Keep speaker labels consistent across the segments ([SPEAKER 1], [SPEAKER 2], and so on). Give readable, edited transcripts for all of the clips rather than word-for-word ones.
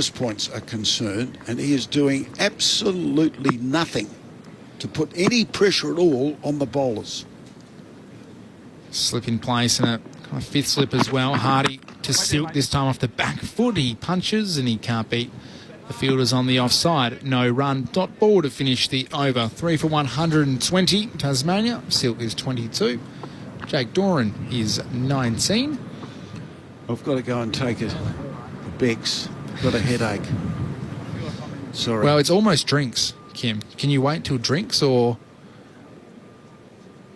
[SPEAKER 1] points are concerned, and he is doing absolutely nothing to put any pressure at all on the bowlers.
[SPEAKER 2] Slip in place and a kind of fifth slip as well. Hardy to Silk this time off the back foot. He punches and he can't beat the fielders on the offside. No run. Dot ball to finish the over. 3 for 120. Tasmania. Silk is 22. Jake Doran is 19.
[SPEAKER 1] I've got to go and take a Bex. Got a headache. Sorry.
[SPEAKER 2] Well, it's almost drinks, Kim. Can you wait till drinks or...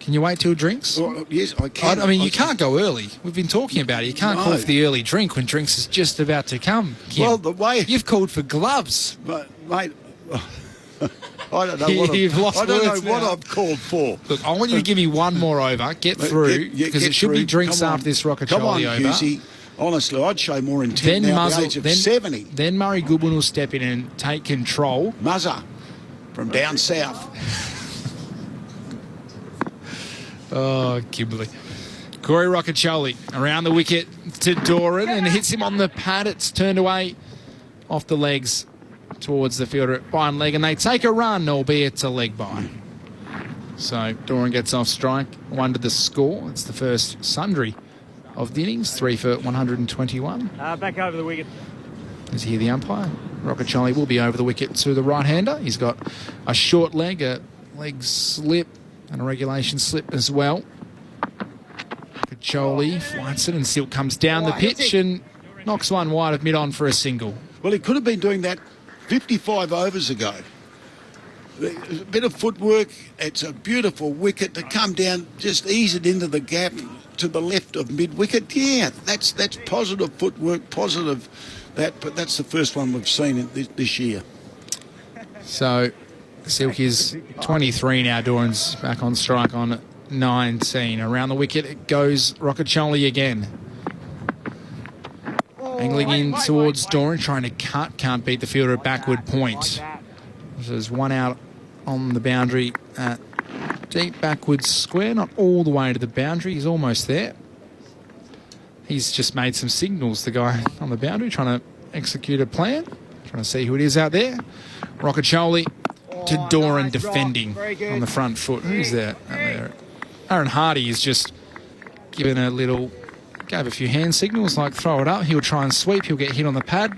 [SPEAKER 2] Can you wait till drinks?
[SPEAKER 1] Well, yes, I can.
[SPEAKER 2] I mean, you can't go early. We've been talking about it. You can't call for the early drink when drinks is just about to come, Kim.
[SPEAKER 1] Well, the way...
[SPEAKER 2] You've called for gloves.
[SPEAKER 1] But, mate... I don't know what I've called for.
[SPEAKER 2] Look, I want you to give me one more over. Get through, because it should be drinks after this Rockacholi over.
[SPEAKER 1] Husey. Honestly, I'd show more intent now at the age of 70.
[SPEAKER 2] Then Murray Goodwin will step in and take control.
[SPEAKER 1] Muzza from down south.
[SPEAKER 2] Oh, Kimberley. Corey Rockacholi around the wicket to Doran and hits him on the pad. It's turned away off the legs towards the fielder at by and leg, and they take a run, albeit it's a leg by. So Doran gets off strike, one to the score. It's the first sundry of the innings, 3 for 121.
[SPEAKER 3] Back over the wicket.
[SPEAKER 2] As here the umpire. Rockacholi will be over the wicket to the right-hander. He's got a short leg, a leg slip, and a regulation slip as well. Rockacholi flights it, and Silk comes down the pitch and knocks one wide of mid-on for a single.
[SPEAKER 1] Well, he could have been doing that 55 overs ago. A bit of footwork. It's a beautiful wicket to come down, just ease it into the gap to the left of mid-wicket. Yeah, that's positive footwork, positive that, but that's the first one we've seen this year.
[SPEAKER 2] So Silk is 23 now. Doran's back on strike on 19. Around the wicket it goes Rockacholi again. Angling in towards Doran, trying to cut, can't beat the fielder at backward point. There's one out on the boundary at deep backwards square, not all the way to the boundary. He's almost there. He's just made some signals, the guy on the boundary, trying to execute a plan, trying to see who it is out there. Rockacholi to Doran defending on the front foot. Who's there? Aaron Hardy is just given a little, gave a few hand signals like throw it up. He'll try and sweep. He'll get hit on the pad.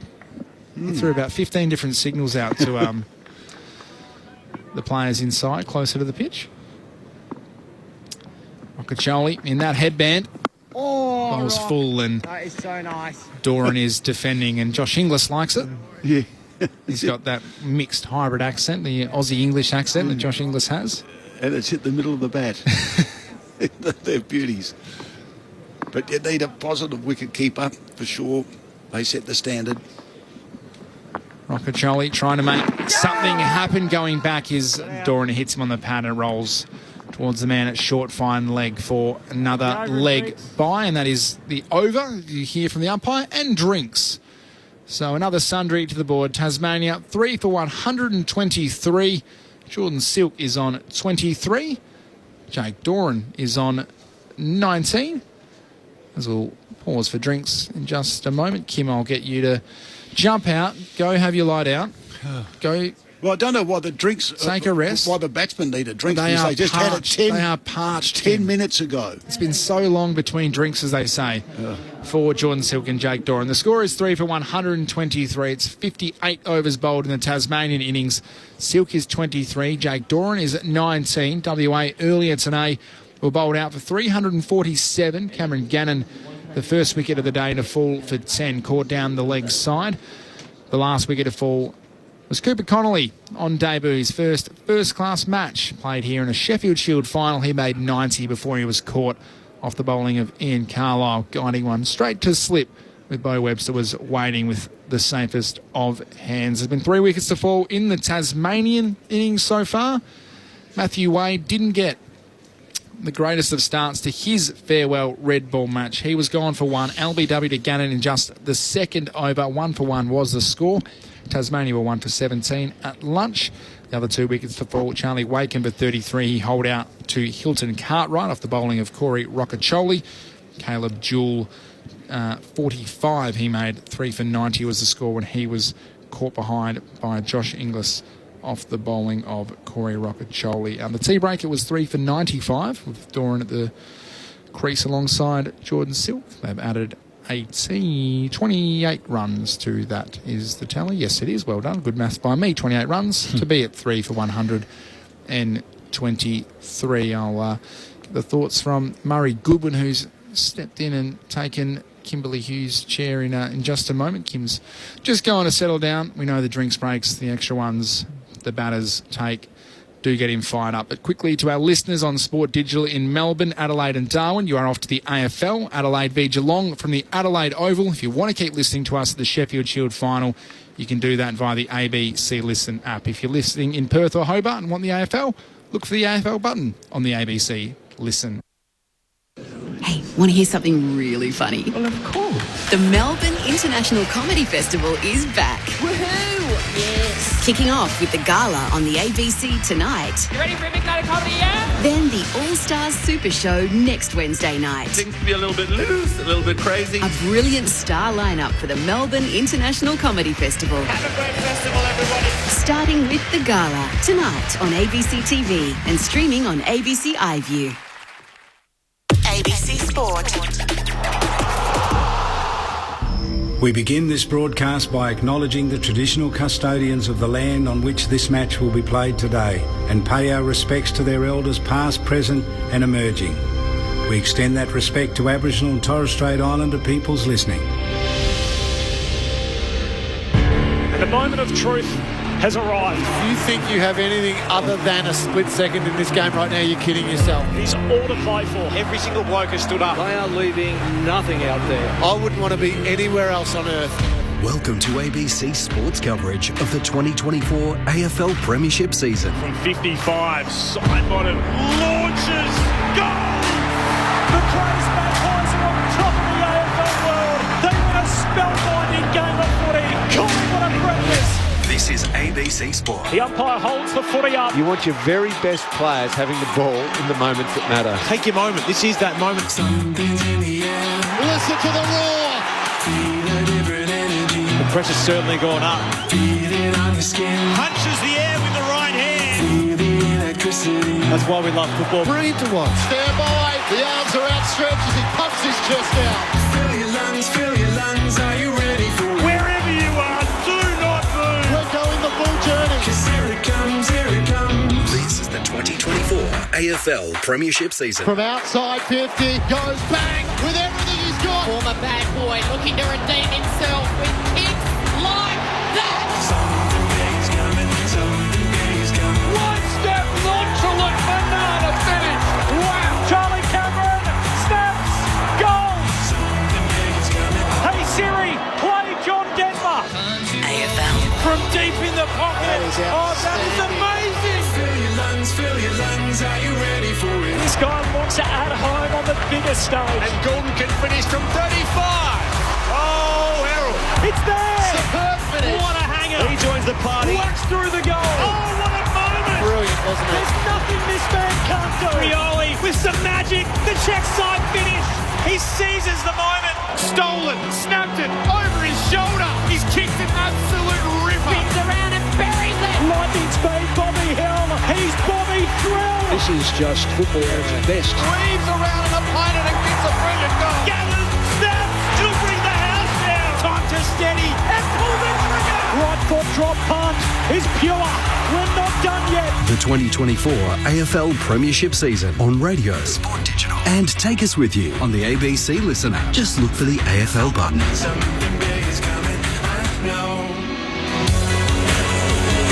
[SPEAKER 2] He threw about 15 different signals out to the players inside, closer to the pitch. Rockacholi in that headband. Bowl's full, and
[SPEAKER 3] that is so nice.
[SPEAKER 2] Doran is defending, and Josh Inglis likes it.
[SPEAKER 1] Yeah.
[SPEAKER 2] He's got that mixed hybrid accent, the Aussie-English accent that Josh Inglis has.
[SPEAKER 1] And it's hit the middle of the bat. They're beauties. But you need a positive wicket keeper for sure. They set the standard.
[SPEAKER 2] Rockacholi trying to make something happen. Going back is Doran, hits him on the pad and rolls towards the man at short fine leg for another leg by, and that is the over. You hear from the umpire, and drinks. So another sundry to the board. Tasmania 3 for 123. Jordan Silk is on 23. Jake Doran is on 19. As we'll pause for drinks in just a moment. Kim, I'll get you to jump out, go have your lie down, go.
[SPEAKER 1] Well, I don't know why the drinks...
[SPEAKER 2] Take a rest.
[SPEAKER 1] Why the batsmen need a drink.
[SPEAKER 2] They
[SPEAKER 1] just
[SPEAKER 2] parched.
[SPEAKER 1] had it 10,
[SPEAKER 2] they are parched.
[SPEAKER 1] 10 minutes ago.
[SPEAKER 2] It's been so long between drinks, as they say, for Jordan Silk and Jake Doran. The score is 3 for 123. It's 58 overs bowled in the Tasmanian innings. Silk is 23. Jake Doran is 19. WA earlier today were bowled out for 347. Cameron Gannon, the first wicket of the day to fall for 10, caught down the leg side. The last wicket to fall was Cooper Connolly on debut, his first-class match. Played here in a Sheffield Shield final. He made 90 before he was caught off the bowling of Ian Carlisle, guiding one straight to slip, with Beau Webster was waiting with the safest of hands. There's been 3 wickets to fall in the Tasmanian innings so far. Matthew Wade didn't get the greatest of starts to his farewell red ball match. He was gone for 1. LBW to Gannon in just the second over. 1 for 1 was the score. Tasmania were 1 for 17 at lunch. The other 2 wickets to fall. Charlie Wakem for 33. He holed out to Hilton Cartwright off the bowling of Corey Rockacholi. Caleb Jewell 45 he made. 3 for 90 was the score when he was caught behind by Josh Inglis off the bowling of Corey Rockacholi. The tea break, it was 3 for 95 with Doran at the crease alongside Jordan Silk. They've added 28 runs to that is the tally. Yes, it is. Well done. Good math by me. 28 runs to be at 3 for 123. I'll get the thoughts from Murray Goodwin, who's stepped in and taken Kimberly Hughes' chair in just a moment. Kim's just going to settle down. We know the drinks breaks, the extra ones the batters take, do get him fired up. But quickly to our listeners on Sport Digital in Melbourne, Adelaide and Darwin, you are off to the AFL, Adelaide v Geelong from the Adelaide Oval. If you want to keep listening to us at the Sheffield Shield Final, you can do that via the ABC Listen app. If you're listening in Perth or Hobart and want the AFL, look for the AFL button on the ABC Listen.
[SPEAKER 4] Hey, want to hear something really funny?
[SPEAKER 5] Well, of course.
[SPEAKER 4] The Melbourne International Comedy Festival is back.
[SPEAKER 5] Woohoo! Yes.
[SPEAKER 4] Kicking off with the gala on the ABC tonight.
[SPEAKER 5] You ready for a big night of comedy, yeah?
[SPEAKER 4] Then the All-Stars Super Show next Wednesday night.
[SPEAKER 6] Seems to be a little bit loose, a little bit crazy.
[SPEAKER 4] A brilliant star lineup for the Melbourne International Comedy Festival.
[SPEAKER 5] Have a great festival, everybody.
[SPEAKER 4] Starting with the gala tonight on ABC TV and streaming on ABC iView.
[SPEAKER 7] ABC Sport.
[SPEAKER 8] We begin this broadcast by acknowledging the traditional custodians of the land on which this match will be played today and pay our respects to their elders past, present and emerging. We extend that respect to Aboriginal and Torres Strait Islander peoples listening.
[SPEAKER 3] And the moment of truth has arrived.
[SPEAKER 9] If you think you have anything other than a split second in this game right now, you're kidding yourself.
[SPEAKER 3] It's all to play for.
[SPEAKER 10] Every single bloke has stood up.
[SPEAKER 9] They are leaving nothing out there. I wouldn't want to be anywhere else on earth.
[SPEAKER 11] Welcome to ABC Sports coverage of the 2024 AFL Premiership season.
[SPEAKER 3] From 55, side-bottom, launches, goal! The Crows Magpies are on top of the AFL world. They win a spellbinding game of footy. Calling what a breakfast.
[SPEAKER 11] This is ABC Sport.
[SPEAKER 3] The umpire holds the footy up.
[SPEAKER 9] You want your very best players having the ball in the moments that matter.
[SPEAKER 10] Take your moment. This is that moment.
[SPEAKER 9] Listen to the roar.
[SPEAKER 10] The pressure's certainly gone up. Punches the air with the right hand. That's why we love football.
[SPEAKER 9] Brilliant to watch. Stand by. The arms are outstretched as he pumps his chest out.
[SPEAKER 12] Fill your lungs, are you ready for it?
[SPEAKER 3] Wherever you are, do not move.
[SPEAKER 9] We're going the full journey.
[SPEAKER 12] 'Cause here it comes.
[SPEAKER 11] This is the 2024 AFL Premiership season.
[SPEAKER 9] From outside 50, goes bang with everything he's got.
[SPEAKER 5] Former bad boy looking to redeem himself with kicks like that.
[SPEAKER 12] Something big is coming.
[SPEAKER 3] One step nonchalant banana finish. Wow. Charlie Cameron snaps. Goal.
[SPEAKER 12] Something big is coming.
[SPEAKER 3] Hey Siri, play John Denver.
[SPEAKER 4] AFL.
[SPEAKER 3] From deep in the pocket. That is amazing.
[SPEAKER 12] Fill your lungs, are you ready for it?
[SPEAKER 3] This guy wants to add home on the biggest stage.
[SPEAKER 10] And Gordon can finish from 35. Oh, Errol.
[SPEAKER 3] It's there.
[SPEAKER 9] Superb finish.
[SPEAKER 3] What a hanger.
[SPEAKER 10] He joins the party.
[SPEAKER 3] Whacks through the goal. Oh, what a moment.
[SPEAKER 9] Brilliant, wasn't it?
[SPEAKER 3] There's nothing this man can't do. Rioli with some magic. The check side finish. He seizes the moment.
[SPEAKER 10] Stolen. Snapped it. Over his shoulder. He's kicked an absolute ripper.
[SPEAKER 5] Spins around and buries it.
[SPEAKER 3] Lightning speed, Bobby Hill. He's Bobby Thrill.
[SPEAKER 9] This is just football at its best.
[SPEAKER 10] Weaves around an opponent and gets a brilliant goal.
[SPEAKER 3] Gathers, snaps, he'll bring the house down.
[SPEAKER 10] Time to steady.
[SPEAKER 3] And pull the trigger. Right foot drop punt is pure. We're not done yet.
[SPEAKER 11] The 2024 AFL Premiership season on radio, Sport Digital, and take us with you on the ABC Listen app. Just look for the AFL button.
[SPEAKER 12] Something big is coming, I know.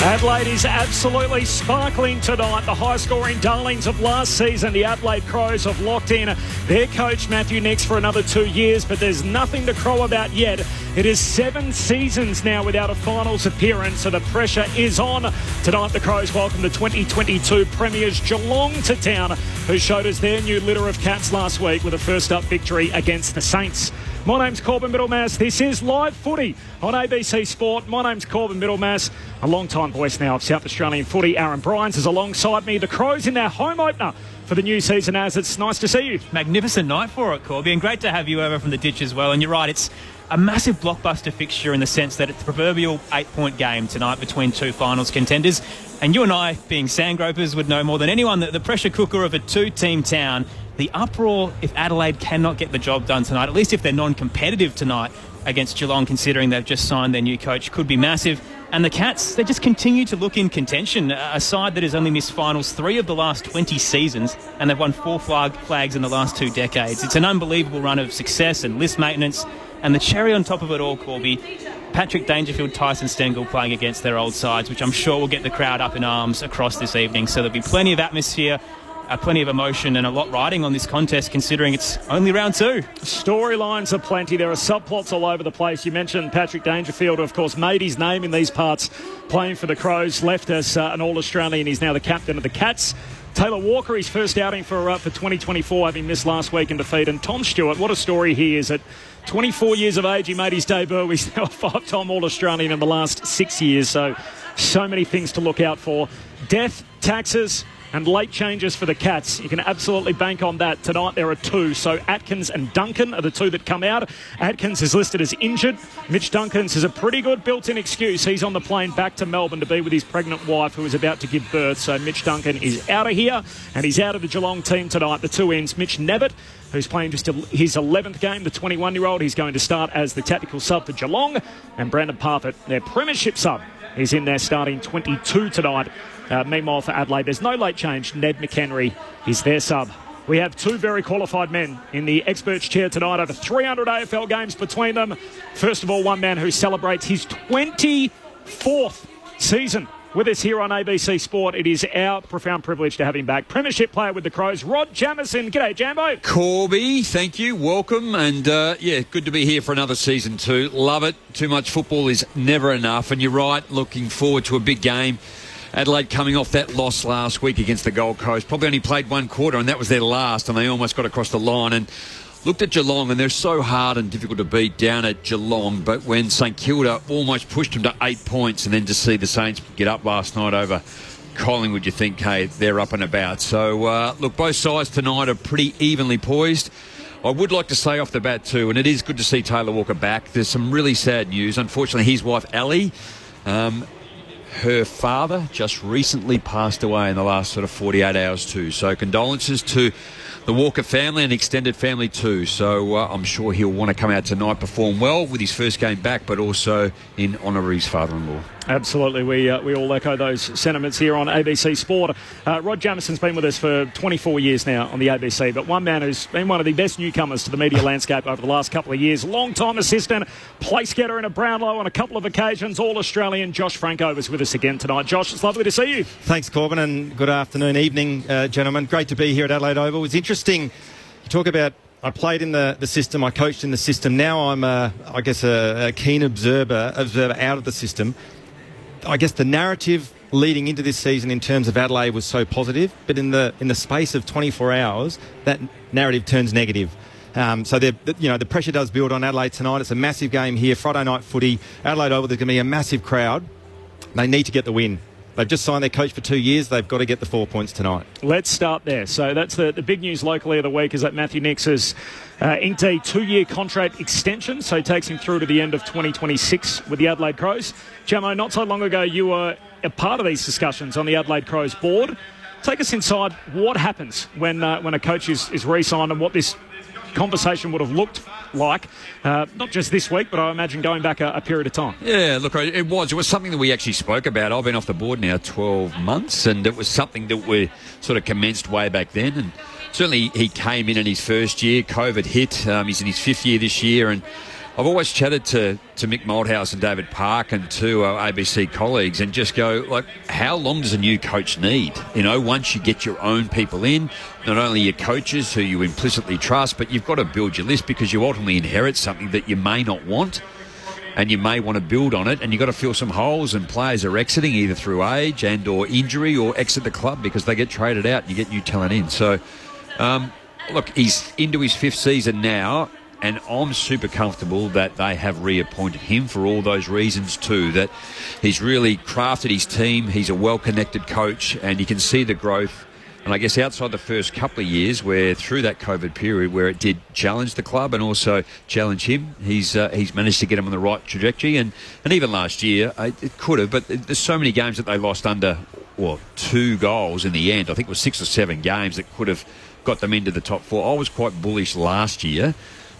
[SPEAKER 3] Adelaide is absolutely sparkling tonight. The high-scoring darlings of last season, the Adelaide Crows, have locked in their coach Matthew Nix for another 2 years, but there's nothing to crow about yet. It is 7 seasons now without a finals appearance, so the pressure is on. Tonight, the Crows welcome the 2022 premiers Geelong to town, who showed us their new litter of cats last week with a first-up victory against the Saints. My name's Corbin Middlemass. This is Live Footy on ABC Sport. My name's Corbin Middlemass, a long-time voice now of South Australian footy. Aaron Bryans is alongside me. The Crows in their home opener for the new season, as it's nice to see you.
[SPEAKER 13] Magnificent night for it, Corby, and great to have you over from the ditch as well. And you're right, it's a massive blockbuster fixture in the sense that it's the proverbial 8-point game tonight between two finals contenders. And you and I, being sandgropers, would know more than anyone that the pressure cooker of a two-team town, the uproar if Adelaide cannot get the job done tonight, at least if they're non-competitive tonight against Geelong, considering they've just signed their new coach, could be massive. And the Cats, they just continue to look in contention, a side that has only missed finals 3 of the last 20 seasons, and they've won 4 flags in the last 2 decades. It's an unbelievable run of success and list maintenance, and the cherry on top of it all, Corby, Patrick Dangerfield, Tyson Stengel playing against their old sides, which I'm sure will get the crowd up in arms across this evening. So there'll be plenty of atmosphere, plenty of emotion, and a lot riding on this contest, considering it's only round 2.
[SPEAKER 3] Storylines are plenty. There are subplots all over the place. You mentioned Patrick Dangerfield, who of course made his name in these parts playing for the Crows, left as an All-Australian. He's now the captain of the Cats. Taylor Walker, his first outing for 2024, having missed last week in defeat. And Tom Stewart, what a story he is. At 24 years of age, he made his debut. He's now a 5-time All-Australian in the last 6 years. So many things to look out for. Death, taxes, and late changes for the Cats. You can absolutely bank on that. Tonight there are 2. So Atkins and Duncan are the 2 that come out. Atkins is listed as injured. Mitch Duncans has a pretty good built-in excuse. He's on the plane back to Melbourne to be with his pregnant wife who is about to give birth. So Mitch Duncan is out of here, and he's out of the Geelong team tonight. The 2 ends, Mitch Nevitt, who's playing just his 11th game, the 21-year-old. He's going to start as the tactical sub for Geelong. And Brandon Parfitt, their premiership sub, is in there starting 22 tonight. Meanwhile, for Adelaide, there's no late change. Ned McHenry is their sub. We have 2 very qualified men in the experts chair tonight. Over 300 AFL games between them. First of all, one man who celebrates his 24th season with us here on ABC Sport. It is our profound privilege to have him back. Premiership player with the Crows, Rod Jamison. G'day, Jambo.
[SPEAKER 14] Corby, thank you. Welcome. And, good to be here for another season too. Love it. Too much football is never enough. And you're right, looking forward to a big game. Adelaide coming off that loss last week against the Gold Coast. Probably only played 1 quarter, and that was their last, and they almost got across the line. And looked at Geelong, and they're so hard and difficult to beat down at Geelong. But when St Kilda almost pushed them to 8 points, and then to see the Saints get up last night over Collingwood, you think, hey, they're up and about. So, look, both sides tonight are pretty evenly poised. I would like to say off the bat too, and it is good to see Taylor Walker back. There's some really sad news. Unfortunately, his wife, Ali, her father just recently passed away in the last sort of 48 hours too. So condolences to the Walker family and extended family too. So I'm sure he'll want to come out tonight, perform well with his first game back, but also in honour of his father-in-law.
[SPEAKER 3] Absolutely. We all echo those sentiments here on ABC Sport. Rod Jamison's been with us for 24 years now on the ABC, but one man who's been one of the best newcomers to the media landscape over the last couple of years. Long-time assistant, place getter in a Brownlow on a couple of occasions, All-Australian Josh Franco is with us again tonight. Josh, it's lovely to see you.
[SPEAKER 15] Thanks, Corbin, and good afternoon, evening, gentlemen. Great to be here at Adelaide Oval. It's interesting, you talk about I played in the system, I coached in the system. Now I'm, a keen observer out of the system. I guess the narrative leading into this season in terms of Adelaide was so positive, but in the space of 24 hours, that narrative turns negative. So the pressure does build on Adelaide tonight. It's a massive game here, Friday night footy. Adelaide Oval, there's going to be a massive crowd. They need to get the win. They've just signed their coach for 2 years. They've got to get the 4 points tonight.
[SPEAKER 3] Let's start there. So that's the big news locally of the week, is that Matthew Nicks has inked a 2-year contract extension, so it takes him through to the end of 2026 with the Adelaide Crows. Jamo, not so long ago you were a part of these discussions on the Adelaide Crows board. Take us inside what happens when a coach is re-signed and what this conversation would have looked like, not just this week, but I imagine going back a period of time.
[SPEAKER 14] Yeah, look, it was something that we actually spoke about. I've been off the board now 12 months, and it was something that we sort of commenced way back then. And certainly he came in his first year, COVID hit, he's in his 5th year this year, and I've always chatted to Mick Malthouse and David Park and to our ABC colleagues and just go, like, how long does a new coach need? You know, once you get your own people in, not only your coaches who you implicitly trust, but you've got to build your list because you ultimately inherit something that you may not want and you may want to build on it, and you've got to fill some holes, and players are exiting either through age and or injury or exit the club because they get traded out and you get new talent in. So, look, he's into his 5th season now. And I'm super comfortable that they have reappointed him for all those reasons too, that he's really crafted his team. He's a well-connected coach, and you can see the growth. And I guess outside the first couple of years, where through that COVID period where it did challenge the club and also challenge him, he's managed to get him on the right trajectory. And even last year, it could have, but there's so many games that they lost under, 2 goals in the end. I think it was 6 or 7 games that could have got them into the top 4. I was quite bullish last year,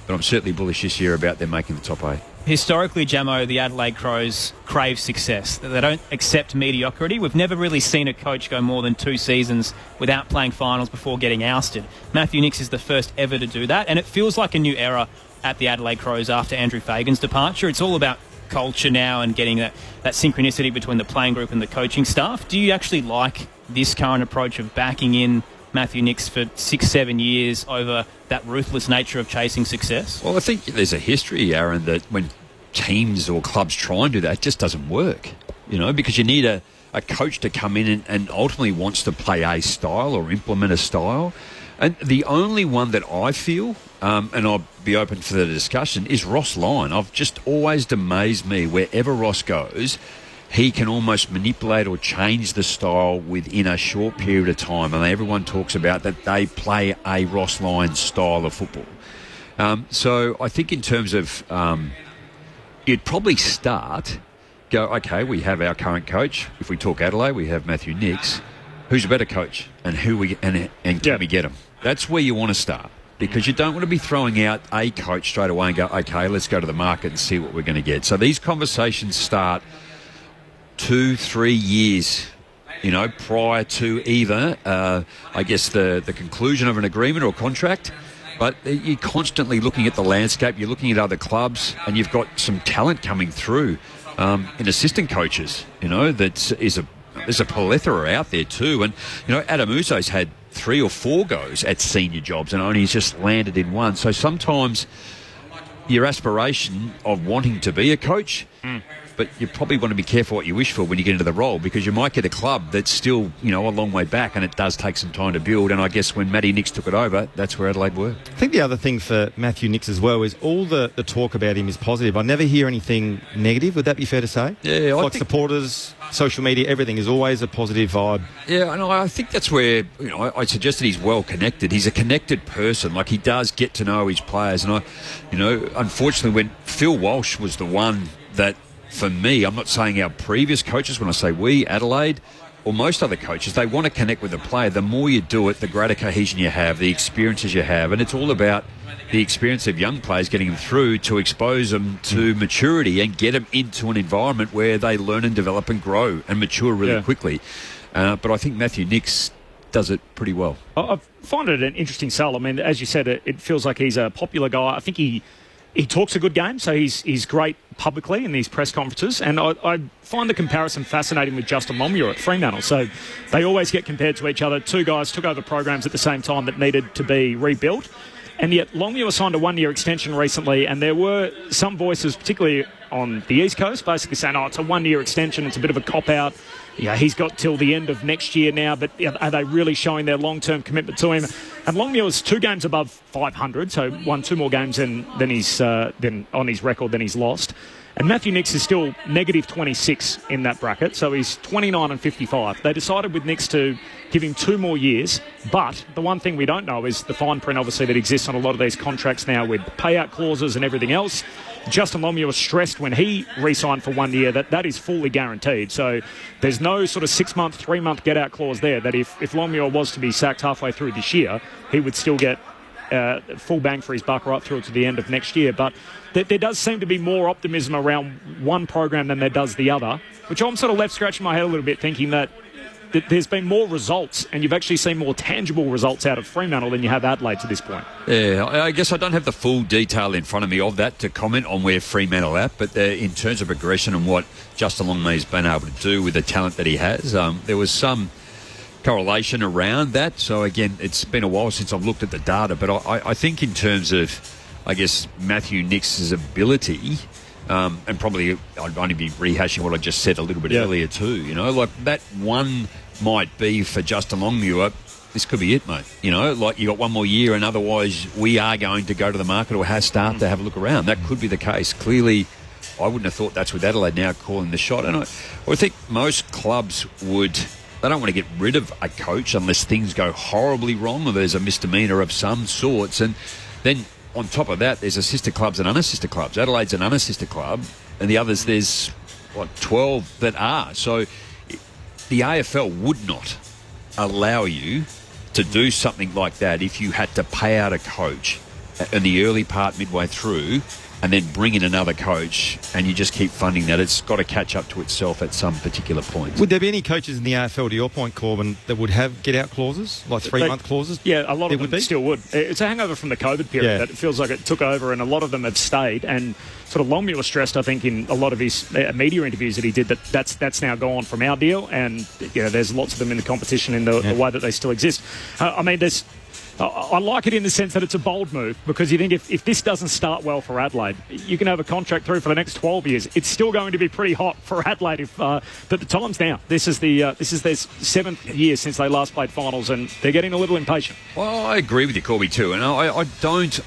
[SPEAKER 14] but I'm certainly bullish this year about them making the top 8.
[SPEAKER 13] Historically, Jamo, the Adelaide Crows crave success. They don't accept mediocrity. We've never really seen a coach go more than 2 seasons without playing finals before getting ousted. Matthew Nicks is the first ever to do that, and it feels like a new era at the Adelaide Crows after Andrew Fagan's departure. It's all about culture now and getting that synchronicity between the playing group and the coaching staff. Do you actually like this current approach of backing in Matthew Nicks for 6-7 years over that ruthless nature of chasing success?
[SPEAKER 14] Well, I think there's a history, Aaron, that when teams or clubs try and do that, it just doesn't work, because you need a coach to come in and ultimately wants to play a style or implement a style. And the only one that I feel, and I'll be open for the discussion, is Ross Lyon. I've just always amazed me wherever Ross goes, he can almost manipulate or change the style within a short period of time. And everyone talks about that they play a Ross Lyon style of football. So I think in terms of, you'd probably go, okay, we have our current coach. If we talk Adelaide, we have Matthew Nicks. Who's a better coach? And can we get him? That's where you want to start. Because you don't want to be throwing out a coach straight away and go, okay, let's go to the market and see what we're going to get. So these conversations start 2-3 years, prior to either, the conclusion of an agreement or contract. But you're constantly looking at the landscape, you're looking at other clubs, and you've got some talent coming through in assistant coaches, there's a plethora out there too. And, Adam Uzo's had 3 or 4 goes at senior jobs and only just landed in one. So sometimes your aspiration of wanting to be a coach, but you probably want to be careful what you wish for when you get into the role, because you might get a club that's still, a long way back, and it does take some time to build. And I guess when Matty Nicks took it over, that's where Adelaide were.
[SPEAKER 15] I think the other thing for Matthew Nicks as well is all the talk about him is positive. I never hear anything negative. Would that be fair to say?
[SPEAKER 14] Yeah,
[SPEAKER 15] like supporters, social media, everything is always a positive vibe.
[SPEAKER 14] Yeah, and I think that's where, I suggested he's well connected. He's a connected person. Like, he does get to know his players. And unfortunately, when Phil Walsh was the one that, for me, I'm not saying our previous coaches, when I say we, Adelaide, or most other coaches, they want to connect with the player. The more you do it, the greater cohesion you have, the experiences you have. And it's all about the experience of young players, getting them through to expose them to maturity and get them into an environment where they learn and develop and grow and mature really quickly. But I think Matthew Nicks does it pretty well.
[SPEAKER 3] I find it an interesting sell. I mean, as you said, it feels like he's a popular guy. I think he talks a good game, so he's great publicly in these press conferences. And I find the comparison fascinating with Justin Longmuir at Fremantle. So they always get compared to each other. 2 guys took over programs at the same time that needed to be rebuilt. And yet Longmuir signed a 1-year extension recently, and there were some voices, particularly on the East Coast, basically saying, it's a 1-year extension, it's a bit of a cop-out. Yeah, he's got till the end of next year now, but are they really showing their long-term commitment to him? And Longmuir was 2 games above 500, so won 2 more games than he's on his record than he's lost. And Matthew Nicks is still negative 26 in that bracket, so he's 29 and 55. They decided with Nicks to give him 2 more years, but the one thing we don't know is the fine print, obviously, that exists on a lot of these contracts now with payout clauses and everything else. Justin Longmuir was stressed when he re-signed for 1 year that is fully guaranteed. So there's no sort of 6-month, 3-month get-out clause there, that if Longmuir was to be sacked halfway through this year, he would still get full bang for his buck right through to the end of next year. But there does seem to be more optimism around one program than there does the other, which I'm sort of left scratching my head a little bit, thinking that there's been more results, and you've actually seen more tangible results out of Fremantle than you have Adelaide to this point.
[SPEAKER 14] Yeah, I guess I don't have the full detail in front of me of that to comment on where Fremantle are at, but in terms of progression and what Justin Longmuir's been able to do with the talent that he has, there was some correlation around that. So again, it's been a while since I've looked at the data, but I think in terms of, I guess, Matthew Nicks' ability, and probably I'd only be rehashing what I just said a little bit earlier too, like that one might be for Justin Longmuir this could be it, mate. You know, like you got one more year, and otherwise we are going to go to the market or has start to have a look around. That could be the case. Clearly, I wouldn't have thought that's with Adelaide now calling the shot. And I think most clubs would. They don't want to get rid of a coach unless things go horribly wrong or there's a misdemeanor of some sorts. And then on top of that, there's assisted clubs and unassisted clubs. Adelaide's an unassisted club, and the others, there's 12 that are. So the AFL would not allow you to do something like that if you had to pay out a coach in the early part midway through and then bring in another coach, and you just keep funding that. It's got to catch up to itself at some particular point.
[SPEAKER 15] Would there be any coaches in the AFL, to your point, Corbin, that would have get-out clauses, like 3-month clauses?
[SPEAKER 3] Yeah, a lot of them still would. It's a hangover from the COVID period that it feels like it took over, and a lot of them have stayed. And sort of Longmuir stressed, I think, in a lot of his media interviews that he did, that's now gone from our deal, and there's lots of them in the competition in the way that they still exist. I like it in the sense that it's a bold move, because you think if this doesn't start well for Adelaide, you can have a contract through for the next 12 years. It's still going to be pretty hot for Adelaide. But the time's now. This is their 7th year since they last played finals, and they're getting a little impatient.
[SPEAKER 14] Well, I agree with you, Corby, too. And I don't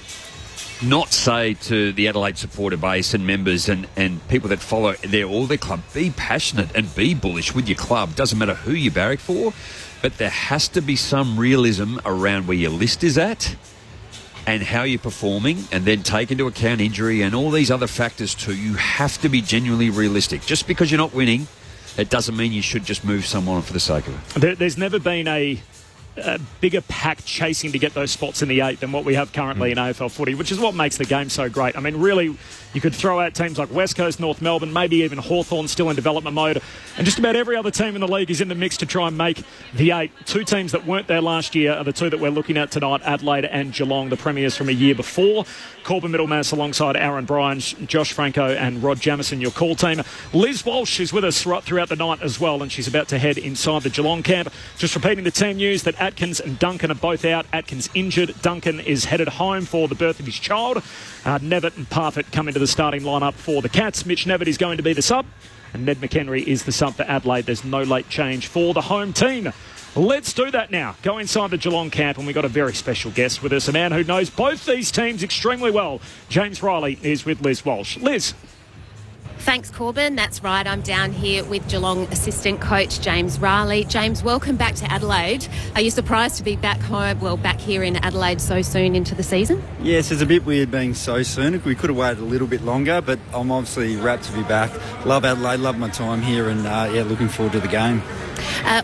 [SPEAKER 14] not say to the Adelaide supporter base and members and people that follow their club, be passionate and be bullish with your club. Doesn't matter who you barrack for. But there has to be some realism around where your list is at and how you're performing, and then take into account injury and all these other factors too. You have to be genuinely realistic. Just because you're not winning, it doesn't mean you should just move someone for the sake of it.
[SPEAKER 3] There's never been a bigger pack chasing to get those spots in the 8 than what we have currently in AFL footy, which is what makes the game so great. I mean, really, you could throw out teams like West Coast, North Melbourne, maybe even Hawthorn still in development mode, and just about every other team in the league is in the mix to try and make the 8. 2 teams that weren't there last year are the 2 that we're looking at tonight, Adelaide and Geelong, the premiers from a year before. Corbin Middlemass alongside Aaron Bryan, Josh Franco and Rod Jamison, your call team. Liz Walsh is with us throughout the night as well, and she's about to head inside the Geelong camp. Just repeating the team news that Atkins and Duncan are both out. Atkins injured. Duncan is headed home for the birth of his child. Nevitt and Parfitt come into the starting lineup for the Cats. Mitch Nevitt is going to be the sub, and Ned McHenry is the sub for Adelaide. There's no late change for the home team. Let's do that now. Go inside the Geelong camp, and we've got a very special guest with us, a man who knows both these teams extremely well. James Riley is with Liz Walsh. Liz.
[SPEAKER 16] Thanks, Corbin. That's right. I'm down here with Geelong assistant coach James Riley. James, welcome back to Adelaide. Are you surprised to be back here in Adelaide so soon into the season?
[SPEAKER 17] Yes, it's a bit weird being so soon. We could have waited a little bit longer, but I'm obviously rapt to be back. Love Adelaide, love my time here, and looking forward to the game.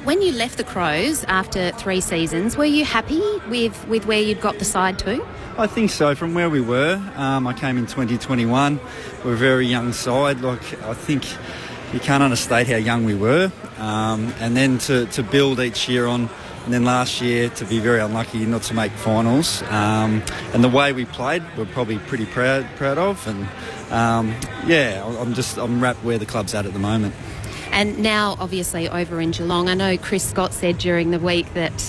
[SPEAKER 16] When you left the Crows after 3 seasons, were you happy with where you'd got the side to?
[SPEAKER 17] I think so. From where we were, I came in 2021. We're a very young side. I think you can't understate how young we were. And then to build each year on, and then last year to be very unlucky not to make finals. And the way we played, we're probably pretty proud of. And I'm wrapped where the club's at the moment.
[SPEAKER 16] And now, obviously, over in Geelong, I know Chris Scott said during the week that,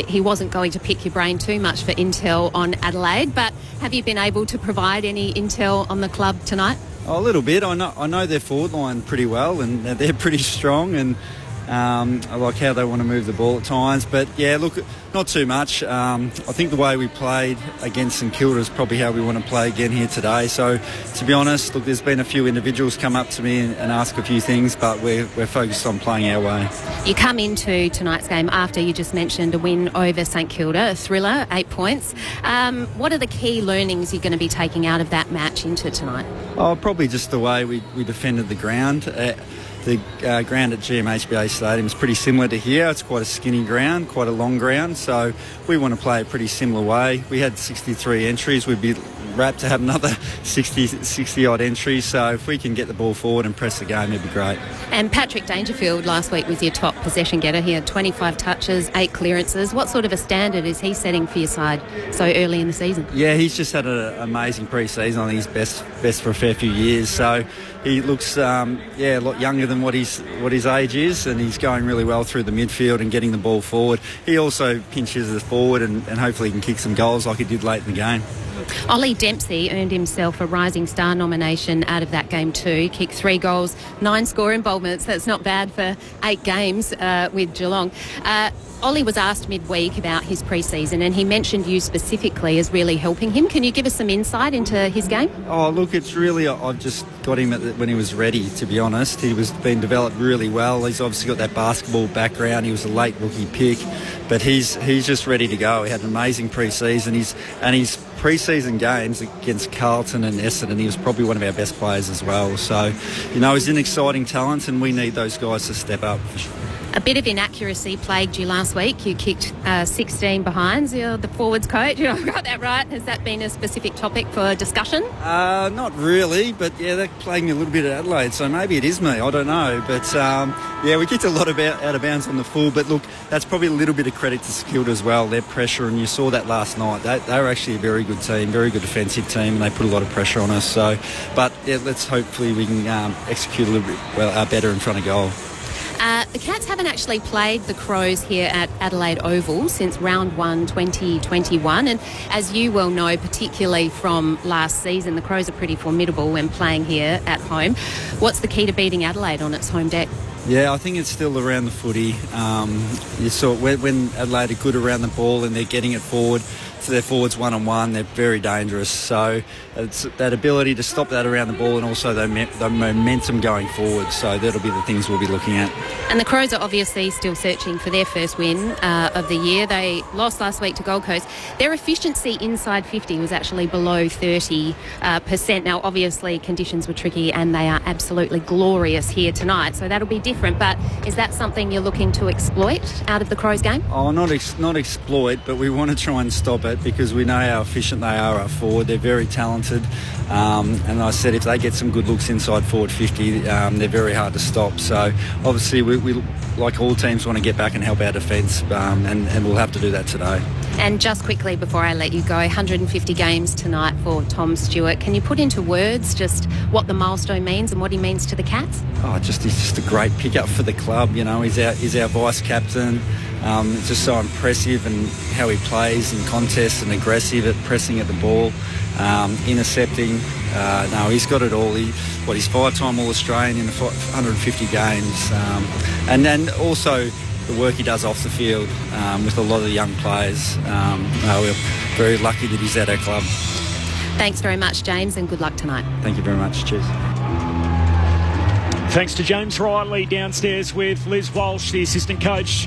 [SPEAKER 16] he wasn't going to pick your brain too much for intel on Adelaide, but have you been able to provide any intel on the club tonight?
[SPEAKER 17] A little bit. I know their forward line pretty well, and they're pretty strong, and I like how they want to move the ball at times. But, not too much. I think the way we played against St Kilda is probably how we want to play again here today. So, to be honest, there's been a few individuals come up to me and ask a few things, but we're focused on playing our way.
[SPEAKER 16] You come into tonight's game after you just mentioned a win over St Kilda, a thriller, 8 points. What are the key learnings you're going to be taking out of that match into tonight?
[SPEAKER 17] Probably just the way we defended the ground. The ground at GMHBA Stadium is pretty similar to here. It's quite a skinny ground, quite a long ground, so we want to play a pretty similar way. We had 63 entries. We'd be rapt to have another 60-odd entries, so if we can get the ball forward and press the game, it'd be great.
[SPEAKER 16] And Patrick Dangerfield last week was your top possession getter. He had 25 touches, 8 clearances. What sort of a standard is he setting for your side so early in the season?
[SPEAKER 17] Yeah, he's just had an amazing pre-season. I think he's best for a fair few years, so he looks a lot younger than what his age is, and he's going really well through the midfield and getting the ball forward. He also pinches us forward and hopefully can kick some goals like he did late in the game.
[SPEAKER 16] Ollie Dempsey earned himself a Rising Star nomination out of that game too. Kicked 3 goals, 9 score involvements. That's not bad for 8 games with Geelong. Ollie was asked midweek about his pre-season and he mentioned you specifically as really helping him. Can you give us some insight into his game?
[SPEAKER 17] Oh, look, it's really, I've just got him when he was ready, to be honest. He was being developed really well. He's obviously got that basketball background. He was a late rookie pick, but he's just ready to go. He had an amazing pre-season. His pre-season games against Carlton and Essendon, he was probably one of our best players as well. So, he's an exciting talent and we need those guys to step up for sure.
[SPEAKER 16] A bit of inaccuracy plagued you last week. You kicked 16 behinds. You're the forwards coach. I got that right. Has that been a specific topic for discussion?
[SPEAKER 17] Not really, but yeah, they're playing me a little bit at Adelaide, so maybe it is me. I don't know. But we kicked a lot out of bounds on the full. But look, that's probably a little bit of credit to Skilled as well. Their pressure, and you saw that last night. They were actually a very good team, very good defensive team, and they put a lot of pressure on us. So, but yeah, hopefully we can execute a little bit better in front of goal.
[SPEAKER 16] The Cats haven't actually played the Crows here at Adelaide Oval since round 1 2021, and as you well know, particularly from last season, the Crows are pretty formidable when playing here at home. What's the key to beating Adelaide on its home deck?
[SPEAKER 17] Yeah, I think it's still around the footy. You saw when Adelaide are good around the ball and they're getting it forward to their forwards one-on-one, they're very dangerous. So it's that ability to stop that around the ball and also the momentum going forward. So that'll be the things we'll be looking at.
[SPEAKER 16] And the Crows are obviously still searching for their first win of the year. They lost last week to Gold Coast. Their efficiency inside 50 was actually below 30%. Now, obviously, conditions were tricky and they are absolutely glorious here tonight. So that'll be different. But is that something you're looking to exploit out of the Crows game?
[SPEAKER 17] Oh, not exploit, but we want to try and stop it because we know how efficient they are up forward. They're very talented. And I said if they get some good looks inside forward 50, they're very hard to stop. So obviously we like all teams, want to get back and help our defence, and we'll have to do that today.
[SPEAKER 16] And just quickly before I let you go, 150 games tonight for Tom Stewart. Can you put into words just what the milestone means and what he means to the Cats?
[SPEAKER 17] He's just a great pickup for the club. He's our vice captain. Just so impressive and how he plays in contests and aggressive at pressing at the ball, intercepting. He's got it all. He's 5-time All-Australian in 150 games. And then also the work he does off the field with a lot of the young players. We're very lucky that he's at our club.
[SPEAKER 16] Thanks very much, James, and good luck tonight.
[SPEAKER 17] Thank you very much. Cheers.
[SPEAKER 3] Thanks to James Riley downstairs with Liz Walsh, the assistant coach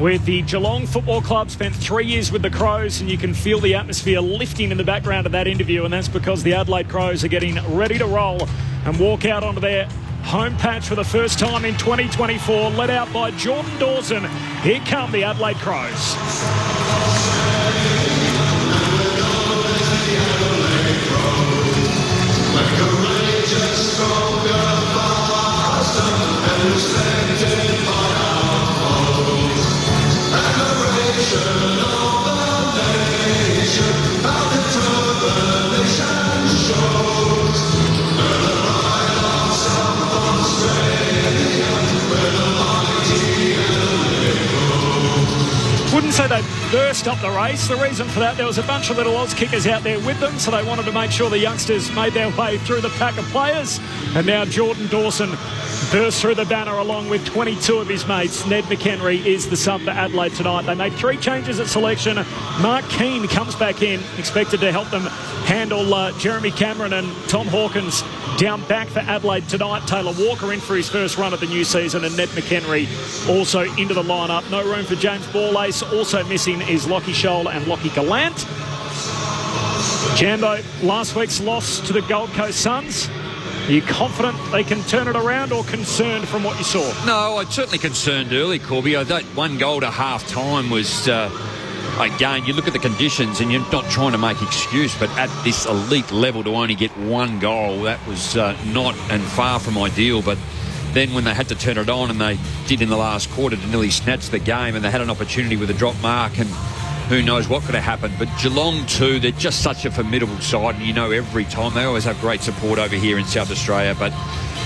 [SPEAKER 3] with the Geelong Football Club. Spent 3 years with the Crows, and you can feel the atmosphere lifting in the background of that interview, and that's because the Adelaide Crows are getting ready to roll and walk out onto their home patch for the first time in 2024, led out by Jordan Dawson. Here come the Adelaide Crows. Wouldn't say they burst up the race. The reason for that, there was a bunch of little Oz kickers out there with them, so they wanted to make sure the youngsters made their way through the pack of players. And now Jordan Dawson burst through the banner along with 22 of his mates. Ned McHenry is the sub for Adelaide tonight. They made 3 changes at selection. Mark Keane comes back in, expected to help them handle Jeremy Cameron and Tom Hawkins down back for Adelaide tonight. Taylor Walker in for his first run of the new season, and Ned McHenry also into the lineup. No room for James Balllace. Also missing is Lockie Scholl and Lockie Gallant. Jambo, last week's loss to the Gold Coast Suns. Are you confident they can turn it around, or concerned from what you saw?
[SPEAKER 14] No, I'm certainly concerned early, Corby. That 1 goal to half-time was... Again, you look at the conditions and you're not trying to make excuse, but at this elite level to only get 1 goal, that was not and far from ideal. But then when they had to turn it on, and they did in the last quarter to nearly snatch the game, and they had an opportunity with a drop mark, and who knows what could have happened. But Geelong too, they're just such a formidable side, and you know every time they always have great support over here in South Australia. But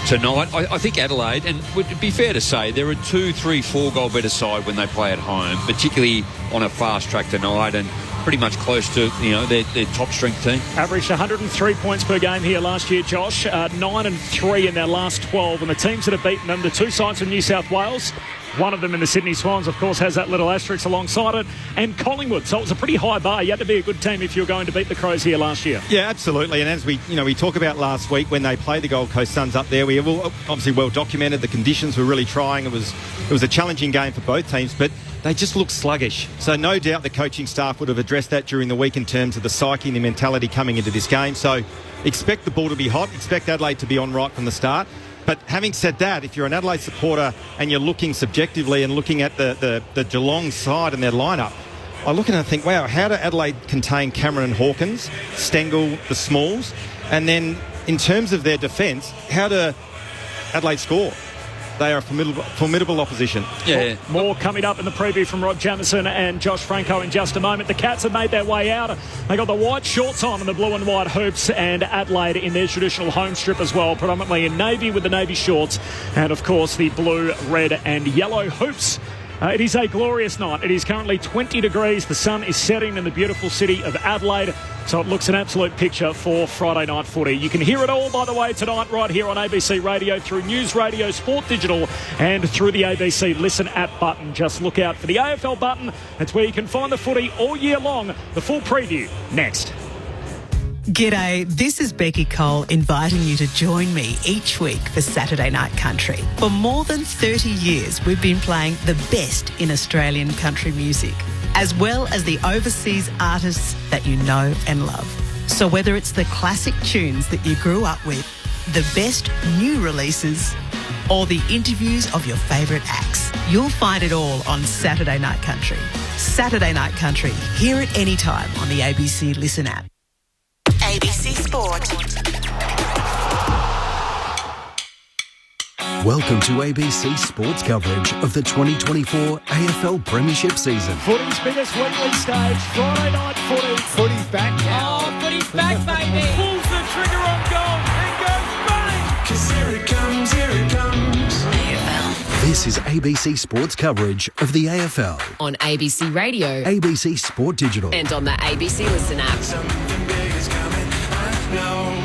[SPEAKER 14] tonight, I think Adelaide, and would it be fair to say, they're a 2, 3, 4 goal better side when they play at home, particularly on a fast track tonight. And pretty much close to their top strength team.
[SPEAKER 3] Averaged 103 points per game here last year, Josh. 9-3 in their last 12. And the teams that have beaten them, the two sides from New South Wales, one of them in the Sydney Swans, of course, has that little asterisk alongside it, and Collingwood. So it was a pretty high bar. You had to be a good team if you were going to beat the Crows here last year.
[SPEAKER 15] Yeah, absolutely. And as we talk about last week when they played the Gold Coast Suns up there, we have obviously well documented the conditions were really trying. It was a challenging game for both teams, but they just looked sluggish. So no doubt the coaching staff would have addressed that during the week in terms of the psyche and the mentality coming into this game. So expect the ball to be hot, expect Adelaide to be on right from the start. But having said that, if you're an Adelaide supporter and you're looking subjectively and looking at the Geelong side and their lineup, I look at it and think, wow, how do Adelaide contain Cameron and Hawkins, Stengel, the Smalls? And then in terms of their defence, how do Adelaide score? They are a formidable opposition.
[SPEAKER 14] Yeah.
[SPEAKER 3] More coming up in the preview from Rod Jamieson and Josh Franco in just a moment. The Cats have made their way out. They got the white shorts on and the blue and white hoops, and Adelaide in their traditional home strip as well, predominantly in navy with the navy shorts and, of course, the blue, red and yellow hoops. It is a glorious night. It is currently 20 degrees. The sun is setting in the beautiful city of Adelaide. So it looks an absolute picture for Friday night footy. You can hear it all, by the way, tonight right here on ABC Radio through News Radio, Sport Digital and through the ABC Listen app button. Just look out for the AFL button. That's where you can find the footy all year long. The full preview next.
[SPEAKER 18] G'day, this is Becky Cole inviting you to join me each week for Saturday Night Country. For more than 30 years, we've been playing the best in Australian country music, as well as the overseas artists that you know and love. So whether it's the classic tunes that you grew up with, the best new releases, or the interviews of your favourite acts, you'll find it all on Saturday Night Country. Saturday Night Country, hear it anytime on the ABC Listen app.
[SPEAKER 7] ABC Sport.
[SPEAKER 11] Welcome to ABC Sports coverage of the 2024 AFL Premiership season.
[SPEAKER 3] Footy's biggest weekly stage, Friday night footy.
[SPEAKER 9] Footy's back now.
[SPEAKER 5] Oh, footy's back, baby.
[SPEAKER 10] Pulls the trigger on goal and goes bang.
[SPEAKER 12] 'Cause here it comes, here it comes.
[SPEAKER 11] AFL. This is ABC Sports coverage of the AFL.
[SPEAKER 19] On ABC Radio.
[SPEAKER 11] ABC Sport Digital.
[SPEAKER 19] And on the ABC Listen app.
[SPEAKER 12] Something big is coming, I know.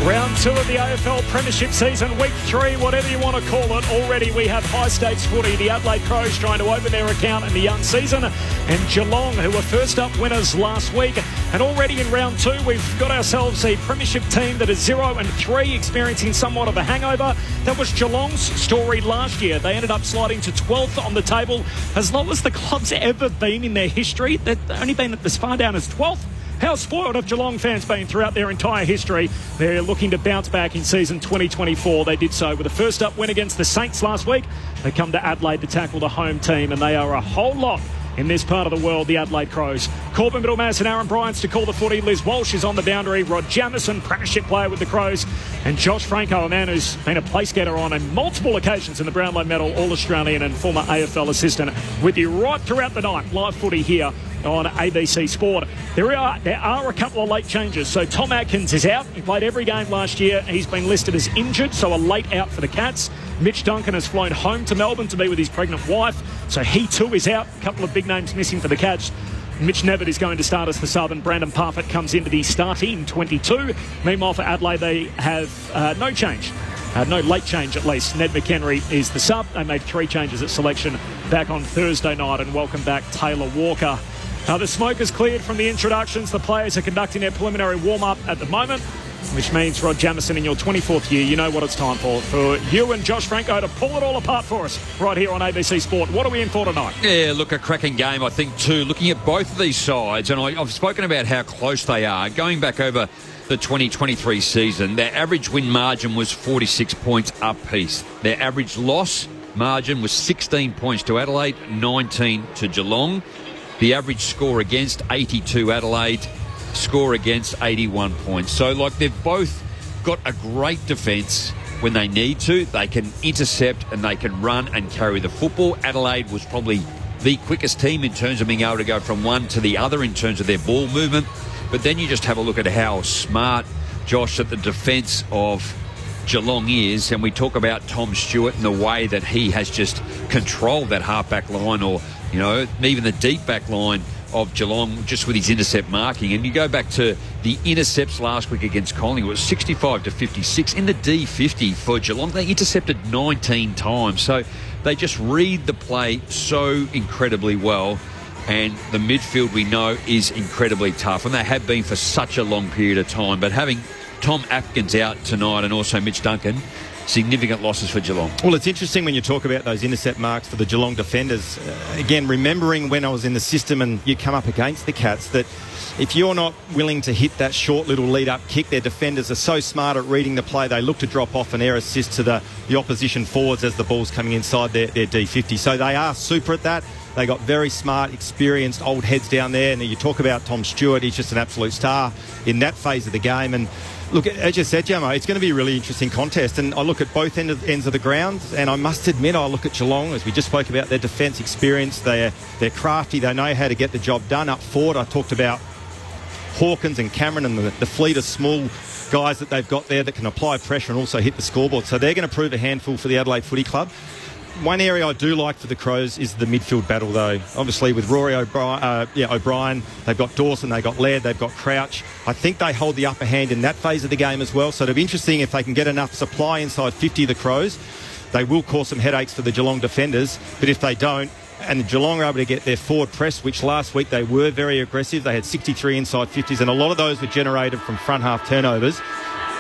[SPEAKER 3] Round 2 of the AFL Premiership season, week 3, whatever you want to call it. Already we have high-stakes footy. The Adelaide Crows trying to open their account in the young season, and Geelong, who were first-up winners last week. And already in round 2, we've got ourselves a Premiership team that is 0-3, experiencing somewhat of a hangover. That was Geelong's story last year. They ended up sliding to 12th on the table, as low as the club's ever been in their history. They've only been as far down as 12th. How spoiled have Geelong fans been throughout their entire history? They're looking to bounce back in season 2024. They did so with a first-up win against the Saints last week. They come to Adelaide to tackle the home team, and they are a whole lot in this part of the world, the Adelaide Crows. Corbin Middlemass and Aaron Bryants to call the footy. Liz Walsh is on the boundary. Rod Jamieson, premiership player with the Crows. And Josh Franco, a man who's been a place-getter on multiple occasions in the Brownlow Medal, All-Australian and former AFL assistant, with you right throughout the night. Live footy here on ABC Sport. There are a couple of late changes. So Tom Atkins is out. He played every game last year. He's been listed as injured, so a late out for the Cats. Mitch Duncan has flown home to Melbourne to be with his pregnant wife, so he too is out. A couple of big names missing for the Cats. Mitch Nevitt is going to start as the sub, and Brandon Parfitt comes into the starting 22. Meanwhile, for Adelaide, they have no change. No late change, at least. Ned McHenry is the sub. They made 3 changes at selection back on Thursday night, and welcome back Taylor Walker. The smoke is cleared from the introductions. The players are conducting their preliminary warm-up at the moment, which means, Rod Jamieson, in your 24th year, you know what it's time for you and Josh Franco to pull it all apart for us right here on ABC Sport. What are we in for tonight?
[SPEAKER 14] Yeah, look, a cracking game, I think, too. Looking at both of these sides, and I've spoken about how close they are. Going back over the 2023 season, their average win margin was 46 points apiece. Their average loss margin was 16 points to Adelaide, 19 to Geelong. The average score against, 82 Adelaide, score against 81 points. So, they've both got a great defence when they need to. They can intercept and they can run and carry the football. Adelaide was probably the quickest team in terms of being able to go from one to the other in terms of their ball movement. But then you just have a look at how smart, Josh, that the defence of Geelong is, and we talk about Tom Stewart and the way that he has just controlled that halfback line, or You know, even the deep back line of Geelong, just with his intercept marking. And you go back to the intercepts last week against Collingwood, it was 65 to 56. In the D50 for Geelong, they intercepted 19 times. So they just read the play so incredibly well. And the midfield, we know, is incredibly tough. And they have been for such a long period of time. But having Tom Atkins out tonight and also Mitch Duncan, significant losses for Geelong.
[SPEAKER 15] Well, it's interesting when you talk about those intercept marks for the Geelong defenders. Again, remembering when I was in the system and you come up against the Cats, that if you're not willing to hit that short little lead-up kick, their defenders are so smart at reading the play, they look to drop off an air assist to the opposition forwards as the ball's coming inside their D50. So they are super at that. They got very smart, experienced old heads down there. And you talk about Tom Stewart, he's just an absolute star in that phase of the game. And look, as you said, Jamo, it's going to be a really interesting contest. And I look at both ends of the ground, and I must admit, I look at Geelong, as we just spoke about, their defence experience. They're crafty. They know how to get the job done. Up forward, I talked about Hawkins and Cameron and the fleet of small guys that they've got there that can apply pressure and also hit the scoreboard. So they're going to prove a handful for the Adelaide Footy Club. One area I do like for the Crows is the midfield battle, though. Obviously, with Rory O'Brien, they've got Dawson, they've got Laird, they've got Crouch. I think they hold the upper hand in that phase of the game as well. So it'll be interesting if they can get enough supply inside 50 of the Crows. They will cause some headaches for the Geelong defenders. But if they don't, and the Geelong are able to get their forward press, which last week they were very aggressive. They had 63 inside 50s, and a lot of those were generated from front half turnovers.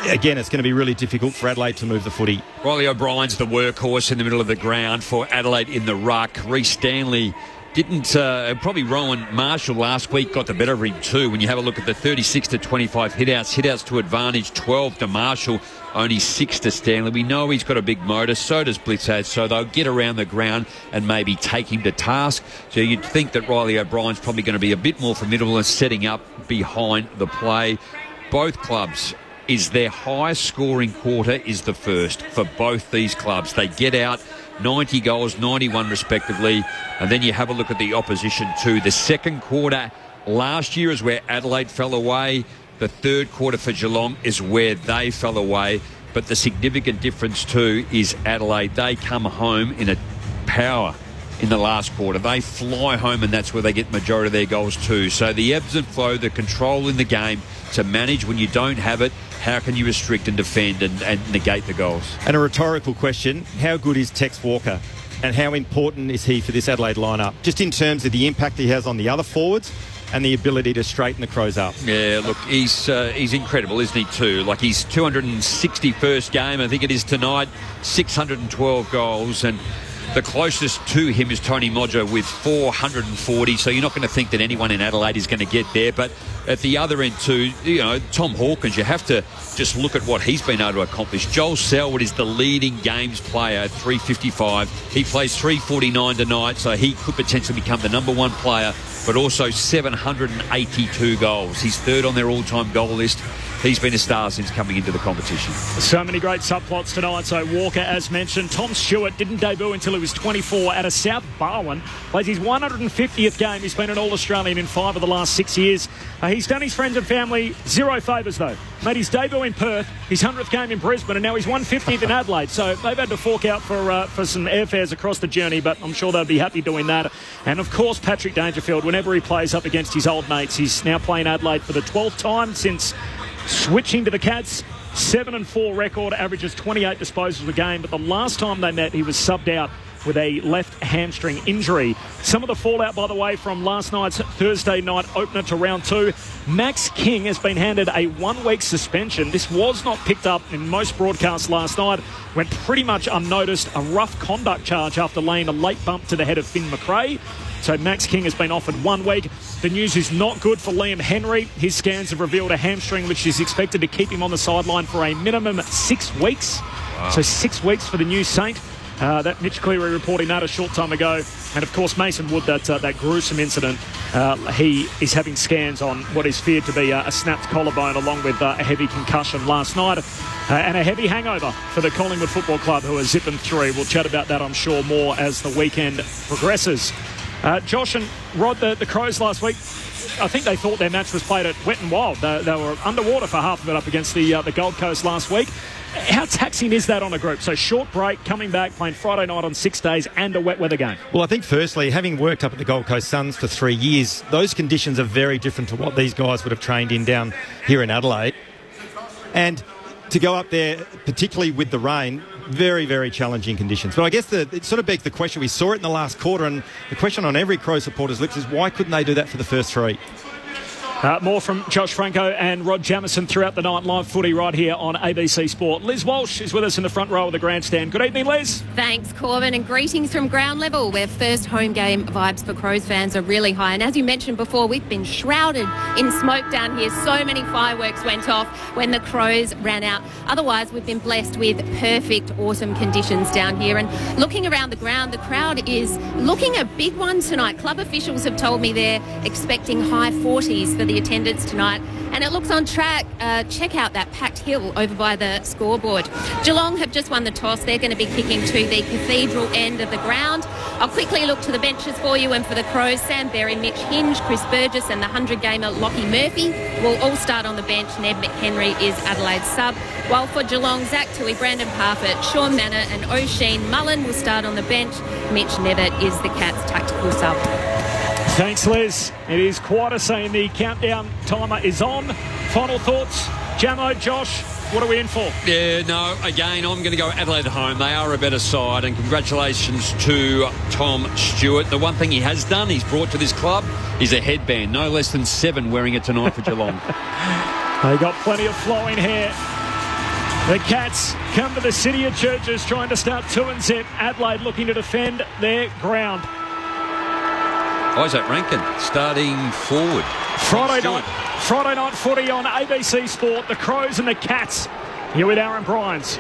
[SPEAKER 15] Again, it's going to be really difficult for Adelaide to move the footy.
[SPEAKER 14] Riley O'Brien's the workhorse in the middle of the ground for Adelaide in the ruck. Reece Stanley didn't, probably Rowan Marshall last week got the better of him too. When you have a look at the 36 to 25 hitouts to advantage, 12 to Marshall, only 6 to Stanley. We know he's got a big motor, so does Blitzad, so they'll get around the ground and maybe take him to task. So you'd think that Riley O'Brien's probably going to be a bit more formidable and setting up behind the play. Both clubs, is their highest scoring quarter is the first for both these clubs. They get out 90 goals, 91 respectively, and then you have a look at the opposition too. The second quarter last year is where Adelaide fell away. The third quarter for Geelong is where they fell away. But the significant difference too is Adelaide. They come home in a power in the last quarter. They fly home, and that's where they get the majority of their goals too. So the ebbs and flow, the control in the game to manage when you don't have it. How can you restrict and defend and negate the goals?
[SPEAKER 15] And a rhetorical question, how good is Tex Walker and how important is he for this Adelaide lineup? Just in terms of the impact he has on the other forwards and the ability to straighten the Crows up.
[SPEAKER 14] Yeah, look, he's incredible, isn't he, too? Like, his 261st game, I think it is tonight, 612 goals, and the closest to him is Tony Modger with 440, so you're not going to think that anyone in Adelaide is going to get there. But at the other end too, you know, Tom Hawkins, you have to just look at what he's been able to accomplish. Joel Selwood is the leading games player at 355. He plays 349 tonight, so he could potentially become the number one player, but also 782 goals. He's third on their all-time goal list. He's been a star since coming into the competition.
[SPEAKER 3] So many great subplots tonight. So Walker, as mentioned, Tom Stewart didn't debut until he was 24 out of South Barwon. Plays his 150th game. He's been an All-Australian in 5 of the last 6 years. He's done his friends and family 0 favours, though. Made his debut in Perth, his 100th game in Brisbane, and now he's 150th in Adelaide. So they've had to fork out for some airfares across the journey, but I'm sure they'll be happy doing that. And, of course, Patrick Dangerfield, whenever he plays up against his old mates, he's now playing Adelaide for the 12th time since switching to the Cats. 7-4 record, averages 28 disposals a game, but the last time they met, he was subbed out with a left hamstring injury. Some of the fallout, by the way, from last night's Thursday night opener to round 2. Max King has been handed a 1-week suspension. This was not picked up in most broadcasts last night. Went pretty much unnoticed. A rough conduct charge after laying a late bump to the head of Finn McRae. So Max King has been offered 1 week. The news is not good for Liam Henry. His scans have revealed a hamstring, which is expected to keep him on the sideline for a minimum 6 weeks. Wow. So 6 weeks for the new Saint. That Mitch Cleary reporting that a short time ago. And, of course, Mason Wood, that gruesome incident, he is having scans on what is feared to be a snapped collarbone, along with a heavy concussion last night. And a heavy hangover for the Collingwood Football Club, who are zipping through. We'll chat about that, I'm sure, more as the weekend progresses. Josh and Rod, the Crows last week, I think they thought their match was played at Wet and Wild. They were underwater for half of it up against the Gold Coast last week. How taxing is that on a group? So short break, coming back, playing Friday night on 6 days and a wet weather game.
[SPEAKER 15] Well, I think firstly, having worked up at the Gold Coast Suns for 3 years, those conditions are very different to what these guys would have trained in down here in Adelaide. And to go up there, particularly with the rain, very, very challenging conditions. But I guess it sort of begs the question. We saw it in the last quarter, and the question on every Crow supporter's lips is why couldn't they do that for the first 3?
[SPEAKER 3] More from Josh Franco and Rod Jamieson throughout the night. Live footy right here on ABC Sport. Liz Walsh is with us in the front row of the grandstand. Good evening, Liz.
[SPEAKER 16] Thanks, Corbin, and greetings from ground level, where first home game vibes for Crows fans are really high. And as you mentioned before, we've been shrouded in smoke down here. So many fireworks went off when the Crows ran out. Otherwise, we've been blessed with perfect autumn conditions down here. And looking around the ground, the crowd is looking a big one tonight. Club officials have told me they're expecting high 40s for the attendance tonight, and it looks on track. Check out that packed hill over by the scoreboard. Geelong have just won the toss. They're going to be kicking to the Cathedral end of the ground. I'll quickly look to the benches for you, and for the Crows, Sam Berry, Mitch Hinge, Chris Burgess and the 100-gamer Lockie Murphy will all start on the bench. Ned McHenry is Adelaide's sub, while for Geelong, Zach Tui, Brandon Parfitt, Sean Manor and O'Sheen Mullen will start on the bench. Mitch Nevitt is the Cats' tactical sub.
[SPEAKER 3] Thanks, Liz. It is quite a scene. The countdown timer is on. Final thoughts, Jamo, Josh, what are we in for?
[SPEAKER 14] Yeah, no, again, I'm going to go Adelaide at home. They are a better side, and congratulations to Tom Stewart. The one thing he has done, he's brought to this club, is a headband. No less than 7 wearing it tonight for Geelong.
[SPEAKER 3] They got plenty of flowing hair. The Cats come to the City of Churches trying to start 2-0. Adelaide looking to defend their ground.
[SPEAKER 14] Isaac Rankin starting forward.
[SPEAKER 3] Friday night footy on ABC Sport. The Crows and the Cats. Here with Aaron Bryans.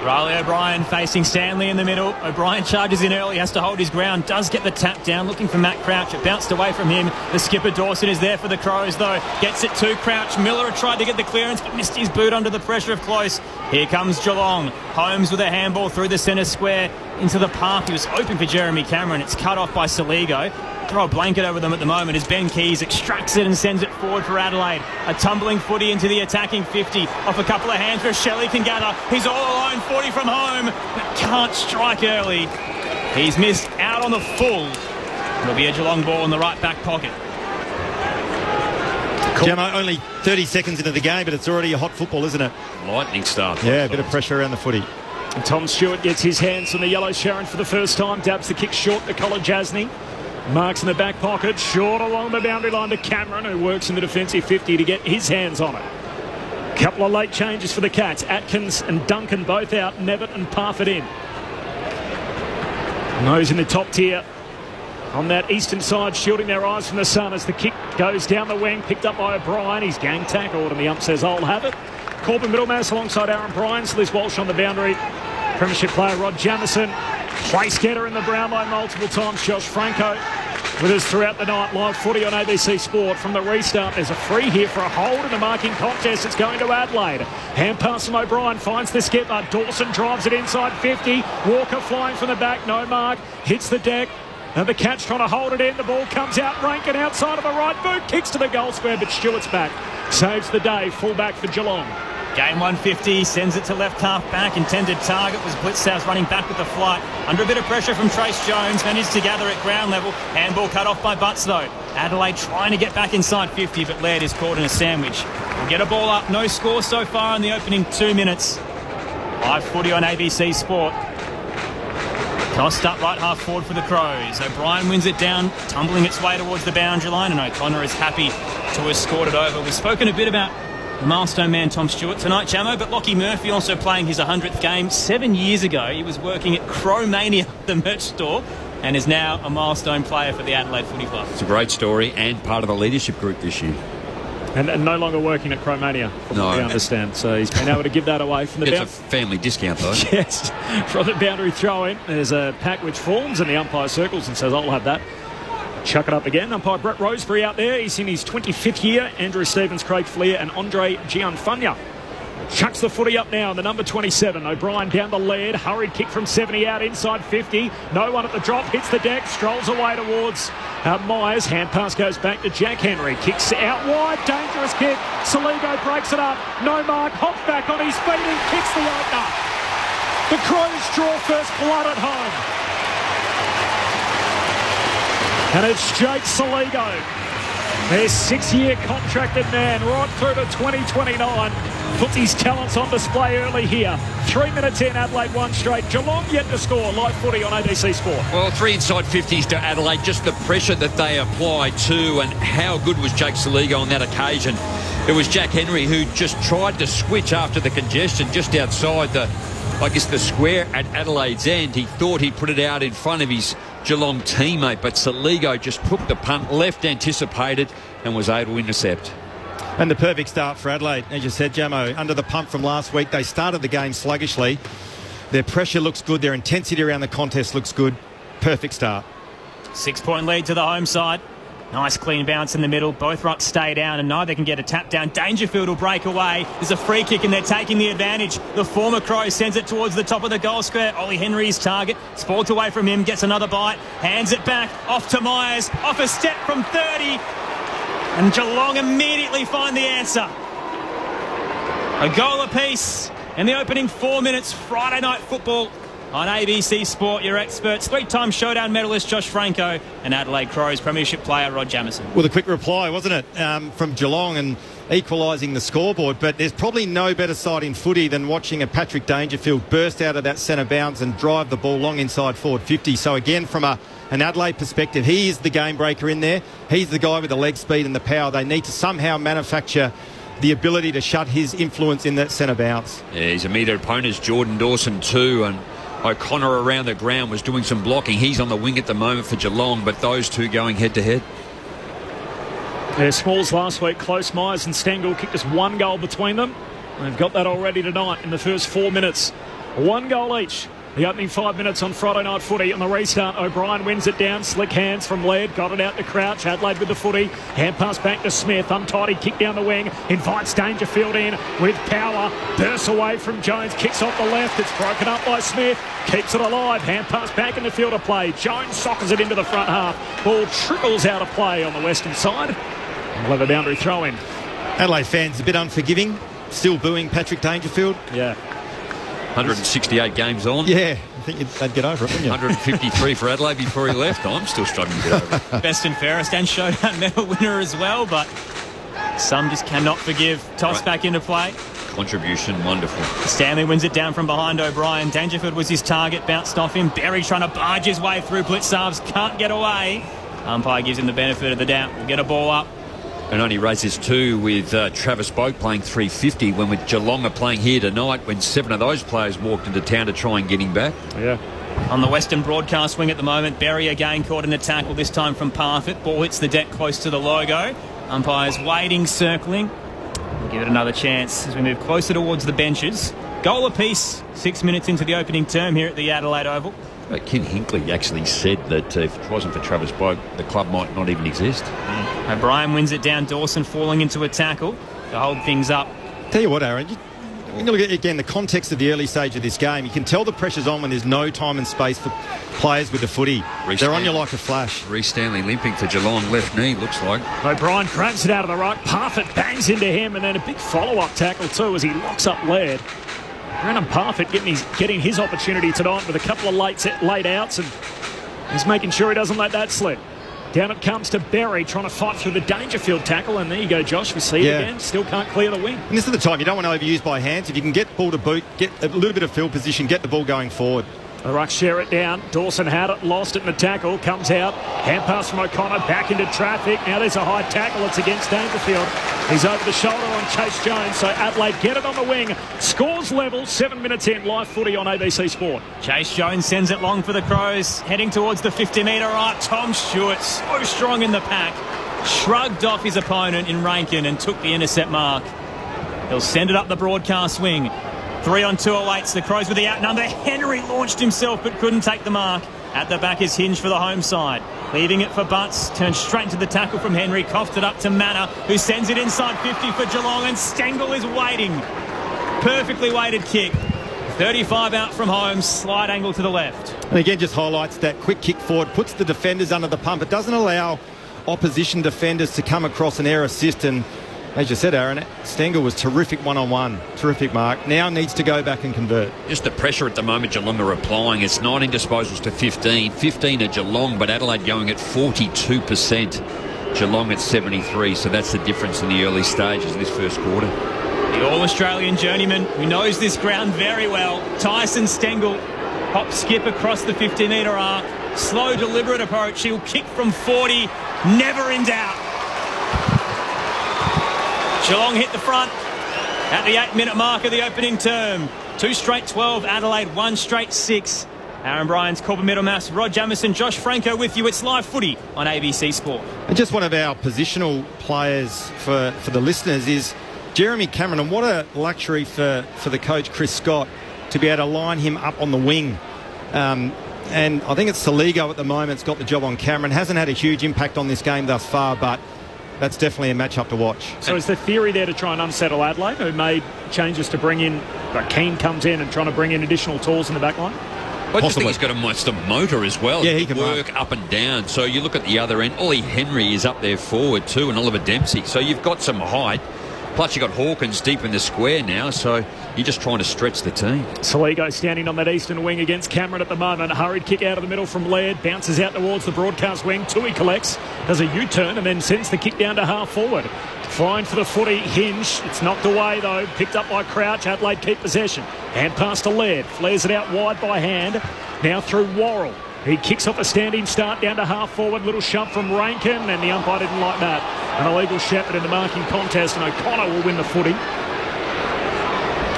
[SPEAKER 13] Riley O'Brien facing Stanley in the middle. O'Brien charges in early, has to hold his ground, does get the tap down, looking for Matt Crouch. It bounced away from him. The skipper Dawson is there for the Crows though. Gets it to Crouch. Miller tried to get the clearance but missed his boot under the pressure of close. Here comes Geelong. Holmes with a handball through the centre square into the park. He was hoping for Jeremy Cameron. It's cut off by Saligo. Throw a blanket over them at the moment as Ben Keys extracts it and sends it forward for Adelaide. A tumbling footy into the attacking 50 off a couple of hands where Shelley can gather. He's all alone, 40 from home, but can't strike early. He's missed out on the full. It'll be a Geelong ball in the right back pocket.
[SPEAKER 15] Gemma, only 30 seconds into the game, but it's already a hot football, isn't it?
[SPEAKER 14] Lightning start.
[SPEAKER 15] Yeah, a bit of pressure around the footy.
[SPEAKER 3] And Tom Stewart gets his hands on the yellow Sharon for the first time. Dabs the kick short to Colin Jasny. Marks in the back pocket, short along the boundary line to Cameron, who works in the defensive 50 to get his hands on it. Couple of late changes for the Cats. Atkins and Duncan both out. Nevitt and Parfitt in. And those in the top tier on that eastern side shielding their eyes from the sun as the kick goes down the wing, picked up by O'Brien. He's gang tackled and the ump says I'll have it. Corbin Middlemass alongside Aaron Bryans. Liz Walsh on the boundary. Premiership player Rod Jamieson. Place getter in the brown line multiple times. Josh Franco with us throughout the night. Live footy on ABC Sport. From the restart, there's a free here for a hold in the marking contest. It's going to Adelaide. Hand pass from O'Brien. Finds the skipper. Dawson drives it inside 50. Walker flying from the back. No mark. Hits the deck. And the Cats trying to hold it in. The ball comes out. Rankin outside of the right boot. Kicks to the goal square, but Stewart's back. Saves the day. Full back for Geelong.
[SPEAKER 13] Game 150, sends it to left half back. Intended target was Blitzhouse running back with the flight. Under a bit of pressure from Trace Jones. Managed to gather at ground level. Handball cut off by Butts though. Adelaide trying to get back inside 50, but Laird is caught in a sandwich. We'll get a ball up. No score so far in the opening 2 minutes. Live footy on ABC Sport. Tossed up right half forward for the Crows. O'Brien wins it down, tumbling its way towards the boundary line, and O'Connor is happy to escort it over. We've spoken a bit about the milestone man Tom Stewart tonight, Jamo, but Lockie Murphy also playing his 100th game. 7 years ago, he was working at Crowmania, the merch store, and is now a milestone player for the Adelaide Footy Club.
[SPEAKER 14] It's a great story and part of the leadership group this year.
[SPEAKER 3] And no longer working at Crowmania, from what we understand. So he's been able to give that away from the
[SPEAKER 14] It's a family discount, though.
[SPEAKER 3] Yes, from the boundary throw-in. There's a pack which forms, and the umpire circles and says, I'll have that. Chuck it up again. Umpire Brett Roseberry out there. He's in his 25th year. Andrew Stevens, Craig Fleer and Andre Gianfagna Chucks the footy up now, the number 27. O'Brien down the lead. Hurried kick from 70 out inside 50. No one at the drop. Hits the deck. Strolls away towards Myers. Hand pass goes back to Jack Henry. Kicks out wide. Dangerous kick. Saligo breaks it up. No mark. Hops back on his feet and kicks the opener. The Crows draw first blood at home. And it's Jake Saligo, their 6-year contracted man, right through to 2029. Puts his talents on display early here. 3 minutes in, Adelaide 1 straight. Geelong yet to score. Live footy on ABC Sport.
[SPEAKER 14] Well, 3 inside 50s to Adelaide. Just the pressure that they applied to, and how good was Jake Saligo on that occasion. It was Jack Henry who just tried to switch after the congestion just outside the square at Adelaide's end. He thought he put it out in front of his Geelong teammate, but Saligo just took the punt, left anticipated, and was able to intercept.
[SPEAKER 15] And the perfect start for Adelaide, as you said, Jamo. Under the pump from last week, they started the game sluggishly. Their pressure looks good. Their intensity around the contest looks good. Perfect start.
[SPEAKER 13] 6-point lead to the home side. Nice clean bounce in the middle. Both rucks stay down and neither can get a tap down. Dangerfield will break away. There's a free kick and they're taking the advantage. The former Crow sends it towards the top of the goal square. Ollie Henry's target. Sports away from him. Gets another bite. Hands it back. Off to Myers. Off a step from 30. And Geelong immediately find the answer. A goal apiece in the opening 4 minutes. Friday night football on ABC Sport. Your experts, 3-time showdown medalist Josh Franco and Adelaide Crows premiership player Rod Jamieson.
[SPEAKER 15] Well, a quick reply, wasn't it, from Geelong and equalising the scoreboard. But there's probably no better sight in footy than watching a Patrick Dangerfield burst out of that centre bounce and drive the ball long inside forward 50. So again, from an Adelaide perspective, he is the game breaker in there. He's the guy with the leg speed and the power. They need to somehow manufacture the ability to shut his influence in that centre bounce.
[SPEAKER 14] Yeah, his immediate opponent's Jordan Dawson too, and O'Connor around the ground was doing some blocking. He's on the wing at the moment for Geelong, but those two going head to head.
[SPEAKER 3] Yeah, Smalls last week, close. Myers and Stengel kicked just 1 goal between them. They've got that already tonight in the first 4 minutes. 1 goal each. The opening 5 minutes on Friday night footy. On the restart, O'Brien wins it down. Slick hands from Laird. Got it out to Crouch. Adelaide with the footy. Hand pass back to Smith. Untidy kick down the wing. Invites Dangerfield in with power. Bursts away from Jones. Kicks off the left. It's broken up by Smith. Keeps it alive. Hand pass back in the field of play. Jones sockers it into the front half. Ball trickles out of play on the western side. We'll have a boundary throw in.
[SPEAKER 15] Adelaide fans a bit unforgiving. Still booing Patrick Dangerfield.
[SPEAKER 3] Yeah.
[SPEAKER 14] 168 games on.
[SPEAKER 15] Yeah, I think they'd get over it, wouldn't you?
[SPEAKER 14] 153 for Adelaide before he left. I'm still struggling to get over it.
[SPEAKER 13] Best and fairest and showdown medal winner as well, but some just cannot forgive. Toss back into play.
[SPEAKER 14] Contribution, wonderful.
[SPEAKER 13] Stanley wins it down from behind O'Brien. Dangerfield was his target, bounced off him. Berry trying to barge his way through. Blitzarves can't get away. Umpire gives him the benefit of the doubt. We'll get a ball up.
[SPEAKER 14] And only raises 2 with Travis Boak playing 350 when with Geelong are playing here tonight when 7 of those players walked into town to try and get him back.
[SPEAKER 3] Yeah.
[SPEAKER 13] On the Western broadcast wing at the moment, Berry again caught in a tackle, this time from Parfitt. Ball hits the deck close to the logo. Umpires waiting, circling. We'll give it another chance as we move closer towards the benches. Goal apiece, 6 minutes into the opening term here at the Adelaide Oval.
[SPEAKER 14] Ken Hinkley actually said that if it wasn't for Travis Boak, the club might not even exist.
[SPEAKER 13] O'Brien wins it down. Dawson falling into a tackle to hold things up.
[SPEAKER 15] Tell you what, Aaron, when you look at, again, the context of the early stage of this game, you can tell the pressure's on when there's no time and space for players with the footy. They're on you like a flash.
[SPEAKER 14] Reece Stanley limping to Geelong, left knee, looks like.
[SPEAKER 3] O'Brien grabs it out of the ruck. Parfitt bangs into him, and then a big follow-up tackle too as he locks up Laird. Brandon Parfitt getting his opportunity tonight with a couple of late outs, and he's making sure he doesn't let that slip. Down it comes to Berry, trying to fight through the Dangerfield tackle, and there you go, Josh. We see it again. Still can't clear the wing.
[SPEAKER 15] And this is the time you don't want to overuse by hands. If you can get ball to boot, get a little bit of field position, get the ball going forward.
[SPEAKER 3] The Rucks share it down. Dawson had it, lost it in the tackle, comes out. Hand pass from O'Connor, back into traffic. Now there's a high tackle. It's against Dangerfield. He's over the shoulder on Chase Jones. So Adelaide get it on the wing. Scores level, 7 minutes in. Live footy on ABC Sport.
[SPEAKER 13] Chase Jones sends it long for the Crows. Heading towards the 50-metre arc. Tom Stewart, so strong in the pack. Shrugged off his opponent in Rankin and took the intercept mark. He'll send it up the broadcast wing. 3 on 2 awaits. The Crows with the outnumber. Henry launched himself but couldn't take the mark. At the back is Hinge for the home side. Leaving it for Butts. Turns straight into the tackle from Henry. Coughed it up to Manor, who sends it inside 50 for Geelong, and Stengel is waiting. Perfectly weighted kick. 35 out from home, slight angle to the left.
[SPEAKER 15] And again, just highlights that quick kick forward, puts the defenders under the pump. It doesn't allow opposition defenders to come across an air assist. And as you said, Aaron, Stengel was terrific one-on-one. Terrific mark. Now needs to go back and convert.
[SPEAKER 14] Just the pressure at the moment Geelong are applying. It's 19 disposals to 15. 15 at Geelong, but Adelaide going at 42%. Geelong at 73. So that's the difference in the early stages of this first quarter.
[SPEAKER 13] The All-Australian journeyman who knows this ground very well, Tyson Stengel, hop skip across the 50-metre arc. Slow, deliberate approach. He'll kick from 40, never in doubt. Geelong hit the front at the 8-minute mark of the opening term. 2 straight 12, Adelaide 1 straight 6. Aaron Bryans, Corbin Middlemass, Rod Jamieson, Josh Franco with you. It's live footy on ABC Sport.
[SPEAKER 15] And just one of our positional players for the listeners is Jeremy Cameron, and what a luxury for the coach Chris Scott to be able to line him up on the wing. And I think it's Saligo at the moment has got the job on Cameron. Hasn't had a huge impact on this game thus far, but that's definitely a match-up to watch.
[SPEAKER 3] So is the theory there to try and unsettle Adelaide, who made changes to bring in, Keane comes in and trying to bring in additional tools in the back line?
[SPEAKER 14] I just think he's got a monster motor as well.
[SPEAKER 15] Yeah, he can
[SPEAKER 14] work up and down. So you look at the other end, Ollie Henry is up there forward too, and Oliver Dempsey. So you've got some height. Plus you've got Hawkins deep in the square now, so you're just trying to stretch the team.
[SPEAKER 3] Saligo standing on that eastern wing against Cameron at the moment. Hurried kick out of the middle from Laird. Bounces out towards the broadcast wing. Tui collects, does a U-turn and then sends the kick down to half forward. Flying for the footy, Hinge. It's knocked away though. Picked up by Crouch. Adelaide keep possession. Hand pass to Laird. Flares it out wide by hand. Now through Worrell. He kicks off a standing start down to half forward. Little shove from Rankin, and the umpire didn't like that. An illegal shepherd in the marking contest, and O'Connor will win the footy.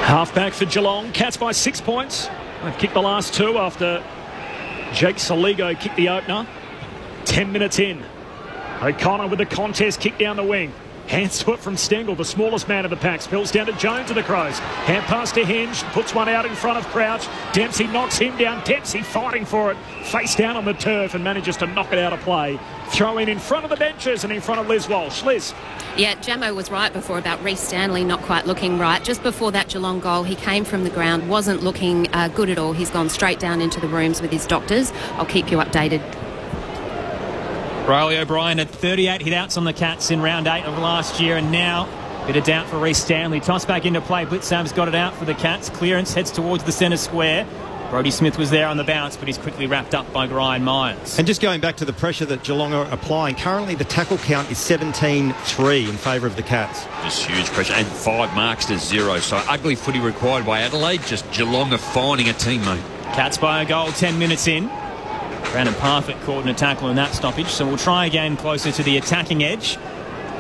[SPEAKER 3] Half-back for Geelong. Cats by 6 points. They've kicked the last 2 after Jake Saligo kicked the opener. 10 minutes in. O'Connor with the contest kick down the wing. Hands to it from Stengel, the smallest man of the pack. Spills down to Jones of the Crows. Hand pass to Hinge. Puts one out in front of Crouch. Dempsey knocks him down. Dempsey fighting for it. Face down on the turf and manages to knock it out of play. Throw in front of the benches and in front of Liz Walsh. Liz.
[SPEAKER 16] Yeah, Jamo was right before about Reece Stanley not quite looking right. Just before that Geelong goal, he came from the ground, wasn't looking good at all. He's gone straight down into the rooms with his doctors. I'll keep you updated.
[SPEAKER 13] Riley O'Brien had 38 hit-outs on the Cats in round 8 of last year, and now a bit of doubt for Reece Stanley. Toss back into play. Blitzham's got it out for the Cats. Clearance heads towards the centre square. Brodie Smith was there on the bounce, but he's quickly wrapped up by Ryan Myers.
[SPEAKER 15] And just going back to the pressure that Geelong are applying, currently the tackle count is 17-3 in favour of the Cats.
[SPEAKER 14] Just huge pressure, and 5 marks to 0. So ugly footy required by Adelaide. Just Geelong are finding a teammate.
[SPEAKER 13] Cats by a goal 10 minutes in. Brandon Parfitt caught in a tackle in that stoppage, so we'll try again closer to the attacking edge.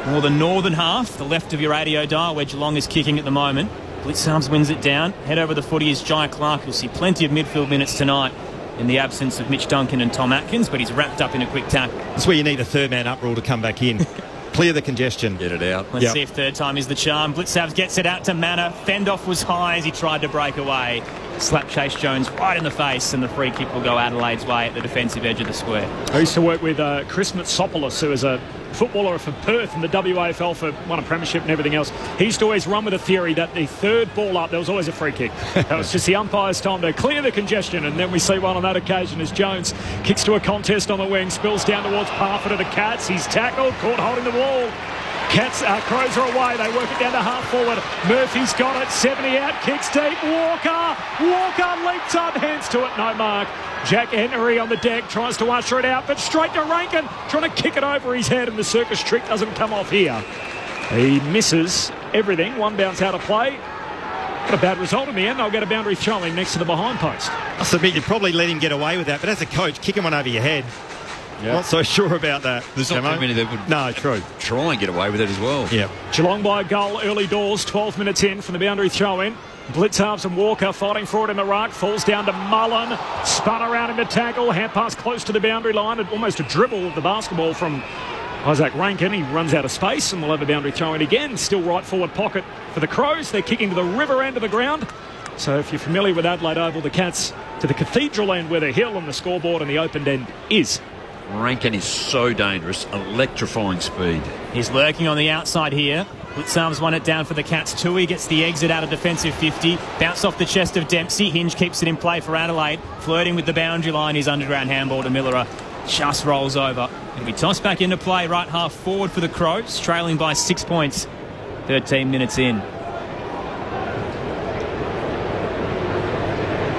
[SPEAKER 13] More the northern half, the left of your radio dial, where Geelong is kicking at the moment. Blitzarms wins it down. Head over the footy is Jai Clark. You'll see plenty of midfield minutes tonight in the absence of Mitch Duncan and Tom Atkins, but he's wrapped up in a quick tackle.
[SPEAKER 15] That's where you need a third man up rule to come back in. Clear the congestion.
[SPEAKER 14] Get it out.
[SPEAKER 13] Let's see if third time is the charm. Blitzavs gets it out to Manor. Fendoff was high as he tried to break away. Slap Chase Jones right in the face, and the free kick will go Adelaide's way at the defensive edge of the square.
[SPEAKER 3] I used to work with Chris Matsopoulos, who is a footballer for Perth in the WAFL for won a premiership and everything else. He used to always run with a theory that the third ball up, there was always a free kick. That was just the umpire's time to clear the congestion, and then we see one on that occasion as Jones kicks to a contest on the wing, spills down towards Parfitt of the Cats. He's tackled, caught holding the wall. Crows are away. They work it down to half forward. Murphy's got it. 70 out. Kicks deep. Walker leaps up. Hands to it. No mark. Jack Henry on the deck. Tries to usher it out, but straight to Rankin. Trying to kick it over his head, and the circus trick doesn't come off here. He misses everything. One bounce out of play. Got a bad result in the end. They'll get a boundary throw in next to the behind post.
[SPEAKER 15] I submit you'd probably let him get away with that, but as a coach, kicking one over your head. Yep. Not so sure about that.
[SPEAKER 14] There's not too many that would try and get away with it as well.
[SPEAKER 15] Yeah.
[SPEAKER 3] Geelong by a goal early doors, 12 minutes in from the boundary throw-in. Blitzarves and Walker fighting for it in the ruck. Falls down to Mullen. Spun around in the tackle. Hand pass close to the boundary line. Almost a dribble of the basketball from Isaac Rankin. He runs out of space, and we'll have a boundary throw-in again. Still right forward pocket for the Crows. They're kicking to the river end of the ground. So if you're familiar with Adelaide Oval, the Cats to the Cathedral end where the hill and the scoreboard and the open end is.
[SPEAKER 14] Rankin is so dangerous, electrifying speed.
[SPEAKER 13] He's lurking on the outside here. Blitzarms won it down for the Cats. Tui gets the exit out of defensive 50. Bounce off the chest of Dempsey. Hinge keeps it in play for Adelaide. Flirting with the boundary line. His underground handball to Miller just rolls over. It'll be tossed back into play right half forward for the Crows, trailing by 6 points. 13 minutes in.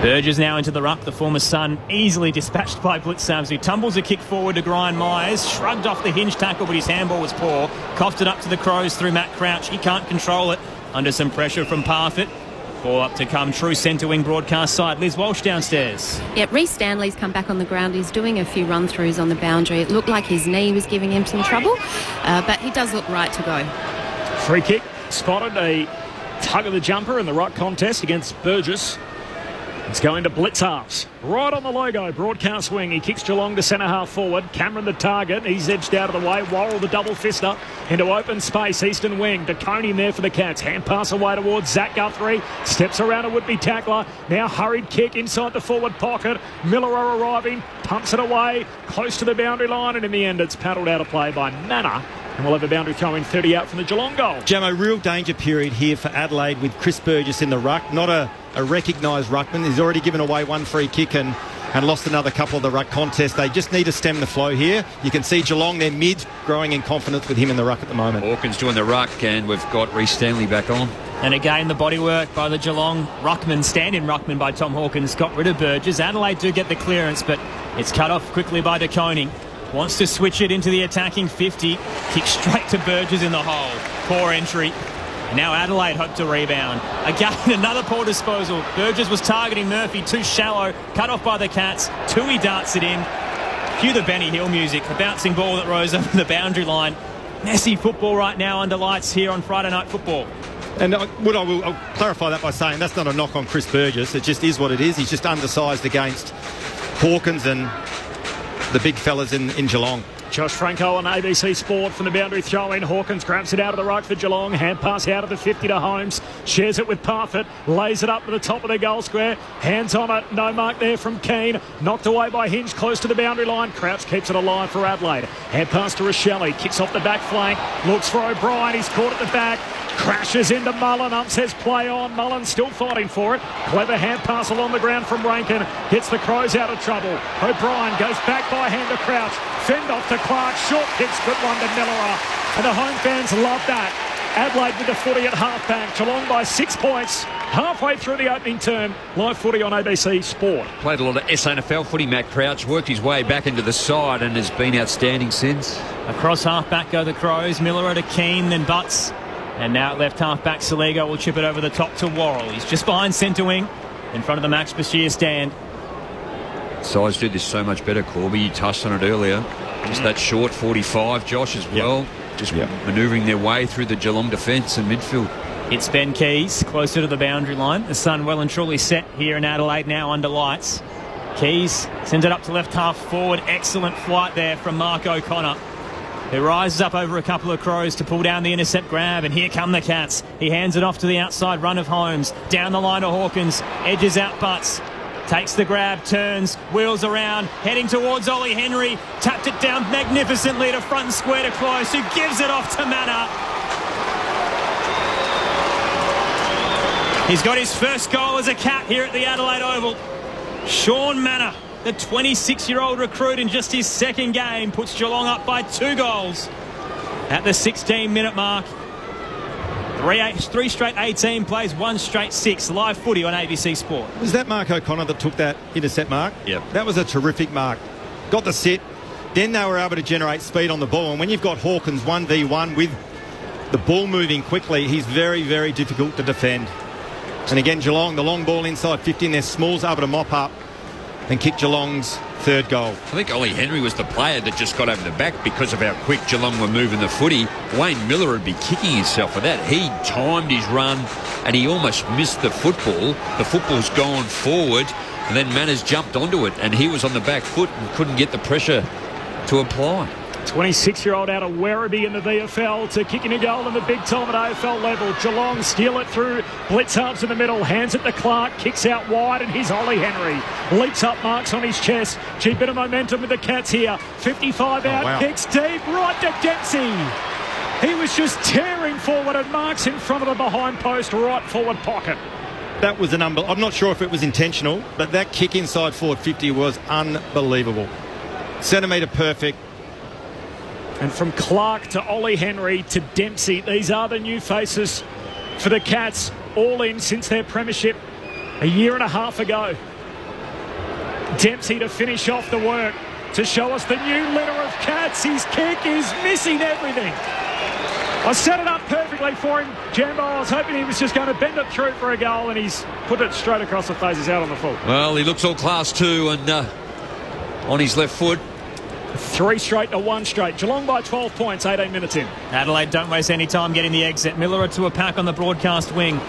[SPEAKER 13] Burgess now into the ruck. The former Sun easily dispatched by Blitzarms, who tumbles a kick forward to Grind Myers. Shrugged off the Hinge tackle, but his handball was poor. Coughed it up to the Crows through Matt Crouch. He can't control it under some pressure from Parfitt. Ball up to come. True centre wing broadcast side. Liz Walsh downstairs.
[SPEAKER 16] Yeah, Reece Stanley's come back on the ground. He's doing a few run-throughs on the boundary. It looked like his knee was giving him some trouble, but he does look right to go.
[SPEAKER 3] Free kick. Spotted a tug of the jumper in the ruck contest against Burgess. It's going to Blitzarms. Right on the logo, broadcast wing. He kicks Geelong to centre half forward. Cameron the target. He's edged out of the way. Worrell the double fister into open space. Eastern wing. De Koning there for the Cats. Hand pass away towards Zach Guthrie. Steps around a would-be tackler. Now hurried kick inside the forward pocket. Miller arriving. Pumps it away. Close to the boundary line. And in the end, it's paddled out of play by Manor. And we'll have a boundary throw in 30 out from the Geelong goal.
[SPEAKER 15] Jamo, real danger period here for Adelaide with Chris Burgess in the ruck. Not a recognised ruckman. He's already given away one free kick and lost another couple of the ruck contest. They just need to stem the flow here. You can see Geelong, they're mid, growing in confidence with him in the ruck at the moment.
[SPEAKER 14] Hawkins doing the ruck, and we've got Reece Stanley back on.
[SPEAKER 13] And again, the bodywork by the Geelong ruckman, stand-in ruckman by Tom Hawkins, got rid of Burgess. Adelaide do get the clearance, but it's cut off quickly by De Koning. Wants to switch it into the attacking 50. Kick straight to Burgess in the hole. Poor entry. And now Adelaide hope to rebound. Again, another poor disposal. Burgess was targeting Murphy, too shallow. Cut off by the Cats. Tui darts it in. Cue the Benny Hill music. A bouncing ball that rose over the boundary line. Messy football right now under lights here on Friday Night Football.
[SPEAKER 15] And I'll clarify that by saying that's not a knock on Chris Burgess. It just is what it is. He's just undersized against Hawkins and the big fellas in Geelong.
[SPEAKER 3] Josh Franco on ABC Sport from the boundary throw-in. Hawkins grabs it out of the ruck for Geelong. Hand pass out of the 50 to Holmes. Shares it with Parfitt. Lays it up to the top of the goal square. Hands on it. No mark there from Keane. Knocked away by Hinge close to the boundary line. Crouch keeps it alive for Adelaide. Hand pass to Rochelle. Kicks off the back flank. Looks for O'Brien. He's caught at the back. Crashes into Mullen. Up says play on. Mullen still fighting for it. Clever hand pass along the ground from Rankin. Gets the Crows out of trouble. O'Brien goes back by hand to Crouch. Fend off to Clark. Short kicks. Good one to Miller. And the home fans love that. Adelaide with the footy at half-back. Geelong by 6 points. Halfway through the opening term. Live footy on ABC Sport.
[SPEAKER 14] Played a lot of SNFL footy, Matt Crouch. Worked his way back into the side and has been outstanding since.
[SPEAKER 13] Across half-back go the Crows. Miller to Keane, then Butts. And now at left half-back, Saligo will chip it over the top to Worrell. He's just behind centre wing, in front of the Max Bashir stand.
[SPEAKER 14] Sides do this so much better, Corby. You touched on it earlier. Just that short 45, Josh, as well. Just manoeuvring their way through the Geelong defence and midfield.
[SPEAKER 13] It's Ben Keys, closer to the boundary line. The sun well and truly set here in Adelaide, now under lights. Keys sends it up to left half forward. Excellent flight there from Mark O'Connor, who rises up over a couple of Crows to pull down the intercept grab, and here come the Cats. He hands it off to the outside run of Holmes. Down the line to Hawkins. Edges out Butts. Takes the grab, turns, wheels around, heading towards Ollie Henry. Tapped it down magnificently to front square to Close, who gives it off to Manor. He's got his first goal as a Cat here at the Adelaide Oval. Sean Manor, the 26-year-old recruit, in just his second game, puts Geelong up by 2 goals at the 16-minute mark. 3 straight 18 plays, 1 straight 6. Live footy on ABC Sport.
[SPEAKER 15] Was that Mark O'Connor that took that intercept mark?
[SPEAKER 14] Yep.
[SPEAKER 15] That was a terrific mark. Got the set. Then they were able to generate speed on the ball. And when you've got Hawkins 1v1 with the ball moving quickly, he's very, very difficult to defend. And again, Geelong, the long ball inside 15, their Smalls able to mop up and kick Geelong's third goal.
[SPEAKER 14] I think Ollie Henry was the player that just got over the back because of how quick Geelong were moving the footy. Wayne Miller would be kicking himself for that. He timed his run and he almost missed the football. The football's gone forward and then Manners jumped onto it and he was on the back foot and couldn't get the pressure to apply.
[SPEAKER 3] 26-year-old out of Werribee in the VFL to kicking a goal in the big time at AFL level. Geelong steal it through. Blitzarms in the middle. Hands it to Clark. Kicks out wide and here's Ollie Henry. Leaps up, marks on his chest. Bit of momentum with the Cats here. 55 out. Wow. Kicks deep. Right to Dempsey. He was just tearing forward and marks in front of the behind post right forward pocket.
[SPEAKER 15] That was I'm not sure if it was intentional, but that kick inside forward 50 was unbelievable. Centimetre perfect.
[SPEAKER 3] And from Clark to Ollie Henry to Dempsey, these are the new faces for the Cats, all in since their premiership a year and a half ago. Dempsey to finish off the work, to show us the new litter of Cats. His kick is missing everything. I set it up perfectly for him, Jambo. I was hoping he was just going to bend it through for a goal, and he's put it straight across the face. He's out on the full.
[SPEAKER 14] Well, he looks all class too, and on his left foot.
[SPEAKER 3] 3 straight to 1 straight. Geelong by 12 points, 18 minutes in.
[SPEAKER 13] Adelaide don't waste any time getting the exit. Miller to a pack on the broadcast wing.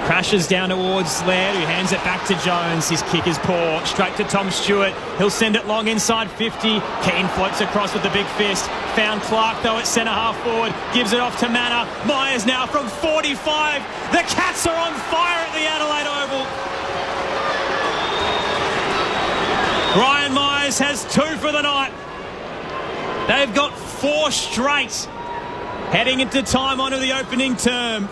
[SPEAKER 13] Crashes down towards Laird, who hands it back to Jones. His kick is poor. Straight to Tom Stewart. He'll send it long inside 50. Keane floats across with the big fist. Found Clark, though, at centre-half forward. Gives it off to Manor. Myers now from 45. The Cats are on fire at the Adelaide Oval. Ryan Myers has 2 for the night. They've got 4 straight. Heading into time onto the opening term.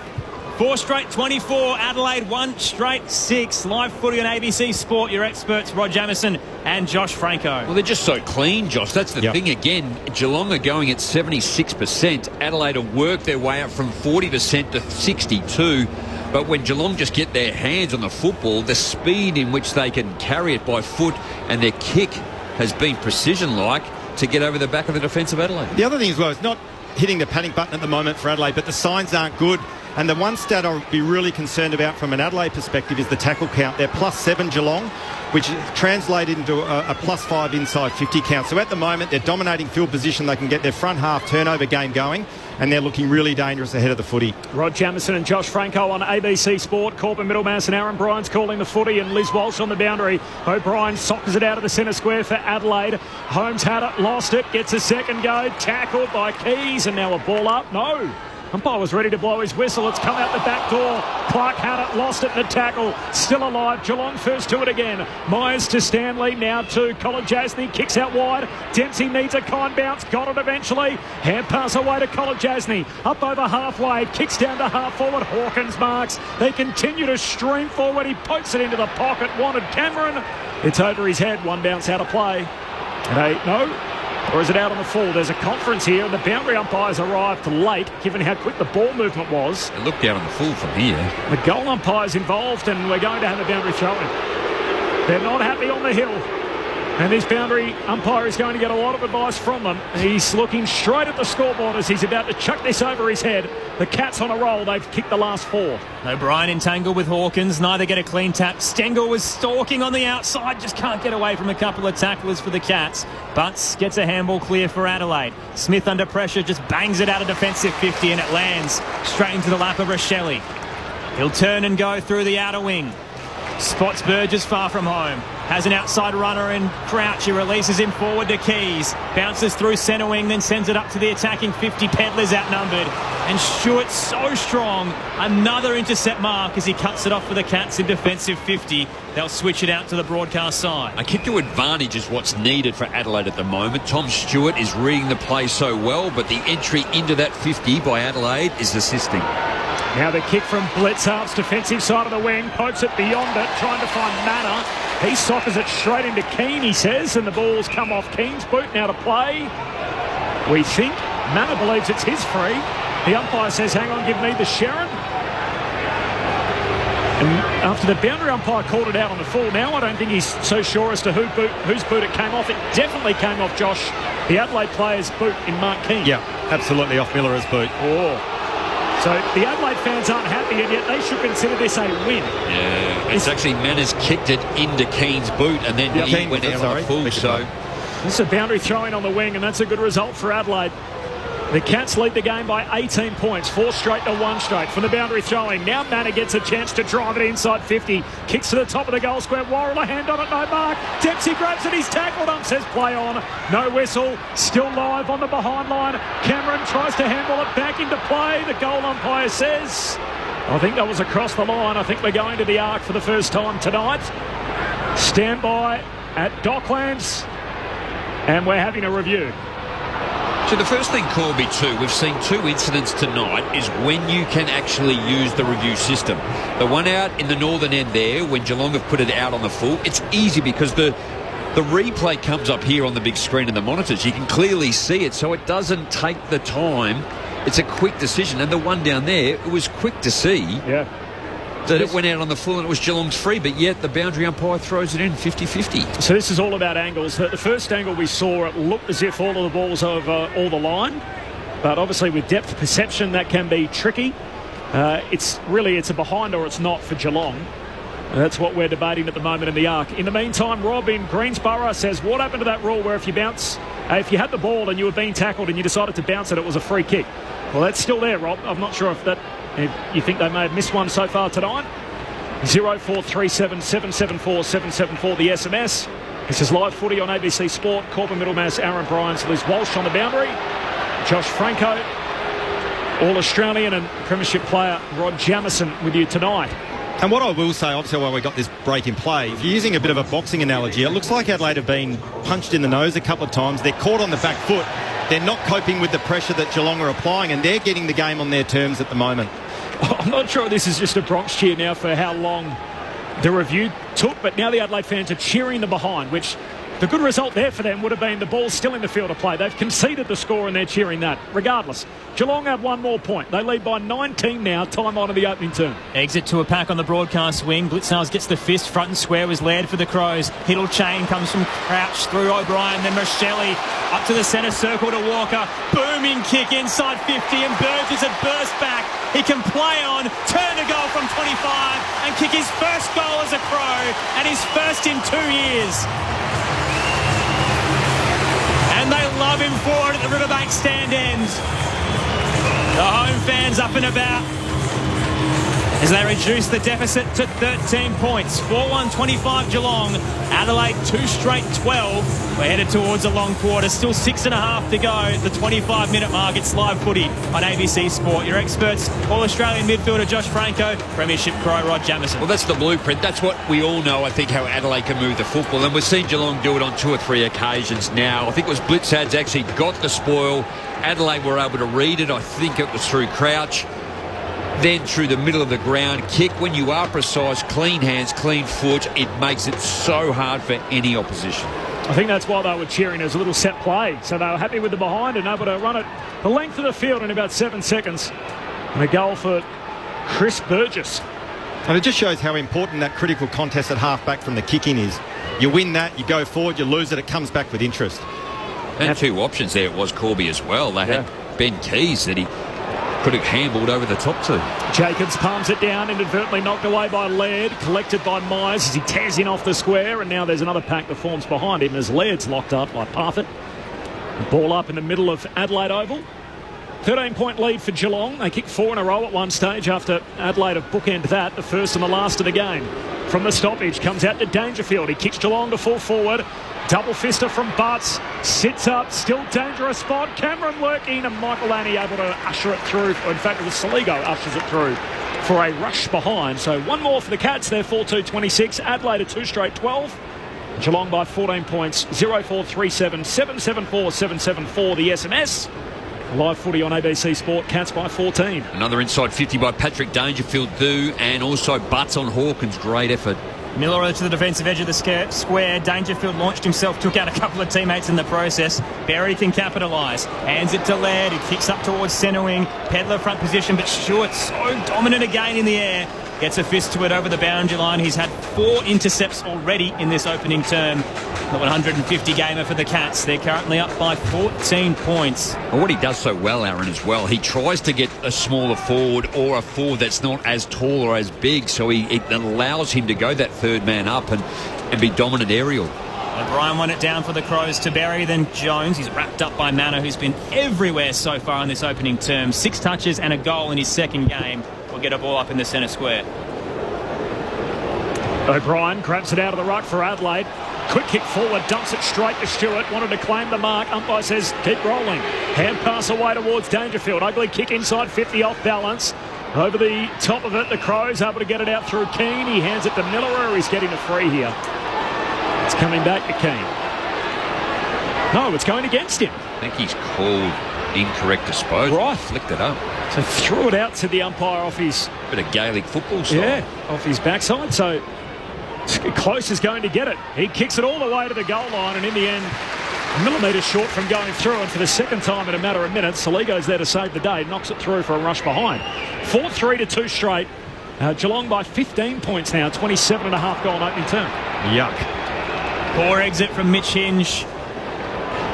[SPEAKER 13] 4 straight 24, Adelaide 1 straight 6. Live footy on ABC Sport, your experts Rod Jamieson and Josh Franco.
[SPEAKER 14] Well, they're just so clean, Josh. That's the thing again. Geelong are going at 76%. Adelaide will work their way up from 40% to 62%. But when Geelong just get their hands on the football, the speed in which they can carry it by foot and their kick has been precision-like to get over the back of the defence of Adelaide.
[SPEAKER 15] The other thing as well, it's not hitting the panic button at the moment for Adelaide, but the signs aren't good. And the one stat I'll be really concerned about from an Adelaide perspective is the tackle count. They're +7 Geelong, which translated into a +5 inside 50 count. So at the moment, they're dominating field position. They can get their front half turnover game going, and they're looking really dangerous ahead of the footy.
[SPEAKER 3] Rod Jamieson and Josh Franco on ABC Sport. Corbin Middlemass and Aaron Bryant's calling the footy, and Liz Walsh on the boundary. O'Brien sockers it out of the centre square for Adelaide. Holmes had it, lost it, gets a second go, tackled by Keys, and now a ball up. No. Umpire was ready to blow his whistle. It's come out the back door. Clark had it, lost it in the tackle. Still alive. Geelong first to it again. Myers to Stanley, now to Kolodjasny. Kicks out wide. Dempsey needs a kind bounce. Got it eventually. Hand pass away to Kolodjasny. Up over halfway. Kicks down to half forward. Hawkins marks. They continue to stream forward. He pokes it into the pocket. Wanted Cameron. It's over his head. One bounce out of play. No. Or is it out on the full? There's a conference here, and the boundary umpires arrived late, given how quick the ball movement was.
[SPEAKER 14] It looked out on the full from here.
[SPEAKER 3] The goal umpire's involved, and we're going to have a boundary throw-in. They're not happy on the hill. And this boundary umpire is going to get a lot of advice from them. He's looking straight at the scoreboard as he's about to chuck this over his head. The Cats on a roll. They've kicked the last 4.
[SPEAKER 13] O'Brien entangled with Hawkins. Neither get a clean tap. Stengel was stalking on the outside. Just can't get away from a couple of tacklers for the Cats. Butts gets a handball clear for Adelaide. Smith under pressure just bangs it out of defensive 50, and it lands straight into the lap of Rochelle. He'll turn and go through the outer wing. Spots Burgess far from home. Has an outside runner in Crouch. He releases him forward to Keys. Bounces through centre wing, then sends it up to the attacking 50. Pedler's outnumbered. And Stewart's so strong. Another intercept mark as he cuts it off for the Cats in defensive 50. They'll switch it out to the broadcast side.
[SPEAKER 14] A kick to advantage is what's needed for Adelaide at the moment. Tom Stewart is reading the play so well, but the entry into that 50 by Adelaide is assisting.
[SPEAKER 3] Now the kick from Blitzhart's defensive side of the wing. Pokes it beyond it, trying to find Manor. He sockers it straight into Keane, he says, and the ball's come off Keane's boot. Now to play. We think Manor believes it's his free. The umpire says, hang on, give me the Sharon. And after the boundary umpire called it out on the full, now I don't think he's so sure as to whose boot it came off. It definitely came off Josh, the Adelaide player's boot in Mark Keane.
[SPEAKER 15] Yeah, absolutely off Miller's boot.
[SPEAKER 3] Oh. So the Adelaide fans aren't happy, and yet they should consider this a win.
[SPEAKER 14] Yeah, it's actually Manners kicked it into Keane's boot, and then he went out on the full. So
[SPEAKER 3] this is a boundary throw-in on the wing, and that's a good result for Adelaide. The Cats lead the game by 18 points, 4 straight to 1 straight from the boundary throwing. Now Manor gets a chance to drive it inside 50. Kicks to the top of the goal square. Worrell a hand on it, no mark. Dempsey grabs it, he's tackled. Says play on. No whistle. Still live on the behind line. Cameron tries to handle it back into play. The goal umpire says, I think that was across the line. I think we're going to the arc for the first time tonight. Stand by at Docklands, and we're having a review.
[SPEAKER 14] So the first thing, Corby, too, we've seen 2 incidents tonight, is when you can actually use the review system. The one out in the northern end there, when Geelong have put it out on the full, it's easy because the replay comes up here on the big screen in the monitors. You can clearly see it, so it doesn't take the time. It's a quick decision. And the one down there, it was quick to see that it went out on the full and it was Geelong's free, but yet the boundary umpire throws it in 50-50.
[SPEAKER 3] So this is all about angles. The first angle we saw, it looked as if all of the balls over all the line, but obviously with depth perception that can be tricky. It's a behind or it's not for Geelong. That's what we're debating at the moment in the arc. In the meantime, Rob in Greensborough says, what happened to that rule where if you if you had the ball and you were being tackled and you decided to bounce it was a free kick? Well, that's still there, Rob. I'm not sure if you think they may have missed one so far tonight. 0437 774 774 the SMS. This is live footy on ABC Sport. Corbin Middlemass, Aaron Bryans, Liz Walsh on the boundary. Josh Franco, All-Australian and Premiership player Rod Jamieson with you tonight.
[SPEAKER 15] And what I will say, obviously, while we got this break in play, if you're using a bit of a boxing analogy, it looks like Adelaide have been punched in the nose a couple of times. They're caught on the back foot. They're not coping with the pressure that Geelong are applying, and they're getting the game on their terms at the moment.
[SPEAKER 3] I'm not sure this is just a Bronx cheer now for how long the review took, but now the Adelaide fans are cheering them behind, which the good result there for them would have been the ball's still in the field of play. They've conceded the score and they're cheering that. Regardless, Geelong have one more point. They lead by 19 now, time on in the opening term.
[SPEAKER 13] Exit to a pack on the broadcast wing. Blitzars gets the fist, front and square was Laird for the Crows. Hiddle chain comes from Crouch through O'Brien, then Michelli up to the centre circle to Walker. Booming kick inside 50 and Burgess had burst back. He can play on, turn a goal from 25 and kick his first goal as a Crow and his first in 2 years. And they love him for it at the Riverbank stand end. The home fans up and about as they reduce the deficit to 13 points. 4-1-25 Geelong. Adelaide 2 straight 12. We're headed towards a long quarter. Still 6.5 to go at the 25-minute mark. It's live footy on ABC Sport. Your experts, All-Australian midfielder Josh Franco, Premiership Crow Rod Jamieson.
[SPEAKER 14] Well, that's the blueprint. That's what we all know, I think, how Adelaide can move the football. And we've seen Geelong do it on 2 or 3 occasions now. I think it was Blitzards actually got the spoil. Adelaide were able to read it. I think it was through Crouch. Then through the middle of the ground, kick. When you are precise, clean hands, clean foot, it makes it so hard for any opposition.
[SPEAKER 3] I think that's why they were cheering. It was a little set play. So they were happy with the behind and able to run it the length of the field in about 7 seconds. And a goal for Chris Burgess.
[SPEAKER 15] And it just shows how important that critical contest at half-back from the kick-in is. You win that, you go forward, you lose it, it comes back with interest.
[SPEAKER 14] And 2 options there. It was Corby as well. They had Ben Keys that he could have handballed over the top to.
[SPEAKER 3] Jacobs palms it down, inadvertently knocked away by Laird, collected by Myers as he tears in off the square, and now there's another pack that forms behind him as Laird's locked up by Parfitt. The ball up in the middle of Adelaide Oval. 13-point lead for Geelong. They kicked 4 in a row at one stage after Adelaide have bookended that, the first and the last of the game. From the stoppage, comes out to Dangerfield. He kicks Geelong to full forward. Double fister from Butts. Sits up, still dangerous spot. Cameron working and Michael Lanny able to usher it through. In fact, it was Saligo ushers it through for a rush behind. So one more for the Cats. They're 4-2-26. Adelaide 2 straight 12. Geelong by 14 points. 0437 774 774 the SMS. Live footy on ABC Sport. Cats by 14.
[SPEAKER 14] Another inside 50 by Patrick Dangerfield and also Butts on Hawkins. Great effort.
[SPEAKER 13] Miller to the defensive edge of the square. Dangerfield launched himself, took out a couple of teammates in the process. Berry can capitalise. Hands it to Laird. He kicks up towards centre wing. Pedler front position, but Stewart so dominant again in the air. Gets a fist to it over the boundary line. He's had 4 intercepts already in this opening term. The 150 gamer for the Cats. They're currently up by 14 points.
[SPEAKER 14] Well, what he does so well, Aaron, as well, he tries to get a smaller forward or a forward that's not as tall or as big, so it allows him to go that third man up and be dominant aerial.
[SPEAKER 13] O'Brien won it down for the Crows to Berry, then Jones. He's wrapped up by Manor, who's been everywhere so far in this opening term. 6 touches and a goal in his second game. Will get a ball up in the centre square.
[SPEAKER 3] O'Brien grabs it out of the ruck for Adelaide. Quick kick forward, dumps it straight to Stewart. Wanted to claim the mark. Umpire says keep rolling. Hand pass away towards Dangerfield. Ugly kick inside 50 off balance. Over the top of it, the Crows able to get it out through Keane. He hands it to Miller. He's getting a free here. It's coming back to Keane. No, it's going against him.
[SPEAKER 14] I think he's called incorrect disposal.
[SPEAKER 3] Right.
[SPEAKER 14] Flicked it up.
[SPEAKER 3] So threw it out to the umpire off his...
[SPEAKER 14] Bit of Gaelic football style.
[SPEAKER 3] Yeah, off his backside. So Close is going to get it. He kicks it all the way to the goal line, and in the end, a millimetre short from going through. And for the second time in a matter of minutes, Saligo's there to save the day. Knocks it through for a rush behind. 4-3 to 2 straight. Geelong by 15 points now. 27.5 goal opening term.
[SPEAKER 15] Yuck.
[SPEAKER 13] Poor exit from Mitch Hinge.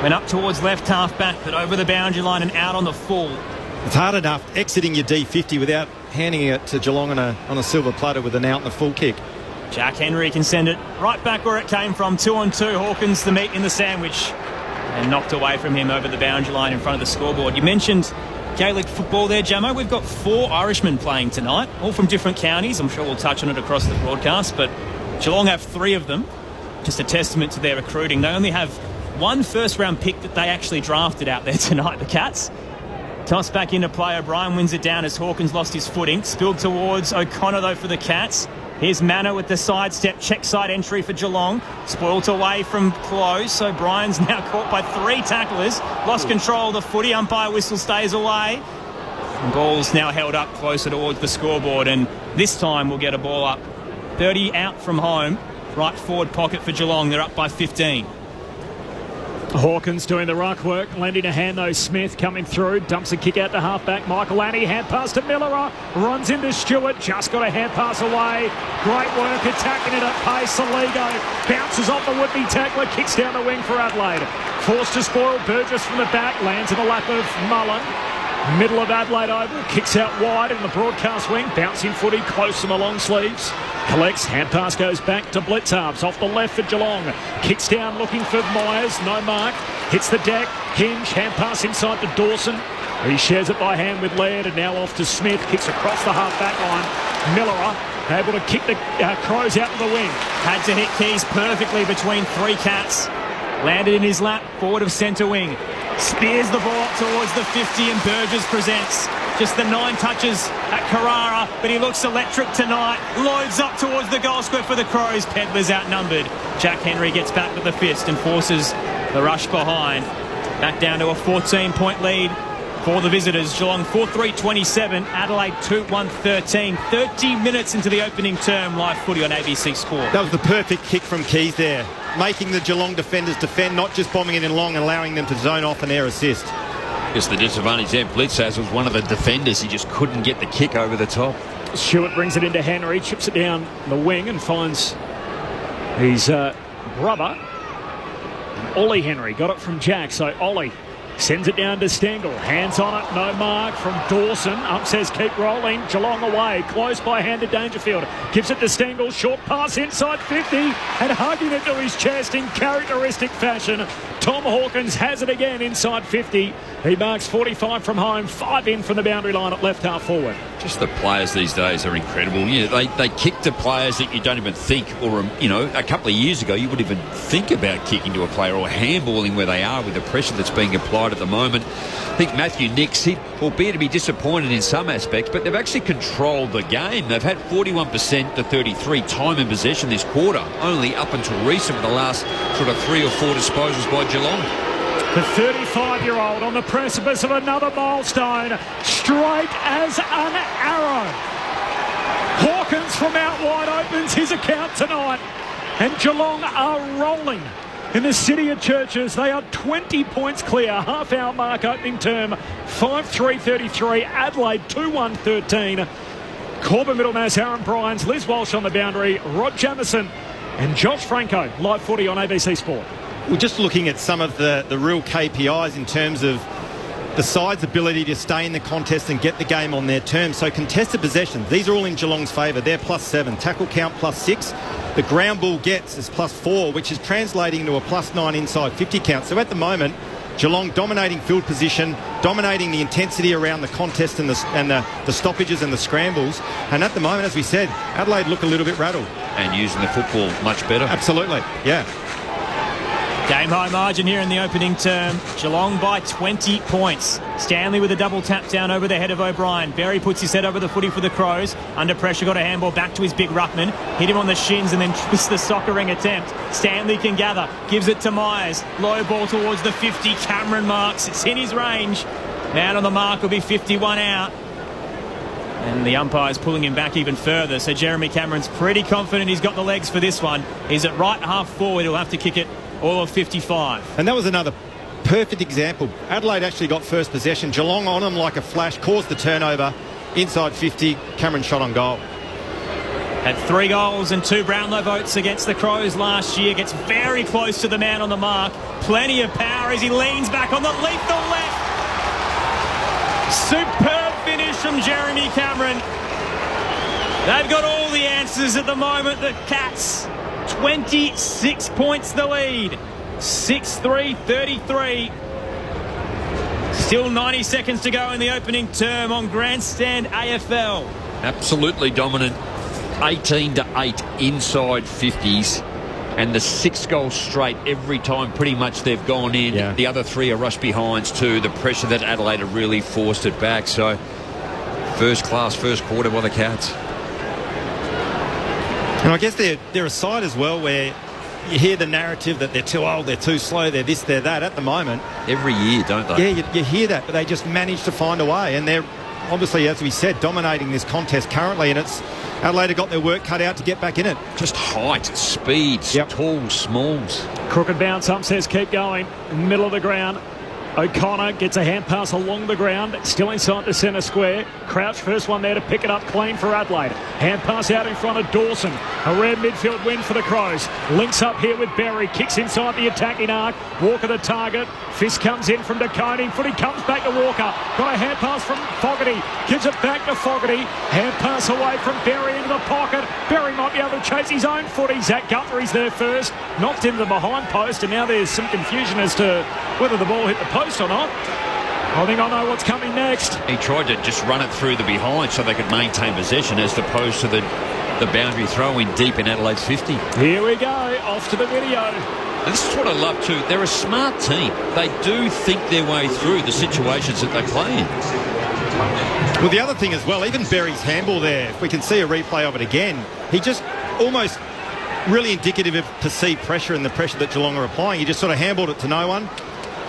[SPEAKER 13] Went up towards left half back, but over the boundary line and out on the full.
[SPEAKER 15] It's hard enough exiting your D50 without handing it to Geelong on a silver platter with an out and a full kick.
[SPEAKER 13] Jack Henry can send it right back where it came from. 2-on-2. Hawkins the meat in the sandwich. And knocked away from him over the boundary line in front of the scoreboard. You mentioned Gaelic football there, Jamo. We've got 4 Irishmen playing tonight, all from different counties. I'm sure we'll touch on it across the broadcast, but Geelong have 3 of them. Just a testament to their recruiting. They only have 1 first-round pick that they actually drafted out there tonight, the Cats. Toss back into play. O'Brien wins it down as Hawkins lost his footing. Spilled towards O'Connor, though, for the Cats. Here's Manor with the sidestep, check side entry for Geelong. Spoilt away from close, so Brian's now caught by 3 tacklers. Lost control of the footy, umpire whistle stays away. And ball's now held up closer towards the scoreboard, and this time we'll get a ball up. 30 out from home, right forward pocket for Geelong. They're up by 15.
[SPEAKER 3] Hawkins doing the ruck work, lending a hand though. Smith coming through, dumps a kick out to half-back. Michael Annie, hand pass to Miller, runs into Stewart, just got a hand pass away. Great work attacking it at pace. Saligo bounces off the would-be tackler, kicks down the wing for Adelaide. Forced to spoil. Burgess from the back, lands in the lap of Mullen. Middle of Adelaide Oval, kicks out wide in the broadcast wing, bouncing footy close to the long sleeves. Collects, hand pass goes back to Blitzarves, off the left for Geelong. Kicks down looking for Myers, no mark. Hits the deck, Hinge, hand pass inside to Dawson. He shares it by hand with Laird, and now off to Smith, kicks across the half-back line. Miller able to kick the Crows out to the wing.
[SPEAKER 13] Had to hit Keys perfectly between 3 Cats. Landed in his lap, forward of centre wing. Spears the ball up towards the 50, and Burgess presents just the 9 touches at Carrara, but he looks electric tonight. Loads up towards the goal square for the Crows. Pedler's outnumbered. Jack Henry gets back with the fist and forces the rush behind. Back down to a 14-point lead for the visitors. Geelong 4-3-27, Adelaide 2-1-13. 30 minutes into the opening term. Live footy on ABC Sport.
[SPEAKER 15] That was the perfect kick from Keys there, making the Geelong defenders defend, not just bombing it in long, allowing them to zone off an air assist.
[SPEAKER 14] Just the disadvantage there. Blitzas was one of the defenders. He just couldn't get the kick over the top.
[SPEAKER 3] Stewart brings it into Henry, chips it down the wing and finds his brother, Ollie Henry. Got it from Jack, so Ollie sends it down to Stengel. Hands on it, no mark from Dawson. Up says keep rolling. Geelong away, close by hand to Dangerfield. Gives it to Stengel, short pass inside 50 and hugging it to his chest in characteristic fashion. Tom Hawkins has it again inside 50. He marks 45 from home, 5 in from the boundary line at left half forward.
[SPEAKER 14] Just the players these days are incredible. You know, they kick to players that you don't even think, or a couple of years ago you wouldn't even think about kicking to a player or handballing where they are with the pressure that's being applied at the moment. I think Matthew Nicks, albeit to be disappointed in some aspects, but they've actually controlled the game. They've had 41% to 33 time in possession this quarter, only up until recent with the last sort of 3 or 4 disposals by Geelong.
[SPEAKER 3] The 35-year-old on the precipice of another milestone, straight as an arrow. Hawkins from out wide opens his account tonight, and Geelong are rolling in the city of churches. They are 20 points clear. Half-hour mark opening term, 5-3-33. Adelaide 2-1-13. Corbin Middlemass, Aaron Bryans, Liz Walsh on the boundary, Rod Jamieson and Josh Franco. Live footy on ABC Sport.
[SPEAKER 15] We're just looking at some of the real KPIs in terms of the side's ability to stay in the contest and get the game on their terms. So contested possessions, these are all in Geelong's favour. They're +7. Tackle count +6. The ground ball gets is +4, which is translating to a +9 inside 50 count. So at the moment, Geelong dominating field position, dominating the intensity around the contest and the stoppages and the scrambles. And at the moment, as we said, Adelaide look a little bit rattled.
[SPEAKER 14] And using the football much better.
[SPEAKER 15] Absolutely, yeah.
[SPEAKER 13] Game high margin here in the opening term. Geelong by 20 points. Stanley with a double tap down over the head of O'Brien. Berry puts his head over the footy for the Crows. Under pressure, got a handball back to his big ruckman. Hit him on the shins and then twists the soccer ring attempt. Stanley can gather. Gives it to Myers. Low ball towards the 50. Cameron marks. It's in his range. Man on the mark will be 51 out. And the umpire's pulling him back even further. So Jeremy Cameron's pretty confident he's got the legs for this one. He's at right half forward. He'll have to kick it all of 55.
[SPEAKER 15] And that was another perfect example. Adelaide actually got first possession. Geelong on them like a flash, caused the turnover. Inside 50, Cameron shot on goal.
[SPEAKER 13] Had 3 goals and 2 Brownlow votes against the Crows last year. Gets very close to the man on the mark. Plenty of power as he leans back on the lethal left. Superb finish from Jeremy Cameron. They've got all the answers at the moment. The Cats, 26 points the lead. 6-3-33. Still 90 seconds to go in the opening term on Grandstand AFL.
[SPEAKER 14] Absolutely dominant. 18-8 inside 50s. And the 6 goals straight every time pretty much they've gone in.
[SPEAKER 15] Yeah.
[SPEAKER 14] The other 3 are rush behinds too. The pressure that Adelaide have really forced it back. So first class, first quarter by the Cats.
[SPEAKER 15] And I guess they're a side as well where you hear the narrative that they're too old, they're too slow, they're this, they're that. At the moment,
[SPEAKER 14] every year, don't they?
[SPEAKER 15] Yeah, you hear that, but they just manage to find a way. And they're obviously, as we said, dominating this contest currently. And it's Adelaide have got their work cut out to get back in it.
[SPEAKER 14] Just height, speed, tall, smalls.
[SPEAKER 3] Crooked bounce up, says keep going. Middle of the ground. O'Connor gets a hand pass along the ground, still inside the centre square. Crouch, first one there to pick it up clean for Adelaide. Hand pass out in front of Dawson. A rare midfield win for the Crows. Links up here with Berry, kicks inside the attacking arc. Walker the target. Fist comes in from DeConing. Footy comes back to Walker. Got a hand pass from Fogarty. Gives it back to Fogarty. Hand pass away from Berry into the pocket. Berry might be able to chase his own footy. Zach Guthrie's there first. Knocked into the behind post, and now there's some confusion as to whether the ball hit the post or not. I think I know what's coming next.
[SPEAKER 14] He tried to just run it through the behind so they could maintain possession as opposed to the boundary throw in deep in Adelaide's 50.
[SPEAKER 3] Here we go, off to the video.
[SPEAKER 14] And this is what I love too. They're a smart team. They do think their way through the situations that they play in.
[SPEAKER 15] Well, the other thing as well, even Berry's handball there, if we can see a replay of it again, he just almost really indicative of perceived pressure and the pressure that Geelong are applying. He just sort of handballed it to no one.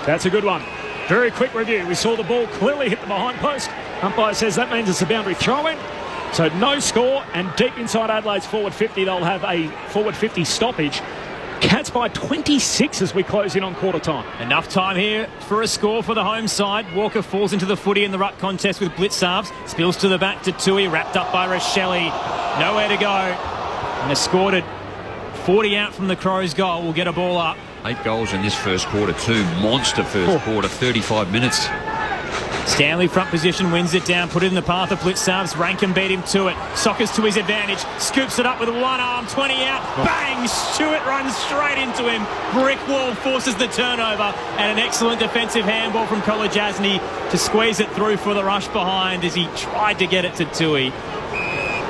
[SPEAKER 3] That's a good one. Very quick review. We saw the ball clearly hit the behind post. Umpire says that means it's a boundary throw-in. So no score, and deep inside Adelaide's forward 50, they'll have a forward 50 stoppage. Cats by 26 as we close in on quarter time.
[SPEAKER 13] Enough time here for a score for the home side. Walker falls into the footy in the ruck contest with Blitzarves. Spills to the back to Tui, wrapped up by Rochelle. Nowhere to go. And escorted 40 out from the Crows' goal. Will get a ball up.
[SPEAKER 14] 8 goals in this first quarter too. Monster first quarter, 35 minutes.
[SPEAKER 13] Stanley front position, wins it down, put it in the path of Blitzarves. Rankin beat him to it. Soccer's to his advantage. Scoops it up with one arm, 20 out. Bang! Stewart runs straight into him. Brick wall forces the turnover. And an excellent defensive handball from Kolajasny to squeeze it through for the rush behind as he tried to get it to Tui.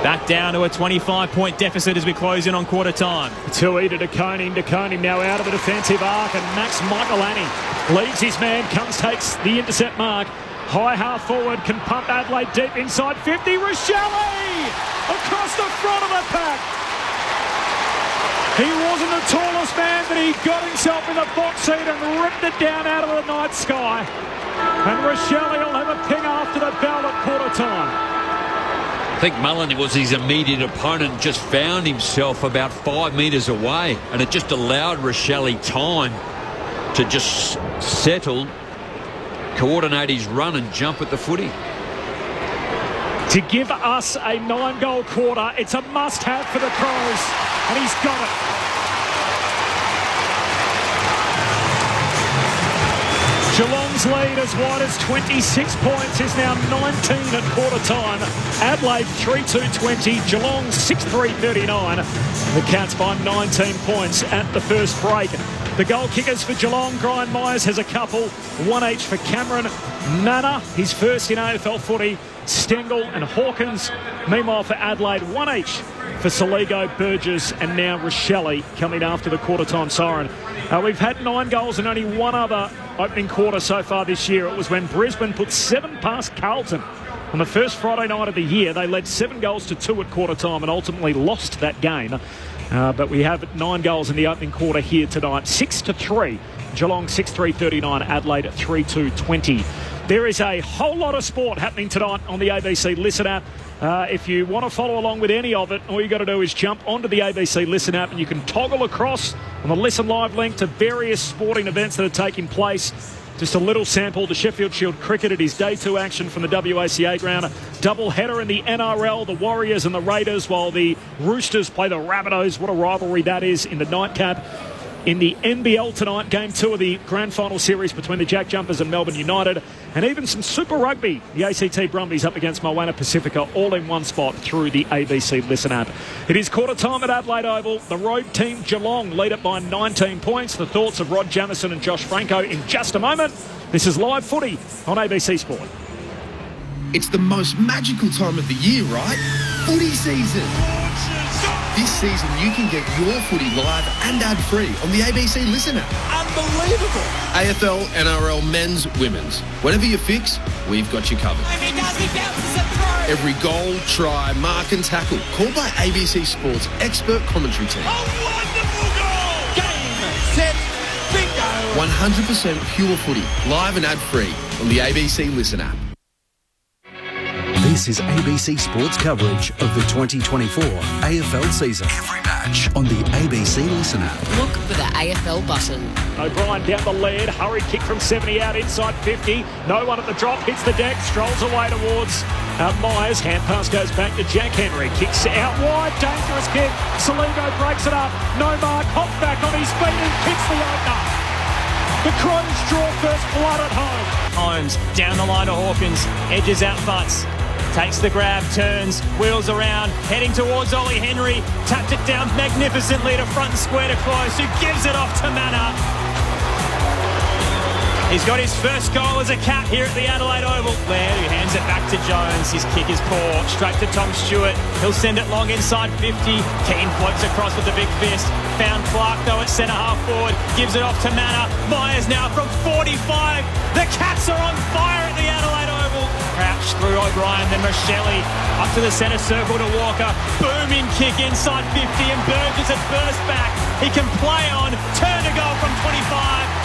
[SPEAKER 13] Back down to a 25-point deficit as we close in on quarter time.
[SPEAKER 3] Tui to DeConing. DeConing now out of the defensive arc, and Max Michaelani leads his man. Comes, takes the intercept mark. High half forward, can pump Adelaide deep inside 50. Rochelle across the front of the pack. He wasn't the tallest man, but he got himself in the box seat and ripped it down out of the night sky. And Rochelle will have a ping after the bell at quarter time.
[SPEAKER 14] I think Mullen was his immediate opponent, just found himself about 5 metres away, and it just allowed Rochelle time to just settle, coordinate his run and jump at the footy.
[SPEAKER 3] To give us a 9-goal quarter, it's a must-have for the Crows, and he's got it. Geelong's lead as wide as 26 points is now 19 at quarter time. Adelaide 3-2-20, Geelong 6-3-39. The Cats by 19 points at the first break. The goal kickers for Geelong, Brian Myers has a couple, one each for Cameron Manor, his first in AFL footy, Stengel and Hawkins. Meanwhile for Adelaide, one each for Saligo, Burgess and now Rochelle coming after the quarter-time siren. We've had 9 goals and only one other opening quarter so far this year. It was when Brisbane put 7 past Carlton. On the first Friday night of the year, they led 7 goals to 2 at quarter-time and ultimately lost that game. But we have 9 goals in the opening quarter here tonight. 6-3. Geelong 6-3-39. Adelaide 3-2-20. There is a whole lot of sport happening tonight on the ABC Listen app. If you want to follow along with any of it, all you got to do is jump onto the ABC Listen app and you can toggle across on the Listen Live link to various sporting events that are taking place. Just a little sample, the Sheffield Shield cricket. It is day 2 action from the WACA ground. A double header in the NRL, the Warriors and the Raiders, while the Roosters play the Rabbitohs. What a rivalry that is in the nightcap. In the NBL tonight, Game 2 of the Grand Final Series between the Jack Jumpers and Melbourne United. And even some Super Rugby. The ACT Brumbies up against Moana Pacifica, all in one spot through the ABC Listen app. It is quarter time at Adelaide Oval. The road team Geelong lead it by 19 points. The thoughts of Rod Jamieson and Josh Franco in just a moment. This is live footy on ABC Sport.
[SPEAKER 20] It's the most magical time of the year, right? Footy season. This season, you can get your footy live and ad-free on the ABC Listen app. Unbelievable! AFL, NRL, men's, women's. Whatever you fix, we've got you covered.
[SPEAKER 5] If he does, he bounces it through.
[SPEAKER 20] Every goal, try, mark and tackle. Called by ABC Sports' expert commentary team.
[SPEAKER 10] A wonderful goal! Game, set, bingo!
[SPEAKER 20] 100% pure footy, live and ad-free on the ABC Listen app.
[SPEAKER 11] This is ABC Sports coverage of the 2024 AFL season. Every match on the ABC Listen app.
[SPEAKER 19] Look for the AFL button.
[SPEAKER 3] O'Brien down the lead, hurried kick from 70 out inside 50. No one at the drop, hits the deck, strolls away towards Myers. Hand pass goes back to Jack Henry. Kicks out wide, dangerous kick. Saligo breaks it up. No mark, hops back on his feet and kicks the opener. The Crows draw first blood at home.
[SPEAKER 13] Holmes down the line to Hawkins, edges out butts. Takes the grab, turns, wheels around, heading towards Ollie Henry. Tapped it down magnificently to front and square to Close, who gives it off to Manor. He's got his first goal as a Cat here at the Adelaide Oval. Laird, who hands it back to Jones. His kick is poor. Straight to Tom Stewart. He'll send it long inside 50. Keane floats across with the big fist. Found Clark, though, at centre-half forward. Gives it off to Manor. Myers now from 45. The Cats are on fire at the Adelaide Oval. Crouch through O'Brien, then Rochelle up to the centre circle to Walker. Booming kick inside 50 and Burgess has burst back. He can play on, turn a goal from 25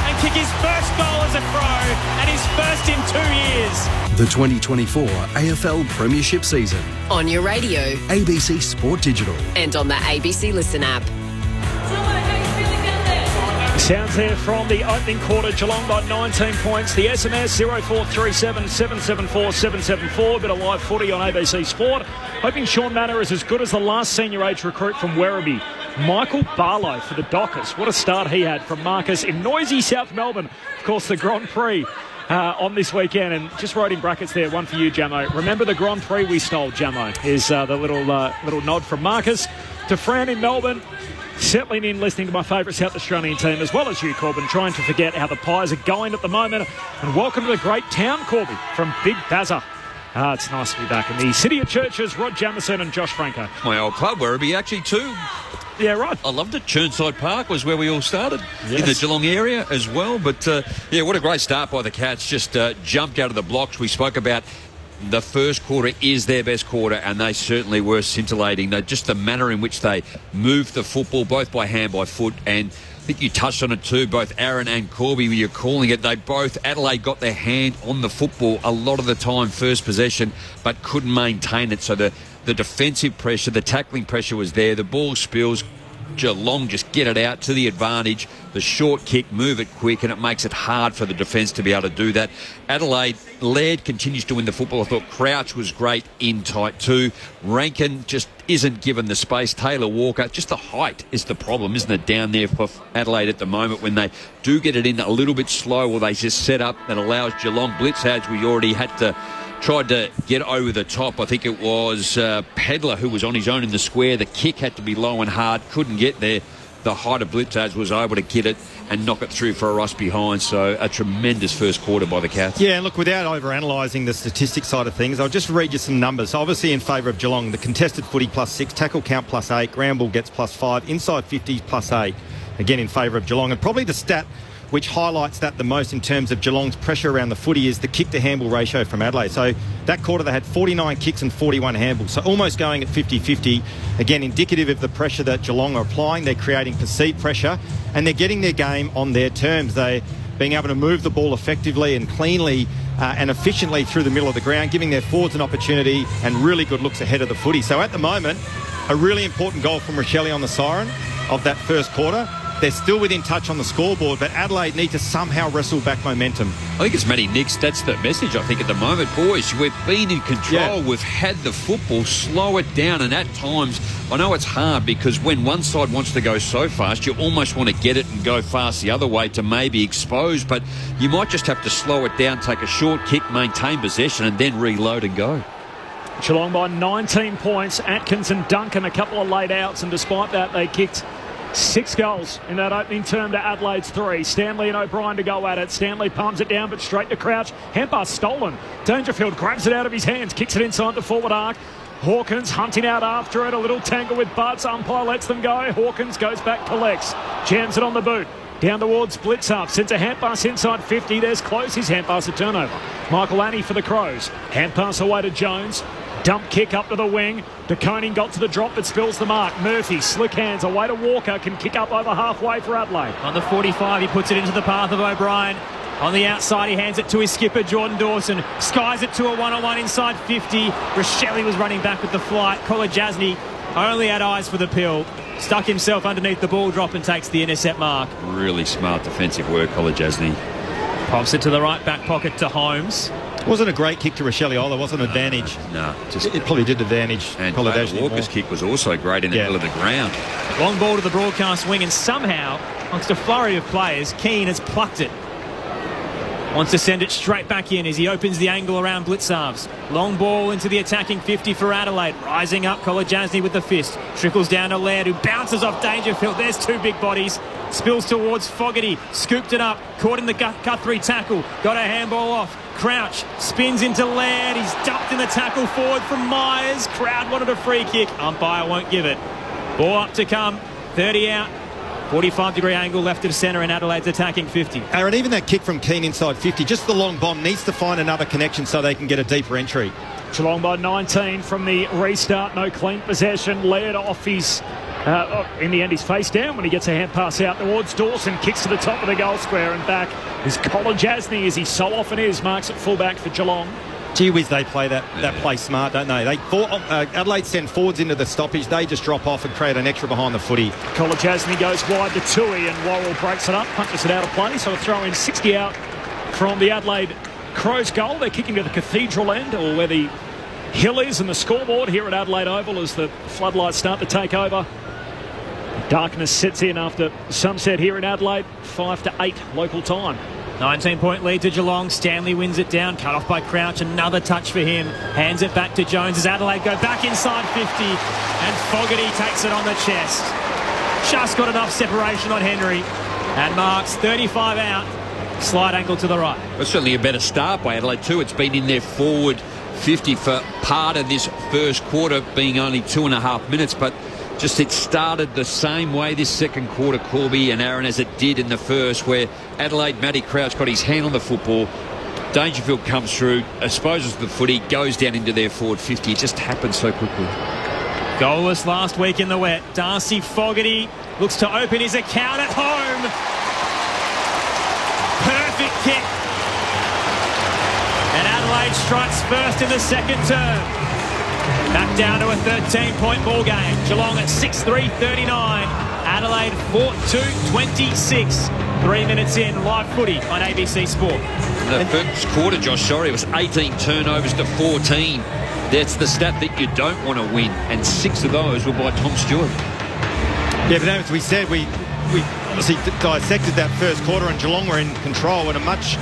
[SPEAKER 13] and kick his first goal as a Crow and his first in 2 years.
[SPEAKER 11] The 2024 AFL Premiership season.
[SPEAKER 19] On your radio.
[SPEAKER 11] ABC Sport Digital.
[SPEAKER 19] And on the ABC Listen app.
[SPEAKER 3] Sounds there from the opening quarter. Geelong by 19 points. The SMS 0437 774 774. Bit of live footy on ABC Sport. Hoping Sean Manor is as good as the last senior age recruit from Werribee, Michael Barlow, for the Dockers. What a start he had from Marcus in noisy South Melbourne. Of course, the Grand Prix on this weekend. And just wrote in brackets there, one for you, Jamo. Remember the Grand Prix we stole, Jamo? Is the little nod from Marcus to Fran in Melbourne. Settling in, listening to my favourite South Australian team, as well as you, Corbin, trying to forget how the Pies are going at the moment. And welcome to the great town, Corby, from Big Bazza. It's nice to be back in the City of Churches. Rod Jamieson and Josh Franco.
[SPEAKER 14] My old club, Werribee, actually, too.
[SPEAKER 3] Yeah, right.
[SPEAKER 14] I loved it. Churnside Park was where we all started, in the Geelong area as well. But, what a great start by the Cats. Just jumped out of the blocks. We spoke about the first quarter is their best quarter, and they certainly were scintillating. Just the manner in which they moved the football, both by hand, by foot, and I think you touched on it too, both Aaron and Corby, when you're calling it. Adelaide got their hand on the football a lot of the time, first possession, but couldn't maintain it. So the defensive pressure, the tackling pressure was there. The ball spills. Geelong just get it out to the advantage. The short kick, move it quick, and it makes it hard for the defence to be able to do that. Adelaide, Laird continues to win the football. I thought Crouch was great in tight too. Rankin just isn't given the space. Taylor Walker, just the height is the problem, isn't it, down there for Adelaide at the moment when they do get it in a little bit slow, or they just set up that allows Geelong blitz, as we already had to tried to get over the top. I think it was Pedler who was on his own in the square. The kick had to be low and hard. Couldn't get there. the height of blitzers, was able to get it and knock it through for a rush behind. So a tremendous first quarter by the Cats.
[SPEAKER 15] Yeah, and look, without overanalyzing the statistics side of things, I'll just read you some numbers. Obviously in favour of Geelong, the contested footy +6, tackle count +8, ground ball gets +5, inside 50 +8. Again in favour of Geelong. And probably the stat which highlights that the most in terms of Geelong's pressure around the footy is the kick-to-handball ratio from Adelaide. So that quarter they had 49 kicks and 41 handballs, so almost going at 50-50. Again, indicative of the pressure that Geelong are applying. They're creating perceived pressure and they're getting their game on their terms. They're being able to move the ball effectively and cleanly and efficiently through the middle of the ground, giving their forwards an opportunity and really good looks ahead of the footy. So at the moment, a really important goal from Rochelle on the siren of that first quarter. They're still within touch on the scoreboard, but Adelaide need to somehow wrestle back momentum.
[SPEAKER 14] I think it's Matty Nix. That's the message, I think, at the moment. Boys, we've been in control.
[SPEAKER 15] Yeah.
[SPEAKER 14] We've had the football. Slow it down. And at times, I know it's hard because when one side wants to go so fast, you almost want to get it and go fast the other way to maybe expose. But you might just have to slow it down, take a short kick, maintain possession, and then reload and go.
[SPEAKER 3] Geelong by 19 points. Atkins and Duncan, a couple of late outs, and despite that, they kicked 6 goals in that opening term to Adelaide's 3. Stanley and O'Brien to go at it. Stanley palms it down, but straight to Crouch. Handpass stolen. Dangerfield grabs it out of his hands, kicks it inside the forward arc. Hawkins hunting out after it. A little tangle with Butts. Umpire lets them go. Hawkins goes back, collects. Jams it on the boot. Down towards Blitzer. Sends a hand pass inside 50. There's close. His hand pass a turnover. Michael Annie for the Crows. Hand pass away to Jones. Dump kick up to the wing. De Koning got to the drop but spills the mark. Murphy, slick hands, away to Walker. Can kick up over halfway for Adelaide.
[SPEAKER 13] On the 45, he puts it into the path of O'Brien. On the outside, he hands it to his skipper, Jordan Dawson. Skies it to a one-on-one inside 50. Rochelle was running back with the flight. Kolajasny only had eyes for the pill. Stuck himself underneath the ball drop and takes the intercept mark.
[SPEAKER 14] Really smart defensive work, Kolajasny.
[SPEAKER 13] Pops it to the right back pocket to Holmes.
[SPEAKER 15] Wasn't a great kick to Rochelle either. Wasn't an advantage.
[SPEAKER 14] No.
[SPEAKER 15] It probably did advantage.
[SPEAKER 14] And Walker's kick was also great in the middle of the ground.
[SPEAKER 13] Long ball to the broadcast wing, and somehow, amongst a flurry of players, Keane has plucked it. Wants to send it straight back in as he opens the angle around Blitzarves. Long ball into the attacking 50 for Adelaide. Rising up, Kolajasny with the fist. Trickles down to Laird, who bounces off Dangerfield. There's 2 big bodies. Spills towards Fogarty. Scooped it up. Caught in the Guthrie tackle. Got a handball off. Crouch spins into Laird. He's ducked in the tackle forward from Myers. Crowd wanted a free kick. Umpire won't give it. Ball up to come. 30 out. 45-degree angle left of centre in Adelaide's attacking 50.
[SPEAKER 15] Aaron, even that kick from Keane inside 50, just the long bomb needs to find another connection so they can get a deeper entry.
[SPEAKER 3] Geelong by 19 from the restart. No clean possession. Laird off his... in the end, he's face down when he gets a hand pass out towards Dawson. Kicks to the top of the goal square and back is Kolajasny, as he so often is. Marks at fullback for Geelong.
[SPEAKER 15] Gee whiz, they play that play smart, don't they? Adelaide send forwards into the stoppage. They just drop off and create an extra behind the footy.
[SPEAKER 3] Kolajasny goes wide to Tui and Worrell breaks it up, punches it out of play. So a throw in 60 out from the Adelaide Crows goal. They're kicking to the Cathedral end, or where the hill is, and the scoreboard here at Adelaide Oval as the floodlights start to take over. Darkness sets in after sunset here in Adelaide, 5 to 8 local time.
[SPEAKER 13] 19-point lead to Geelong. Stanley wins it down, cut off by Crouch. Another touch for him. Hands it back to Jones as Adelaide go back inside 50. And Fogarty takes it on the chest. Just got enough separation on Henry. And marks 35 out. Slight angle to the right.
[SPEAKER 14] Well, certainly a better start by Adelaide too. It's been in their forward 50 for part of this first quarter, being only 2.5 minutes. But just it started the same way this second quarter, Corby and Aaron, as it did in the first, where Adelaide, Matty Crouch got his hand on the football. Dangerfield comes through, exposes the footy, goes down into their forward 50. It just happened so quickly.
[SPEAKER 13] Goalless last week in the wet. Darcy Fogarty looks to open his account at home. Perfect kick. And Adelaide strikes first in the second term. Back down to a 13-point ball game. Geelong at 6-3-39. Adelaide 4-2-26. 3 minutes in, live footy on ABC Sport.
[SPEAKER 14] The first quarter, Josh, it was 18 turnovers to 14. That's the stat that you don't want to win, and 6 of those were by Tom Stewart.
[SPEAKER 15] Yeah, but as we said, we obviously dissected that first quarter, and Geelong were in control, and a much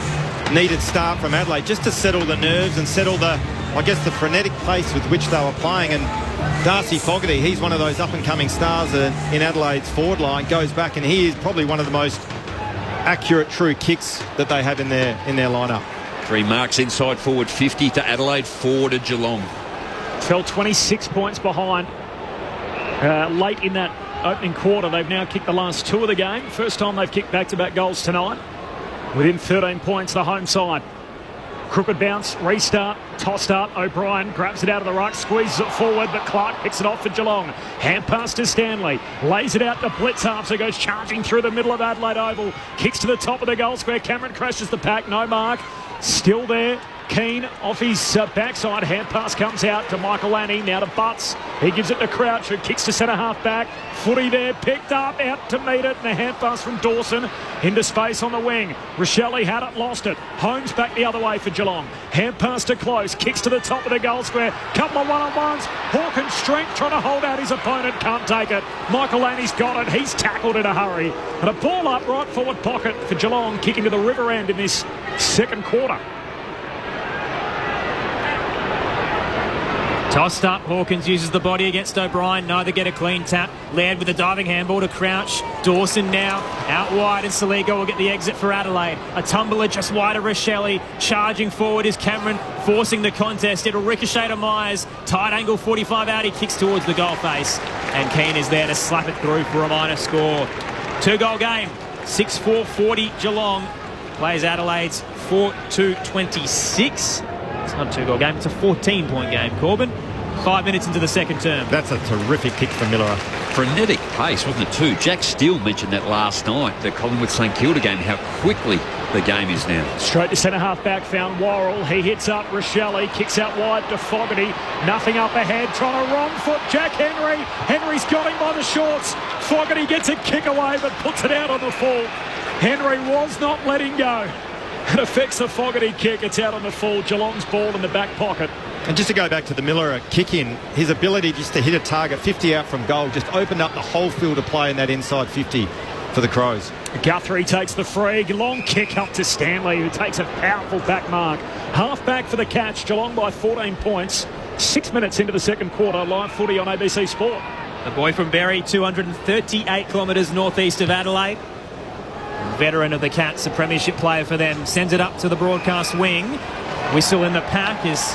[SPEAKER 15] needed start from Adelaide just to settle the nerves and settle the frenetic pace with which they were playing. And Darcy Fogarty, he's one of those up-and-coming stars in Adelaide's forward line, goes back and he is probably one of the most accurate true kicks that they have in their lineup.
[SPEAKER 14] 3 marks inside forward 50 to Adelaide, 4 to Geelong.
[SPEAKER 3] Fell 26 points behind late in that opening quarter. They've now kicked the last 2 of the game. First time they've kicked back-to-back goals tonight. Within 13 points, the home side. Crooked bounce, restart, tossed up. O'Brien grabs it out of the ruck, squeezes it forward, but Clark picks it off for Geelong. Hand pass to Stanley. Lays it out to Blitzarp, so goes charging through the middle of Adelaide Oval. Kicks to the top of the goal square. Cameron crashes the pack, no mark. Still there. Keane off his backside. Hand pass comes out to Michael Lanny. Now to Butts. He gives it to Crouch, who kicks to centre half back. Footy there, picked up, out to meet it. And a hand pass from Dawson into space on the wing. Rochelle had it, lost it. Holmes back the other way for Geelong. Hand pass to Close. Kicks to the top of the goal square. Couple of one-on-ones. Hawkins' strength trying to hold out his opponent. Can't take it. Michael Lanny's got it. He's tackled in a hurry. And a ball up right forward pocket for Geelong, kicking to the river end in this second quarter.
[SPEAKER 13] Tossed up, Hawkins uses the body against O'Brien. Neither get a clean tap. Laird with a diving handball to Crouch. Dawson now out wide, and Saligo will get the exit for Adelaide. A tumbler just wide of Rochelle. Charging forward is Cameron, forcing the contest. It'll ricochet to Myers. Tight angle 45 out. He kicks towards the goal face. And Keane is there to slap it through for a minor score. 2-goal game. 6-4-40 Geelong. Plays Adelaide's 4-2-26. It's not a 2-goal game, it's a 14-point game, Corbin. 5 minutes into the second term.
[SPEAKER 15] That's a terrific kick for Miller.
[SPEAKER 14] Frenetic pace, wasn't it, too? Jack Steele mentioned that last night, the Collingwood-St Kilda game, how quickly the game is now.
[SPEAKER 3] Straight to centre half back, found Worrell. He hits up Rochelle, kicks out wide to Fogarty. Nothing up ahead, trying to wrong foot Jack Henry. Henry's got him by the shorts. Fogarty gets a kick away but puts it out on the full. Henry was not letting go. It affects the Fogarty kick. It's out on the full. Geelong's ball in the back pocket.
[SPEAKER 15] And just to go back to the Miller kick-in, his ability just to hit a target 50 out from goal just opened up the whole field of play in that inside 50 for the Crows.
[SPEAKER 3] Guthrie takes the free. Long kick up to Stanley, who takes a powerful back mark. Half back for the catch. Geelong by 14 points. 6 minutes into the second quarter. Live footy on ABC Sport.
[SPEAKER 13] The boy from Berry, 238 kilometres northeast of Adelaide. Veteran of the Cats, a premiership player for them, sends it up to the broadcast wing. Whistle in the pack as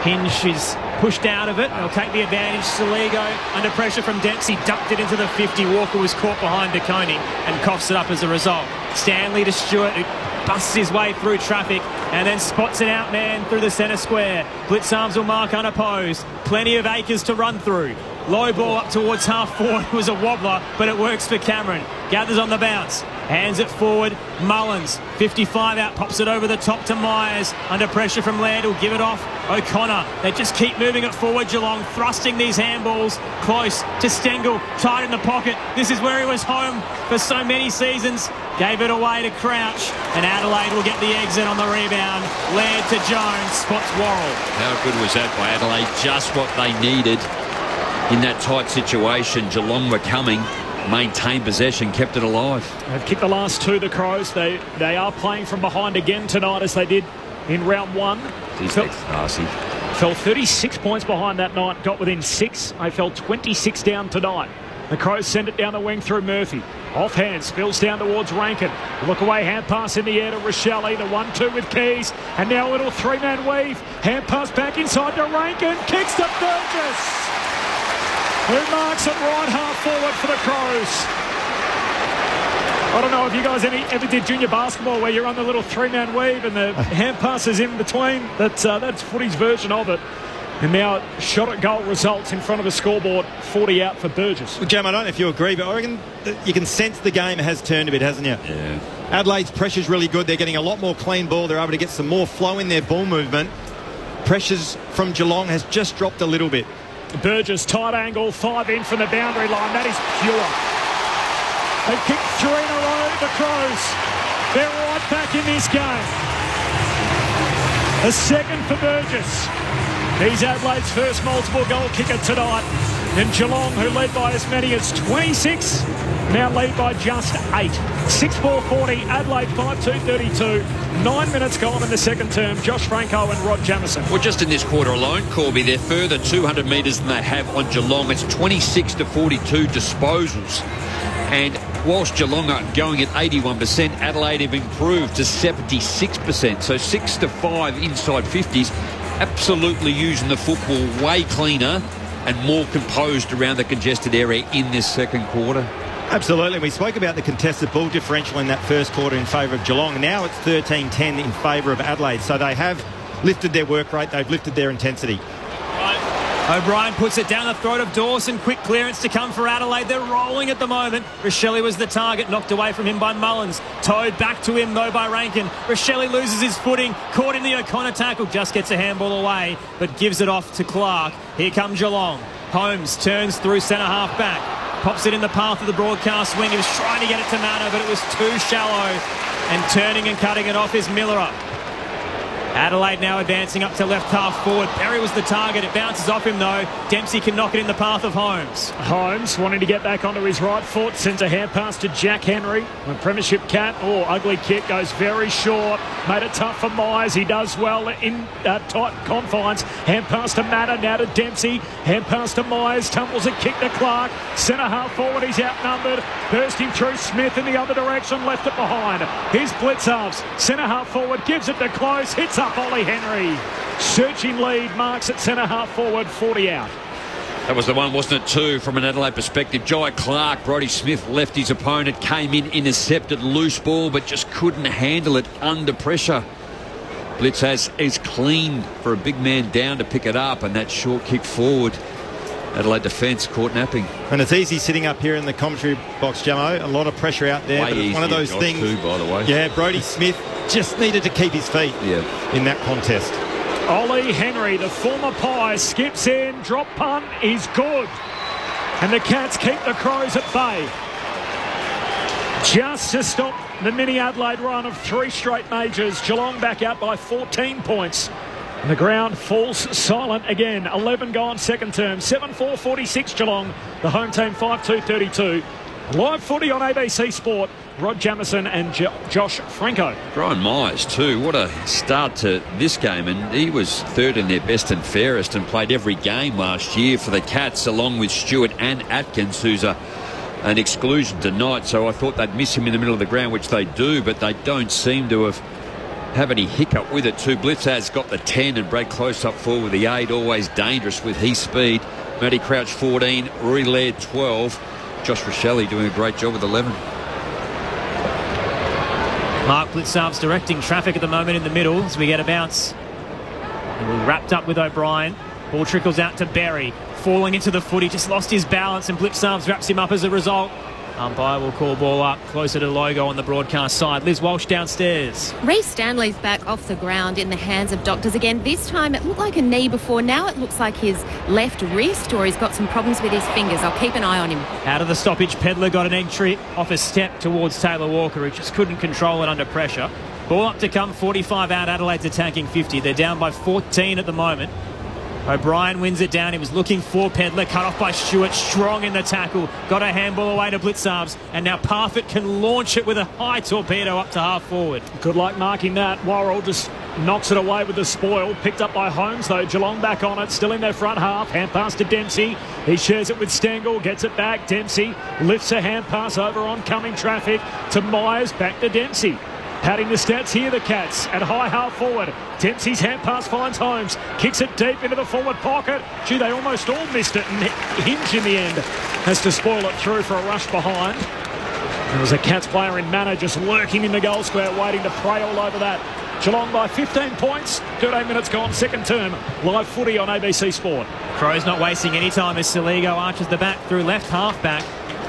[SPEAKER 13] Hinge is pushed out of it. They'll take the advantage. Saligo under pressure from Dempsey, ducked it into the 50. Walker was caught behind De Koning and coughs it up as a result. Stanley to Stewart, who busts his way through traffic and then spots an out man through the centre square. Blitzarms will mark unopposed. Plenty of acres to run through. Low ball up towards half forward. It was a wobbler, but it works for Cameron. Gathers on the bounce. Hands it forward. Mullins, 55 out, pops it over the top to Myers. Under pressure from Laird, will give it off. O'Connor, they just keep moving it forward. Geelong thrusting these handballs close to Stengel, tight in the pocket. This is where he was home for so many seasons. Gave it away to Crouch, and Adelaide will get the exit on the rebound. Laird to Jones, spots Worrell.
[SPEAKER 14] How good was that by Adelaide? Just what they needed in that tight situation. Geelong were coming, maintained possession, kept it alive.
[SPEAKER 3] They've kicked the last 2, the Crows. They are playing from behind again tonight, as they did in round 1. Fell 36 points behind that night, got within 6. They fell 26 down tonight. The Crows send it down the wing through Murphy. Off hand, spills down towards Rankin. Look away, hand pass in the air to Rochelle. The 1-2 with Keys. And now a little 3-man weave. Hand pass back inside to Rankin. Kicks to Burgess, who marks it right half forward for the Crows. I don't know if you guys ever did junior basketball where you run the little 3-man weave and the hand passes in between. That's footy's version of it. And now shot at goal results in front of the scoreboard, 40 out for Burgess.
[SPEAKER 15] Well, Jam, I don't know if you agree, but I reckon that you can sense the game has turned a bit, hasn't you?
[SPEAKER 14] Yeah.
[SPEAKER 15] Adelaide's pressure's really good. They're getting a lot more clean ball. They're able to get some more flow in their ball movement. Pressures from Geelong has just dropped a little bit.
[SPEAKER 3] Burgess, tight angle, 5 in from the boundary line. That is pure. They've kicked 3 in a row, the Crows. They're right back in this game. A second for Burgess. He's Adelaide's first multiple goal kicker tonight. And Geelong, who led by as many as 26, now lead by just 8. 6-4-40, Adelaide 5-2-32. 9 minutes gone in the second term. Josh Franco and Rod Jamieson.
[SPEAKER 14] Well, just in this quarter alone, Corby, they're further 200 metres than they have on Geelong. It's 26-42 disposals. And whilst Geelong are going at 81%, Adelaide have improved to 76%. So 6-5 inside 50s, absolutely using the football way cleaner and more composed around the congested area in this second quarter.
[SPEAKER 15] Absolutely. We spoke about the contested ball differential in that first quarter in favour of Geelong. Now it's 13-10 in favour of Adelaide. So they have lifted their work rate. They've lifted their intensity.
[SPEAKER 13] O'Brien puts it down the throat of Dawson. Quick clearance to come for Adelaide. They're rolling at the moment. Rochelle was the target, knocked away from him by Mullins. Towed back to him, though, by Rankin. Rochelle loses his footing. Caught in the O'Connor tackle. Just gets a handball away, but gives it off to Clark. Here comes Geelong. Holmes turns through centre half back. Pops it in the path of the broadcast wing. He was trying to get it to Manor, but it was too shallow. And turning and cutting it off is Miller. Adelaide now advancing up to left half forward. Perry was the target. It bounces off him, though. Dempsey can knock it in the path of Holmes.
[SPEAKER 3] Holmes wanting to get back onto his right foot. Sends a hand pass to Jack Henry. The premiership cat. Oh, ugly kick. Goes very short. Made it tough for Myers. He does well in tight confines. Hand pass to Matter. Now to Dempsey. Hand pass to Myers. Tumbles a kick to Clark. Centre half forward. He's outnumbered. Bursting through Smith in the other direction. Left it behind. Here's Blitzarves. Centre half forward. Gives it to Close. Hits up Ollie Henry. Searching lead. Marks at centre half forward. 40 out.
[SPEAKER 14] That was the one, wasn't it, too, from an Adelaide perspective. Jai Clark, Brodie Smith left his opponent, came in, intercepted, loose ball, but just couldn't handle it under pressure. Blitz is clean for a big man down to pick it up, and that short kick forward. Adelaide defence caught napping.
[SPEAKER 15] And it's easy sitting up here in the commentary box, Jamo. A lot of pressure out there.
[SPEAKER 14] Way
[SPEAKER 15] but it's one of those things.
[SPEAKER 14] Too, by the way.
[SPEAKER 15] Yeah, Brodie Smith just needed to keep his feet in that contest.
[SPEAKER 3] Ollie Henry, the former Pie, skips in. Drop punt is good. And the Cats keep the Crows at bay. Just to stop the mini Adelaide run of 3 straight majors. Geelong back out by 14 points. And the ground falls silent again. 11 gone second term. 7-4-46 Geelong. The home team 5-2-32. Live footy on ABC Sport. Rod Jamieson and Josh Franco.
[SPEAKER 14] Brian Myers too. What a start to this game. And he was third in their best and fairest and played every game last year for the Cats, along with Stewart and Atkins, who's an exclusion tonight. So I thought they'd miss him in the middle of the ground, which they do, but they don't seem to have any hiccup with it too. Blitzard's got the 10 and Brad Close up forward with the 8. Always dangerous with his speed. Matty Crouch 14, Rory Laird 12. Josh Rochelle doing a great job with 11.
[SPEAKER 13] Mark Blitzarves directing traffic at the moment in the middle as we get a bounce. And we're wrapped up with O'Brien. Ball trickles out to Berry. Falling into the footy, just lost his balance, and Blitzarves wraps him up as a result. Umpire will call ball up closer to the logo on the broadcast side. Liz Walsh downstairs.
[SPEAKER 16] Reece Stanley's back off the ground in the hands of doctors again. This time it looked like a knee before. Now it looks like his left wrist, or he's got some problems with his fingers. I'll keep an eye on him.
[SPEAKER 13] Out of the stoppage, Pedler got an entry off a step towards Taylor Walker, who just couldn't control it under pressure. Ball up to come, 45 out. Adelaide's attacking 50. They're down by 14 at the moment. O'Brien wins it down. He was looking for Pedler, cut off by Stewart. Strong in the tackle. Got a handball away to Blitzarves. And now Parfitt can launch it with a high torpedo up to half forward.
[SPEAKER 3] Good luck marking that. Worrell just knocks it away with the spoil. Picked up by Holmes, though. Geelong back on it. Still in their front half. Hand pass to Dempsey. He shares it with Stengel. Gets it back. Dempsey lifts a hand pass over oncoming traffic to Myers. Back to Dempsey. Padding the stats here, the Cats at high half forward. Dempsey's hand pass finds Holmes. Kicks it deep into the forward pocket. Gee, they almost all missed it, and Hinge in the end has to spoil it through for a rush behind. There was a Cats player in Manor just lurking in the goal square, waiting to prey all over that. Geelong by 15 points. 13 minutes gone, second term. Live footy on ABC Sport.
[SPEAKER 13] Crows not wasting any time as Saligo arches the back through left half back.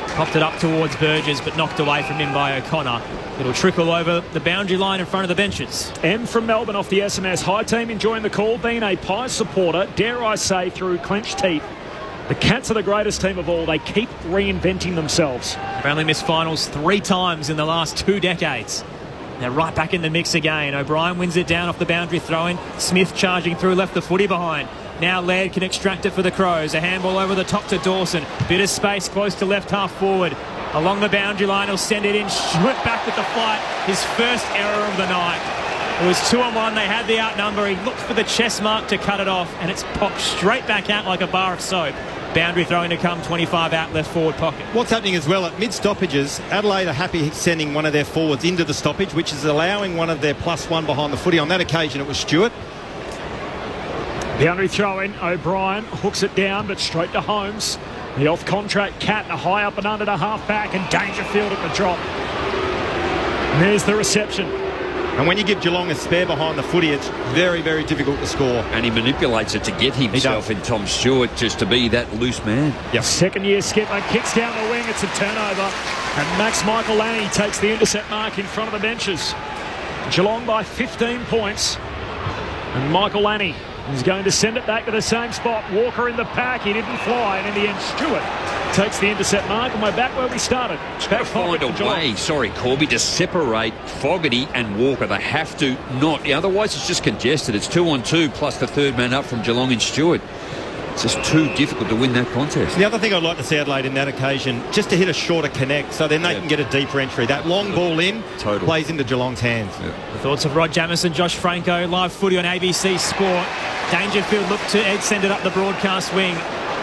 [SPEAKER 13] Popped it up towards Burgess, but knocked away from him by O'Connor. It'll trickle over the boundary line in front of the benches.
[SPEAKER 3] M from Melbourne off the SMS. High team enjoying the call. Being a Pies supporter, dare I say, through clenched teeth, the Cats are the greatest team of all. They keep reinventing themselves.
[SPEAKER 13] They've only missed finals 3 times in the last 2 decades. They're right back in the mix again. O'Brien wins it down off the boundary throw-in. Smith charging through, left the footy behind. Now Laird can extract it for the Crows. A handball over the top to Dawson. Bit of space close to left half forward. Along the boundary line, he'll send it in. Stewart back with the fight. His first error of the night. It was 2-on-1. They had the outnumber. He looked for the chest mark to cut it off, and it's popped straight back out like a bar of soap. Boundary throwing to come, 25 out, left forward pocket.
[SPEAKER 15] What's happening as well, at mid-stoppages, Adelaide are happy sending one of their forwards into the stoppage, which is allowing one of their +1 behind the footy. On that occasion, it was Stewart.
[SPEAKER 3] Boundary throw in. O'Brien hooks it down, but straight to Holmes. The off-contract Cat, a high up and under to half-back, and Dangerfield at the drop. And there's the reception.
[SPEAKER 15] And when you give Geelong a spare behind the footy, it's very, very difficult to score.
[SPEAKER 14] And he manipulates it to get himself in Tom Stewart just to be that loose man.
[SPEAKER 3] Yep. Second-year skipper kicks down the wing. It's a turnover. And Max Michael Lanny takes the intercept mark in front of the benches. Geelong by 15 points. And Michael Lanny is going to send it back to the same spot. Walker in the pack. He didn't fly. And in the end, Stewart takes the intercept mark. And we're back where we started.
[SPEAKER 14] Back find a way, Corby, to separate Fogarty and Walker. They have to not. Otherwise, it's just congested. It's 2-on-2 plus the third man up from Geelong and Stewart. It's just too difficult to win that contest.
[SPEAKER 15] The other thing I'd like to see Adelaide in that occasion, just to hit a shorter connect so then they can get a deeper entry. That long ball in plays into Geelong's hands.
[SPEAKER 13] The thoughts of Rod Jamieson, Josh Franco, live footy on ABC Sport. Dangerfield looked to send it up the broadcast wing.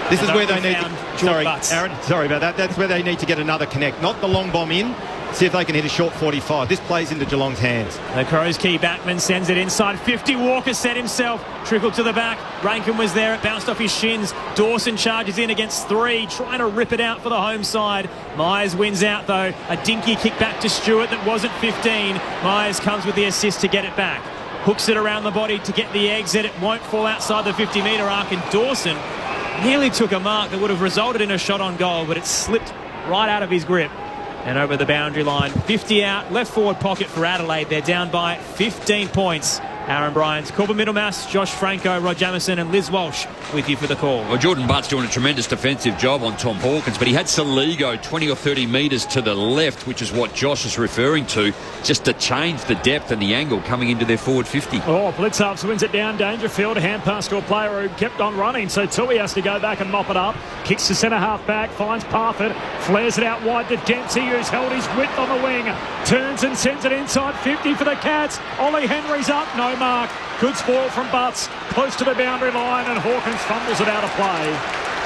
[SPEAKER 15] This is where they need
[SPEAKER 13] Aaron,
[SPEAKER 15] sorry about that. That's where they need to get another connect. Not the long bomb in. See if they can hit a short 45. This plays into Geelong's hands.
[SPEAKER 13] The Crows' key backman sends it inside 50. Walker set himself. Trickled to the back. Rankin was there. It bounced off his shins. Dawson charges in against 3. Trying to rip it out for the home side. Myers wins out though. A dinky kick back to Stewart that wasn't 15. Myers comes with the assist to get it back. Hooks it around the body to get the exit. It won't fall outside the 50-metre arc. And Dawson nearly took a mark that would have resulted in a shot on goal, but it slipped right out of his grip and over the boundary line. 50 out, left forward pocket for Adelaide. They're down by 15 points. Aaron Bryans, Corbin Middlemass, Josh Franco, Rod Jamieson and Liz Walsh with you for the call.
[SPEAKER 14] Well, Jordan Butt's doing a tremendous defensive job on Tom Hawkins, but he had Saligo 20 or 30 metres to the left, which is what Josh is referring to, just to change the depth and the angle coming into their forward 50.
[SPEAKER 3] Oh, Blitzarps wins it down. Dangerfield, a hand pass to a player who kept on running, so Tui has to go back and mop it up. Kicks to centre half back, finds Parfitt, flares it out wide to Dempsey, who's held his width on the wing. Turns and sends it inside 50 for the Cats. Ollie Henry's up, no mark. Good spoil from Butts, close to the boundary line, and Hawkins fumbles it out of play.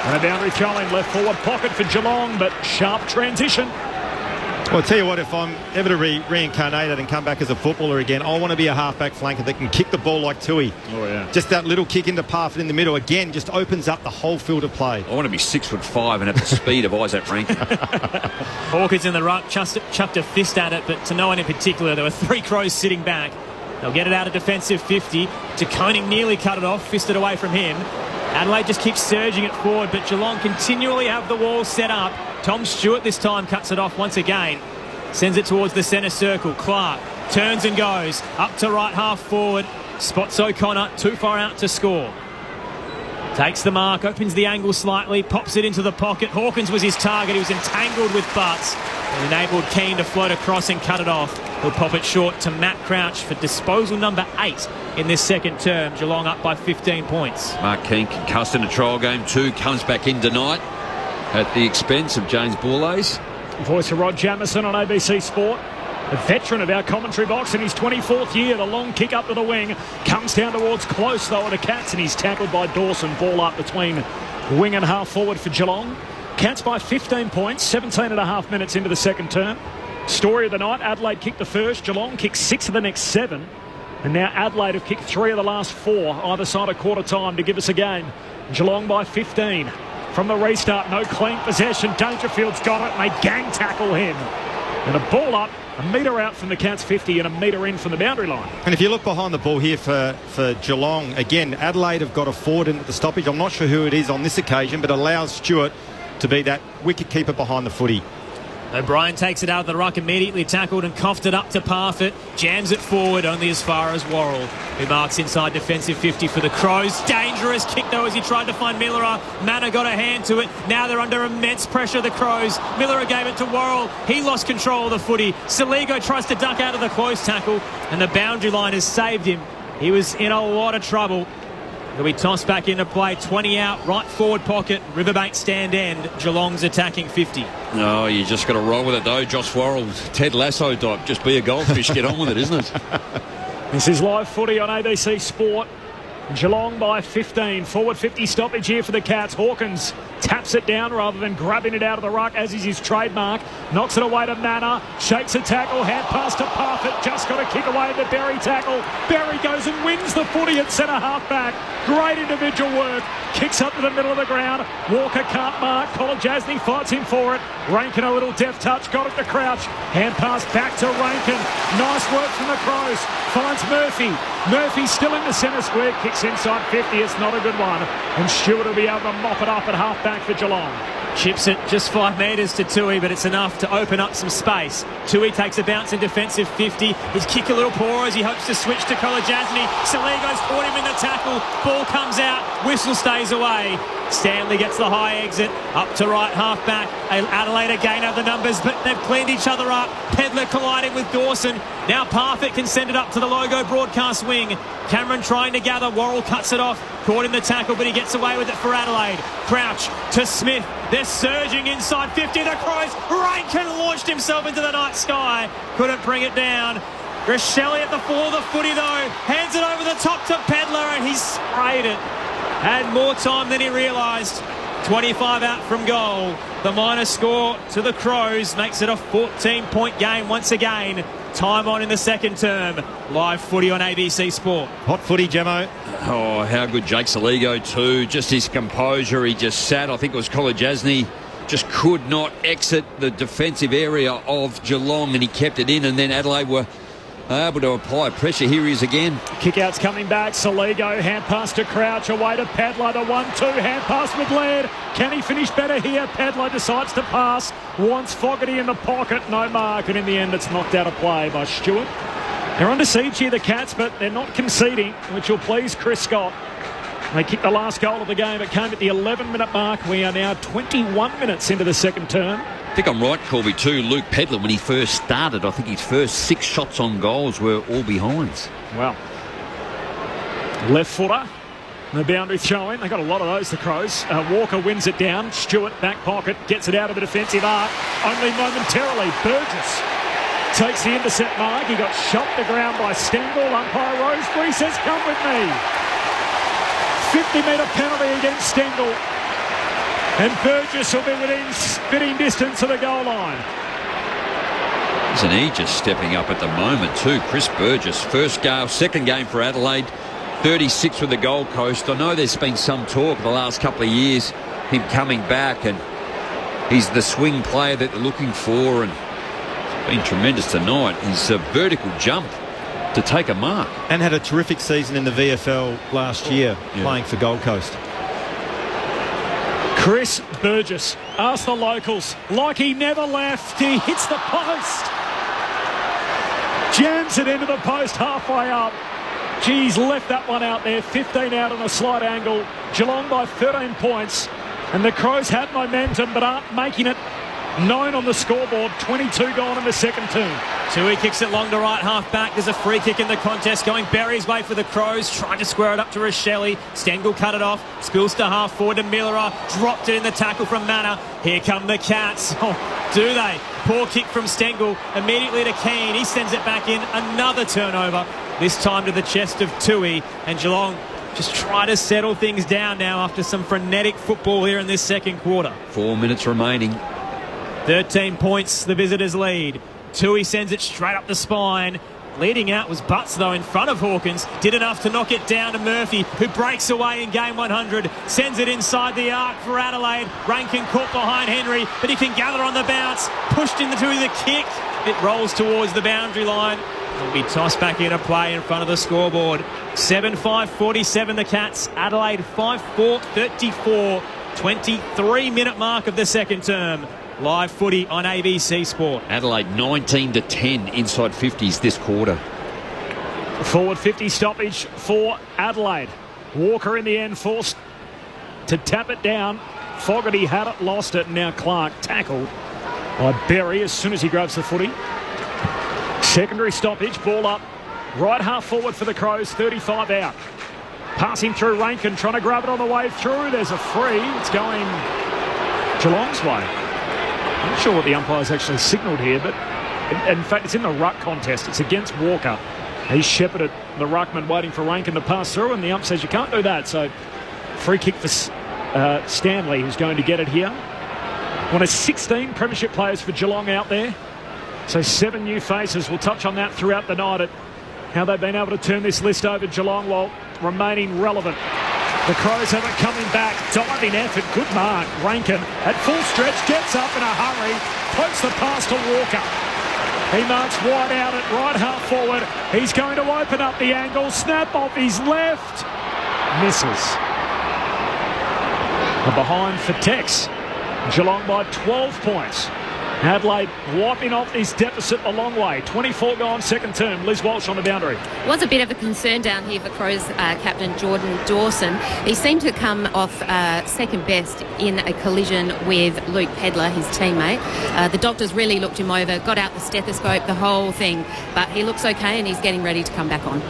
[SPEAKER 3] And a boundary throw in left forward pocket for Geelong, but sharp transition.
[SPEAKER 15] Well, I'll tell you what, if I'm ever to be reincarnated and come back as a footballer again, I want to be a half-back flanker that can kick the ball like Tui.
[SPEAKER 3] Oh, yeah.
[SPEAKER 15] Just that little kick into Parfitt in the middle, again, just opens up the whole field of play.
[SPEAKER 14] I want to be 6'5" and have the speed of Isaac Rankin.
[SPEAKER 13] Hawkins in the ruck, chucked a fist at it, but to no one in particular. There were 3 Crows sitting back. They'll get it out of defensive 50. De Koning nearly cut it off, fisted away from him. Adelaide just keeps surging it forward, but Geelong continually have the wall set up. Tom Stewart this time cuts it off once again. Sends it towards the centre circle. Clark turns and goes up to right half forward. Spots O'Connor too far out to score. Takes the mark, opens the angle slightly, pops it into the pocket. Hawkins was his target. He was entangled with Butts. And enabled Keane to float across and cut it off. He'll pop it short to Matt Crouch for disposal number 8 in this second term. Geelong up by 15 points.
[SPEAKER 14] Mark Keane concussed in a trial game 2, comes back in tonight at the expense of James Bourlays.
[SPEAKER 3] Voice of Rod Jamieson on ABC Sport. A veteran of our commentary box in his 24th year. The long kick up to the wing. Comes down towards close though to Cats, and he's tackled by Dawson. Ball up between wing and half forward for Geelong. Cats by 15 points, 17 and a half minutes into the second term. Story of the night, Adelaide kicked the first. Geelong kicked 6 of the next 7. And now Adelaide have kicked 3 of the last 4, either side of quarter time to give us a game. Geelong by 15. From the restart, no clean possession. Dangerfield's got it, and they gang tackle him. And a ball up, a metre out from the Cats 50 and a metre in from the boundary line.
[SPEAKER 15] And if you look behind the ball here for Geelong, again, Adelaide have got a forward in at the stoppage. I'm not sure who it is on this occasion, but allows Stewart to be that wicket keeper behind the footy.
[SPEAKER 13] O'Brien takes it out of the ruck, immediately tackled and coughed it up to Parfitt. Jams it forward only as far as Worrell, who marks inside defensive 50 for the Crows. Dangerous kick though as he tried to find Millerer. Manor got a hand to it. Now they're under immense pressure, the Crows. Millerer gave it to Worrell. He lost control of the footy. Saligo tries to duck out of the close tackle, and the boundary line has saved him. He was in a lot of trouble. He'll be tossed back into play, 20 out, right forward pocket, Riverbank stand end. Geelong's attacking 50.
[SPEAKER 14] No, you just got to roll with it though. Josh Worrell, Ted Lasso type. Just be a goldfish, get on with it, isn't it?
[SPEAKER 3] This is live footy on ABC Sport. Geelong by 15. Forward 50 stoppage here for the Cats. Hawkins taps it down rather than grabbing it out of the ruck, as is his trademark. Knocks it away to Manor. Shakes a tackle. Hand pass to Parfitt. Just got a kick away to Berry tackle. Berry goes and wins the footy at centre half back. Great individual work. Kicks up to the middle of the ground. Walker can't mark. Kolajasny fights him for it. Rankin a little deft touch. Got it to Crouch. Hand pass back to Rankin. Nice work from the Crows. Finds Murphy. Murphy still in the centre square. Kicks inside 50. It's not a good one. And Stewart will be able to mop it up at half back for Geelong.
[SPEAKER 13] Chips it just 5 metres to Tui, but it's enough to open up some space. Tui takes a bounce in defensive 50. His kick a little poor as he hopes to switch to Kolajasny. Saligo's caught him in the tackle. Ball comes out. Whistle stays away. Stanley gets the high exit. Up to right half back. Adelaide again have the numbers, but they've cleaned each other up. Pedler colliding with Dawson. Now Parfitt can send it up to the Logo broadcast wing. Cameron trying to gather. Worrell cuts it off. Caught in the tackle, but he gets away with it for Adelaide. Crouch to Smith. They're surging inside 50. The Crows. Rankin launched himself into the night sky. Couldn't bring it down. Rochelle at the floor of the footy though. Hands it over the top to Pedler and he sprayed it. Had more time than he realised. 25 out from goal. The minor score to the Crows makes it a 14-point game once again. Time on in the second term. Live footy on ABC Sport.
[SPEAKER 15] Hot footy, Gemmo.
[SPEAKER 14] Oh, how good Jake Saligo too. Just his composure. He just sat. I think it was Kolajasny. Just could not exit the defensive area of Geelong and he kept it in, and then Adelaide were able to apply pressure. Here he is again.
[SPEAKER 3] Kick-out's coming back. Saligo, hand pass to Crouch, away to Pedler. The 1-2, hand pass with Laird. Can he finish better here? Pedler decides to pass. Wants Fogarty in the pocket. No mark, and in the end it's knocked out of play by Stewart. They're under siege here, the Cats, but they're not conceding, which will please Chris Scott. They kicked the last goal of the game. It came at the 11-minute mark. We are now 21 minutes into the second term.
[SPEAKER 14] I think I'm right, Colby, too. Luke Pedler, when he first started, I think his first 6 shots on goals were all behinds.
[SPEAKER 3] Well, left footer. The boundary throwing. They got a lot of those, the Crows. Walker wins it down. Stewart, back pocket, gets it out of the defensive arc. Only momentarily. Burgess takes the intercept mark. He got shot to ground by Stengel. Umpire Roseberry says, come with me. 50-metre penalty against Stengel. And Burgess will be within spitting distance of the goal line.
[SPEAKER 14] Isn't he just stepping up at the moment too? Chris Burgess, second game for Adelaide, 36 with the Gold Coast. I know there's been some talk the last couple of years, him coming back, and he's the swing player that they're looking for, and it's been tremendous tonight. His vertical jump to take a mark.
[SPEAKER 15] And had a terrific season in the VFL last year, playing for Gold Coast.
[SPEAKER 3] Chris Burgess asked the locals, like he never left. He hits the post. Jams it into the post halfway up. Geez, left that one out there. 15 out on a slight angle. Geelong by 13 points. And the Crows had momentum but aren't making it known on the scoreboard. 22 gone in the second term.
[SPEAKER 13] Tui kicks it long to right half back. There's a free kick in the contest going Berry's way for the Crows. Tried to square it up to Rochelle. Stengel cut it off. Spills to half forward to Millerer. Dropped it in the tackle from Manor. Here come the Cats. Oh, do they? Poor kick from Stengel. Immediately to Keane. He sends it back in. Another turnover. This time to the chest of Tui. And Geelong just try to settle things down now after some frenetic football here in this second quarter.
[SPEAKER 14] 4 minutes remaining.
[SPEAKER 13] 13 points, the visitors lead. Tui sends it straight up the spine. Leading out was Butts, though, in front of Hawkins. Did enough to knock it down to Murphy, who breaks away in game 100. Sends it inside the arc for Adelaide. Rankin caught behind Henry, but he can gather on the bounce. Pushed into the kick. It rolls towards the boundary line. It'll be tossed back into play in front of the scoreboard. 7-5-47 the Cats. Adelaide 5-4-34. 23-minute mark of the second term. Live footy on ABC Sport.
[SPEAKER 14] Adelaide 19-10 inside 50s this quarter.
[SPEAKER 3] Forward 50 stoppage for Adelaide. Walker in the end forced to tap it down. Fogarty had it, lost it, and now Clark tackled by Berry as soon as he grabs the footy. Secondary stoppage, ball up. Right half forward for the Crows, 35 out. Passing through Rankin, trying to grab it on the way through. There's a free. It's going Geelong's way. I'm not sure what the umpire's actually signalled here, but in fact, it's in the ruck contest. It's against Walker. He's shepherded the ruckman waiting for Rankin to pass through, and the ump says you can't do that. So free kick for Stanley, who's going to get it here. One of 16 premiership players for Geelong out there. So 7 new faces. We'll touch on that throughout the night at how they've been able to turn this list over Geelong while remaining relevant. The Crows have it coming back. Diving effort. Good mark. Rankin at full stretch. Gets up in a hurry. Pokes the pass to Walker. He marks wide out at right half forward. He's going to open up the angle. Snap off his left. Misses. A behind for Tex. Geelong by 12 points. Adelaide wiping off this deficit a long way. 24 gone second term. Liz Walsh on the boundary.
[SPEAKER 16] Was a bit of a concern down here for Crows captain Jordan Dawson. He seemed to come off second best in a collision with Luke Pedlar, his teammate. The doctors really looked him over, got out the stethoscope, the whole thing. But he looks okay and he's getting ready to come back on.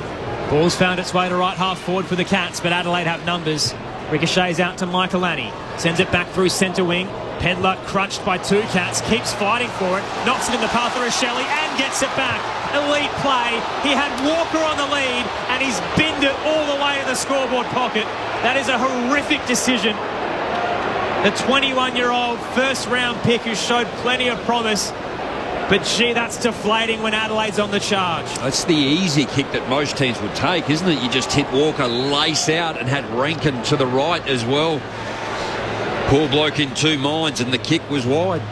[SPEAKER 13] Ball's found its way to right half forward for the Cats, but Adelaide have numbers. Ricochets out to Michaelani. Sends it back through centre wing. Pedlar crunched by 2 Cats, keeps fighting for it, knocks it in the path of Rochelle and gets it back. Elite play. He had Walker on the lead and he's binned it all the way to the scoreboard pocket. That is a horrific decision. The 21-year-old first round pick who showed plenty of promise. But gee, that's deflating when Adelaide's on the charge.
[SPEAKER 14] That's the easy kick that most teams would take, isn't it? You just hit Walker lace out and had Rankin to the right as well. Poor bloke in 2 minds, and the kick was wide.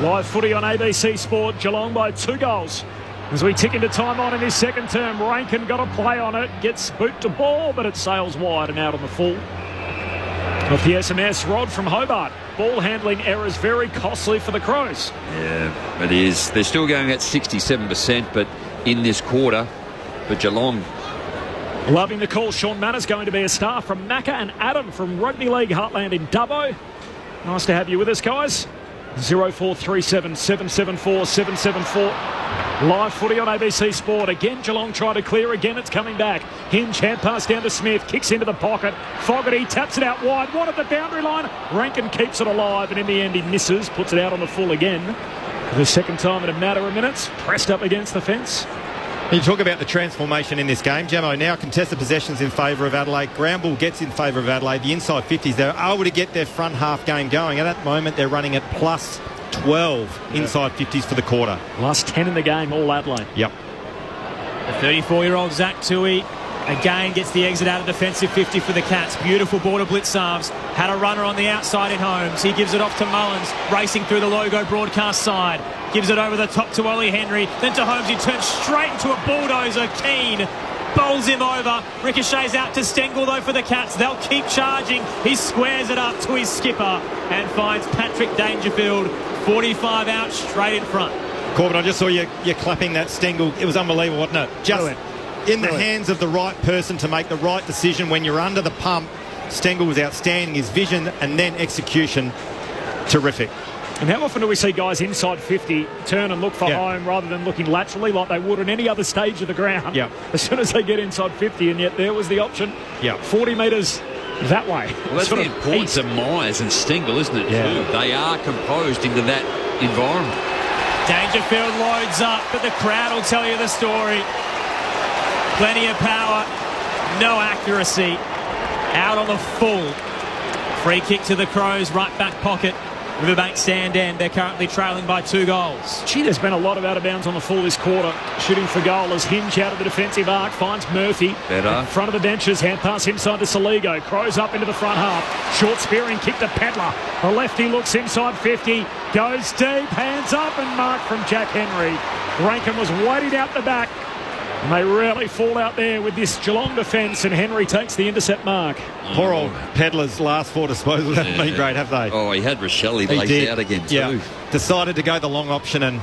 [SPEAKER 3] Live footy on ABC Sport. Geelong by 2 goals. As we tick into time on in his second term, Rankin got a play on it. Gets boot to ball, but it sails wide and out on the full. Off the SMS, Rod from Hobart. Ball handling errors very costly for the Crows.
[SPEAKER 14] Yeah, it is. They're still going at 67%, but in this quarter for Geelong.
[SPEAKER 3] Loving the call. Sean Manners going to be a star from Macca and Adam from Rugby League Heartland in Dubbo. Nice to have you with us, guys. 0437 774 774. Live footy on ABC Sport. Again, Geelong try to clear. Again, it's coming back. Hinge, hand pass down to Smith. Kicks into the pocket. Fogarty taps it out wide. One at the boundary line. Rankin keeps it alive, and in the end, he misses. Puts it out on the full again. For the second time in a matter of minutes. Pressed up against the fence.
[SPEAKER 15] You talk about the transformation in this game. Jamo, now contested possessions in favour of Adelaide. Ground ball gets in favour of Adelaide. The inside 50s, they're able to get their front half game going. At that moment, they're running at plus 12 inside 50s for the quarter.
[SPEAKER 3] Last 10 in the game, all Adelaide.
[SPEAKER 15] Yep.
[SPEAKER 13] The 34-year-old Zach Tui again gets the exit out of defensive 50 for the Cats. Beautiful border blitz arms. Had a runner on the outside in Holmes. He gives it off to Mullins, racing through the logo broadcast side. Gives it over the top to Ollie Henry. Then to Holmes. He turns straight into a bulldozer. Keane bowls him over. Ricochets out to Stengel, though, for the Cats. They'll keep charging. He squares it up to his skipper and finds Patrick Dangerfield. 45 out, straight in front.
[SPEAKER 15] Corbin, I just saw you clapping that Stengel. It was unbelievable, wasn't it? Just in the hands of the right person to make the right decision when you're under the pump. Stengel was outstanding. His vision and then execution, terrific.
[SPEAKER 3] And how often do we see guys inside 50 turn and look for home rather than looking laterally like they would on any other stage of the ground? As soon as they get inside 50, and yet there was the option. 40 metres that way.
[SPEAKER 14] Well, that's the importance of Myers and Stengel, isn't it, too? They are composed into that environment.
[SPEAKER 13] Dangerfield loads up, but the crowd will tell you the story. Plenty of power, no accuracy. Out on the full. Free kick to the Crows, right back pocket. Riverbank stand end. They're currently trailing by 2 goals.
[SPEAKER 3] Gee, there's been a lot of out of bounds on the full this quarter. Shooting for goal as Hinge out of the defensive arc finds Murphy.
[SPEAKER 14] Better.
[SPEAKER 3] In front of the benches. Hand pass inside to Saligo. Crows up into the front half. Short spearing kick to Pedlar. The lefty looks inside 50. Goes deep. Hands up and mark from Jack Henry. Rankin was waiting out the back. And they really fall out there with this Geelong defence, and Henry takes the intercept mark.
[SPEAKER 15] Poor old Pedlar's last 4 disposals haven't been great, have they?
[SPEAKER 14] Oh, he had Rochelle laid out again too.
[SPEAKER 15] Decided to go the long option and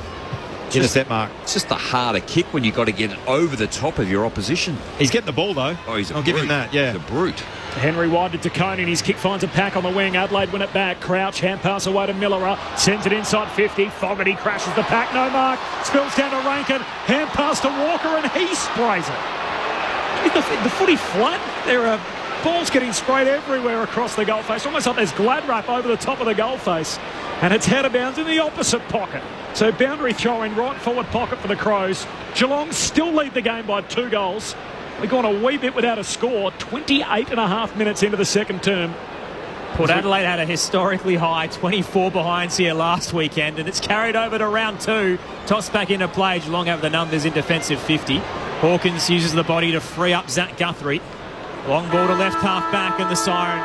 [SPEAKER 15] intercept mark.
[SPEAKER 14] It's just the harder kick when you've got to get it over the top of your opposition.
[SPEAKER 15] He's getting the ball, though.
[SPEAKER 14] Oh,
[SPEAKER 15] I'll give him that,
[SPEAKER 14] He's a brute.
[SPEAKER 3] Henry winded to Coney, and his kick finds a pack on the wing. Adelaide win it back. Crouch, hand pass away to Millerer. Sends it inside 50. Fogarty crashes the pack. No mark. Spills down to Rankin. Hand pass to Walker, and he sprays it. Is the footy flat? There are Ball's getting sprayed everywhere across the goal face. Almost like there's glad wrap over the top of the goal face. And it's out of bounds in the opposite pocket. So boundary throw in right forward pocket for the Crows. Geelong still lead the game by 2 goals. We've gone a wee bit without a score. 28 and a half minutes into the second term.
[SPEAKER 13] Port Adelaide had a historically high 24 behinds here last weekend, and it's carried over to round 2. Tossed back into play. Geelong have the numbers in defensive 50. Hawkins uses the body to free up Zach Guthrie. Long ball to left half back, and the siren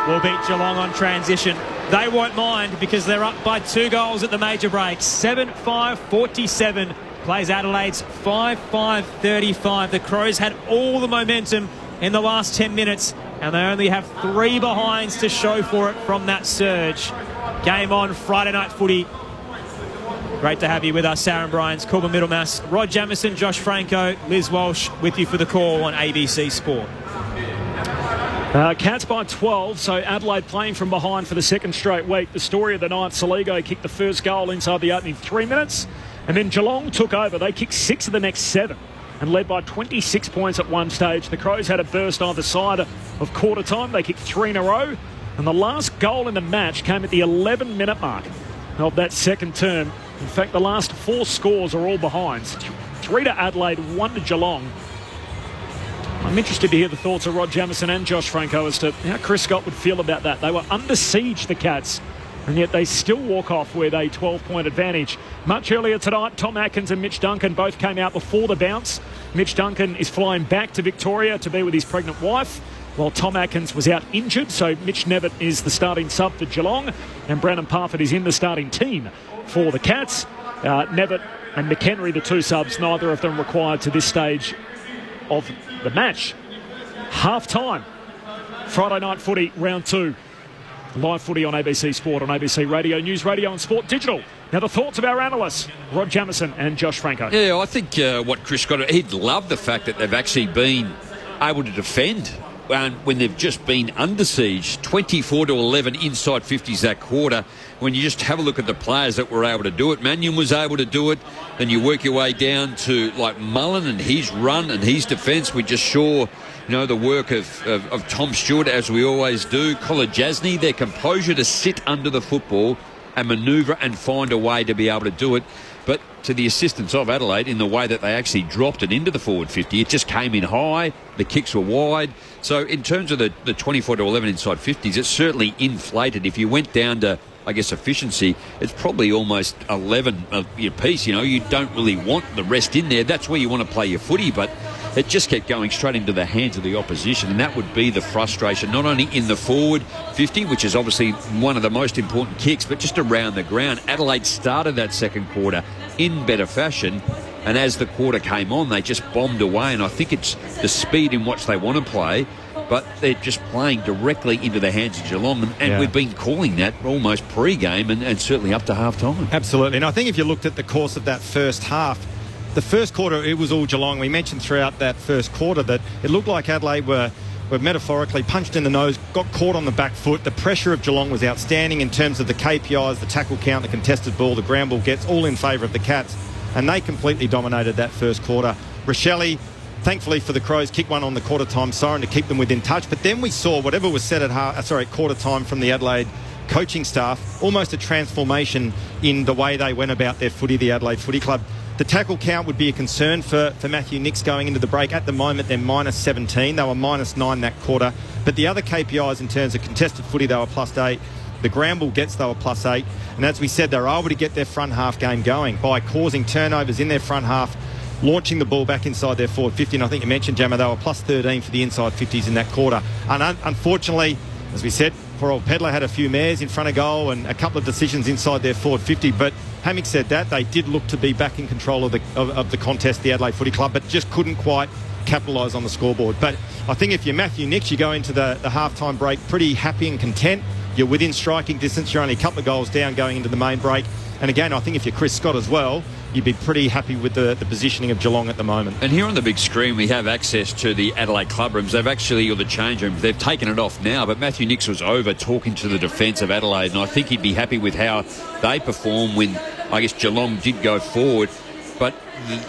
[SPEAKER 13] will beat Geelong on transition. They won't mind because they're up by 2 goals at the major break. 7-5-47 plays Adelaide's 5-5-35. The Crows had all the momentum in the last 10 minutes, and they only have 3 behinds to show for it from that surge. Game on Friday night footy. Great to have you with us, Sarah Bryans, Corbin Middlemass, Rod Jamieson, Josh Franco, Liz Walsh with you for the call on ABC Sport.
[SPEAKER 3] Cats by 12, so Adelaide playing from behind for the second straight week. The story of the night, Saligo kicked the first goal inside the opening 3 minutes, and then Geelong took over. They kicked 6 of the next 7 and led by 26 points at one stage. The Crows had a burst either side of quarter time. They kicked 3 in a row, and the last goal in the match came at the 11-minute mark of that second term. In fact, the last 4 scores are all behinds. 3 to Adelaide, 1 to Geelong. I'm interested to hear the thoughts of Rod Jamieson and Josh Franco as to how Chris Scott would feel about that. They were under siege, the Cats, and yet they still walk off with a 12-point advantage. Much earlier tonight, Tom Atkins and Mitch Duncan both came out before the bounce. Mitch Duncan is flying back to Victoria to be with his pregnant wife, while Tom Atkins was out injured, so Mitch Nevitt is the starting sub for Geelong, and Brandon Parfitt is in the starting team for the Cats. Nevitt and McHenry, the 2 subs, neither of them required to this stage of the match. Half time. Friday night footy, round 2. Live footy on ABC Sport, on ABC Radio, News Radio and Sport Digital. Now the thoughts of our analysts, Rod Jamieson and Josh Franco.
[SPEAKER 14] Yeah, I think what Chris got, he'd love the fact that they've actually been able to defend when they've just been under siege. 24-11 inside 50s that quarter. When you just have a look at the players that were able to do it, Mannion was able to do it. Then you work your way down to like Mullen and his run and his defence. We just saw, the work of Tom Stewart, as we always do. Kolodjasny, their composure to sit under the football and manoeuvre and find a way to be able to do it. But to the assistance of Adelaide in the way that they actually dropped it into the forward 50, it just came in high, the kicks were wide. So in terms of the 24-11 inside 50s, it's certainly inflated. If you went down to, I guess, efficiency, it's probably almost 11 apiece. You don't really want the rest in there. That's where you want to play your footy, but it just kept going straight into the hands of the opposition, and that would be the frustration, not only in the forward 50, which is obviously one of the most important kicks, but just around the ground. Adelaide started that second quarter in better fashion, and as the quarter came on, they just bombed away, and I think it's the speed in which they want to play, but they're just playing directly into the hands of Geelong, and we've been calling that almost pre-game and certainly up to half-time.
[SPEAKER 15] Absolutely, and I think if you looked at the course of that first half, the first quarter, it was all Geelong. We mentioned throughout that first quarter that it looked like Adelaide were metaphorically punched in the nose, got caught on the back foot. The pressure of Geelong was outstanding in terms of the KPIs, the tackle count, the contested ball, the ground ball gets, all in favour of the Cats. And they completely dominated that first quarter. Rochelle, thankfully for the Crows, kicked one on the quarter-time siren to keep them within touch. But then we saw whatever was said at quarter-time from the Adelaide coaching staff, almost a transformation in the way they went about their footy, the Adelaide Footy Club. The tackle count would be a concern for Matthew Nicks going into the break. At the moment, they're minus 17. They were minus 9 that quarter. But the other KPIs in terms of contested footy, they were plus 8. The ground ball gets, they were plus 8. And as we said, they were able to get their front half game going by causing turnovers in their front half, launching the ball back inside their forward 50. And I think you mentioned, Jammer, they were plus 13 for the inside 50s in that quarter. And unfortunately, as we said, poor old Pedler had a few mares in front of goal and a couple of decisions inside their forward 50. But having said that, they did look to be back in control of the contest, the Adelaide Footy Club, but just couldn't quite capitalise on the scoreboard. But I think if you're Matthew Nicks, you go into the half-time break pretty happy and content. You're within striking distance. You're only a couple of goals down going into the main break. And again, I think if you're Chris Scott as well, you'd be pretty happy with the positioning of Geelong at the moment.
[SPEAKER 14] And here on the big screen, we have access to the Adelaide club rooms. They've actually, or the change rooms, they've taken it off now, but Matthew Nicks was over talking to the defence of Adelaide, and I think he'd be happy with how they perform when, I guess, Geelong did go forward. But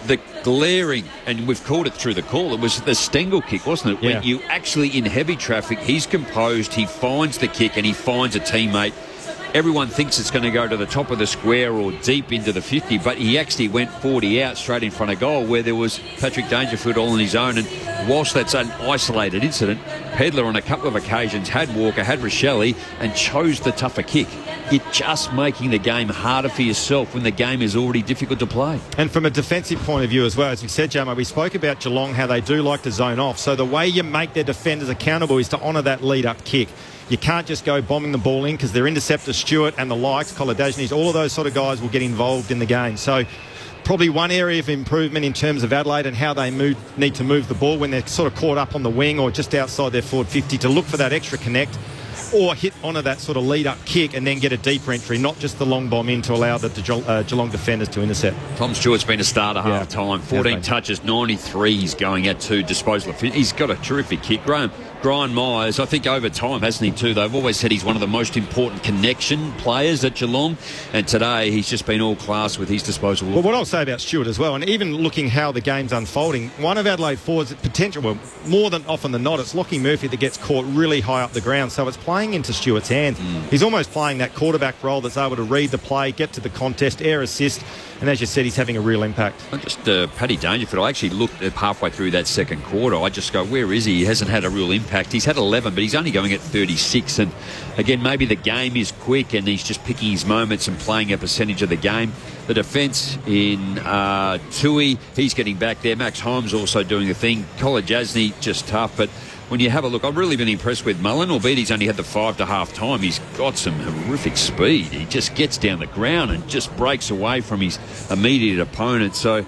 [SPEAKER 14] the glaring, and we've called it through the call, it was the Stengel kick, wasn't it?
[SPEAKER 15] Yeah.
[SPEAKER 14] When you actually in heavy traffic, he's composed, he finds the kick and he finds a teammate. Everyone thinks it's going to go to the top of the square or deep into the 50, but he actually went 40 out straight in front of goal where there was Patrick Dangerfield all on his own. And whilst that's an isolated incident, Pedler on a couple of occasions had Walker, had Rochelle, and chose the tougher kick. You're just making the game harder for yourself when the game is already difficult to play.
[SPEAKER 15] And from a defensive point of view as well, as we said, Jamo, we spoke about Geelong, how they do like to zone off. So the way you make their defenders accountable is to honour that lead-up kick. You can't just go bombing the ball in because their interceptor, Stewart, and the likes, Kolodajnis, all of those sort of guys will get involved in the game. So probably one area of improvement in terms of Adelaide and how they need to move the ball when they're sort of caught up on the wing or just outside their forward 50 to look for that extra connect or hit onto that sort of lead-up kick and then get a deeper entry, not just the long bomb in to allow the Geelong defenders to intercept.
[SPEAKER 14] Tom Stewart's been a starter half-time. 14 touches, 93 he's going at 2 disposal. He's got a terrific kick. Brian Myers, I think over time, hasn't he too? They've always said he's one of the most important connection players at Geelong, and today he's just been all class with his disposal.
[SPEAKER 15] Well, what I'll say about Stewart as well, and even looking how the game's unfolding, one of Adelaide forwards' potential, well, more than often than not, it's Lockie Murphy that gets caught really high up the ground, so it's playing into Stewart's hands. He's almost playing that quarterback role that's able to read the play, get to the contest, air assist, and as you said, he's having a real impact.
[SPEAKER 14] Just Paddy Dangerfield, I actually looked at halfway through that second quarter. I just go, where is he? He hasn't had a real impact. He's had 11, but he's only going at 36. And again, maybe the game is quick and he's just picking his moments and playing a percentage of the game. The defence in Tui, he's getting back there. Max Holmes also doing the thing. Kolodjasny, just tough, but when you have a look, I've really been impressed with Mullen, albeit he's only had the 5 to half time. He's got some horrific speed. He just gets down the ground and just breaks away from his immediate opponent. So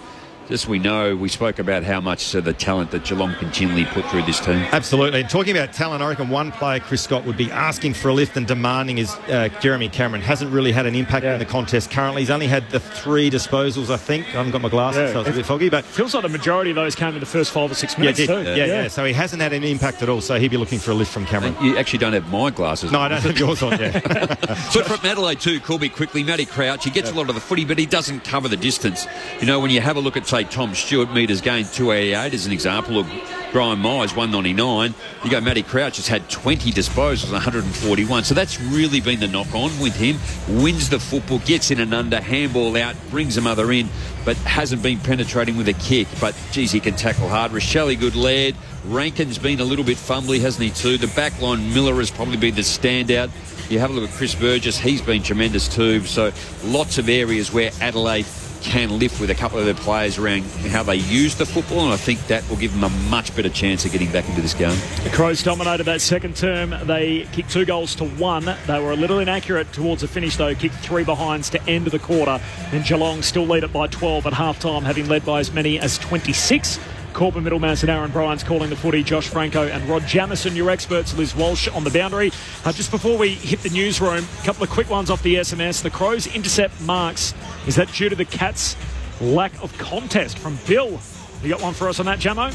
[SPEAKER 14] just we know, we spoke about how much the talent that Geelong continually put through this team.
[SPEAKER 15] Absolutely. And talking about talent, I reckon one player Chris Scott would be asking for a lift and demanding is Jeremy Cameron. Hasn't really had an impact in the contest currently. He's only had the 3 disposals, I think. I haven't got my glasses, so it's a bit foggy. But
[SPEAKER 3] feels like the majority of those came in the first 5 or 6 minutes too.
[SPEAKER 15] Yeah. So he hasn't had any impact at all, so he'd be looking for a lift from Cameron.
[SPEAKER 14] You actually don't have my glasses.
[SPEAKER 15] No, I don't have yours on,
[SPEAKER 14] But from Adelaide too, Corby quickly, Matty Crouch, he gets a lot of the footy, but he doesn't cover the distance. You know, when you have a look at, say, Tom Stewart, metres gained 288 as an example, of Brian Myers 199. You go, Matty Crouch has had 20 disposals, 141. So that's really been the knock on with him. Wins the football, gets in and under, handball out, brings a mother in, but hasn't been penetrating with a kick. But geez, he can tackle hard. Rochelle, good lad. Rankin's been a little bit fumbly, hasn't he too? The backline, Miller has probably been the standout. You have a look at Chris Burgess, he's been tremendous too. So lots of areas where Adelaide can lift with a couple of their players around how they use the football, and I think that will give them a much better chance of getting back into this game.
[SPEAKER 3] The Crows dominated that second term. They kicked 2 goals to 1. They were a little inaccurate towards the finish though, kicked 3 behinds to end of the quarter. Then Geelong still lead it by 12 at half-time, having led by as many as 26. Corbin Middlemass and Aaron Bryant's calling the footy. Josh Franco and Rod Jamison, your experts. Liz Walsh on the boundary. Just before we hit the newsroom, a couple of quick ones off the SMS. The Crows intercept marks. Is that due to the Cats' lack of contest? From Bill. You got one for us on that, Jamo?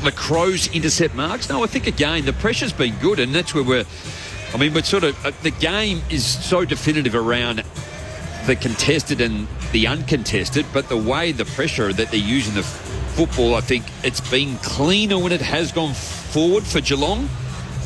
[SPEAKER 14] The Crows intercept marks? No, I think again the pressure's been good, and that's where we're sort of the game is so definitive around the contested and the uncontested, but the way the pressure that they're using the football, I think it's been cleaner when it has gone forward for Geelong.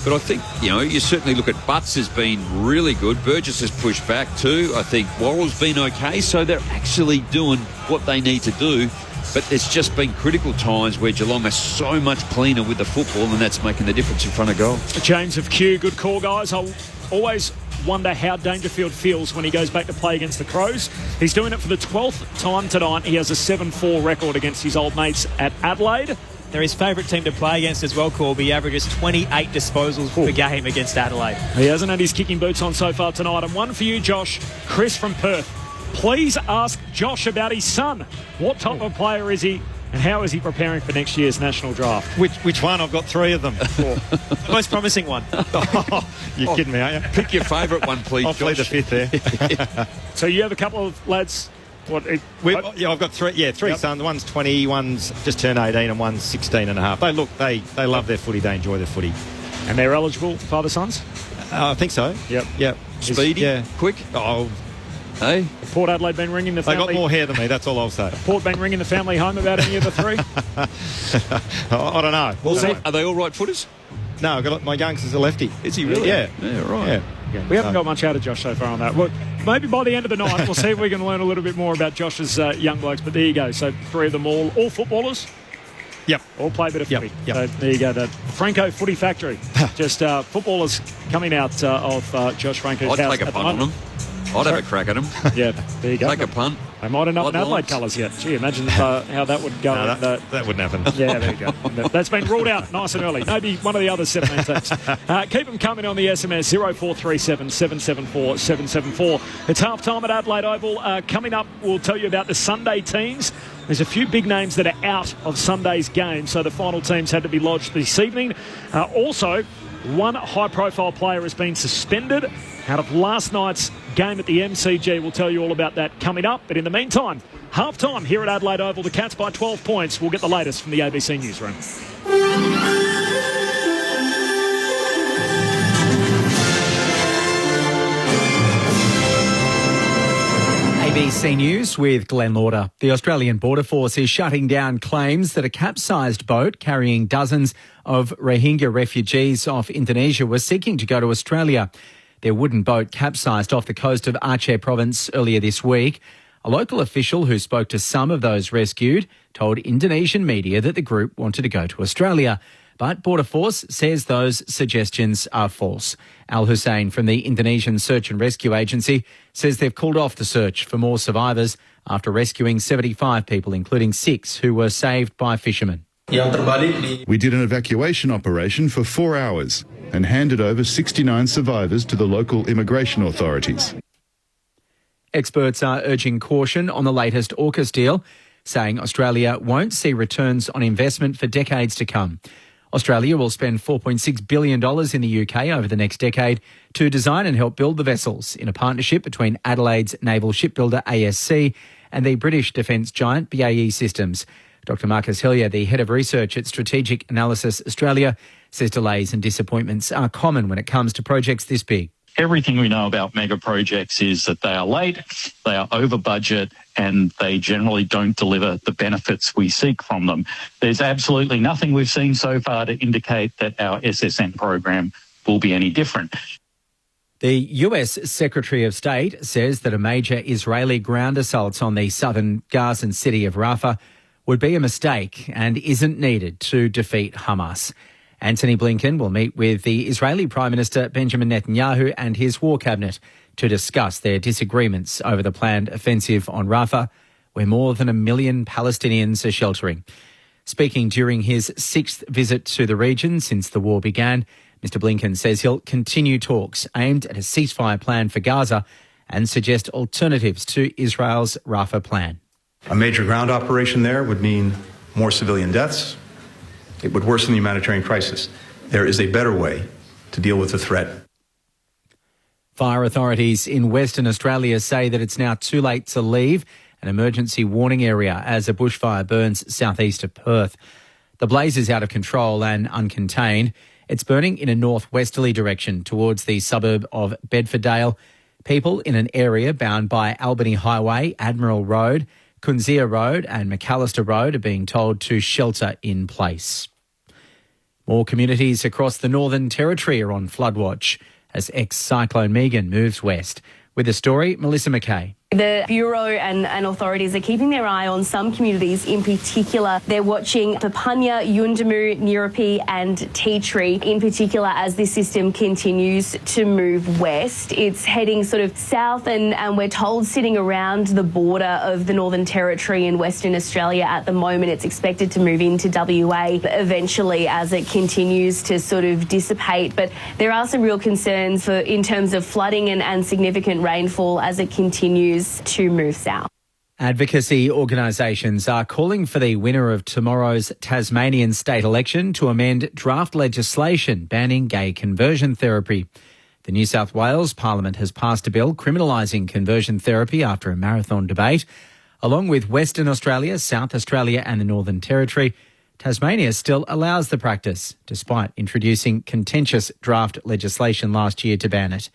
[SPEAKER 14] But I think, you certainly look at Butts has been really good. Burgess has pushed back too. I think Worrell's been okay. So they're actually doing what they need to do. But there's just been critical times where Geelong are so much cleaner with the football, and that's making the difference in front of goal.
[SPEAKER 3] James of Q, good call, guys. I'll always wonder how Dangerfield feels when he goes back to play against the Crows. He's doing it for the 12th time tonight. He has a 7-4 record against his old mates at Adelaide.
[SPEAKER 13] They're his favourite team to play against as well, Corby. He averages 28 disposals per game against Adelaide.
[SPEAKER 3] He hasn't had his kicking boots on so far tonight. And one for you, Josh. Chris from Perth. Please ask Josh about his son. What type of player is he, and how is he preparing for next year's national draft?
[SPEAKER 15] Which one? I've got 3 of them.
[SPEAKER 13] The most promising one.
[SPEAKER 15] You're kidding me, aren't you?
[SPEAKER 14] Pick your favourite one, please,
[SPEAKER 15] I'll plead the 5th there.
[SPEAKER 3] So you have a couple of lads...
[SPEAKER 15] I've got 3 sons. One's 20, one's just turned 18, and one's 16 and a half. They love their footy. They enjoy their footy.
[SPEAKER 3] And they're eligible father-sons?
[SPEAKER 15] I think so.
[SPEAKER 3] Yep.
[SPEAKER 14] Speedy?
[SPEAKER 15] Yeah.
[SPEAKER 14] Quick?
[SPEAKER 15] Oh,
[SPEAKER 14] Hey?
[SPEAKER 3] Port Adelaide been ringing the
[SPEAKER 15] They
[SPEAKER 3] family...
[SPEAKER 15] got more hair than me, that's all I'll say.
[SPEAKER 3] Port been ringing the family home about any of the three?
[SPEAKER 15] I don't know.
[SPEAKER 14] Well, are they all right footers?
[SPEAKER 15] No, I've got my youngster's a lefty.
[SPEAKER 14] Is he really?
[SPEAKER 15] Yeah.
[SPEAKER 14] Yeah, right.
[SPEAKER 15] Yeah.
[SPEAKER 3] We haven't got much out of Josh so far on that. Well, maybe by the end of the night, we'll see if we can learn a little bit more about Josh's young blokes. But there you go. So 3 of them all footballers?
[SPEAKER 15] Yep.
[SPEAKER 3] All play a bit of footy.
[SPEAKER 15] Yep.
[SPEAKER 3] So there you go. The Franco Footy Factory. Just footballers coming out of Josh Franco's house.
[SPEAKER 14] I'd take a punt on them. I'd have a crack at them.
[SPEAKER 3] Yeah, there you go.
[SPEAKER 14] Take a punt.
[SPEAKER 3] They might end up in Adelaide colours yet. Gee, imagine how that would go.
[SPEAKER 15] No, that wouldn't happen.
[SPEAKER 3] Yeah, there you go. That's been ruled out nice and early. Maybe one of the other 17 teams. Keep them coming on the SMS 0437 774 774. It's half-time at Adelaide Oval. Coming up, we'll tell you about the Sunday teams. There's a few big names that are out of Sunday's game, so the final teams had to be lodged this evening. Also, one high-profile player has been suspended out of last night's game at the MCG. We'll tell you all about that coming up. But in the meantime, half-time here at Adelaide Oval. The Cats by 12 points. We'll get the latest from the ABC Newsroom.
[SPEAKER 21] ABC News with Glenn Lauder. The Australian Border Force is shutting down claims that a capsized boat carrying dozens of Rohingya refugees off Indonesia was seeking to go to Australia. Their wooden boat capsized off the coast of Aceh province earlier this week. A local official who spoke to some of those rescued told Indonesian media that the group wanted to go to Australia. But Border Force says those suggestions are false. Al Hussein from the Indonesian Search and Rescue Agency says they've called off the search for more survivors after rescuing 75 people, including 6 who were saved by fishermen.
[SPEAKER 22] We did an evacuation operation for 4 hours and handed over 69 survivors to the local immigration authorities.
[SPEAKER 21] Experts are urging caution on the latest AUKUS deal, saying Australia won't see returns on investment for decades to come. Australia will spend $4.6 billion in the UK over the next decade to design and help build the vessels in a partnership between Adelaide's naval shipbuilder ASC and the British defence giant BAE Systems. Dr Marcus Hillier, the head of research at Strategic Analysis Australia, says delays and disappointments are common when it comes to projects this big.
[SPEAKER 23] Everything we know about mega projects is that they are late, they are over budget, and they generally don't deliver the benefits we seek from them. There's absolutely nothing we've seen so far to indicate that our SSN program will be any different.
[SPEAKER 21] The US Secretary of State says that a major Israeli ground assault on the southern Gazan city of Rafah would be a mistake and isn't needed to defeat Hamas. Anthony Blinken will meet with the Israeli Prime Minister Benjamin Netanyahu and his war cabinet to discuss their disagreements over the planned offensive on Rafah, where more than 1 million Palestinians are sheltering. Speaking during his 6th visit to the region since the war began, Mr Blinken says he'll continue talks aimed at a ceasefire plan for Gaza and suggest alternatives to Israel's Rafah plan.
[SPEAKER 24] A major ground operation there would mean more civilian deaths. It would worsen the humanitarian crisis. There is a better way to deal with the threat.
[SPEAKER 21] Fire authorities in Western Australia say that it's now too late to leave an emergency warning area as a bushfire burns southeast of Perth. The blaze is out of control and uncontained. It's burning in a northwesterly direction towards the suburb of Bedfordale. People in an area bound by Albany Highway, Admiral Road, Kunzia Road and McAllister Road are being told to shelter in place. More communities across the Northern Territory are on flood watch as ex-cyclone Megan moves west. With the story, Melissa McKay.
[SPEAKER 25] The Bureau and authorities are keeping their eye on some communities in particular. They're watching Papunya, Yuendamu, Nirapi and Tea Tree in particular as this system continues to move west. It's heading sort of south and we're told sitting around the border of the Northern Territory in Western Australia at the moment. It's expected to move into WA eventually as it continues to sort of dissipate. But there are some real concerns in terms of flooding and significant rainfall as it continues to move south.
[SPEAKER 21] Advocacy organisations are calling for the winner of tomorrow's Tasmanian state election to amend draft legislation banning gay conversion therapy. The New South Wales Parliament has passed a bill criminalising conversion therapy after a marathon debate. Along with Western Australia, South Australia and the Northern Territory, Tasmania still allows the practice, despite introducing contentious draft legislation last year to ban it.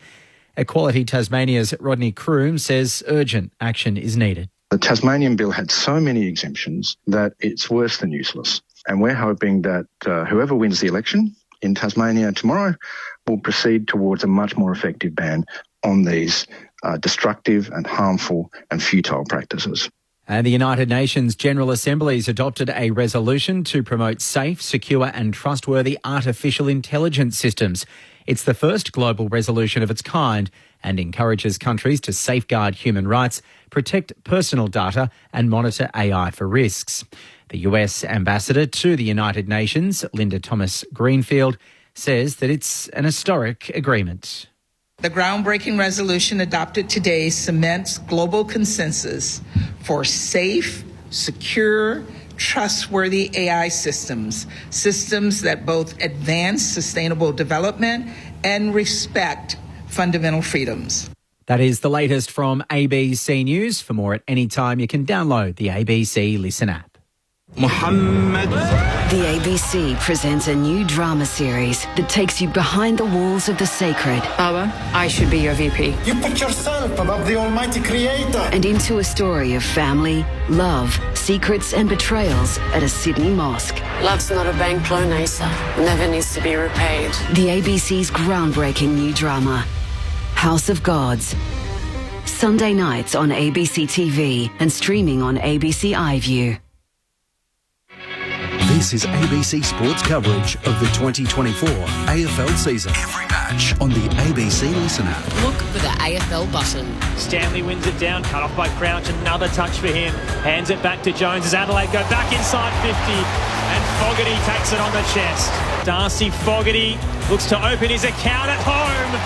[SPEAKER 21] Equality Tasmania's Rodney Kroom says urgent action is needed.
[SPEAKER 1] The Tasmanian bill had so many exemptions that it's worse than useless. And we're hoping that whoever wins the election in Tasmania tomorrow will proceed towards a much more effective ban on these destructive and harmful and futile practices.
[SPEAKER 21] And the United Nations General Assembly's adopted a resolution to promote safe, secure and trustworthy artificial intelligence systems. It's the first global resolution of its kind and encourages countries to safeguard human rights, protect personal data and monitor AI for risks. The US ambassador to the United Nations, Linda Thomas-Greenfield, says that it's an historic agreement.
[SPEAKER 2] The groundbreaking resolution adopted today cements global consensus for safe, secure, trustworthy AI systems that both advance sustainable development and respect fundamental freedoms.
[SPEAKER 21] That is the latest from ABC News. For more at any time, you can download the ABC Listen app.
[SPEAKER 4] The ABC presents a new drama series that takes you behind the walls of the sacred.
[SPEAKER 6] Baba, I should be your VP.
[SPEAKER 8] You put yourself above the almighty creator.
[SPEAKER 4] And into a story of family, love, secrets and betrayals at a Sydney mosque.
[SPEAKER 6] Love's not a bank loan, Asa. Never needs to be repaid.
[SPEAKER 4] The ABC's groundbreaking new drama, House of Gods. Sunday nights on ABC TV and streaming on ABC iView.
[SPEAKER 11] This is ABC Sports coverage of the 2024 AFL season. Every match on the ABC Listen app.
[SPEAKER 19] Look for the AFL button.
[SPEAKER 13] Stanley wins it down, cut off by Crouch. Another touch for him. Hands it back to Jones as Adelaide go back inside 50. And Fogarty takes it on the chest. Darcy Fogarty looks to open his account at home.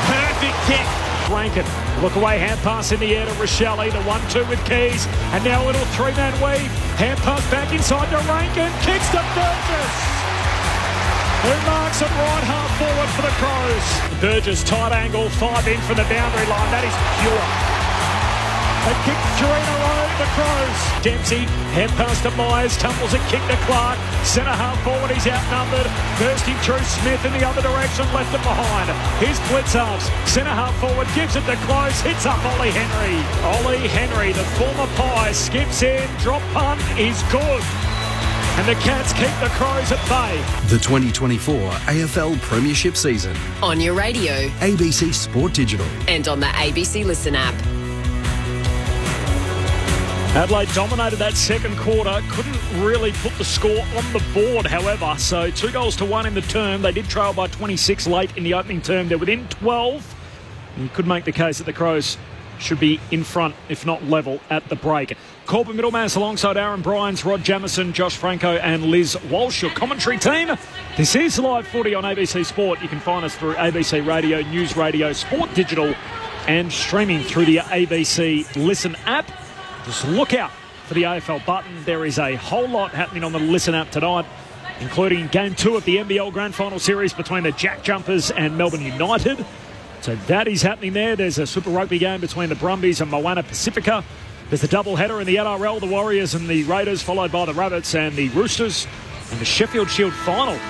[SPEAKER 13] Perfect kick.
[SPEAKER 3] Rankin, look away, hand pass in the air to Rochelle, the 1-2 with Keys, and now a little three-man weave, hand pass back inside to Rankin, kicks to Burgess, who marks it right half forward for the Crows. Burgess, tight angle, 5 in from the boundary line, that is pure. They kick 3 in a row, the Crows. Dempsey, head pass to Myers, tumbles a kick to Clark. Centre half forward, he's outnumbered. Bursting through Smith in the other direction, left it behind. Here's Blitzarves. Centre half forward, gives it to Close, hits up Ollie Henry. Ollie Henry, the former Pie, skips in, drop punt is good. And the Cats keep the Crows at bay.
[SPEAKER 11] The 2024 AFL Premiership season.
[SPEAKER 19] On your radio.
[SPEAKER 11] ABC Sport Digital.
[SPEAKER 19] And on the ABC Listen app.
[SPEAKER 3] Adelaide dominated that second quarter, couldn't really put the score on the board, however. So 2-1 in the term. They did trail by 26 late in the opening term. They're within 12. You could make the case that the Crows should be in front, if not level, at the break. Corbin Middlemass alongside Aaron Bryans, Rod Jamieson, Josh Franco and Liz Walsh, your commentary team. This is Live Footy on ABC Sport. You can find us through ABC Radio, News Radio, Sport Digital and streaming through the ABC Listen app. Just look out for the AFL button. There is a whole lot happening on the Listen app tonight, including Game 2 of the NBL Grand Final Series between the Jack Jumpers and Melbourne United. So that is happening there. There's a Super Rugby game between the Brumbies and Moana Pacifica. There's a doubleheader in the NRL, the Warriors and the Raiders, followed by the Rabbits and the Roosters, and the Sheffield Shield final.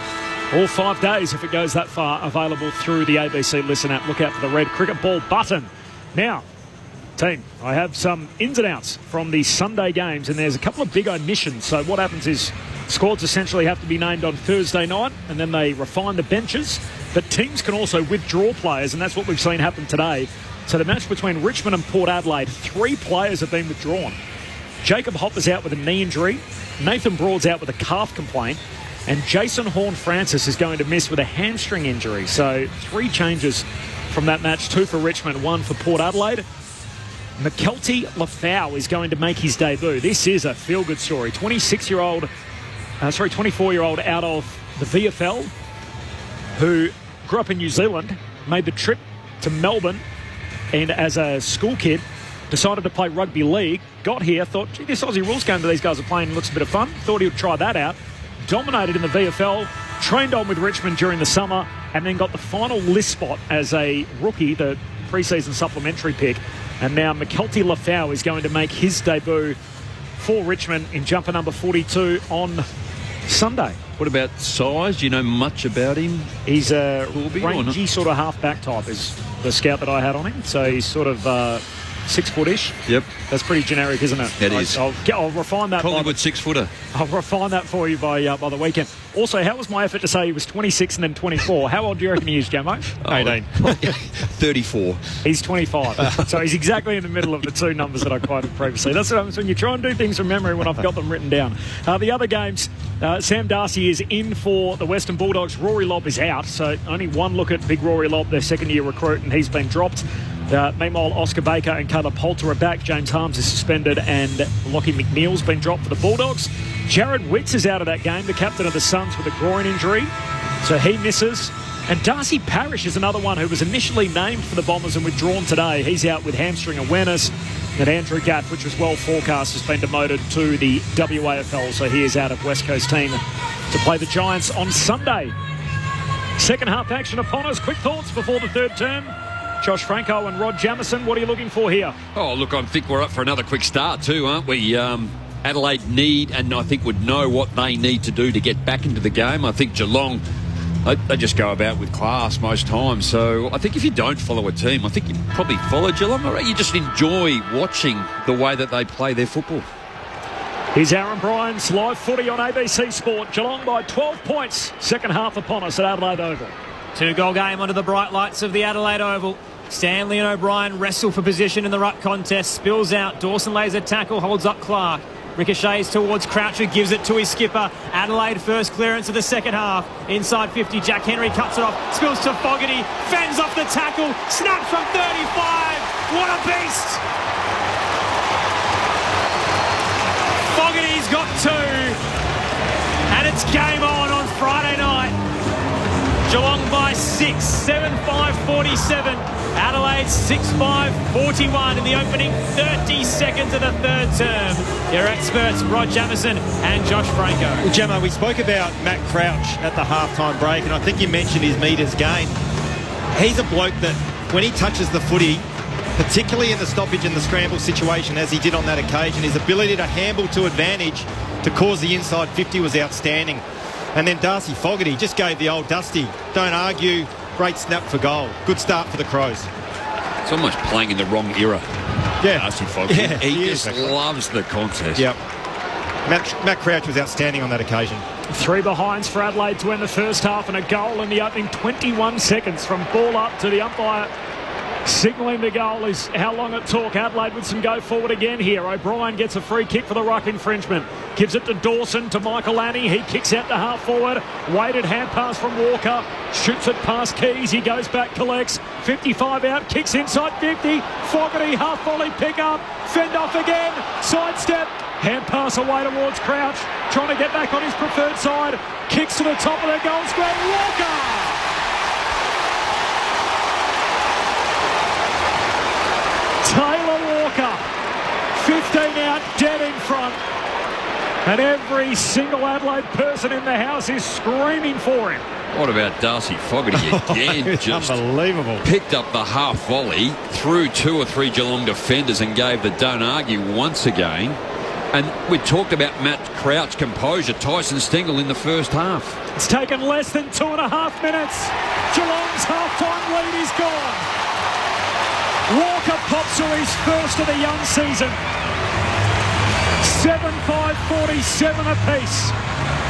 [SPEAKER 3] All 5 days, if it goes that far, available through the ABC Listen app. Look out for the red cricket ball button. Now, team, I have some ins and outs from the Sunday games, and there's a couple of big omissions. So what happens is squads essentially have to be named on Thursday night, and then they refine the benches. But teams can also withdraw players, and that's what we've seen happen today. So the match between Richmond and Port Adelaide, 3 players have been withdrawn. Jacob Hopper's out with a knee injury, Nathan Broad's out with a calf complaint, and Jason Horne-Francis is going to miss with a hamstring injury. So 3 changes from that match, 2 for Richmond, 1 for Port Adelaide. McKelty Lafau is going to make his debut. This is a feel-good story. 24-year-old out of the VFL, who grew up in New Zealand, made the trip to Melbourne, and as a school kid, decided to play rugby league. Got here, thought, gee, this Aussie rules game that these guys are playing looks a bit of fun. Thought he would try that out. Dominated in the VFL, trained on with Richmond during the summer, and then got the final list spot as a rookie, the pre-season supplementary pick. And now McKelty Lafau is going to make his debut for Richmond in jumper number 42 on Sunday.
[SPEAKER 14] What about size? Do you know much about him?
[SPEAKER 3] He's a rangy sort of half-back type is the scout that I had on him. So he's sort of 6-foot-ish.
[SPEAKER 14] Yep.
[SPEAKER 3] That's pretty generic, isn't it?
[SPEAKER 14] It is.
[SPEAKER 3] I'll refine that.
[SPEAKER 14] Collingwood 6-footer.
[SPEAKER 3] I'll refine that for you by the weekend. Also, how was my effort to say he was 26 and then 24? How old do you reckon he is, Jamo?
[SPEAKER 15] 18.
[SPEAKER 14] 34.
[SPEAKER 3] He's 25. So he's exactly in the middle of the two numbers that I quoted previously. That's what happens when you try and do things from memory when I've got them written down. The other games, Sam Darcy is in for the Western Bulldogs. Rory Lobb is out, so only one look at big Rory Lobb, their second-year recruit, and he's been dropped. Meanwhile, Oscar Baker and Caleb Poulter are back. James Harms is suspended and Lockie McNeil's been dropped for the Bulldogs. Jared Witts is out of that game, the captain of the Suns, with a groin injury, so he misses. And Darcy Parish is another one who was initially named for the Bombers and withdrawn today. He's out with hamstring awareness. And Andrew Gaff, which was well forecast, has been demoted to the WAFL, so he is out of West Coast team to play the Giants on Sunday. Second half action upon us. Quick thoughts before the third term. Josh Franco and Rod Jamison, what are you looking for here?
[SPEAKER 14] Oh, look, I think we're up for another quick start too, aren't we? Adelaide need, and I think would know what they need to do to get back into the game. I think Geelong, they just go about with class most times. So I think if you don't follow a team, I think you probably follow Geelong, or you just enjoy watching the way that they play their football.
[SPEAKER 3] Here's Aaron Bryant's live footy on ABC Sport. Geelong by 12 points. Second half upon us at Adelaide Oval.
[SPEAKER 13] 2-goal game under the bright lights of the Adelaide Oval. Stanley and O'Brien wrestle for position in the ruck contest. Spills out. Dawson lays a tackle, holds up Clark. Ricochets towards Croucher, gives it to his skipper. Adelaide first clearance of the second half. Inside 50, Jack Henry cuts it off. Spills to Fogarty. Fends off the tackle. Snaps from 35. What a beast! Fogarty's got two. And it's game on Friday night. Geelong by 6, 7-5-47. Adelaide 6-5-41 in the opening 30 seconds of the third term. Your experts, Rod Jamison and Josh Franco.
[SPEAKER 15] Well, Gemma, we spoke about Matt Crouch at the halftime break, and I think you mentioned his metres gained. He's a bloke that, when he touches the footy, particularly in the stoppage and the scramble situation, as he did on that occasion, his ability to handle to advantage to cause the inside 50 was outstanding. And then Darcy Fogarty just gave the old Dusty, don't argue, great snap for goal. Good start for the Crows.
[SPEAKER 14] It's almost playing in the wrong era.
[SPEAKER 15] Yeah.
[SPEAKER 14] Darcy Fogarty.
[SPEAKER 15] Yeah,
[SPEAKER 14] he just loves the contest.
[SPEAKER 15] Yep. Matt Crouch was outstanding on that occasion.
[SPEAKER 3] 3 behinds for Adelaide to end the first half, and a goal in the opening 21 seconds from ball up to the umpire. Signalling the goal is how long it took. Adelaide with some go forward again here. O'Brien gets a free kick for the ruck infringement. Gives it to Dawson, to Michael Annie. He kicks out to half forward. Weighted hand pass from Walker. Shoots it past Keys. He goes back, collects. 55 out, kicks inside 50. Fogarty, half volley pick up. Fend off again. Sidestep. Hand pass away towards Crouch. Trying to get back on his preferred side. Kicks to the top of the goal square. Walker! Taylor Walker, 15 out, dead in front. And every single Adelaide person in the house is screaming for him.
[SPEAKER 14] What about Darcy Fogarty again? Just
[SPEAKER 15] unbelievable.
[SPEAKER 14] Picked up the half volley, threw 2 or 3 Geelong defenders and gave the don't argue once again. And we talked about Matt Crouch composure, Tyson Stengel in the first half.
[SPEAKER 3] It's taken less than 2.5 minutes. Geelong's half-time lead is gone. Walker pops to his first of the young season. 7-5-47 apiece.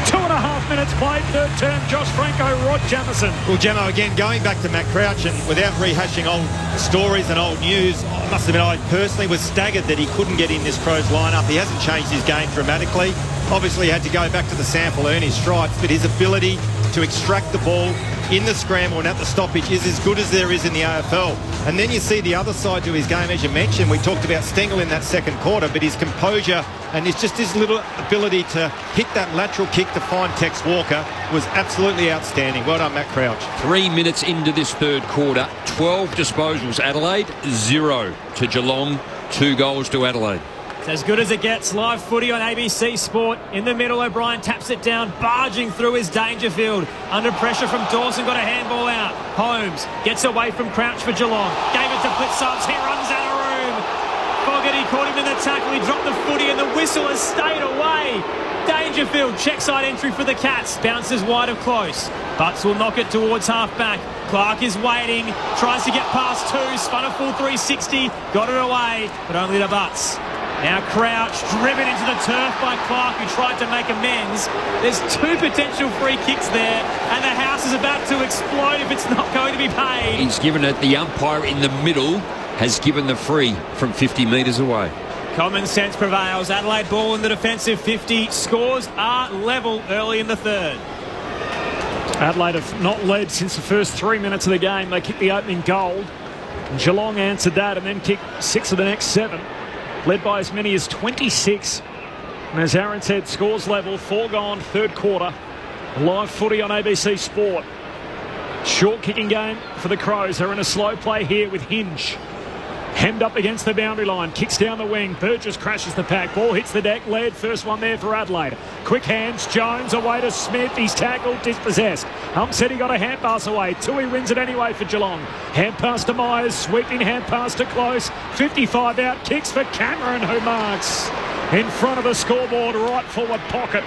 [SPEAKER 3] 2.5 minutes played, third term. Josh Franco, Rod Jamison.
[SPEAKER 15] Well, Gemmo, again, going back to Matt Crouch, and without rehashing old stories and old news, I must admit I personally was staggered that he couldn't get in this Crows lineup. He hasn't changed his game dramatically. Obviously, he had to go back to the sample, earn his stripes, but his ability to extract the ball in the scramble and at the stoppage is as good as there is in the AFL. And then you see the other side to his game, as you mentioned. We talked about Stengel in that second quarter, but his composure and it's just his little ability to hit that lateral kick to find Tex Walker was absolutely outstanding. Well done, Matt Crouch.
[SPEAKER 14] 3 minutes into this third quarter, 12 disposals Adelaide, 0 to Geelong, 2 goals to Adelaide.
[SPEAKER 13] It's as good as it gets. Live footy on ABC Sport. In the middle, O'Brien taps it down, barging through his Dangerfield. Under pressure from Dawson, got a handball out. Holmes gets away from Crouch for Geelong. Gave it to Blitzovs. He runs out of room. Fogarty caught him in the tackle. He dropped the footy and the whistle has stayed away. Dangerfield, check side entry for the Cats. Bounces wide of Close. Butts will knock it towards half-back. Clark is waiting. Tries to get past two. Spun a full 360. Got it away, but only to Butts. Now Crouch, driven into the turf by Clark, who tried to make amends. There's two potential free kicks there, and the house is about to explode if it's not going to be paid.
[SPEAKER 14] He's given it. The umpire in the middle has given the free from 50 metres away.
[SPEAKER 13] Common sense prevails. Adelaide ball in the defensive 50. Scores are level early in the third.
[SPEAKER 3] Adelaide have not led since the first 3 minutes of the game. They kicked the opening goal. Geelong answered that and then kicked 6 of the next 7. Led by as many as 26. And as Aaron said, scores level, 4 gone, third quarter. Live footy on ABC Sport. Short kicking game for the Crows. They're in a slow play here with Hinge. Hemmed up against the boundary line, kicks down the wing. Burgess crashes the pack. Ball hits the deck. Led first one there for Adelaide. Quick hands. Jones away to Smith. He's tackled, dispossessed. Hump said he got a hand pass away. Tui wins it anyway for Geelong. Hand pass to Myers. Sweeping hand pass to Close. 55 out. Kicks for Cameron, who marks in front of the scoreboard, right forward pocket.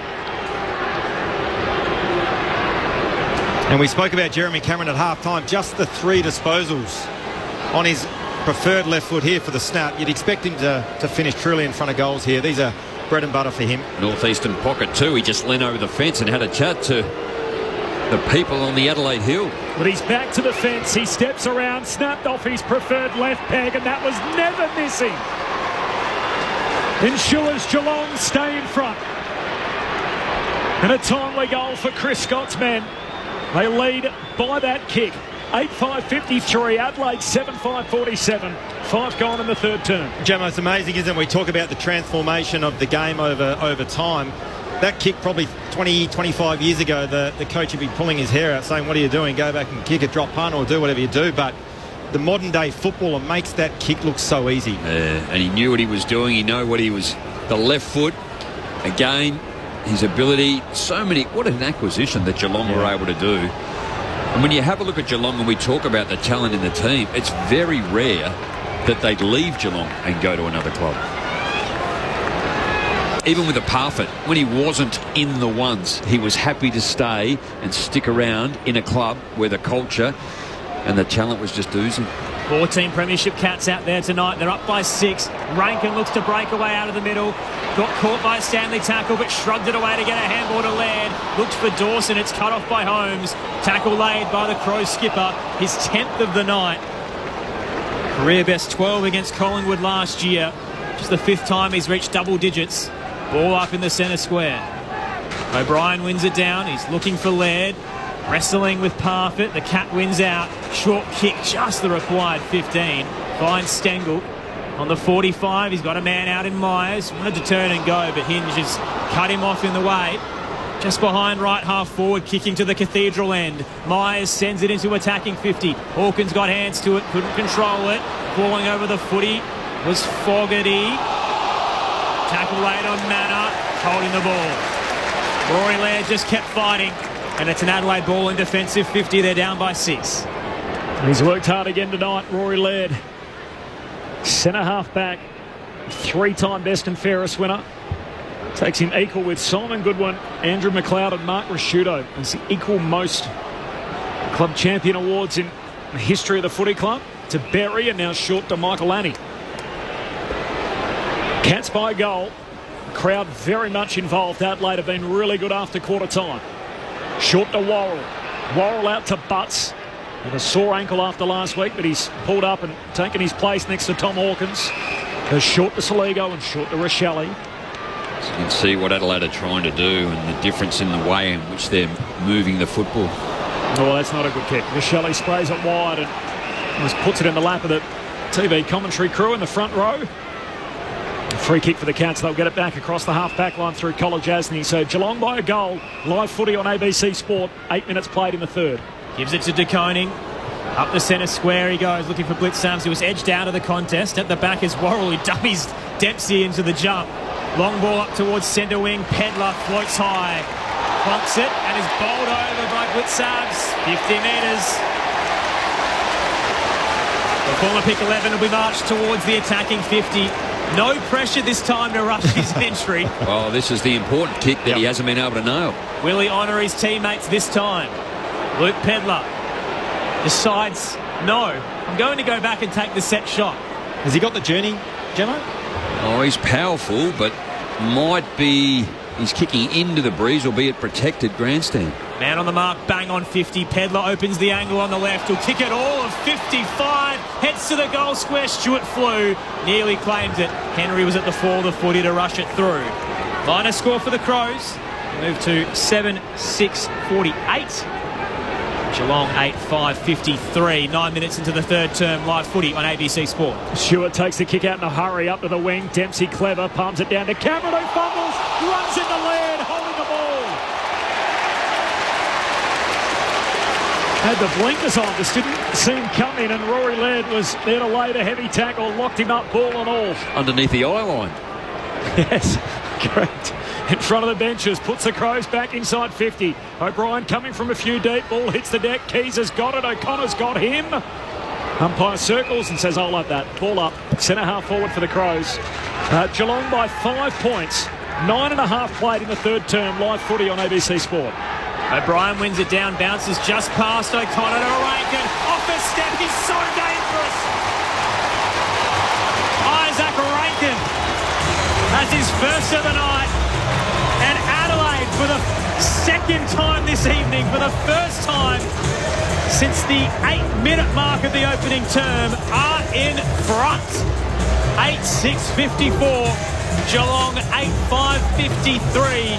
[SPEAKER 15] And we spoke about Jeremy Cameron at half-time. Just the 3 disposals on his preferred left foot here for the snap. You'd expect him to finish truly in front of goals here. These are bread and butter for him.
[SPEAKER 14] Northeastern pocket too. He just leaned over the fence and had a chat to the people on the Adelaide Hill.
[SPEAKER 3] But he's back to the fence. He steps around, snapped off his preferred left peg, and that was never missing. Ensures Geelong stay in front. And a timely goal for Chris Scott's men. They lead by that kick. 8-5-53, Adelaide 7-5-47. 5 gone in the third term.
[SPEAKER 15] Gemma, it's amazing, isn't it? We talk about the transformation of the game over time. That kick probably 20, 25 years ago, the coach would be pulling his hair out saying, what are you doing? Go back and kick a drop punt or do whatever you do. But the modern day footballer makes that kick look so easy.
[SPEAKER 14] And he knew what he was doing. He knew what he was. The left foot, again, his ability. So many. What an acquisition that Geelong were able to do. And when you have a look at Geelong and we talk about the talent in the team, it's very rare that they'd leave Geelong and go to another club. Even with a Parfitt, when he wasn't in the ones, he was happy to stay and stick around in a club where the culture and the talent was just oozing.
[SPEAKER 13] 14 premiership Cats out there tonight. They're up by 6. Rankin looks to break away out of the middle. Got caught by a Stanley tackle, but shrugged it away to get a handball to Laird. Looked for Dawson. It's cut off by Holmes. Tackle laid by the Crows skipper. His 10th of the night. Career best 12 against Collingwood last year. Just the 5th time he's reached double digits. Ball up in the centre square. O'Brien wins it down. He's looking for Laird. Wrestling with Parfitt. The Cat wins out. Short kick, just the required 15. Finds Stengel on the 45. He's got a man out in Myers. Wanted to turn and go, but Hinge has cut him off in the way. Just behind right half forward, kicking to the Cathedral end. Myers sends it into attacking 50. Hawkins got hands to it, couldn't control it. Falling over the footy was Fogarty. Tackle laid on Manor, holding the ball. Rory Laird just kept fighting. And it's an Adelaide ball in defensive 50. They're down by 6.
[SPEAKER 3] He's worked hard again tonight, Rory Laird. Centre half back, 3-time best and fairest winner. Takes him equal with Simon Goodwin, Andrew McLeod and Mark Rasciuto. It's the equal most club champion awards in the history of the footy club to Berry and now short to Michael Annie. Cats by a goal. Crowd very much involved. Adelaide have been really good after quarter time. Short to Worrell. Worrell out to Butts. With a sore ankle after last week, but he's pulled up and taken his place next to Tom Hawkins. Goes short to Saligo and short to Rochelle.
[SPEAKER 14] So you can see what Adelaide are trying to do and the difference in the way in which they're moving the football.
[SPEAKER 3] Oh, that's not a good kick. Rochelle sprays it wide and just puts it in the lap of the TV commentary crew in the front row. A free kick for the Cats. They'll get it back across the half-back line through College Asney. So Geelong by a goal. Live footy on ABC Sport. 8 minutes played in the third.
[SPEAKER 13] Gives it to De Koning. Up the centre square he goes, looking for Blitz Sams, who was edged out of the contest. At the back is Worrell, who dummies Dempsey into the jump. Long ball up towards centre wing. Pedler floats high. Plunks it and is bowled over by Blitz Sams. 50 metres. The former pick 11 will be marched towards the attacking 50. No pressure this time to rush his entry.
[SPEAKER 14] Oh, this is the important kick that he hasn't been able to nail.
[SPEAKER 13] Will he honour his teammates this time? Luke Pedlar decides, no, I'm going to go back and take the set shot.
[SPEAKER 15] Has he got the journey, Gemmo?
[SPEAKER 14] Oh, he's powerful, but he's kicking into the breeze, albeit protected grandstand.
[SPEAKER 13] Man on the mark, bang on 50. Pedlar opens the angle on the left. He'll kick it all of 55. Heads to the goal square. Stewart flew. Nearly claimed it. Henry was at the fore of the footy to rush it through. Minor score for the Crows. Move to 7-6-48. Geelong 8-5-53. 9 minutes into the third term. Live footy on ABC Sport.
[SPEAKER 3] Stewart takes the kick out in a hurry up to the wing. Dempsey clever, palms it down to Cameron, who fumbles, runs into lead, holding the ball. Had the blinkers on, just didn't see him coming, and Rory Laird was there to lay the heavy tackle, locked him up, ball and all.
[SPEAKER 14] Underneath the eye line.
[SPEAKER 3] Yes, correct. In front of the benches, puts the Crows back inside 50. O'Brien coming from a few deep, ball hits the deck. Keys has got it, O'Connor's got him. Umpire circles and says, I'll have that. Ball up, centre half forward for the Crows. Geelong by 5 points. 9.5 played in the third term. Live footy on ABC Sport.
[SPEAKER 13] O'Brien wins it down, bounces just past O'Connor to Rankin. Off a step, he's so dangerous. Isaac Rankin has his first of the night. And Adelaide, for the second time this evening, for the first time since the 8-minute mark of the opening term, are in front. 8-6-54. Geelong 8-5-53.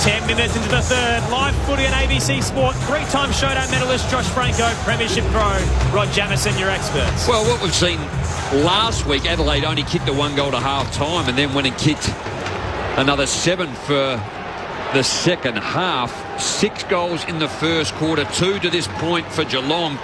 [SPEAKER 13] 10 minutes into the third. Live footy on ABC Sport. 3-time showdown medalist Josh Franco, Premiership pro Rod Jamieson, your experts.
[SPEAKER 14] Well, what we've seen last week, Adelaide only kicked the 1 goal to half time and then went and kicked another 7 for the second half. 6 goals in the first quarter, 2 to this point for Geelong.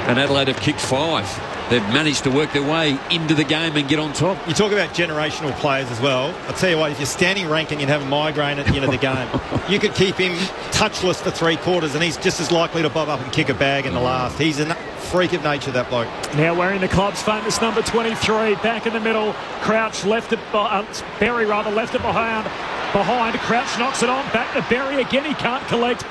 [SPEAKER 14] And Adelaide have kicked 5. They've managed to work their way into the game and get on top.
[SPEAKER 15] You talk about generational players as well. I'll tell you what, if you're standing Rankin, you'd have a migraine at the end of the game. You could keep him touchless for 3 quarters and he's just as likely to bob up and kick a bag in the last. He's a freak of nature, that bloke.
[SPEAKER 3] Now wearing the club's famous number 23, back in the middle. Crouch left it, Berry rather left it behind. Crouch knocks it on, back to Berry again. He can't collect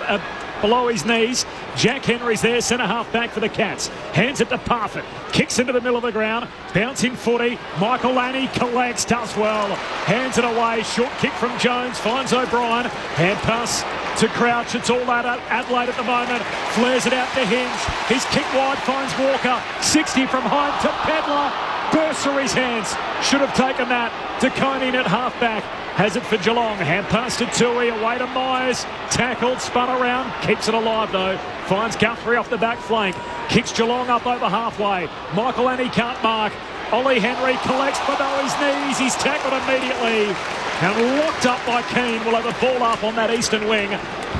[SPEAKER 3] below his knees. Jack Henry's there, centre half back for the Cats. Hands it to Parfitt. Kicks into the middle of the ground. Bouncing footy. Michael Lanny collects, does well. Hands it away. Short kick from Jones. Finds O'Brien. Hand pass to Crouch. It's all out at Adelaide at the moment. Flares it out to Hinge. His kick wide finds Walker. 60 from home to Pedlar. Bursts through his hands. Should have taken that. De Koning at half back. Has it for Geelong. Hand pass to Tui. Away to Myers. Tackled. Spun around. Keeps it alive though. Finds Guthrie off the back flank. Kicks Geelong up over halfway. Michael Annie can't mark. Ollie Henry collects below his knees. He's tackled immediately. And locked up by Keane. Will have a ball up on that eastern wing.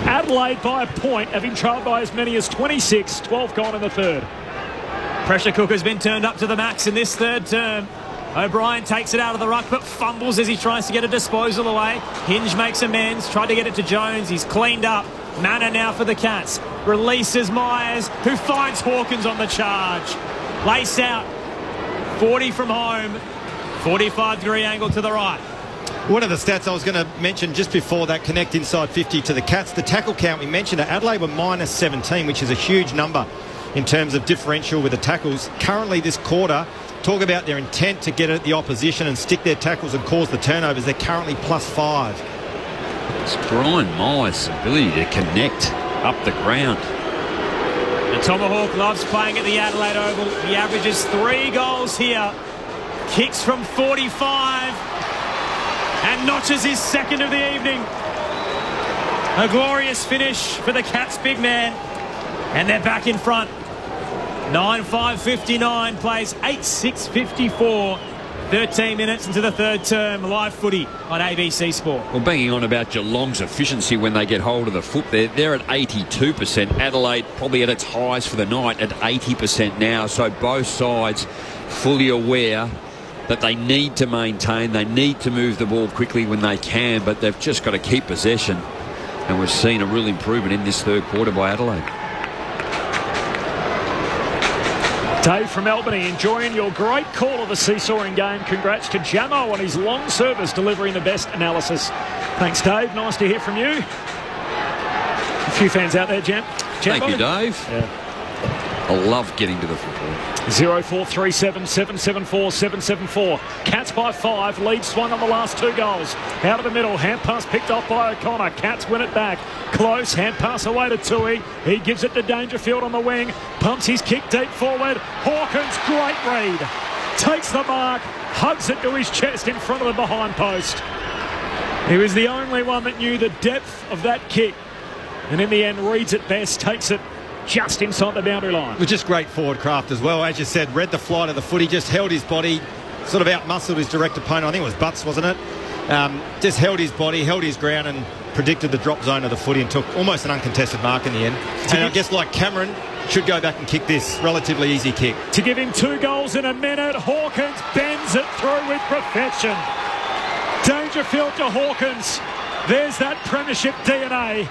[SPEAKER 3] Adelaide by a point, having trailed by as many as 26. 12 gone in the third.
[SPEAKER 13] Pressure cooker's been turned up to the max in this third term. O'Brien takes it out of the ruck but fumbles as he tries to get a disposal away. Hinge makes amends, tried to get it to Jones. He's cleaned up. Manor now for the Cats. Releases Myers, who finds Hawkins on the charge. Lace out. 40 from home. 45-degree angle to the right.
[SPEAKER 15] One of the stats I was going to mention just before that connect inside 50 to the Cats, the tackle count we mentioned, Adelaide were minus 17, which is a huge number in terms of differential with the tackles. Currently this quarter, talk about their intent to get at the opposition and stick their tackles and cause the turnovers. They're currently +5.
[SPEAKER 14] It's Brian Myers' ability to connect up the ground.
[SPEAKER 13] The Tomahawk loves playing at the Adelaide Oval. He averages 3 goals here. Kicks from 45 and notches his second of the evening. A glorious finish for the Cats' big man. And they're back in front. 9-5-59 plays 8-6-54. 13 minutes into the third term. Live footy on ABC Sport.
[SPEAKER 14] Well, banging on about Geelong's efficiency when they get hold of the foot there. They're at 82%. Adelaide probably at its highest for the night at 80% now. So both sides fully aware that they need to maintain. They need to move the ball quickly when they can, but they've just got to keep possession. And we've seen a real improvement in this third quarter by Adelaide.
[SPEAKER 3] Dave from Albany enjoying your great call of the seesawing game. Congrats to Jamo on his long service delivering the best analysis. Thanks, Dave. Nice to hear from you. A few fans out there, Jambo.
[SPEAKER 14] Thank you, Dave.
[SPEAKER 3] Yeah.
[SPEAKER 14] I love getting to the football.
[SPEAKER 3] 0437 774 774. Cats by 5. Lead Swan on the last 2 goals. Out of the middle. Hand pass picked off by O'Connor. Cats win it back. Close. Hand pass away to Tui. He gives it to Dangerfield on the wing. Pumps his kick deep forward. Hawkins, great read. Takes the mark. Hugs it to his chest in front of the behind post. He was the only one that knew the depth of that kick. And in the end, reads it best. Takes it just inside the boundary line.
[SPEAKER 15] It was just great forward craft as well. As you said, read the flight of the footy, just held his body, sort of out-muscled his direct opponent. I think it was Butts, wasn't it? Just held his body, held his ground and predicted the drop zone of the footy and took almost an uncontested mark in the end. And I guess like Cameron should go back and kick this relatively easy kick.
[SPEAKER 3] To give him 2 goals in a minute, Hawkins bends it through with perfection. Dangerfield to Hawkins. There's that premiership DNA.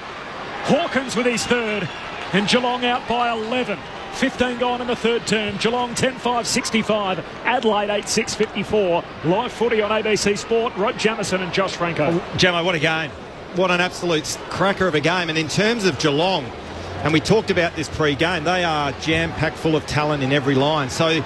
[SPEAKER 3] Hawkins with his 3rd. And Geelong out by 11. 15 gone in the 3rd term. Geelong 10-5-65. Adelaide 8-6-54. Live footy on ABC Sport. Rod Jamieson and Josh Franco.
[SPEAKER 15] Jamo, what a game. What an absolute cracker of a game. And in terms of Geelong, and we talked about this pre-game, they are jam-packed full of talent in every line. So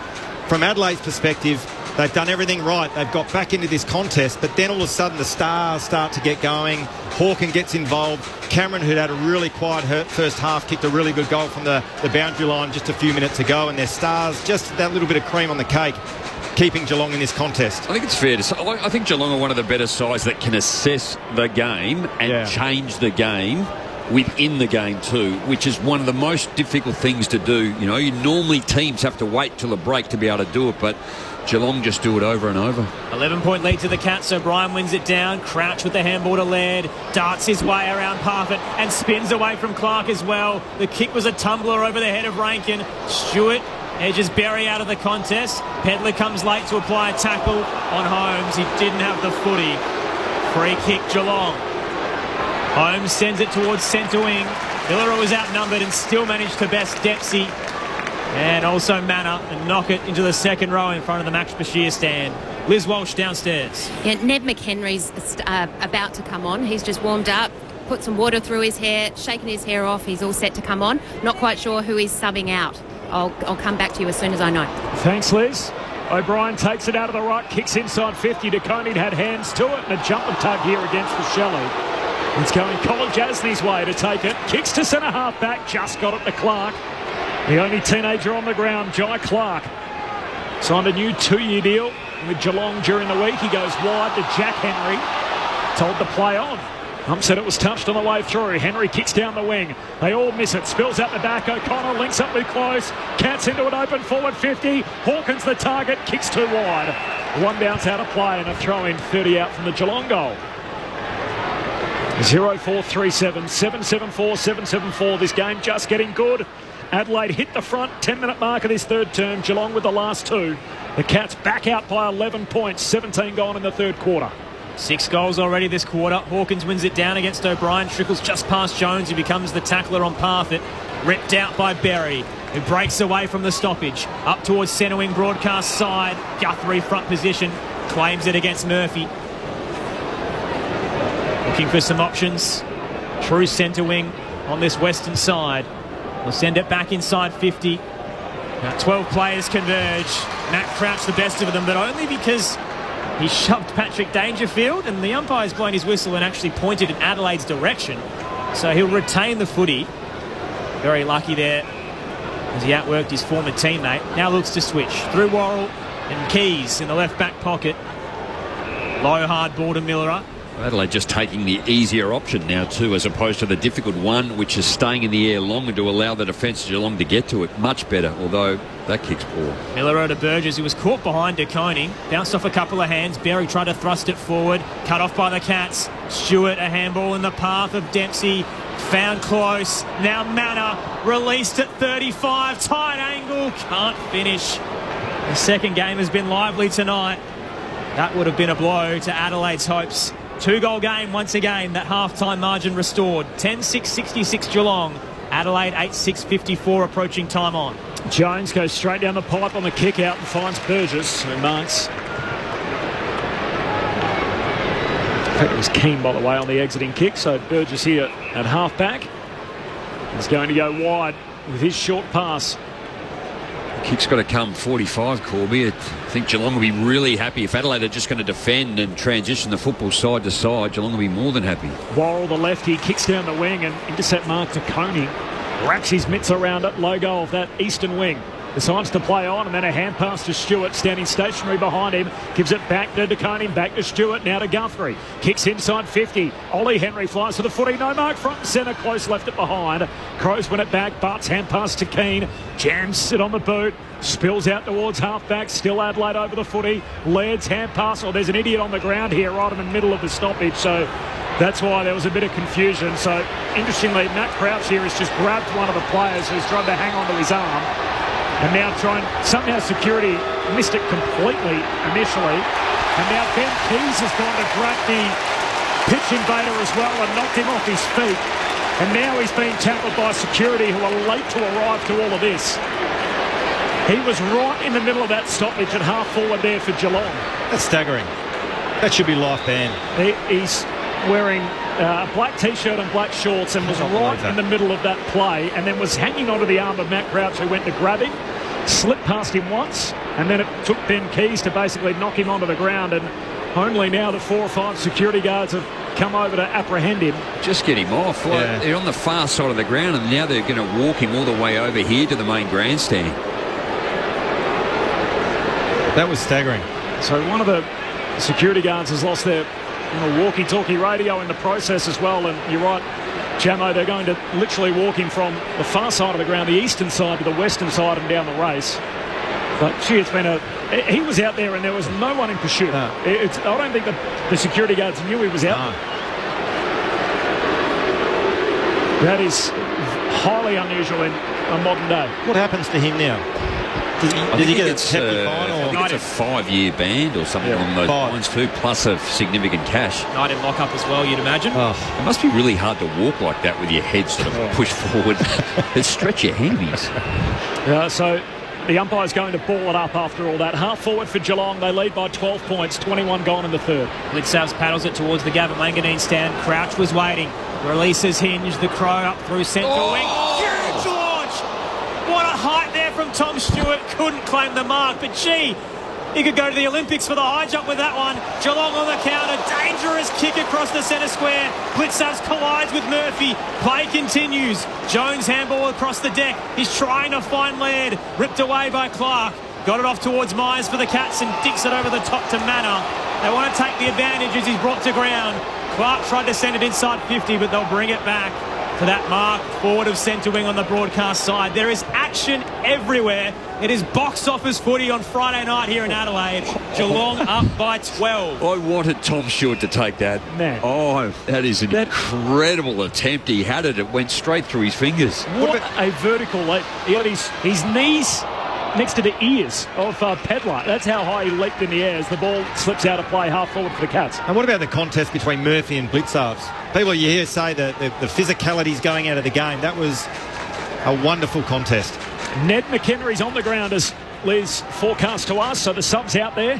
[SPEAKER 15] from Adelaide's perspective, they've done everything right. They've got back into this contest, but then all of a sudden the stars start to get going. Hawkins gets involved. Cameron, who'd had a really quiet first half, kicked a really good goal from the boundary line just a few minutes ago, and their stars, just that little bit of cream on the cake, keeping Geelong in this contest.
[SPEAKER 14] I think it's fair to say, I think Geelong are one of the better sides that can assess the game and change the game within the game too, which is one of the most difficult things to do. You know, normally teams have to wait till a break to be able to do it, but Geelong just do it over and over.
[SPEAKER 13] 11-point lead to the Cats. O'Brien wins it down. Crouch with the handball to Laird. Darts his way around Parfitt and spins away from Clark as well. The kick was a tumbler over the head of Rankin. Stewart edges Berry out of the contest. Pedler comes late to apply a tackle on Holmes. He didn't have the footy. Free kick Geelong. Holmes sends it towards centre wing. Miller was outnumbered and still managed to best Dempsey and also Manor and knock it into the second row in front of the Max Bashir stand. Liz Walsh downstairs.
[SPEAKER 16] Yeah, Ned McHenry's about to come on. He's just warmed up, put some water through his hair, shaken his hair off. He's all set to come on. Not quite sure who he's subbing out. I'll come back to you as soon as I know.
[SPEAKER 3] Thanks, Liz. O'Brien takes it out of the right, kicks inside 50. DeConey had hands to it and a jump and tug here against Rochelle. It's going Colin Jasney's way to take it. Kicks to centre half back, just got it to Clark. The only teenager on the ground, Jai Clark, signed a new 2-year deal with Geelong during the week. He goes wide to Jack Henry, told to play on. Said it was touched on the way through. Henry kicks down the wing. They all miss it. Spills out the back. O'Connor links up with Close. Cats into an open forward 50. Hawkins the target. Kicks too wide. One bounce out of play and a throw in 30 out from the Geelong goal. 0437 774 774. This game just getting good. Adelaide hit the front, 10-minute mark of this 3rd term. Geelong with the last 2. The Cats back out by 11 points, 17 gone in the 3rd quarter.
[SPEAKER 13] 6 goals already this quarter. Hawkins wins it down against O'Brien. Trickles just past Jones, who becomes the tackler on Parfitt. Ripped out by Berry, who breaks away from the stoppage. Up towards centre wing broadcast side. Guthrie front position. Claims it against Murphy. Looking for some options. True centre wing on this western side. We'll send it back inside 50. Now 12 players converge. Matt Crouch the best of them, but only because he shoved Patrick Dangerfield and the umpire's blown his whistle and actually pointed in Adelaide's direction. So he'll retain the footy. Very lucky there as he outworked his former teammate. Now looks to switch through Worrell and Keys in the left back pocket. Low hard ball to Miller.
[SPEAKER 14] Adelaide just taking the easier option now too, as opposed to the difficult one, which is staying in the air long and to allow the defence of Geelong to get to it. Much better, although that kick's poor.
[SPEAKER 13] Miller to Burgess, who was caught behind DeConey. Bounced off a couple of hands. Berry tried to thrust it forward. Cut off by the Cats. Stewart, a handball in the path of Dempsey. Found close. Now Manor released at 35. Tight angle. Can't finish. The second game has been lively tonight. That would have been a blow to Adelaide's hopes. 2-goal game once again. That half-time margin restored. 10-6-66 Geelong. Adelaide 8-6-54 approaching time on.
[SPEAKER 3] Jones goes straight down the pipe on the kick out and finds Burgess, who marks. I think it was Keane, by the way, on the exiting kick. So Burgess here at half-back. He's going to go wide with his short pass.
[SPEAKER 14] The kick's got to come 45, Corby. I think Geelong will be really happy. If Adelaide are just going to defend and transition the football side to side, Geelong will be more than happy.
[SPEAKER 3] Worrell, the lefty, kicks down the wing and intercept mark to Coney. Racks his mitts around it, low goal of that eastern wing. Decides to play on, and then a hand pass to Stewart, standing stationary behind him. Gives it back to DeConey, back to Stewart, now to Guthrie. Kicks inside 50. Ollie Henry flies to the footy, no mark, front and centre, close left it behind. Crows win it back, Butts, hand pass to Keane. Jams it on the boot, spills out towards half-back, still Adelaide over the footy. Laird's hand pass, there's an idiot on the ground here, right in the middle of the stoppage, so that's why there was a bit of confusion. So, interestingly, Matt Crouch here has just grabbed one of the players who's tried to hang on to his arm. And now somehow security missed it completely initially. And now Ben Keys has gone to grab the pitch invader as well and knocked him off his feet. And now he's being tackled by security, who are late to arrive to all of this. He was right in the middle of that stoppage at half forward there for Geelong.
[SPEAKER 15] That's staggering. That should be life ban.
[SPEAKER 3] He's wearing a black T-shirt and black shorts and was right in the middle of that play, and then was hanging onto the arm of Matt Crouch, who went to grab him, slipped past him once, and then it took Ben Keys to basically knock him onto the ground, and only now the 4 or 5 security guards have come over to apprehend him.
[SPEAKER 14] Just get him off. Yeah. They're on the far side of the ground, and now they're going to walk him all the way over here to the main grandstand.
[SPEAKER 15] That was staggering.
[SPEAKER 3] So one of the security guards has lost their walkie-talkie radio in the process as well, and you're right, Jamo, they're going to literally walk him from the far side of the ground, the eastern side, to the western side and down the race. But gee, it's been he was out there and there was no one in pursuit. No. I don't think the security guards knew he was out. No. That is highly unusual in a modern day.
[SPEAKER 15] What happens to him now? Did he get a hefty fine?
[SPEAKER 14] I think it's a 5-year ban or something along those lines too, plus a significant cash.
[SPEAKER 13] Night in lockup as well, you'd imagine.
[SPEAKER 14] Oh. It must be really hard to walk like that with your head sort of pushed forward. It stretch your hammies.
[SPEAKER 3] So the umpire's going to ball it up after all that. Half forward for Geelong. They lead by 12 points, 21 gone in the third.
[SPEAKER 13] Blitzavs paddles it towards the Gavin Manganine stand. Crouch was waiting. Releases Hinge, the Crow up through centre wing. Huge launch! What a height there from Tom Stewart. Couldn't claim the mark, but gee, he could go to the Olympics for the high jump with that one. Geelong on the counter. Dangerous kick across the centre square. Blitzavs collides with Murphy. Play continues. Jones handball across the deck. He's trying to find Laird. Ripped away by Clark. Got it off towards Myers for the Cats and dicks it over the top to Manor. They want to take the advantage as he's brought to ground. Clark tried to send it inside 50, but they'll bring it back to that mark forward of centre wing on the broadcast side. There is action everywhere. It is box office footy on Friday night here in Adelaide. Geelong up by 12.
[SPEAKER 14] I wanted Tom Stewart to take that.
[SPEAKER 3] Man.
[SPEAKER 14] Oh, that is an incredible attempt. He had it. It went straight through his fingers.
[SPEAKER 3] What a vertical leap. He had his knees next to the ears of Pedlar. That's how high he leaped in the air as the ball slips out of play half forward for the Cats.
[SPEAKER 15] And what about the contest between Murphy and Blitzavs? People you hear say that the physicality's going out of the game. That was a wonderful contest.
[SPEAKER 3] Ned McHenry's on the ground as Liz forecast to us, so the sub's out there.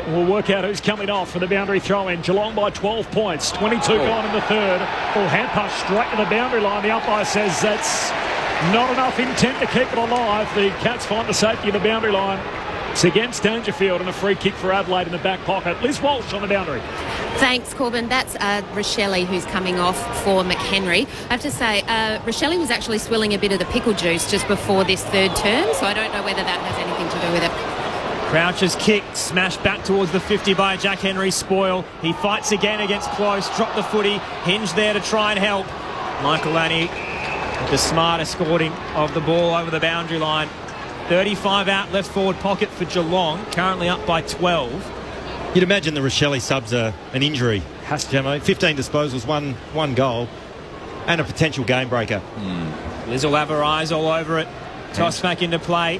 [SPEAKER 3] We'll work out who's coming off for the boundary throw-in. Geelong by 12 points, 22 gone in the third. Hand pass straight to the boundary line. The umpire says that's not enough intent to keep it alive. The Cats find the safety of the boundary line. It's against Dangerfield and a free kick for Adelaide in the back pocket. Liz Walsh on the boundary.
[SPEAKER 16] Thanks, Corbin. That's Rochelle who's coming off for McHenry. I have to say, Rochelle was actually swilling a bit of the pickle juice just before this third term, so I don't know whether that has anything to do with it.
[SPEAKER 13] Crouch's kick, smashed back towards the 50 by Jack Henry. Spoil. He fights again against Close, dropped the footy. Hinge there to try and help. Michael Lanny, the smart escorting of the ball over the boundary line. 35 out, left forward pocket for Geelong, currently up by 12.
[SPEAKER 15] You'd imagine the Rochelle subs are an injury. Has to, Jamo. 15 disposals, one goal, and a potential game breaker.
[SPEAKER 13] Liz will have her eyes all over it. Toss back into play.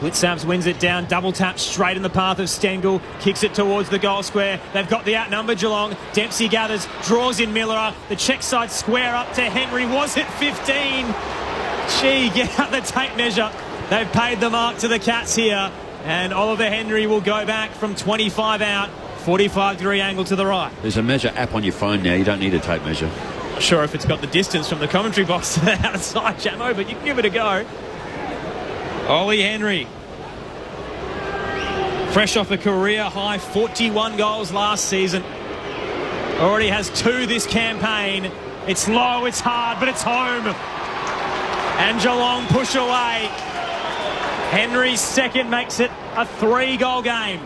[SPEAKER 13] Blitzavs wins it down, double tap straight in the path of Stengel, kicks it towards the goal square. They've got the outnumbered Geelong. Dempsey gathers, draws in Miller. The check side square up to Henry. Was it 15? Gee, get out the tape measure. They've paid the mark to the Cats here, and Oliver Henry will go back from 25 out, 45-degree angle to the right.
[SPEAKER 14] There's a measure app on your phone now. You don't need a tape measure.
[SPEAKER 13] Not sure if it's got the distance from the commentary box to the outside, Jamo, but you can give it a go. Ollie Henry, fresh off a career-high 41 goals last season. Already has 2 this campaign. It's low, it's hard, but it's home. And Geelong push away. Henry's second makes it a 3-goal game.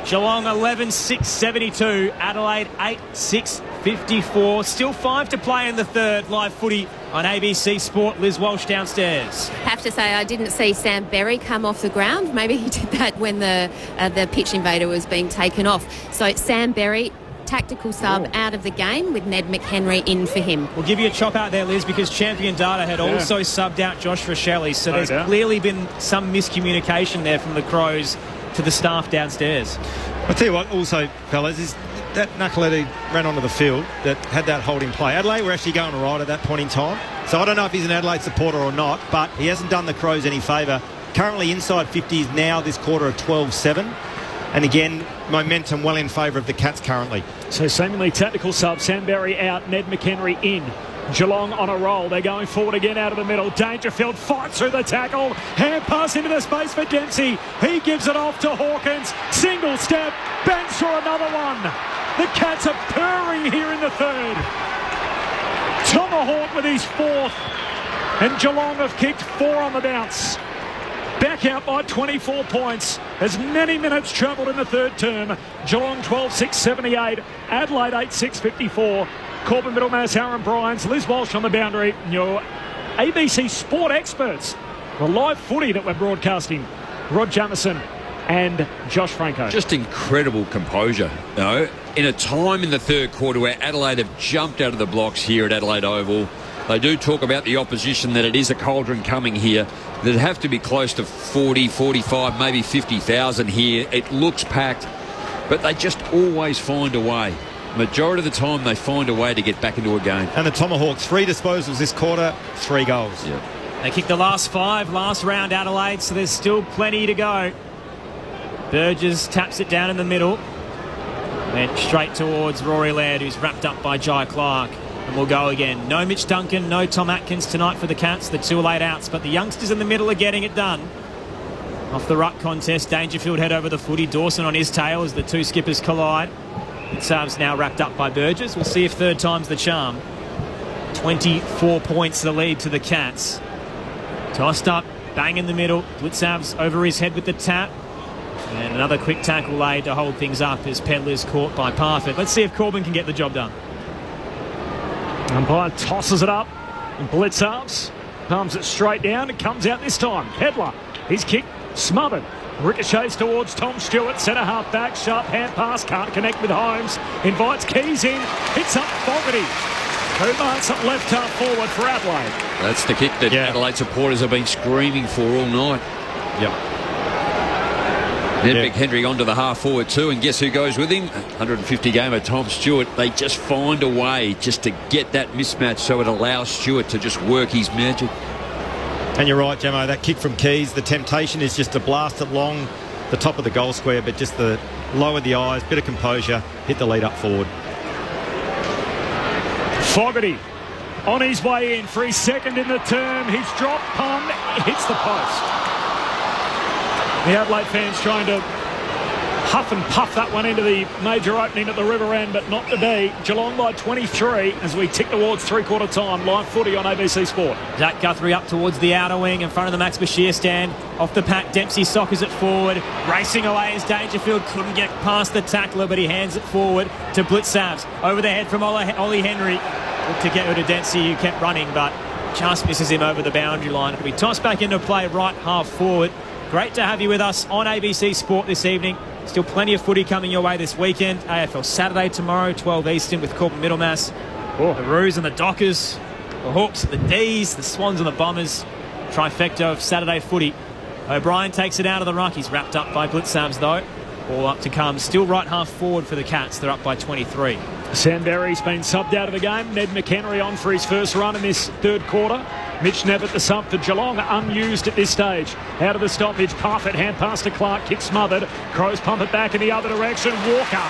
[SPEAKER 13] Geelong 11-6-72. Adelaide 8-6-54. Still 5 to play in the third. Live footy on ABC Sport. Liz Walsh downstairs.
[SPEAKER 16] Have to say, I didn't see Sam Berry come off the ground. Maybe he did that when the pitch invader was being taken off. So Sam Berry, tactical sub out of the game with Ned McHenry in for him.
[SPEAKER 13] We'll give you a chop out there, Liz, because Champion Data had also subbed out Josh Rochelle. So there's clearly been some miscommunication there from the Crows to the staff downstairs.
[SPEAKER 15] I'll tell you what also, fellas, is that Knucklehead ran onto the field that had that holding play. Adelaide were actually going right at that point in time. So I don't know if he's an Adelaide supporter or not, but he hasn't done the Crows any favour. Currently inside 50s now this quarter of 12-7. And again, momentum well in favour of the Cats currently.
[SPEAKER 3] So seemingly tactical sub, Sam Berry out, Ned McHenry in. Geelong on a roll. They're going forward again out of the middle. Dangerfield fights through the tackle. Hand pass into the space for Dempsey. He gives it off to Hawkins. Single step. Bangs for another one. The Cats are purring here in the third. Tomahawk with his 4th. And Geelong have kicked 4 on the bounce. Back out by 24 points. As many minutes travelled in the third term. Geelong 12-6-78. Adelaide 8-6-54. Corbin Middlemass, Aaron Bryans, Liz Walsh on the boundary. Your ABC Sport experts. The live footy that we're broadcasting. Rod Jamieson and Josh Franco.
[SPEAKER 14] Just incredible composure. You know, in a time in the third quarter where Adelaide have jumped out of the blocks here at Adelaide Oval. They do talk about the opposition, that it is a cauldron coming here. There'd have to be close to 40, 45, maybe 50,000 here. It looks packed, but they just always find a way. Majority of the time they find a way to get back into a game.
[SPEAKER 15] And the Tomahawks, 3 disposals this quarter, 3 goals.
[SPEAKER 14] Yep.
[SPEAKER 13] They kicked the last 5 last round, Adelaide, so there's still plenty to go. Burgess taps it down in the middle. Went straight towards Rory Laird, who's wrapped up by Jai Clark. And we'll go again. No Mitch Duncan, no Tom Atkins tonight for the Cats. The 2 late outs, but the youngsters in the middle are getting it done. Off the ruck contest, Dangerfield head over the footy. Dawson on his tail as the 2 skippers collide. Subs now wrapped up by Burgess. We'll see if third time's the charm. 24 points the lead to the Cats. Tossed up, bang in the middle. Blitzavs over his head with the tap. And another quick tackle laid to hold things up as Pedler's caught by Parfitt. Let's see if Corbin can get the job done.
[SPEAKER 3] Umpire tosses it up. And Blitzavs palms it straight down. It comes out this time. Pedler, his kick smothered. Ricochets towards Tom Stewart, centre half back, sharp hand pass, can't connect with Holmes, invites Keys in, hits up Fogarty, who marks up left half forward for Adelaide.
[SPEAKER 14] That's the kick that Adelaide supporters have been screaming for all night.
[SPEAKER 15] Yep.
[SPEAKER 14] Then Big Henry onto the half forward too, and guess who goes with him? 150 gamer Tom Stewart. They just find a way just to get that mismatch so it allows Stewart to just work his magic.
[SPEAKER 15] And you're right, Jamo, that kick from Keys, the temptation is just to blast it long the top of the goal square, but just the lower the eyes, bit of composure, hit the lead up forward.
[SPEAKER 3] Fogarty on his way in for his second in the term. He's dropped, pun, hits the post. The Adelaide fans trying to huff and puff that one into the major opening at the river end, but not to be. Geelong by 23 as we tick towards three-quarter time. Live footy on ABC Sport.
[SPEAKER 13] Zach Guthrie up towards the outer wing in front of the Max Bashir stand. Off the pack, Dempsey soccers it forward. Racing away as Dangerfield couldn't get past the tackler, but he hands it forward to Blitzavs. Over the head from Ollie Henry. Looked to get her to Dempsey, who kept running, but just misses him over the boundary line. It'll be tossed back into play right half forward. Great to have you with us on ABC Sport this evening. Still plenty of footy coming your way this weekend. AFL Saturday tomorrow, 12 Eastern with Corbin Middlemass. The Roos and the Dockers, the Hawks, the D's, the Swans and the Bombers. Trifecta of Saturday footy. O'Brien takes it out of the ruck. He's wrapped up by Blitzavs though. All up to come. Still right half forward for the Cats. They're up by 23.
[SPEAKER 3] Sam Berry's been subbed out of the game. Ned McHenry on for his first run in this third quarter. Mitch Nevitt, the sub for Geelong, unused at this stage. Out of the stoppage, Parfitt, hand pass to Clark, kick smothered. Crows pump it back in the other direction. Walker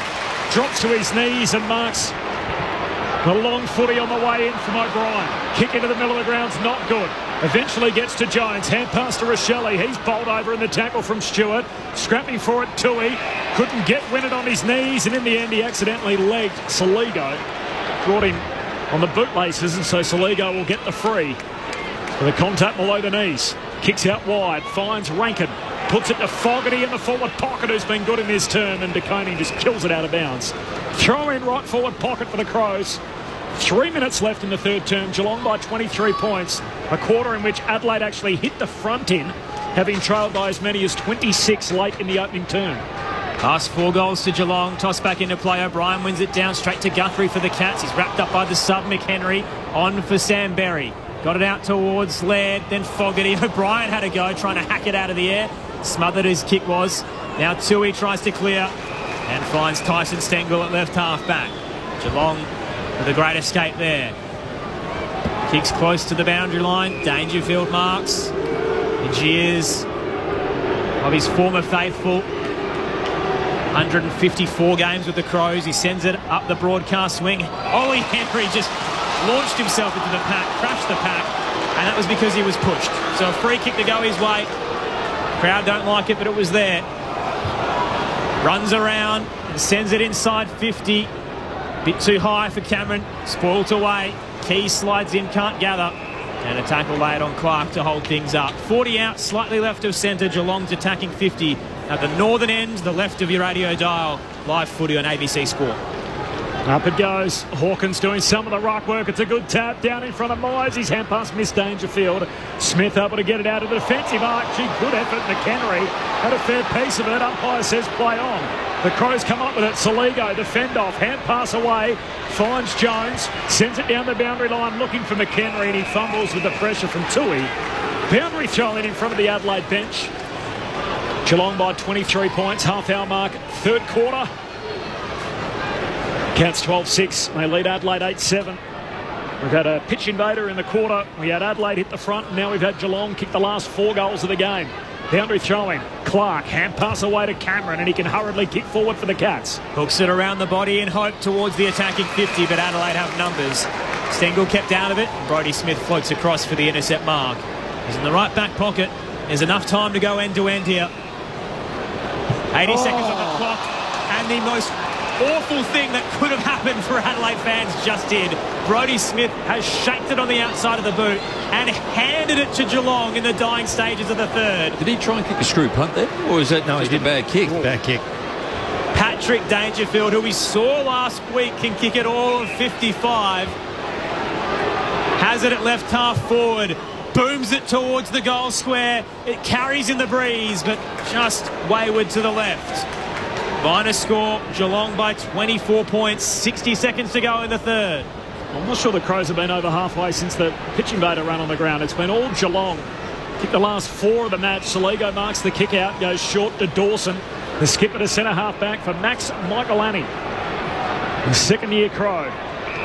[SPEAKER 3] drops to his knees and marks the long footy on the way in from O'Brien. Kick into the middle of the ground's not good. Eventually gets to Jones. Hand pass to Rochelle. He's bowled over in the tackle from Stewart. Scrapping for it, Tui. Couldn't get Winnett on his knees, and in the end he accidentally legged Saligo. Brought him on the bootlaces, and so Saligo will get the free. For the contact below the knees. Kicks out wide. Finds Rankin. Puts it to Fogarty in the forward pocket, who's been good in this term, and DeConey just kills it out of bounds. Throw in right forward pocket for the Crows. 3 minutes left in the third term. Geelong by 23 points. A quarter in which Adelaide actually hit the front in, having trailed by as many as 26 late in the opening term.
[SPEAKER 13] Last 4 goals to Geelong. Toss back into play. O'Brien wins it down straight to Guthrie for the Cats. He's wrapped up by the sub McHenry. On for Sam Berry. Got it out towards Laird, then Fogarty. O'Brien had a go trying to hack it out of the air. Smothered his kick was. Now Tui tries to clear and finds Tyson Stengel at left half back. Geelong with a great escape there. Kicks close to the boundary line. Dangerfield marks. The jeers of his former faithful. 154 games with the Crows. He sends it up the broadcast swing. Ollie Henry just launched himself into the pack, crashed the pack, and that was because he was pushed. So a free kick to go his way. Crowd don't like it, but it was there. Runs around and sends it inside 50. Bit too high for Cameron. Spoilt away. Key slides in, can't gather. And a tackle laid on Clark to hold things up. 40 out, slightly left of centre. Geelong's attacking 50 at the northern end, the left of your radio dial. Live footy on ABC Sport.
[SPEAKER 3] Up it goes. Hawkins doing some of the ruck work. It's a good tap down in front of Myers. His hand pass missed Dangerfield. Smith able to get it out of the defensive arc. Gee, good effort. McHenry had a fair piece of it. Umpire says play on. The Crows come up with it. Saligo, the fend off. Hand pass away. Finds Jones. Sends it down the boundary line looking for McHenry, and he fumbles with the pressure from Tui. Boundary throw in front of the Adelaide bench. Geelong by 23 points. Half hour mark. Third quarter. Cats 12-6. They lead Adelaide 8-7. We've had a pitch invader in the quarter. We had Adelaide hit the front, and now we've had Geelong kick the last 4 goals of the game. Boundary throwing. Clark, hand pass away to Cameron, and he can hurriedly kick forward for the Cats.
[SPEAKER 13] Hooks it around the body in hope towards the attacking 50, but Adelaide have numbers. Stengel kept out of it. Brodie Smith floats across for the intercept mark. He's in the right back pocket. There's enough time to go end to end here. 80 seconds on the clock, and the most awful thing that could have happened for Adelaide fans just did. Brodie Smith has shaped it on the outside of the boot and handed it to Geelong in the dying stages of the third.
[SPEAKER 14] Did he try and kick a screw punt there? Or is that just a bad kick?
[SPEAKER 15] Bad kick.
[SPEAKER 13] Patrick Dangerfield, who we saw last week, can kick it all of 55. Has it at left half forward. Booms it towards the goal square. It carries in the breeze, but just wayward to the left. Final score, Geelong by 24 points. 60 seconds to go in the third.
[SPEAKER 3] I'm not sure the Crows have been over halfway since the pitch invader run on the ground. It's been all Geelong. Kicked the last 4 of the match. Saligo marks the kick out, goes short to Dawson. The skipper to centre half back for Max Michaelani. The second-year Crow.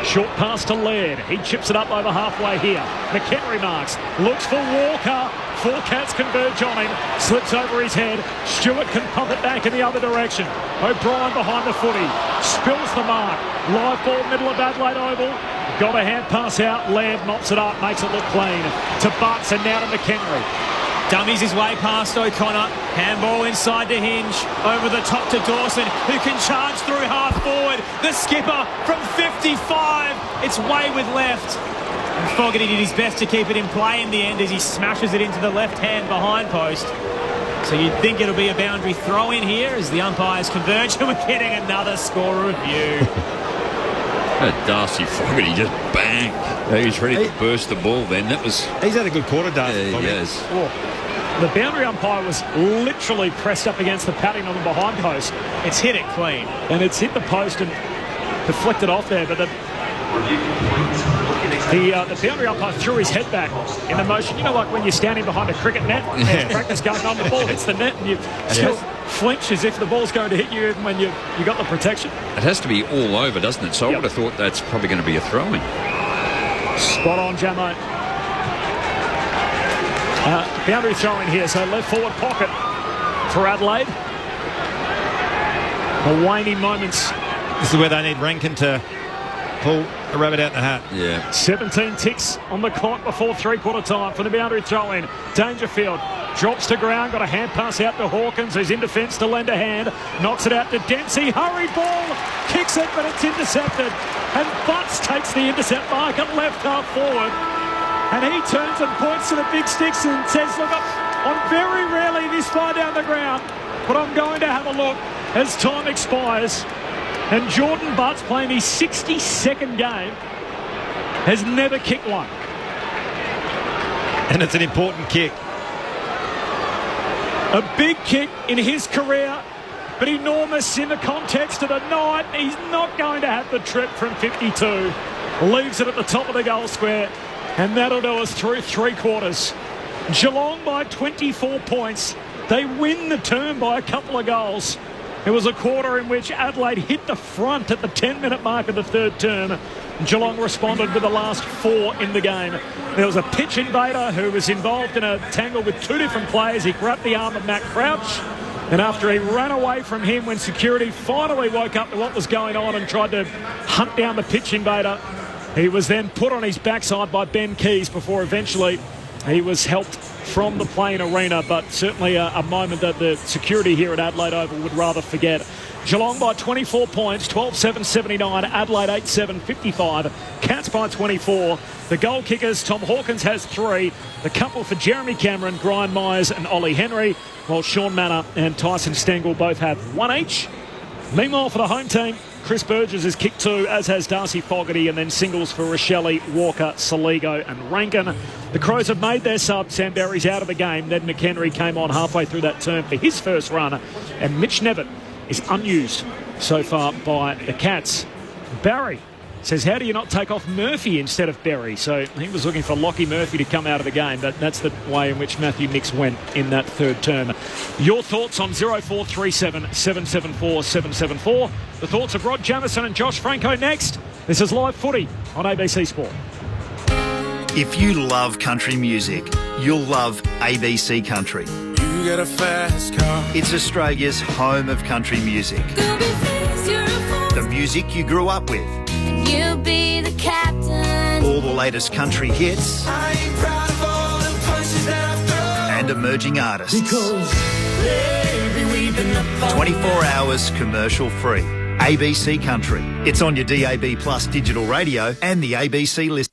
[SPEAKER 3] Short pass to Laird. He chips it up over halfway here. McHenry marks. Looks for Walker. 4 Cats converge on him. Slips over his head. Stewart can pump it back in the other direction. O'Brien behind the footy. Spills the mark. Live ball middle of Adelaide Oval. Got a hand pass out. Laird mops it up. Makes it look clean. To Butts and now to McHenry.
[SPEAKER 13] Dummies his way past O'Connor. Handball inside to Hinge. Over the top to Dawson, who can charge through half forward. The skipper from 55. It's way with left. And Fogarty did his best to keep it in play in the end as he smashes it into the left hand behind post. So you'd think it'll be a boundary throw in here as the umpires converge, and we're getting another score review.
[SPEAKER 14] Darcy Fogarty just bang. He's ready to burst the ball then.
[SPEAKER 15] He's had a good quarter, Darcy Fogarty.
[SPEAKER 14] Yes.
[SPEAKER 3] The boundary umpire was literally pressed up against the padding on the behind post.
[SPEAKER 13] It's hit it clean.
[SPEAKER 3] And it's hit the post and deflected off there, but the boundary umpire threw his head back in the motion. You know, like when you're standing behind a cricket net and practice going on, the ball hits the net and you still flinch as if the ball's going to hit you even when you got the protection.
[SPEAKER 14] It has to be all over, doesn't it? So I would have thought that's probably going to be a throw-in.
[SPEAKER 3] Spot on, Jamo. Boundary throw in here, so left forward pocket for Adelaide. The waning moments.
[SPEAKER 15] This is where they need Rankin to pull a rabbit out the hat.
[SPEAKER 14] Yeah.
[SPEAKER 3] 17 ticks on the clock before three-quarter time for the boundary throw-in. Dangerfield drops to ground, got a hand pass out to Hawkins, who's in defence to lend a hand. Knocks it out to Dempsey. Hurry ball. Kicks it, but it's intercepted. And Butts takes the intercept mark at left half forward. And he turns and points to the big sticks and says, look, I'm very rarely this far down the ground, but I'm going to have a look as time expires. And Jordan Butts, playing his 62nd game, has never kicked one.
[SPEAKER 15] And it's an important kick.
[SPEAKER 3] A big kick in his career, but enormous in the context of the night. He's not going to have the trip from 52. Leaves it at the top of the goal square, and that'll do us through three quarters. Geelong by 24 points. They win the term by a couple of goals. It was a quarter in which Adelaide hit the front at the 10-minute mark of the third term. Geelong responded with the last four in the game. There was a pitch invader who was involved in a tangle with two different players. He grabbed the arm of Matt Crouch, and after he ran away from him when security finally woke up to what was going on and tried to hunt down the pitch invader, he was then put on his backside by Ben Keys before eventually he was helped from the playing arena, but certainly a moment that the security here at Adelaide Oval would rather forget. Geelong by 24 points, 12-7-79, Adelaide 8-7-55, Cats by 24. The goal kickers, Tom Hawkins has 3. The couple for Jeremy Cameron, Brian Myers and Ollie Henry, while Sean Manor and Tyson Stengel both have 1 each. Meanwhile, for the home team, Chris Burgess has kicked 2, as has Darcy Fogarty, and then singles for Rochelle, Walker, Saligo and Rankin. The Crows have made their sub. Sam Berry's out of the game. Ned McHenry came on halfway through that term for his first run, and Mitch Nevitt is unused so far by the Cats. Barry says, how do you not take off Murphy instead of Berry? So he was looking for Lockie Murphy to come out of the game, but that's the way in which Matthew Nicks went in that third term. Your thoughts on 0437 774 774. The thoughts of Rod Jamieson and Josh Franco next. This is Live Footy on ABC Sport.
[SPEAKER 7] If you love country music, you'll love ABC Country.
[SPEAKER 10] You get a fast car.
[SPEAKER 7] It's Australia's home of country music. The music you grew up with.
[SPEAKER 9] You'll be the captain.
[SPEAKER 7] All the latest country hits.
[SPEAKER 10] I ain't proud of all the punches that I've thrown.
[SPEAKER 7] And emerging artists.
[SPEAKER 10] Because baby, we've been apart.
[SPEAKER 7] 24 hours commercial free. ABC Country. It's on your DAB Plus digital radio and the ABC list.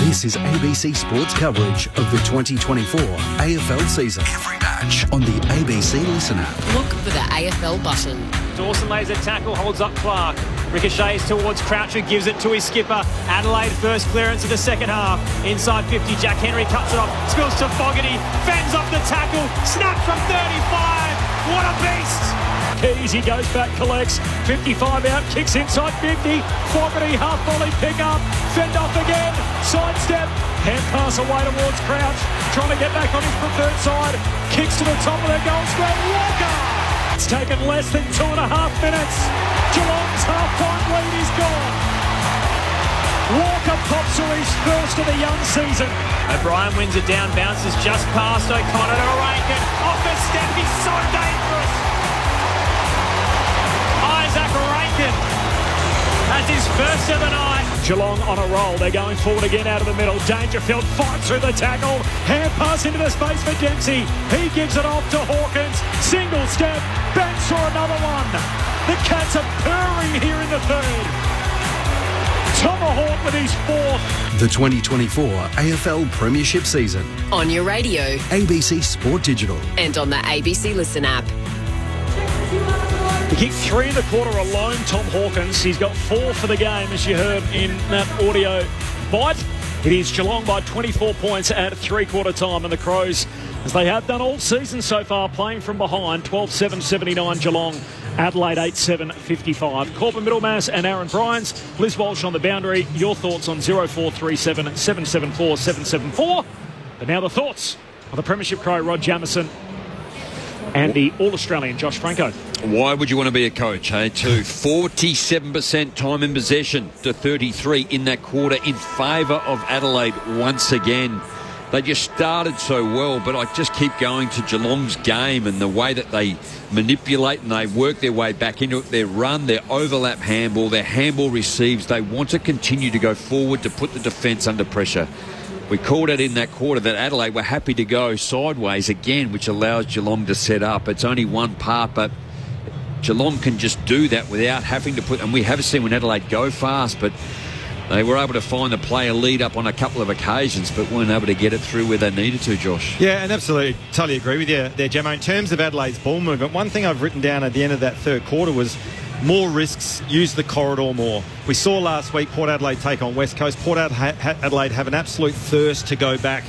[SPEAKER 11] This is ABC Sports coverage of the 2024 AFL season. Every match on the ABC Listen app.
[SPEAKER 19] Look for the AFL button.
[SPEAKER 13] Dawson lays a tackle, holds up Clark. Ricochets towards Crouch, who gives it to his skipper. Adelaide first clearance of the second half. Inside 50, Jack Henry cuts it off. Spills to Fogarty. Fends off the tackle. Snaps from 35. What a beast!
[SPEAKER 3] Keys, he goes back, collects. 55 out, kicks inside 50. Fogarty, half volley pick up. Fend off again. Sidestep. Hand pass away towards Crouch. Trying to get back on his preferred side. Kicks to the top of the goal square. Walker! It's taken less than 2.5 minutes. Geelong's half-time lead is gone. Walker pops to his first of the young season.
[SPEAKER 13] O'Brien wins it down, bounces just past O'Connor to Rankin. Off the step, he's so dangerous. Isaac Rankin has his first of the night.
[SPEAKER 3] Geelong on a roll. They're going forward again out of the middle. Dangerfield fights through the tackle. Hand pass into the space for Dempsey. He gives it off to Hawkins. Single step. Banks for another one. The Cats are purring here in the third. Tomahawk with his fourth.
[SPEAKER 11] The 2024 AFL Premiership season.
[SPEAKER 19] On your radio.
[SPEAKER 11] ABC Sport Digital.
[SPEAKER 19] And on the ABC Listen app.
[SPEAKER 3] He kicked 3 in the quarter alone, Tom Hawkins. He's got 4 for the game, as you heard in that audio bite. It is Geelong by 24 points at three-quarter time, and the Crows, as they have done all season so far, playing from behind. 12-7-79 Geelong, Adelaide 8-7-55. Corbin Middlemass and Aaron Bryans, Liz Walsh on the boundary. Your thoughts on 0437 774 774. But now the thoughts of the Premiership Crow, Rod Jamieson, and the All-Australian Josh Franco.
[SPEAKER 14] Why would you want to be a coach, hey? 47% time in possession to 33 in that quarter in favour of Adelaide once again. They just started so well, but I just keep going to Geelong's game and the way that they manipulate and they work their way back into it, their run, their overlap handball, their handball receives. They want to continue to go forward to put the defence under pressure. We called it in that quarter that Adelaide were happy to go sideways again, which allows Geelong to set up. It's only one part, but Geelong can just do that without having to put... And we have seen when Adelaide go fast, but they were able to find the player lead up on a couple of occasions, but weren't able to get it through where they needed to, Josh.
[SPEAKER 15] Yeah, and absolutely, totally agree with you there, Gemma. In terms of Adelaide's ball movement, one thing I've written down at the end of that third quarter was more risks, use the corridor more. We saw last week Port Adelaide take on West Coast. Port Adelaide have an absolute thirst to go back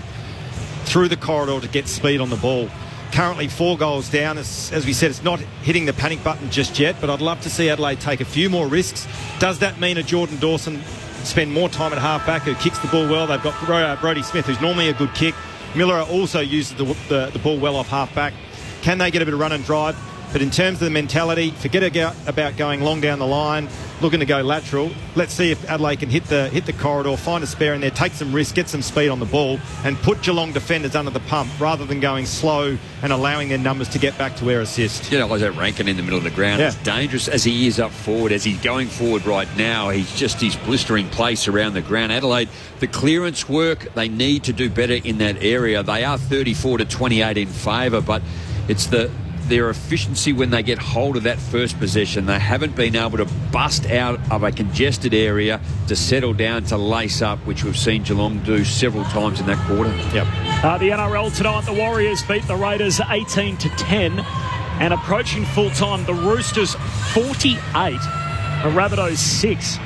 [SPEAKER 15] through the corridor to get speed on the ball. Currently 4 goals down. As we said, it's not hitting the panic button just yet, but I'd love to see Adelaide take a few more risks. Does that mean a Jordan Dawson spend more time at half-back, who kicks the ball well? They've got Brodie Smith, who's normally a good kick. Miller also uses the ball well off half-back. Can they get a bit of run and drive? But in terms of the mentality, forget about going long down the line, looking to go lateral. Let's see if Adelaide can hit the corridor, find a spare in there, take some risk, get some speed on the ball, and put Geelong defenders under the pump rather than going slow and allowing their numbers to get back to their assist.
[SPEAKER 14] You know, like that Rankin in the middle of the ground.
[SPEAKER 15] Yeah.
[SPEAKER 14] As dangerous as he is up forward, as he's going forward right now, he's blistering place around the ground. Adelaide, the clearance work, they need to do better in that area. They are 34-28 in favour, but it's their efficiency when they get hold of that first possession. They haven't been able to bust out of a congested area to settle down, to lace up, which we've seen Geelong do several times in that quarter.
[SPEAKER 15] Yep.
[SPEAKER 3] The NRL tonight, the Warriors beat the Raiders 18-10, and approaching full time, the Roosters 48, the Rabbitohs 6.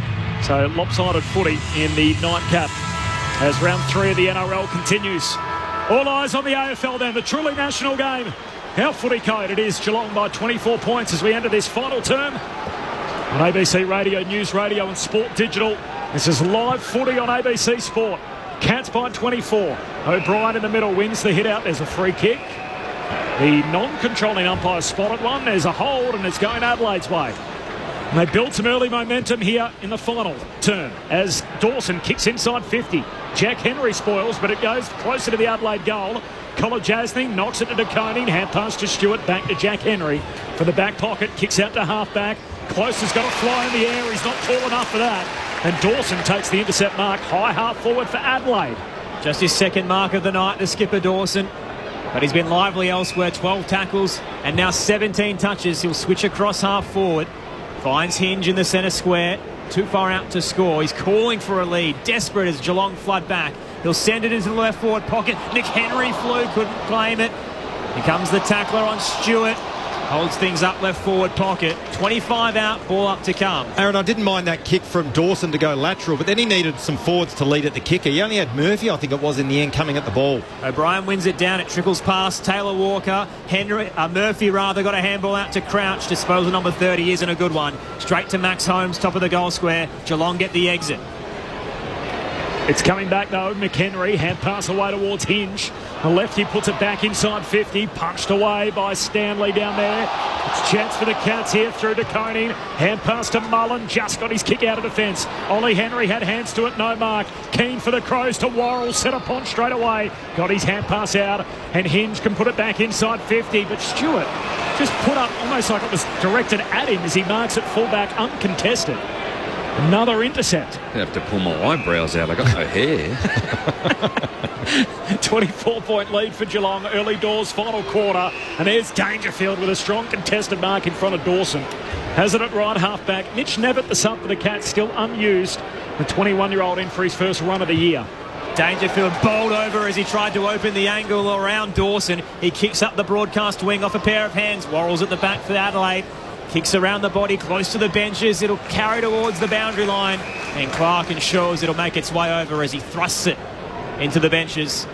[SPEAKER 3] So lopsided footy in the nightcap as round 3 of the NRL continues. All eyes on the AFL then, the truly national game. Our footy code, it is Geelong by 24 points as we enter this final term. On ABC Radio, News Radio and Sport Digital, this is live footy on ABC Sport. Cats by 24. O'Brien in the middle wins the hit out. There's a free kick. The non-controlling umpire spotted one. There's a hold and it's going Adelaide's way. And they build some early momentum here in the final term as Dawson kicks inside 50. Jack Henry spoils, but it goes closer to the Adelaide goal. Collar Jasny knocks it to DeConing. Hand pass to Stewart. Back to Jack Henry for the back pocket. Kicks out to half-back. Close has got a fly in the air. He's not tall enough for that. And Dawson takes the intercept mark. High half forward for Adelaide.
[SPEAKER 13] Just his second mark of the night, the skipper Dawson. But he's been lively elsewhere. 12 tackles and now 17 touches. He'll switch across half forward. Finds Hinge in the centre square. Too far out to score. He's calling for a lead. Desperate as Geelong flood back. He'll send it into the left forward pocket. Nick Henry flew, couldn't claim it. Here comes the tackler on Stewart. Holds things up left forward pocket. 25 out, ball up to come.
[SPEAKER 15] Aaron, I didn't mind that kick from Dawson to go lateral, but then he needed some forwards to lead at the kicker. He only had Murphy, I think it was, in the end, coming at the ball.
[SPEAKER 13] O'Brien wins it down. It trickles past Taylor Walker. Murphy got a handball out to Crouch. Disposal number 30 isn't a good one. Straight to Max Holmes, top of the goal square. Geelong get the exit.
[SPEAKER 3] It's coming back though. McHenry, hand pass away towards Hinge. The lefty puts it back inside 50. Punched away by Stanley down there. It's a chance for the Cats here through to Coney. Hand pass to Mullen. Just got his kick out of defence. Ollie Henry had hands to it. No mark. Keen for the Crows to Worrell. Set upon straight away. Got his hand pass out. And Hinge can put it back inside 50. But Stewart just put up almost like it was directed at him as he marks it fullback uncontested. Another intercept.
[SPEAKER 14] I have to pull my eyebrows out. I got no hair.
[SPEAKER 3] 24-point lead for Geelong. Early doors, final quarter. And there's Dangerfield with a strong contested mark in front of Dawson. Has it at right half-back. Mitch Nevitt, the sub for the Cats, still unused. The 21-year-old in for his first run of the year.
[SPEAKER 13] Dangerfield bowled over as he tried to open the angle around Dawson. He kicks up the broadcast wing off a pair of hands. Worrell's at the back for Adelaide. Kicks around the body, close to the benches. It'll carry towards the boundary line. And Clark ensures it'll make its way over as he thrusts it into the benches.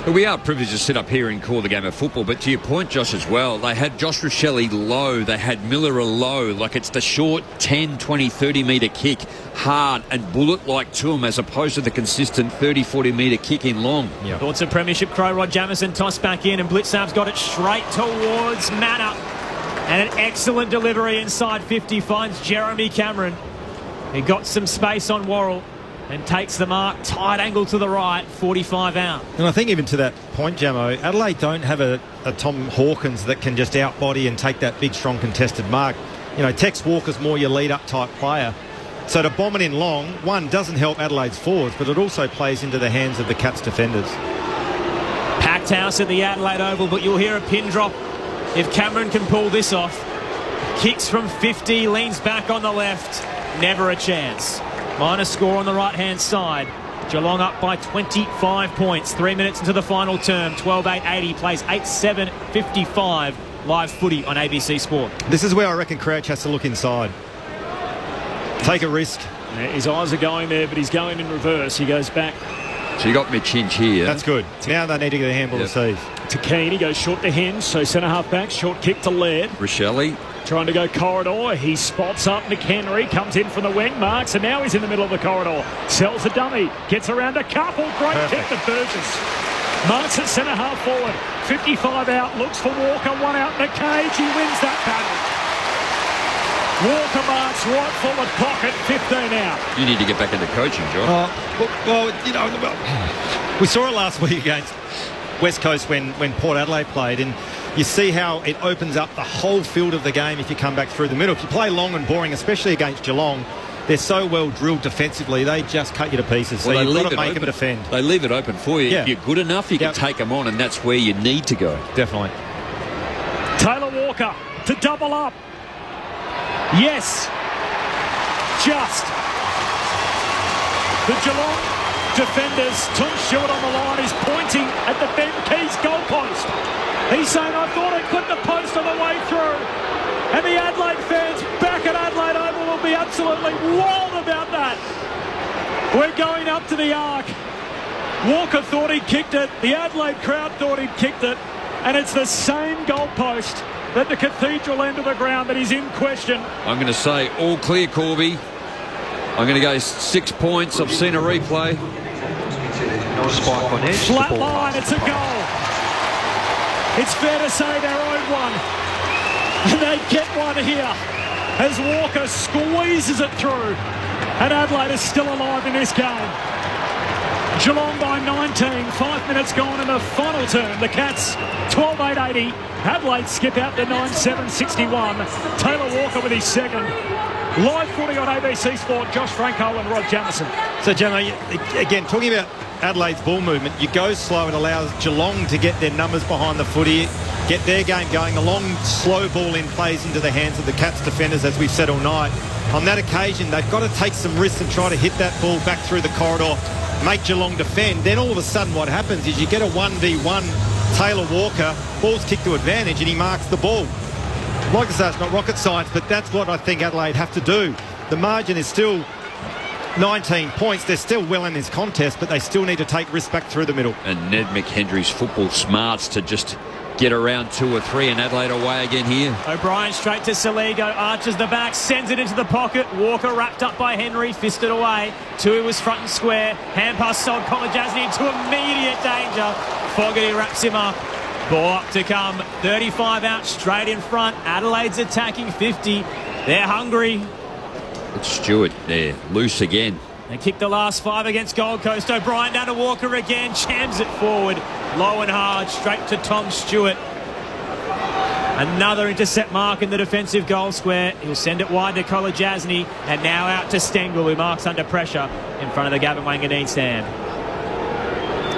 [SPEAKER 14] But we are privileged to sit up here and call the game of football. But to your point, Josh, as well, they had Josh Rochelle low. They had Miller low. Like it's the short 10, 20, 30-metre kick, hard and bullet-like to him as opposed to the consistent 30, 40-metre kick in long.
[SPEAKER 13] Yep. Thoughts of Premiership Crow Rod Jamieson tossed back in and Blitzab's got it straight towards Manor. And an excellent delivery inside 50 finds Jeremy Cameron. He got some space on Worrell.
[SPEAKER 3] and takes the mark. Tight angle to the right, 45 out.
[SPEAKER 15] And I think even to that point, Jamo, Adelaide don't have a Tom Hawkins that can just outbody and take that big, strong contested mark. You know, Tex Walker's more your lead-up type player. So to bomb it in long, one, doesn't help Adelaide's forwards, but it also plays into the hands of the Cats defenders.
[SPEAKER 3] Packed house at the Adelaide Oval, but you'll hear a pin drop if Cameron can pull this off. Kicks from 50, leans back on the left. Never a chance. Minus score on the right-hand side. Geelong up by 25 points. 3 minutes into the final term. 12-8-80 plays 8-7-55. Live footy on ABC Sport.
[SPEAKER 15] This is where I reckon Crouch has to look inside. Take a risk.
[SPEAKER 3] Yeah, his eyes are going there, but he's going in reverse. He goes back.
[SPEAKER 14] So you got Mitch Hinge here.
[SPEAKER 15] That's good. Now they need to get a handball to seize.
[SPEAKER 3] To Keane, he goes short to Hinge, so centre half back, short kick to Laird.
[SPEAKER 14] Rochelle
[SPEAKER 3] trying to go corridor. He spots up McHenry, comes in from the wing, marks, and now he's in the middle of the corridor. Sells a dummy, gets around a couple. Great kick to Burgess. Marks at centre half forward. 55 out, looks for Walker, one out in the cage. He wins that battle. Walker marks right forward pocket, 15 out.
[SPEAKER 14] You need to get back into coaching, John.
[SPEAKER 15] Well, you know, we saw it last week against West Coast when Port Adelaide played, and you see how it opens up the whole field of the game if you come back through the middle. If you play long and boring, especially against Geelong, they're so well drilled defensively, they just cut you to pieces. So you've got to make them defend.
[SPEAKER 14] They leave it open for you.
[SPEAKER 15] Yeah.
[SPEAKER 14] If you're good enough, you can take them on, and that's where you need to go.
[SPEAKER 15] Definitely.
[SPEAKER 3] Taylor Walker to double up. Yes. Just. The Geelong defenders, Tom Stewart on the line, is pointing at the Ben Keys goalpost. He's saying, I thought I clipped the post on the way through. And the Adelaide fans back at Adelaide Oval will be absolutely wild about that. We're going up to the arc. Walker thought he kicked it. The Adelaide crowd thought he'd kicked it. And it's the same goalpost at the cathedral end of the ground that is in question.
[SPEAKER 14] I'm going to say all clear, Corby. I'm going to go 6 points. I've seen a replay.
[SPEAKER 5] No spike on edge.
[SPEAKER 3] Flat line, it's a goal. It's fair to say their own one. And they get one here as Walker squeezes it through. And Adelaide is still alive in this game. Geelong by 19, 5 minutes gone in the final term. The Cats 12-8-80. Adelaide skip out to 9-7-61. Taylor Walker with his second. Live footy on ABC Sport. Josh Franco and Rod Jamison.
[SPEAKER 15] So, Gemma, again, talking about Adelaide's ball movement, you go slow, it allows Geelong to get their numbers behind the footy, get their game going. The long, slow ball in plays into the hands of the Cats defenders, as we've said all night. On that occasion, they've got to take some risks and try to hit that ball back through the corridor, make Geelong defend. Then all of a sudden what happens is you get a 1v1 Taylor Walker, ball's kicked to advantage, and he marks the ball. Like I say, it's not rocket science, but that's what I think Adelaide have to do. The margin is still 19 points. They're still well in this contest, but they still need to take risks back through the middle.
[SPEAKER 14] And Ned McHenry's football smarts to just get around 2 or 3, and Adelaide away again here.
[SPEAKER 3] O'Brien straight to Saligo, arches the back, sends it into the pocket. Walker wrapped up by Henry, fisted away. Tui was front and square. Hand pass sold Kolajasny into immediate danger. Fogarty wraps him up. Ball up to come. 35 out, straight in front. Adelaide's attacking 50. They're hungry.
[SPEAKER 14] It's Stewart there, loose again.
[SPEAKER 3] They kicked the last 5 against Gold Coast. O'Brien down to Walker again, jams it forward. Low and hard, straight to Tom Stewart. Another intercept mark in the defensive goal square. He'll send it wide to Kolajasny, and now out to Stengel, who marks under pressure in front of the Gavin Wanganeen stand.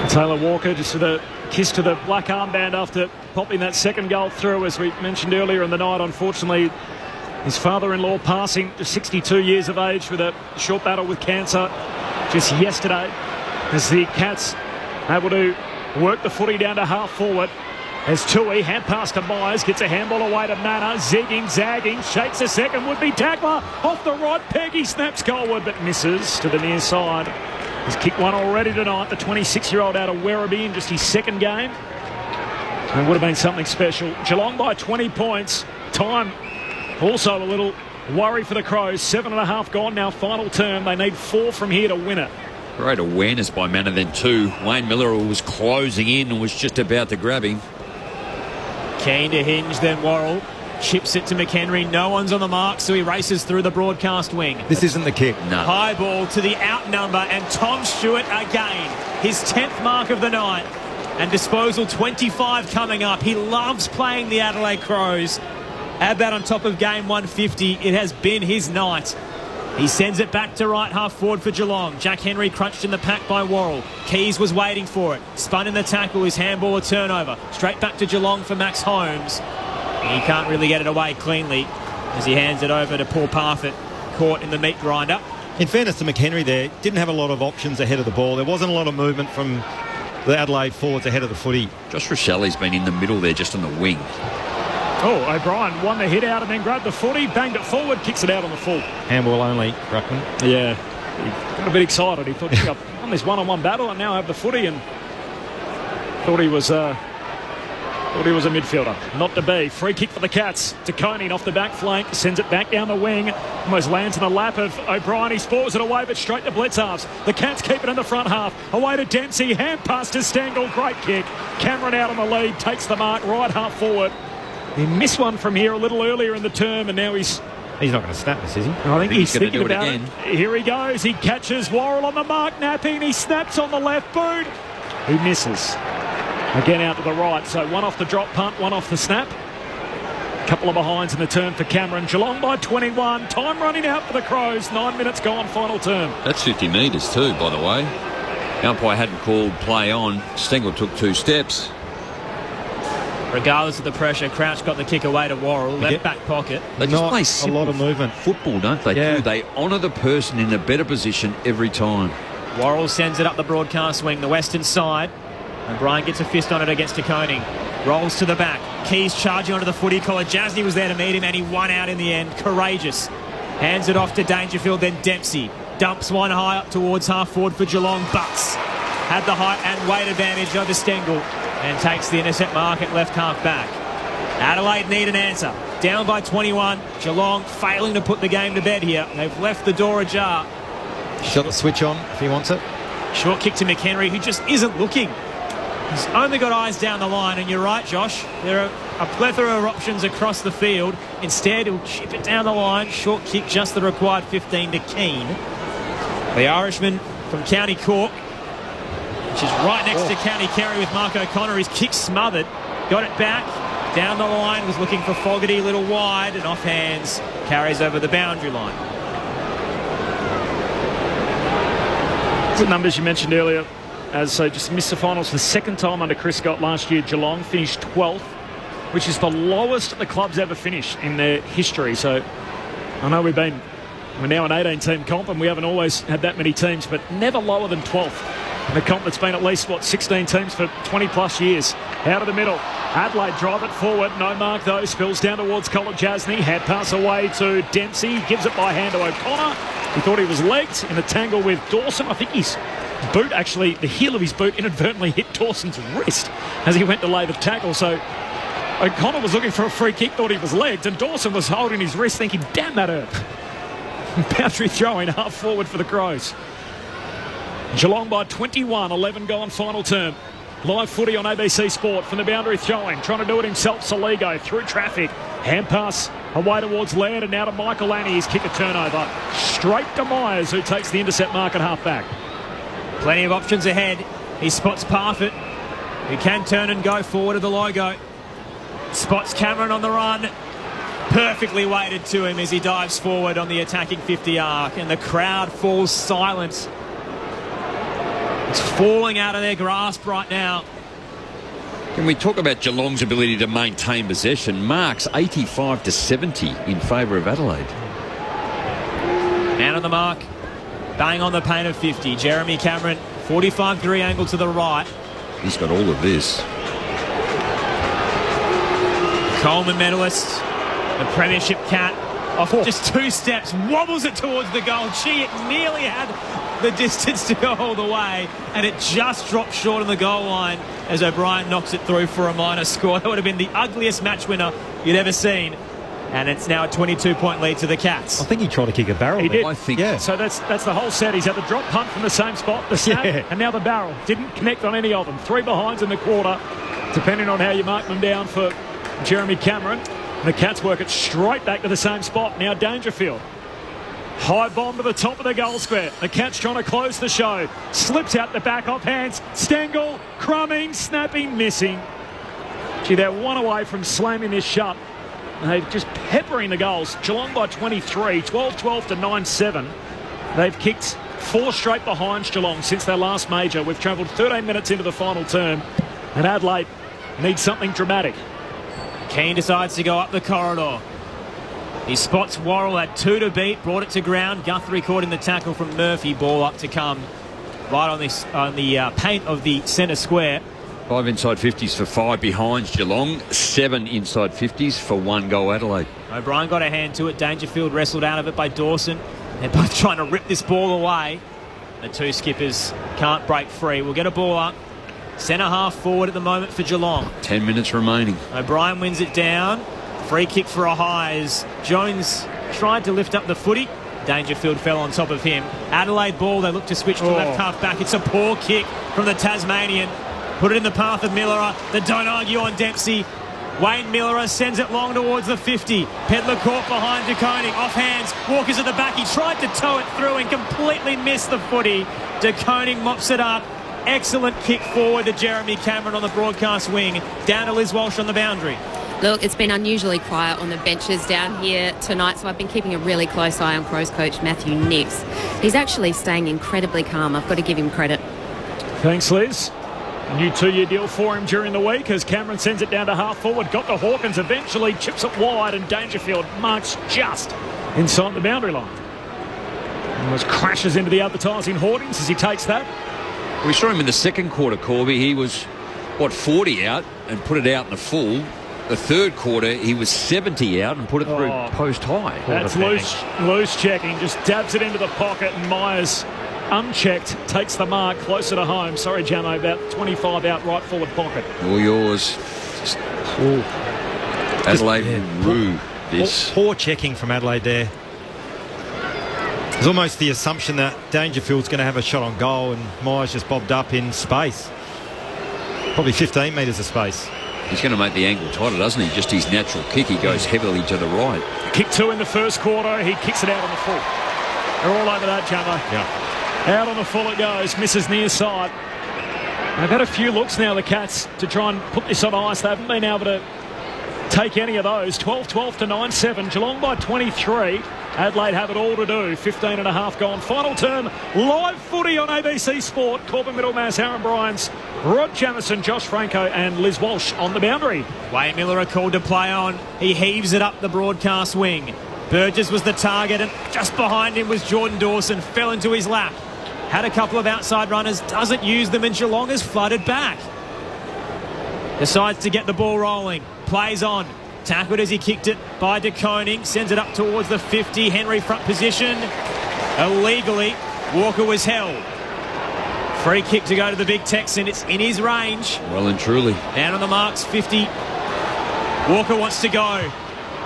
[SPEAKER 3] Taylor Walker just with a kiss to the black armband after popping that second goal through, as we mentioned earlier in the night. Unfortunately, his father-in-law passing to 62 years of age with a short battle with cancer just yesterday, as the Cats able to work the footy down to half forward. As Tui, hand pass to Myers, gets a handball away to Manor, zigging, zagging, shakes a second, would-be tackler, off the right, Peggy snaps goalward, but misses to the near side. He's kicked one already tonight, the 26-year-old out of Werribee in just his second game. And would have been something special. Geelong by 20 points. Time also a little worry for the Crows. 7.5 gone now, final term. They need 4 from here to win it.
[SPEAKER 14] Great awareness by Manor then too. Wayne Miller was closing in and was just about to grab him.
[SPEAKER 3] Keen to Hinge, then Worrell.
[SPEAKER 13] Chips it to McHenry. No one's on the mark, so he races through the broadcast wing.
[SPEAKER 15] This isn't the kick.
[SPEAKER 14] No.
[SPEAKER 13] High ball to the outnumber, and Tom Stewart again. His 10th mark of the night. And disposal 25 coming up. He loves playing the Adelaide Crows. Add that on top of game 150. It has been his night. He sends it back to right half forward for Geelong. Jack Henry crunched in the pack by Worrell. Keys was waiting for it. Spun in the tackle. His handball a turnover. Straight back to Geelong for Max Holmes. He can't really get it away cleanly as he hands it over to Paul Parfitt, caught in the meat grinder.
[SPEAKER 15] In fairness to McHenry there, didn't have a lot of options ahead of the ball. There wasn't a lot of movement from the Adelaide forwards ahead of the footy.
[SPEAKER 14] Josh Rochelli's been in the middle there, just on the wing.
[SPEAKER 3] Oh, O'Brien won the hit out and then grabbed the footy, banged it forward, kicks it out on the full.
[SPEAKER 15] Handball only, Ruckman.
[SPEAKER 3] Yeah, he got a bit excited. He thought, I've won this one-on-one battle and now I have the footy, and thought he was a midfielder. Not to be. Free kick for the Cats. De Koning off the back flank, sends it back down the wing, almost lands in the lap of O'Brien. He spores it away, but straight to blitz halves. The Cats keep it in the front half. Away to Dempsey, hand pass to Stengel, great kick. Cameron out on the lead, takes the mark, right half forward. He missed one from here a little earlier in the term, and now he's
[SPEAKER 15] not going to snap this, is he?
[SPEAKER 3] I think he's thinking about
[SPEAKER 14] it again.
[SPEAKER 3] Here he goes. He catches Worrell on the mark, napping. He snaps on the left boot. He misses. Again out to the right. So one off the drop punt, one off the snap. Couple of behinds in the term for Cameron. Geelong by 21. Time running out for the Crows. 9 minutes gone, final term.
[SPEAKER 14] That's 50 metres too, by the way. The umpire hadn't called play on. Stengel took 2 steps.
[SPEAKER 13] Regardless of the pressure, Crouch got the kick away to Worrell, left back pocket.
[SPEAKER 14] They just
[SPEAKER 15] Not
[SPEAKER 14] play
[SPEAKER 15] a lot of movement.
[SPEAKER 14] Football, don't they?
[SPEAKER 15] Yeah.
[SPEAKER 14] They honour the person in a better position every time.
[SPEAKER 13] Worrell sends it up the broadcast wing, the western side. And Brian gets a fist on it against De Koning. Rolls to the back. Keys charging onto the footy collar. Jasny was there to meet him, and he won out in the end. Courageous. Hands it off to Dangerfield, then Dempsey. Dumps one high up towards half forward for Geelong. Butts had the height and weight advantage over Stengel and takes the intercept mark at left half back. Adelaide need an answer. Down by 21. Geelong failing to put the game to bed here. They've left the door ajar.
[SPEAKER 15] He's got the switch on if he wants it.
[SPEAKER 13] Short kick to McHenry, who just isn't looking. He's only got eyes down the line, and you're right, Josh. There are a plethora of options across the field. Instead, he'll chip it down the line. Short kick, just the required 15 to Keane. The Irishman from County Cork, which is right next to County Kerry with Mark O'Connor. His kick smothered. Got it back. Down the line, was looking for Fogarty, a little wide, and off hands. Carries over the boundary line.
[SPEAKER 3] The numbers you mentioned earlier, as so just missed the finals for the second time under Chris Scott last year. Geelong finished 12th, which is the lowest the club's ever finished in their history. So I know we're now an 18-team comp, and we haven't always had that many teams, but never lower than 12th. In a comp that's been at least, 16 teams for 20-plus years. Out of the middle. Adelaide drive it forward. No mark, though. Spills down towards Colin Jasny. Hand pass away to Dempsey. Gives it by hand to O'Connor. He thought he was legged in a tangle with Dawson. I think his boot, actually, the heel of his boot inadvertently hit Dawson's wrist as he went to lay the tackle. So O'Connor was looking for a free kick, thought he was legged, and Dawson was holding his wrist thinking, damn, that hurt. Boundary throw-in half forward for the Crows. Geelong by 21, 11 gone, final term. Live footy on ABC Sport from the boundary throw-in. Trying to do it himself, Soligo through traffic. Hand pass away towards Laird and now to Michael Annie. His kick a turnover. Straight to Myers, who takes the intercept mark at half-back.
[SPEAKER 13] Plenty of options ahead. He spots Parfitt, who can turn and go forward to the logo. Spots Cameron on the run. Perfectly weighted to him as he dives forward on the attacking 50 arc, and the crowd falls silent. It's falling out of their grasp right now.
[SPEAKER 14] Can we talk about Geelong's ability to maintain possession? Marks 85 to 70 in favour of Adelaide.
[SPEAKER 13] Man on the mark. Bang on the paint of 50. Jeremy Cameron, 45-degree angle to the right.
[SPEAKER 14] He's got all of this.
[SPEAKER 13] Coleman medalist, the premiership cat, off just 2 steps, wobbles it towards the goal. Gee, it nearly had the distance to go all the way, and it just dropped short on the goal line as O'Brien knocks it through for a minor score. That would have been the ugliest match winner you'd ever seen. And it's now a 22-point lead to the Cats.
[SPEAKER 15] I think he tried to kick a barrel.
[SPEAKER 3] He did.
[SPEAKER 14] I think.
[SPEAKER 3] Yeah. So that's the whole set. He's had the drop punt from the same spot, the snap, and now the barrel. Didn't connect on any of them. 3 behinds in the quarter, depending on how you mark them down for Jeremy Cameron. The Cats work it straight back to the same spot. Now Dangerfield. High bomb to the top of the goal square. The Cats trying to close the show. Slips out the back off hands. Stengel, crumbing, snapping, missing. Gee, they're one away from slamming this shut. They're just peppering the goals. Geelong by 23, 12-12 to 9-7. They've kicked 4 straight behind Geelong since their last major. We've travelled 13 minutes into the final term, and Adelaide needs something dramatic.
[SPEAKER 13] Keane decides to go up the corridor. He spots Worrell, had 2 to beat, brought it to ground. Guthrie caught in the tackle from Murphy. Ball up to come right on the paint of the centre square.
[SPEAKER 14] 5 inside 50s for 5 behind Geelong. 7 inside 50s for 1 goal Adelaide.
[SPEAKER 13] O'Brien got a hand to it. Dangerfield wrestled out of it by Dawson. They're both trying to rip this ball away. The 2 skippers can't break free. We'll get a ball up. Centre half forward at the moment for Geelong.
[SPEAKER 14] 10 minutes remaining.
[SPEAKER 13] O'Brien wins it down. Free kick for a high as Jones tried to lift up the footy. Dangerfield fell on top of him. Adelaide ball, they look to switch to left half back. It's a poor kick from the Tasmanian. Put it in the path of Millerer. They don't argue on Dempsey. Wayne Millerer sends it long towards the 50. Pedler caught behind De Koning. Off hands. Walker's at the back. He tried to tow it through and completely missed the footy. De Koning mops it up. Excellent kick forward to Jeremy Cameron on the broadcast wing. Down to Liz Walsh on the boundary.
[SPEAKER 16] Look, it's been unusually quiet on the benches down here tonight, so I've been keeping a really close eye on Crows coach Matthew Nix. He's actually staying incredibly calm. I've got to give him credit.
[SPEAKER 3] Thanks, Liz. A new 2-year deal for him during the week as Cameron sends it down to half forward. Got to Hawkins, eventually chips it wide, and Dangerfield marks just inside the boundary line. Almost crashes into the advertising hoardings as he takes that.
[SPEAKER 14] We saw him in the second quarter, Corby. He was, 40 out and put it out in the full. The third quarter, he was 70 out and put it through post high.
[SPEAKER 3] That's loose checking. Just dabs it into the pocket, and Myers, unchecked, takes the mark closer to home. Sorry, Jamo, about 25 out right forward pocket.
[SPEAKER 14] All yours. Adelaide rue this.
[SPEAKER 15] Poor checking from Adelaide there. There's almost the assumption that Dangerfield's going to have a shot on goal, and Myers just bobbed up in space. Probably 15 metres of space.
[SPEAKER 14] He's going to make the angle tighter, doesn't he? Just his natural kick. He goes heavily to the right.
[SPEAKER 3] Kick 2 in the first quarter. He kicks it out on the full. They're all over that, Jamo.
[SPEAKER 15] Yeah.
[SPEAKER 3] Out on the full it goes. Misses near side. They've had a few looks now, the Cats, to try and put this on ice. They haven't been able to take any of those. 12-12 to 9-7. Geelong by 23. Adelaide have it all to do. 15 and a half gone. Final term. Live footy on ABC Sport. Corbin Middlemass, Aaron Bryans, Rod Jamison, Josh Franco and Liz Walsh on the boundary.
[SPEAKER 13] Wayne Miller called to play on. He heaves it up the broadcast wing. Burgess was the target, and just behind him was Jordan Dawson. Fell into his lap. Had a couple of outside runners. Doesn't use them, and Geelong has flooded back. Decides to get the ball rolling. Plays on. Tackled as he kicked it by De Koning. Sends it up towards the 50. Henry front position. Illegally, Walker was held. Free kick to go to the big Texan. It's in his range.
[SPEAKER 14] Well and truly.
[SPEAKER 13] Down on the marks, 50. Walker wants to go.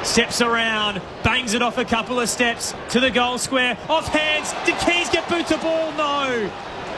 [SPEAKER 13] Steps around. Bangs it off a couple of steps to the goal square. Off hands. Did Keys get boot to ball? No.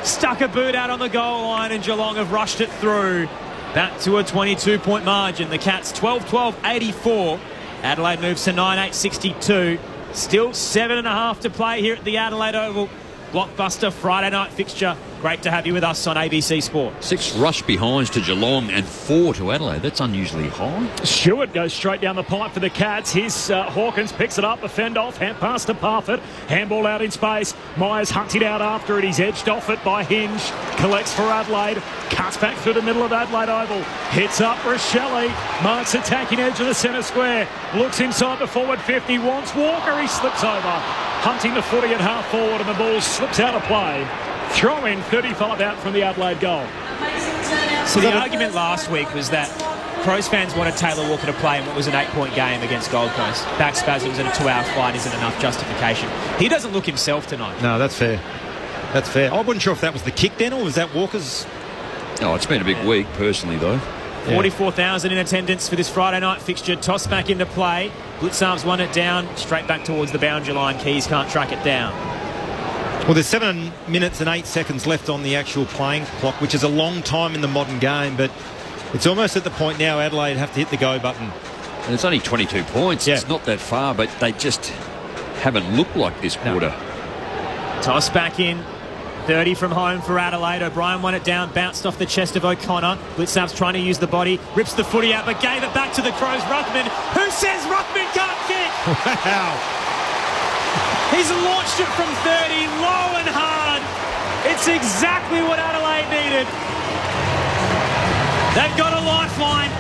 [SPEAKER 13] Stuck a boot out on the goal line, and Geelong have rushed it through. Back to a 22-point margin. The Cats 12-12-84. Adelaide moves to 9-8-62. Still 7.5 to play here at the Adelaide Oval. Blockbuster Friday night fixture. Great to have you with us on ABC Sport.
[SPEAKER 14] 6 rush behinds to Geelong and 4 to Adelaide. That's unusually high.
[SPEAKER 3] Stewart goes straight down the pipe for the Cats. Here's Hawkins, picks it up, a fend off, hand pass to Parfitt. Handball out in space. Myers hunted out after it. He's edged off it by Hinge. Collects for Adelaide. Cuts back through the middle of Adelaide Oval. Hits up Rochelle. Marks attacking edge of the centre square. Looks inside the forward 50. Wants Walker. He slips over. Hunting the footy at half forward, and the ball slips out of play. Throw in 35 out from the Adelaide goal.
[SPEAKER 13] So the argument last week was that Crows fans wanted Taylor Walker to play in what was an 8-point game against Gold Coast. Back spasms and a 2-hour flight isn't enough justification. He doesn't look himself tonight.
[SPEAKER 15] No, that's fair. That's fair. I wasn't sure if that was the kick then, or was that Walker's?
[SPEAKER 14] Oh, it's been a big week, personally, though.
[SPEAKER 13] 44,000 in attendance for this Friday night fixture. Toss back into play. Blitzarms won it down. Straight back towards the boundary line. Keys can't track it down.
[SPEAKER 15] Well, there's 7 minutes and 8 seconds left on the actual playing clock, which is a long time in the modern game, but it's almost at the point now Adelaide have to hit the go button.
[SPEAKER 14] And it's only 22 points.
[SPEAKER 15] Yeah.
[SPEAKER 14] It's not that far, but they just haven't looked like this quarter.
[SPEAKER 13] Toss back in. 30 from home for Adelaide. O'Brien won it down, bounced off the chest of O'Connor. Blitzarp's trying to use the body, rips the footy out, but gave it back to the Crows. Ruckman, who says Ruckman can't kick?
[SPEAKER 15] Wow.
[SPEAKER 13] He's launched it from 30, low and hard. It's exactly what Adelaide needed. They've got a lifeline.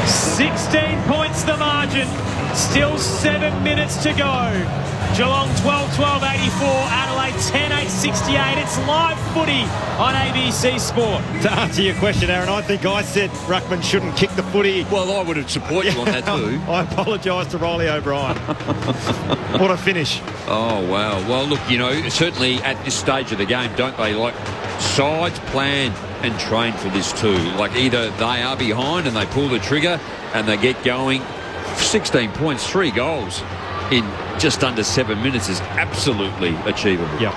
[SPEAKER 13] 16 points the margin. Still 7 minutes to go. Geelong 12-12-84, Adelaide 10-8-68. It's live footy on ABC Sport.
[SPEAKER 15] To answer your question, Aaron, I think I said Ruckman shouldn't kick the footy.
[SPEAKER 14] Well, I would have supported you on that too.
[SPEAKER 15] I apologise to Riley O'Brien. What a finish.
[SPEAKER 14] Oh, wow. Well, look, you know, certainly at this stage of the game, don't they, like, sides plan and train for this too. Like, either they are behind and they pull the trigger and they get going. 16 points, 3 goals in just under 7 minutes is absolutely achievable.
[SPEAKER 15] Yep.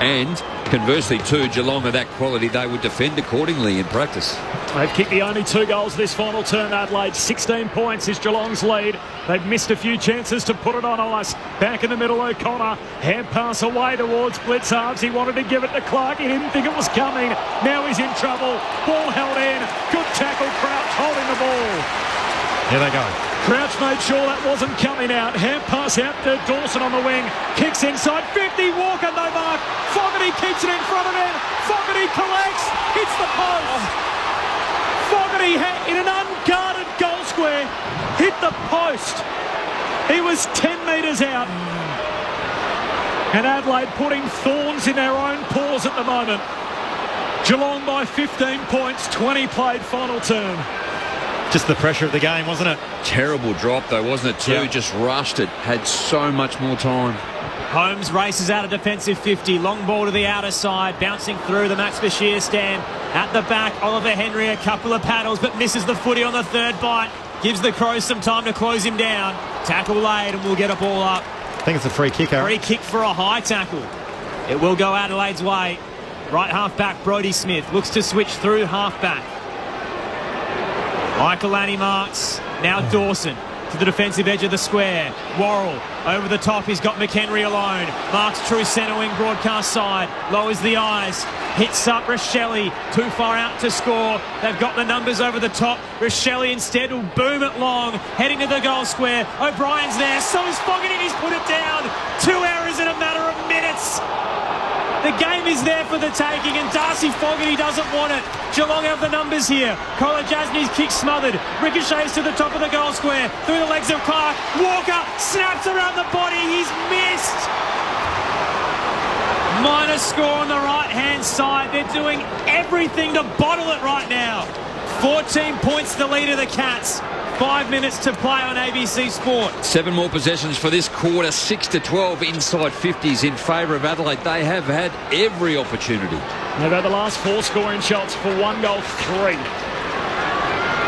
[SPEAKER 14] And conversely too, Geelong are that quality, they would defend accordingly in practice.
[SPEAKER 3] They've kicked the only 2 goals this final term, Adelaide. 16 points is Geelong's lead. They've missed a few chances to put it on ice. Back in the middle, O'Connor. Hand pass away towards Blitzarps. He wanted to give it to Clark. He didn't think it was coming. Now he's in trouble. Ball held in. Good tackle, Crouch holding the ball.
[SPEAKER 15] Here they go.
[SPEAKER 3] Crouch made sure that wasn't coming out. Hand pass out to Dawson on the wing. Kicks inside. 50. Walker, no mark. Fogarty keeps it in front of him. Fogarty collects. Hits the post. Fogarty in an unguarded goal square hit the post. He was 10 metres out. And Adelaide putting thorns in their own paws at the moment. Geelong by 15 points. 20 played final term.
[SPEAKER 15] Just the pressure of the game, wasn't it?
[SPEAKER 14] Terrible drop though, wasn't it too?
[SPEAKER 15] Yeah.
[SPEAKER 14] Just rushed it. Had so much more time.
[SPEAKER 13] Holmes races out a defensive 50. Long ball to the outer side. Bouncing through the Max Bashir stand. At the back, Oliver Henry a couple of paddles, but misses the footy on the third bite. Gives the Crows some time to close him down. Tackle laid and we'll get a ball up.
[SPEAKER 15] I think it's a free kick, Aaron.
[SPEAKER 13] Free kick for a high tackle. It will go Adelaide's way. Right half back, Brodie Smith. Looks to switch through half back. Michaelani marks. Now Dawson to the defensive edge of the square. Worrell over the top. He's got McHenry alone. Marks true centre wing broadcast side. Lowers the eyes. Hits up Rochelle. Too far out to score. They've got the numbers over the top. Rochelle instead will boom it long. Heading to the goal square. O'Brien's there. So is Fogarty. He's put it down. 2 errors in a matter of minutes. The game is there for the taking, and Darcy Fogarty doesn't want it. Geelong have the numbers here. Kolajasny's kick smothered. Ricochets to the top of the goal square. Through the legs of Clark. Walker snaps around the body. He's missed. Minus score on the right-hand side. They're doing everything to bottle it right now. 14 points the lead of the Cats. 5 minutes to play on ABC Sport.
[SPEAKER 14] 7 more possessions for this quarter. 6-12 inside 50s in favour of Adelaide. They have had every opportunity.
[SPEAKER 3] They've had the last 4 scoring shots for 1 goal, 3.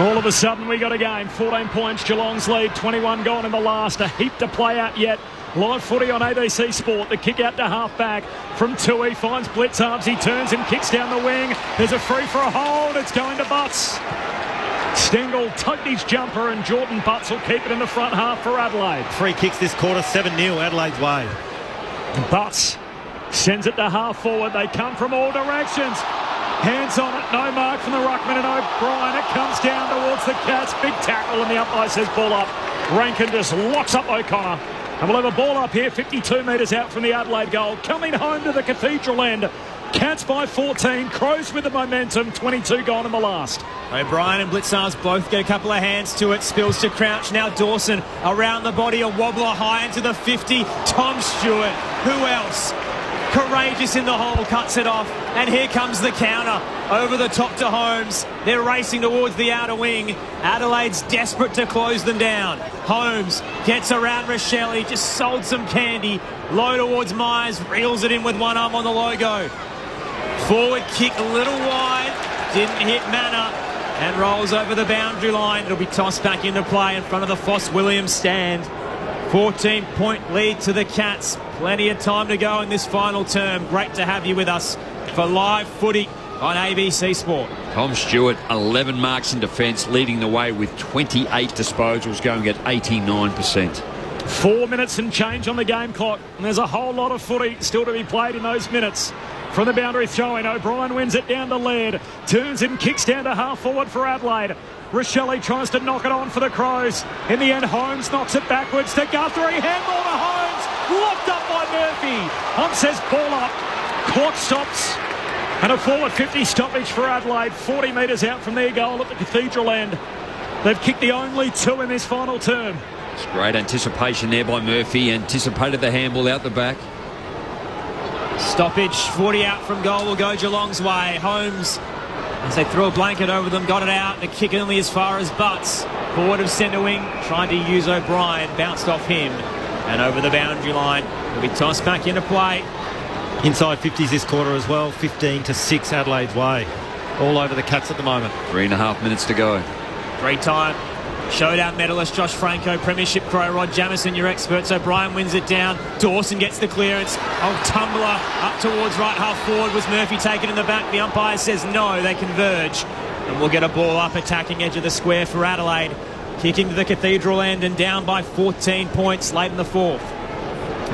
[SPEAKER 3] All of a sudden we got a game. 14 points, Geelong's lead. 21 gone in the last. A heap to play out yet. Live footy on ABC Sport. The kick out to half-back from Tui. Finds Blitzarps. He turns and kicks down the wing. There's a free for a hold. It's going to Butts. Stengel tugged his jumper and Jordan Butts will keep it in the front half for Adelaide.
[SPEAKER 15] Free kicks this quarter, 7-0 Adelaide's way.
[SPEAKER 3] Butts sends it to half forward. They come from all directions. Hands on it, no mark from the ruckman and O'Brien. It comes down towards the Cats. Big tackle and the umpire says ball up. Rankin just locks up O'Connor. And we'll have a ball up here, 52 metres out from the Adelaide goal. Coming home to the Cathedral end. Cats by 14, Crows with the momentum, 22 gone in the last.
[SPEAKER 13] O'Brien and Blitzarps both get a couple of hands to it. Spills to Crouch. Now Dawson around the body. A wobbler high into the 50. Tom Stewart. Who else? Courageous in the hole. Cuts it off. And here comes the counter. Over the top to Holmes. They're racing towards the outer wing. Adelaide's desperate to close them down. Holmes gets around Rochelle. Just sold some candy. Low towards Myers. Reels it in with one arm on the logo. Forward kick a little wide. Didn't hit Manor. And rolls over the boundary line. It'll be tossed back into play in front of the Foss-Williams stand. 14-point lead to the Cats. Plenty of time to go in this final term. Great to have you with us for live footy on ABC Sport.
[SPEAKER 14] Tom Stewart, 11 marks in defence, leading the way with 28 disposals, going at 89%.
[SPEAKER 3] 4 minutes and change on the game clock, and there's a whole lot of footy still to be played in those minutes. From the boundary throw-in, O'Brien wins it down to Laird. Turns and kicks down to half forward for Adelaide. Rochelle tries to knock it on for the Crows. In the end, Holmes knocks it backwards to Guthrie. Handball to Holmes. Locked up by Murphy. Hunt says ball up. Clock stops. And a forward 50 stoppage for Adelaide. 40 metres out from their goal at the Cathedral end. They've kicked the only 2 in this final term.
[SPEAKER 14] It's great anticipation there by Murphy. Anticipated the handball out the back.
[SPEAKER 13] Stoppage, 40 out from goal will go Geelong's way. Holmes, as they threw a blanket over them, got it out. The kick only as far as Butts. Forward of centre wing, trying to use O'Brien. Bounced off him and over the boundary line. Will be tossed back into play.
[SPEAKER 15] Inside 50s this quarter as well. 15-6 Adelaide's way. All over the Cats at the moment.
[SPEAKER 14] 3.5 minutes to go.
[SPEAKER 13] Three-time showdown medalist Josh Franco, premiership crow Rod Jamieson, your experts. O'Brien wins it down. Dawson gets the clearance. Tumbler up towards right half forward. Was Murphy taken in the back? The umpire says no, they converge. And we'll get a ball up attacking edge of the square for Adelaide. Kicking to the Cathedral end and down by 14 points late in the fourth.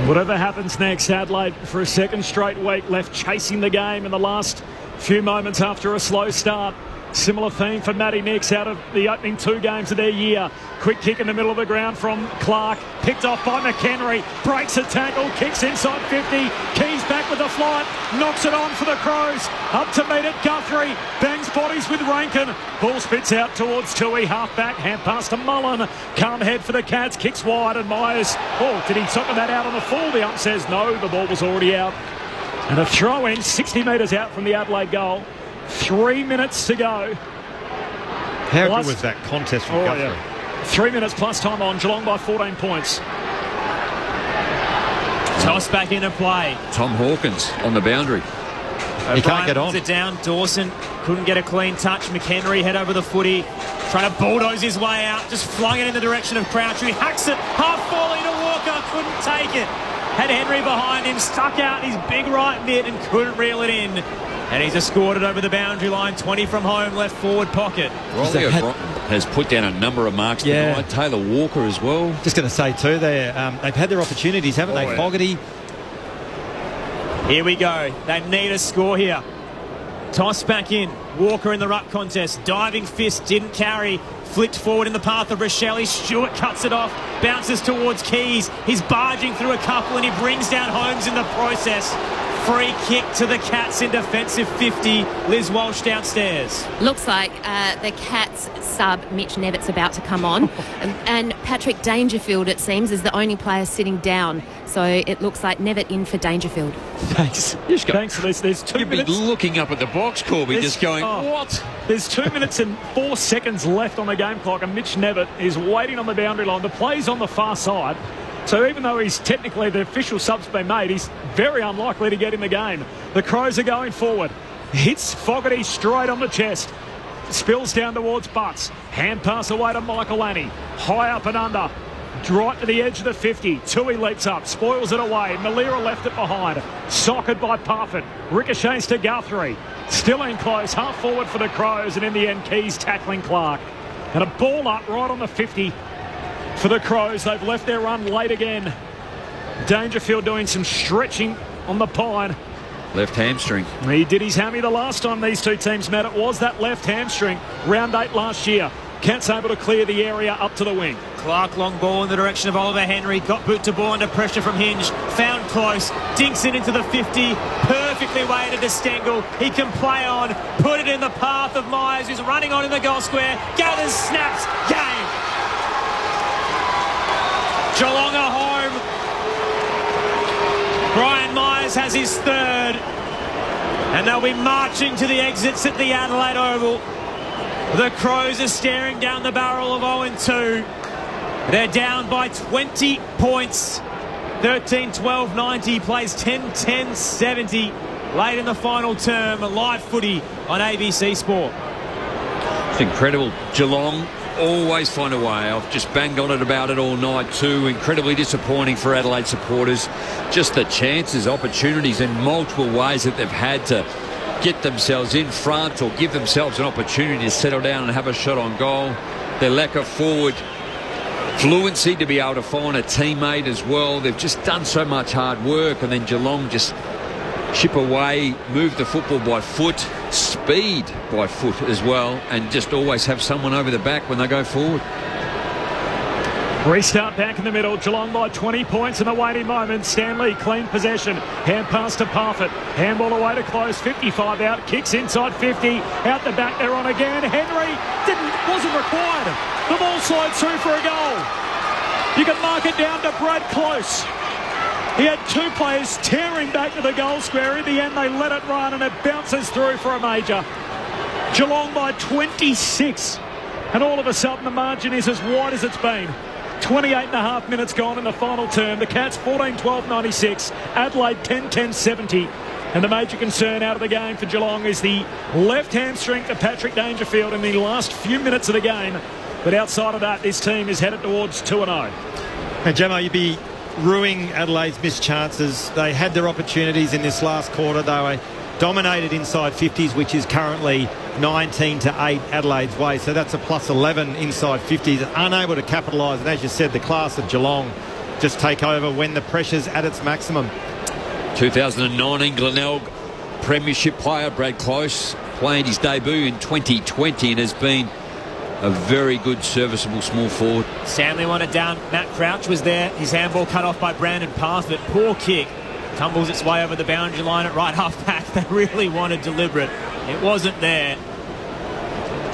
[SPEAKER 3] Whatever happens next, Adelaide for a second straight week left chasing the game in the last few moments after a slow start. Similar theme for Matty Nix out of the opening 2 games of their year. Quick kick in the middle of the ground from Clark. Picked off by McHenry. Breaks a tackle. Kicks inside 50. Keys back with the flight. Knocks it on for the Crows. Up to meet it. Guthrie. Bangs bodies with Rankin. Ball spits out towards Tui. Half back. Hand pass to Mullen. Calm head for the Cats. Kicks wide and Myers. Oh, did he soccer that out on the full? The ump says no. The ball was already out. And a throw in 60 metres out from the Adelaide goal. 3 minutes to go.
[SPEAKER 15] How good was that contest from Guthrie?
[SPEAKER 3] Yeah. 3 minutes plus time on. Geelong by 14 points.
[SPEAKER 13] Toss back into play.
[SPEAKER 14] Tom Hawkins on the boundary.
[SPEAKER 15] He can't get on.
[SPEAKER 13] It down. Dawson couldn't get a clean touch. McHenry head over the footy. Trying to bulldoze his way out. Just flung it in the direction of Crouch. He hacks it. Half volley to Walker. Couldn't take it. Had Henry behind him. Stuck out his big right mid and couldn't reel it in. And he's escorted over the boundary line. 20 from home, left forward pocket.
[SPEAKER 14] Rolly has put down a number of marks tonight. Taylor Walker as well.
[SPEAKER 15] Just going to say too, they've had their opportunities, haven't they? Fogarty.
[SPEAKER 13] Here we go. They need a score here. Toss back in. Walker in the ruck contest. Diving fist didn't carry. Flicked forward in the path of Rochelle. Stewart cuts it off. Bounces towards Keys. He's barging through a couple and he brings down Holmes in the process. Free kick to the Cats in defensive 50. Liz Walsh downstairs.
[SPEAKER 16] Looks like the Cats sub Mitch Nevitt's about to come on. And Patrick Dangerfield, it seems, is the only player sitting down. So it looks like Nevitt in for Dangerfield.
[SPEAKER 3] Thanks. Thanks. There's 2
[SPEAKER 14] You'd
[SPEAKER 3] minutes.
[SPEAKER 14] be looking up at the box, Corby, just going, what?
[SPEAKER 3] There's 2 minutes and 4 seconds left on the game clock, and Mitch Nevitt is waiting on the boundary line. The play's on the far side. So even though he's technically the official sub's been made, he's very unlikely to get in the game. The Crows are going forward. Hits Fogarty straight on the chest. Spills down towards Butts. Hand pass away to Michael Annie. High up and under. Right to the edge of the 50. Tui leaps up. Spoils it away. Malira left it behind. Socked by Parfitt. Ricochets to Guthrie. Still in close. Half forward for the Crows. And in the end, Keys tackling Clark. And a ball up right on the 50. For the Crows, they've left their run late again. Dangerfield doing some stretching on the pine.
[SPEAKER 14] Left hamstring.
[SPEAKER 3] He did his hammy the last time these two teams met. It was that left hamstring. Round 8 last year. Cats able to clear the area up to the wing.
[SPEAKER 13] Clark long ball in the direction of Oliver Henry. Got boot to ball under pressure from Hinge. Found close. Dinks it into the 50. Perfectly weighted to Stengel. He can play on. Put it in the path of Myers, who's running on in the goal square. Gathers, snaps. Game. Geelong are home. Brian Myers has his third. And they'll be marching to the exits at the Adelaide Oval. The Crows are staring down the barrel of 0-2. They're down by 20 points. 13-12-90 plays 10-10-70 late in the final term. Live footy on ABC Sport.
[SPEAKER 14] It's incredible. Geelong always find a way. I've just banged on it about it all night too. Incredibly disappointing for Adelaide supporters. Just the chances, opportunities in multiple ways that they've had to get themselves in front or give themselves an opportunity to settle down and have a shot on goal. Their lack of forward fluency to be able to find a teammate as well. They've just done so much hard work, and then Geelong just chip away, move the football by foot, speed by foot as well, and just always have someone over the back when they go forward.
[SPEAKER 3] Restart back in the middle. Geelong by 20 points in the waning moment. Stanley, clean possession. Hand pass to Parfitt. Handball away to close. 55 out. Kicks inside 50. Out the back, they're on again. Henry wasn't required. The ball slides through for a goal. You can mark it down to Brad Close. He had two players tearing back to the goal square. In the end, they let it run, and it bounces through for a major. Geelong by 26. And all of a sudden, the margin is as wide as it's been. 28.5 minutes gone in the final term. The Cats 14-12-96. Adelaide 10-10-70. And the major concern out of the game for Geelong is the left hamstring to Patrick Dangerfield in the last few minutes of the game. But outside of that, this team is headed towards 2-0.
[SPEAKER 15] Hey, Gemma, you'd be ruining Adelaide's missed chances. They had their opportunities in this last quarter. They were dominated inside 50s, which is currently 19-8 Adelaide's way. So that's a plus 11 inside 50s. Unable to capitalise. And as you said, the class of Geelong just take over when the pressure's at its maximum.
[SPEAKER 14] 2019 Glenelg Premiership player Brad Close playing his debut in 2020 and has been a very good serviceable small forward.
[SPEAKER 13] Stanley wanted down. Matt Crouch was there. His handball cut off by Brandon Parfitt. Poor kick. Tumbles its way over the boundary line at right half back. They really wanted deliberate. It wasn't there.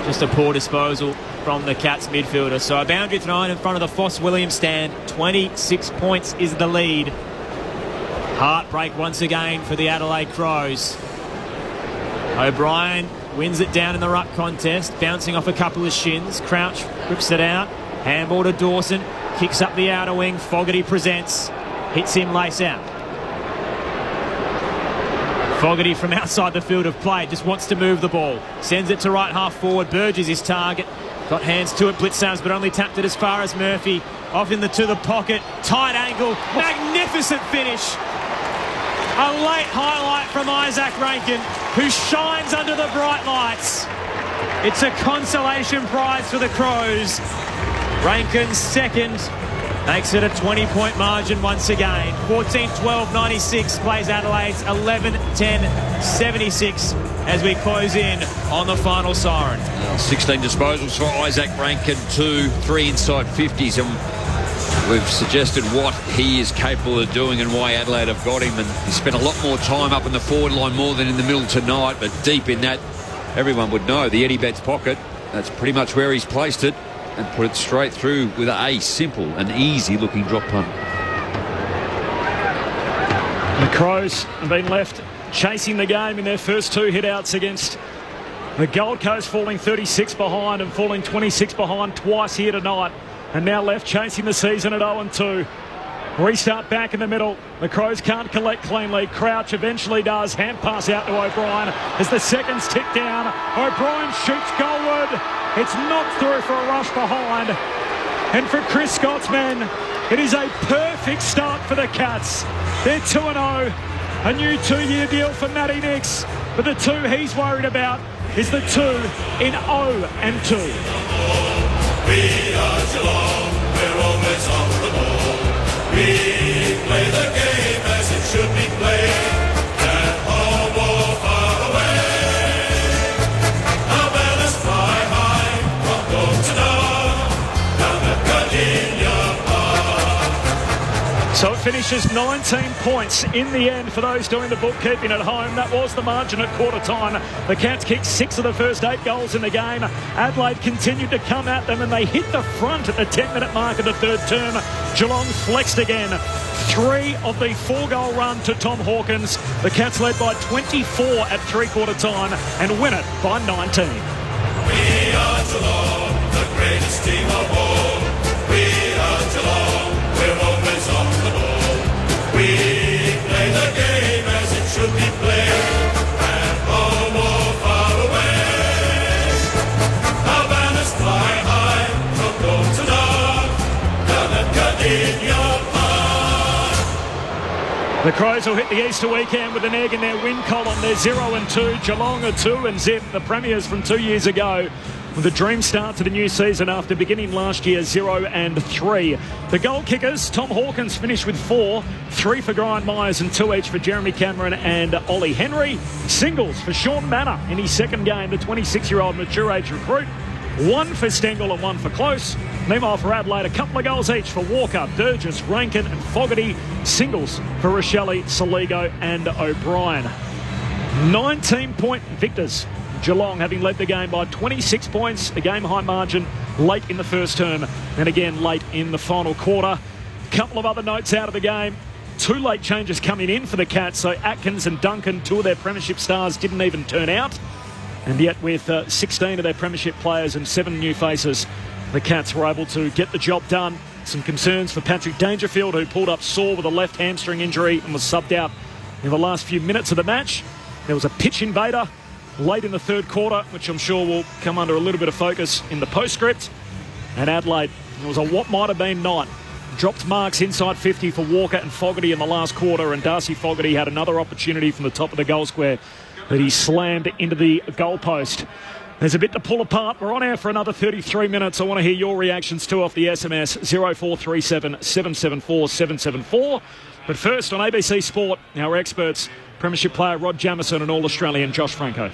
[SPEAKER 13] Just a poor disposal from the Cats midfielder. So a boundary thrown in front of the Foss Williams stand. 26 points is the lead. Heartbreak once again for the Adelaide Crows. O'Brien wins it down in the ruck contest, bouncing off a couple of shins. Crouch rips it out. Handball to Dawson. Kicks up the outer wing. Fogarty presents. Hits him lace out. Fogarty from outside the field of play just wants to move the ball. Sends it to right half forward. Burgess his target. Got hands to it. Blitzarms, but only tapped it as far as Murphy. Off in to the pocket. Tight angle. Magnificent finish. A late highlight from Isaac Rankin, who shines under the bright lights. It's a consolation prize for the Crows. Rankin's second makes it a 20-point margin once again. 14-12-96 plays Adelaide's 11-10-76 as we close in on the final siren.
[SPEAKER 14] 16 disposals for Isaac Rankin, 3 inside 50s. And we've suggested what he is capable of doing and why Adelaide have got him. And he spent a lot more time up in the forward line more than in the middle tonight. But deep in that, everyone would know, the Eddie Betts pocket, that's pretty much where he's placed it. And put it straight through with a simple and easy-looking drop punt.
[SPEAKER 3] The Crows have been left chasing the game in their first two hit-outs against the Gold Coast, falling 36 behind and falling 26 behind twice here tonight. And now left chasing the season at 0-2. Restart back in the middle. The Crows can't collect cleanly. Crouch eventually does. Hand pass out to O'Brien as the seconds tick down. O'Brien shoots goalward. It's knocked through for a rush behind. And for Chris Scott's men, it is a perfect start for the Cats. They're 2-0. A new 2-year deal for Matty Nix. But the two he's worried about is the 2 in 0-2.
[SPEAKER 12] We are Geelong, we're always on the ball. We play the game as it should be played. At home or far away. Our banners fly high from dawn to dawn. Down at Gardenia Park.
[SPEAKER 3] So it finishes 19 points in the end for those doing the bookkeeping at home. That was the margin at quarter time. The Cats kicked 6 of the first 8 goals in the game. Adelaide continued to come at them and they hit the front at the 10-minute mark of the third term. Geelong flexed again. 3 of the 4-goal run to Tom Hawkins. The Cats led by 24 at three-quarter time and win it by 19.
[SPEAKER 12] We are Geelong, the greatest team of all. We are Geelong, we're always on the ball. We play the game as it should be played. At home or far away. Our banners fly high from dawn to dawn. Down at Gardenia Park.
[SPEAKER 3] The Crows will hit the Easter weekend with an egg in their win column. They're 0-2. Geelong are 2-zip. The premiers from 2 years ago with a dream start to the new season after beginning last year 0-3. The goal kickers, Tom Hawkins finished with 4, 3 for Brian Myers and 2 each for Jeremy Cameron and Ollie Henry. Singles for Sean Manor in his second game, the 26-year-old mature age recruit. 1 for Stengel and 1 for Close. Meanwhile, for Adelaide, a couple of goals each for Walker, Burgess, Rankin and Fogarty. Singles for Rochelle, Saligo and O'Brien. 19-point victors. Geelong having led the game by 26 points, a game-high margin late in the first term and again late in the final quarter. A couple of other notes out of the game. 2 late changes coming in for the Cats, so Atkins and Duncan, 2 of their premiership stars, didn't even turn out. And yet with 16 of their premiership players and 7 new faces, the Cats were able to get the job done. Some concerns for Patrick Dangerfield, who pulled up sore with a left hamstring injury and was subbed out in the last few minutes of the match. There was a pitch invader late in the third quarter, which I'm sure will come under a little bit of focus in the postscript. And Adelaide, it was a what might have been night. Dropped marks inside 50 for Walker and Fogarty in the last quarter, and Darcy Fogarty had another opportunity from the top of the goal square that he slammed into the goalpost. There's a bit to pull apart. We're on air for another 33 minutes. I want to hear your reactions too off the SMS 0437 774 774. But first on ABC Sport, our experts, Premiership player Rod Jamieson and All-Australian Josh Franco.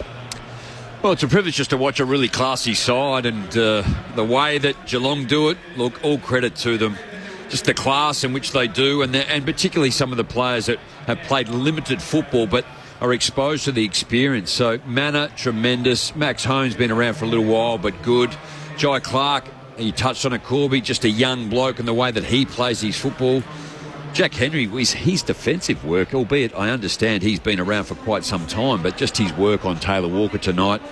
[SPEAKER 14] Well, it's a privilege just to watch a really classy side, and the way that Geelong do it, look, all credit to them. Just the class in which they do, and particularly some of the players that have played limited football but are exposed to the experience. So Manor, tremendous. Max Holmes been around for a little while, but good. Jai Clark, you touched on it, Corby, just a young bloke and the way that he plays his football. Jack Henry, his defensive work, albeit I understand he's been around for quite some time, but just his work on Taylor Walker tonight,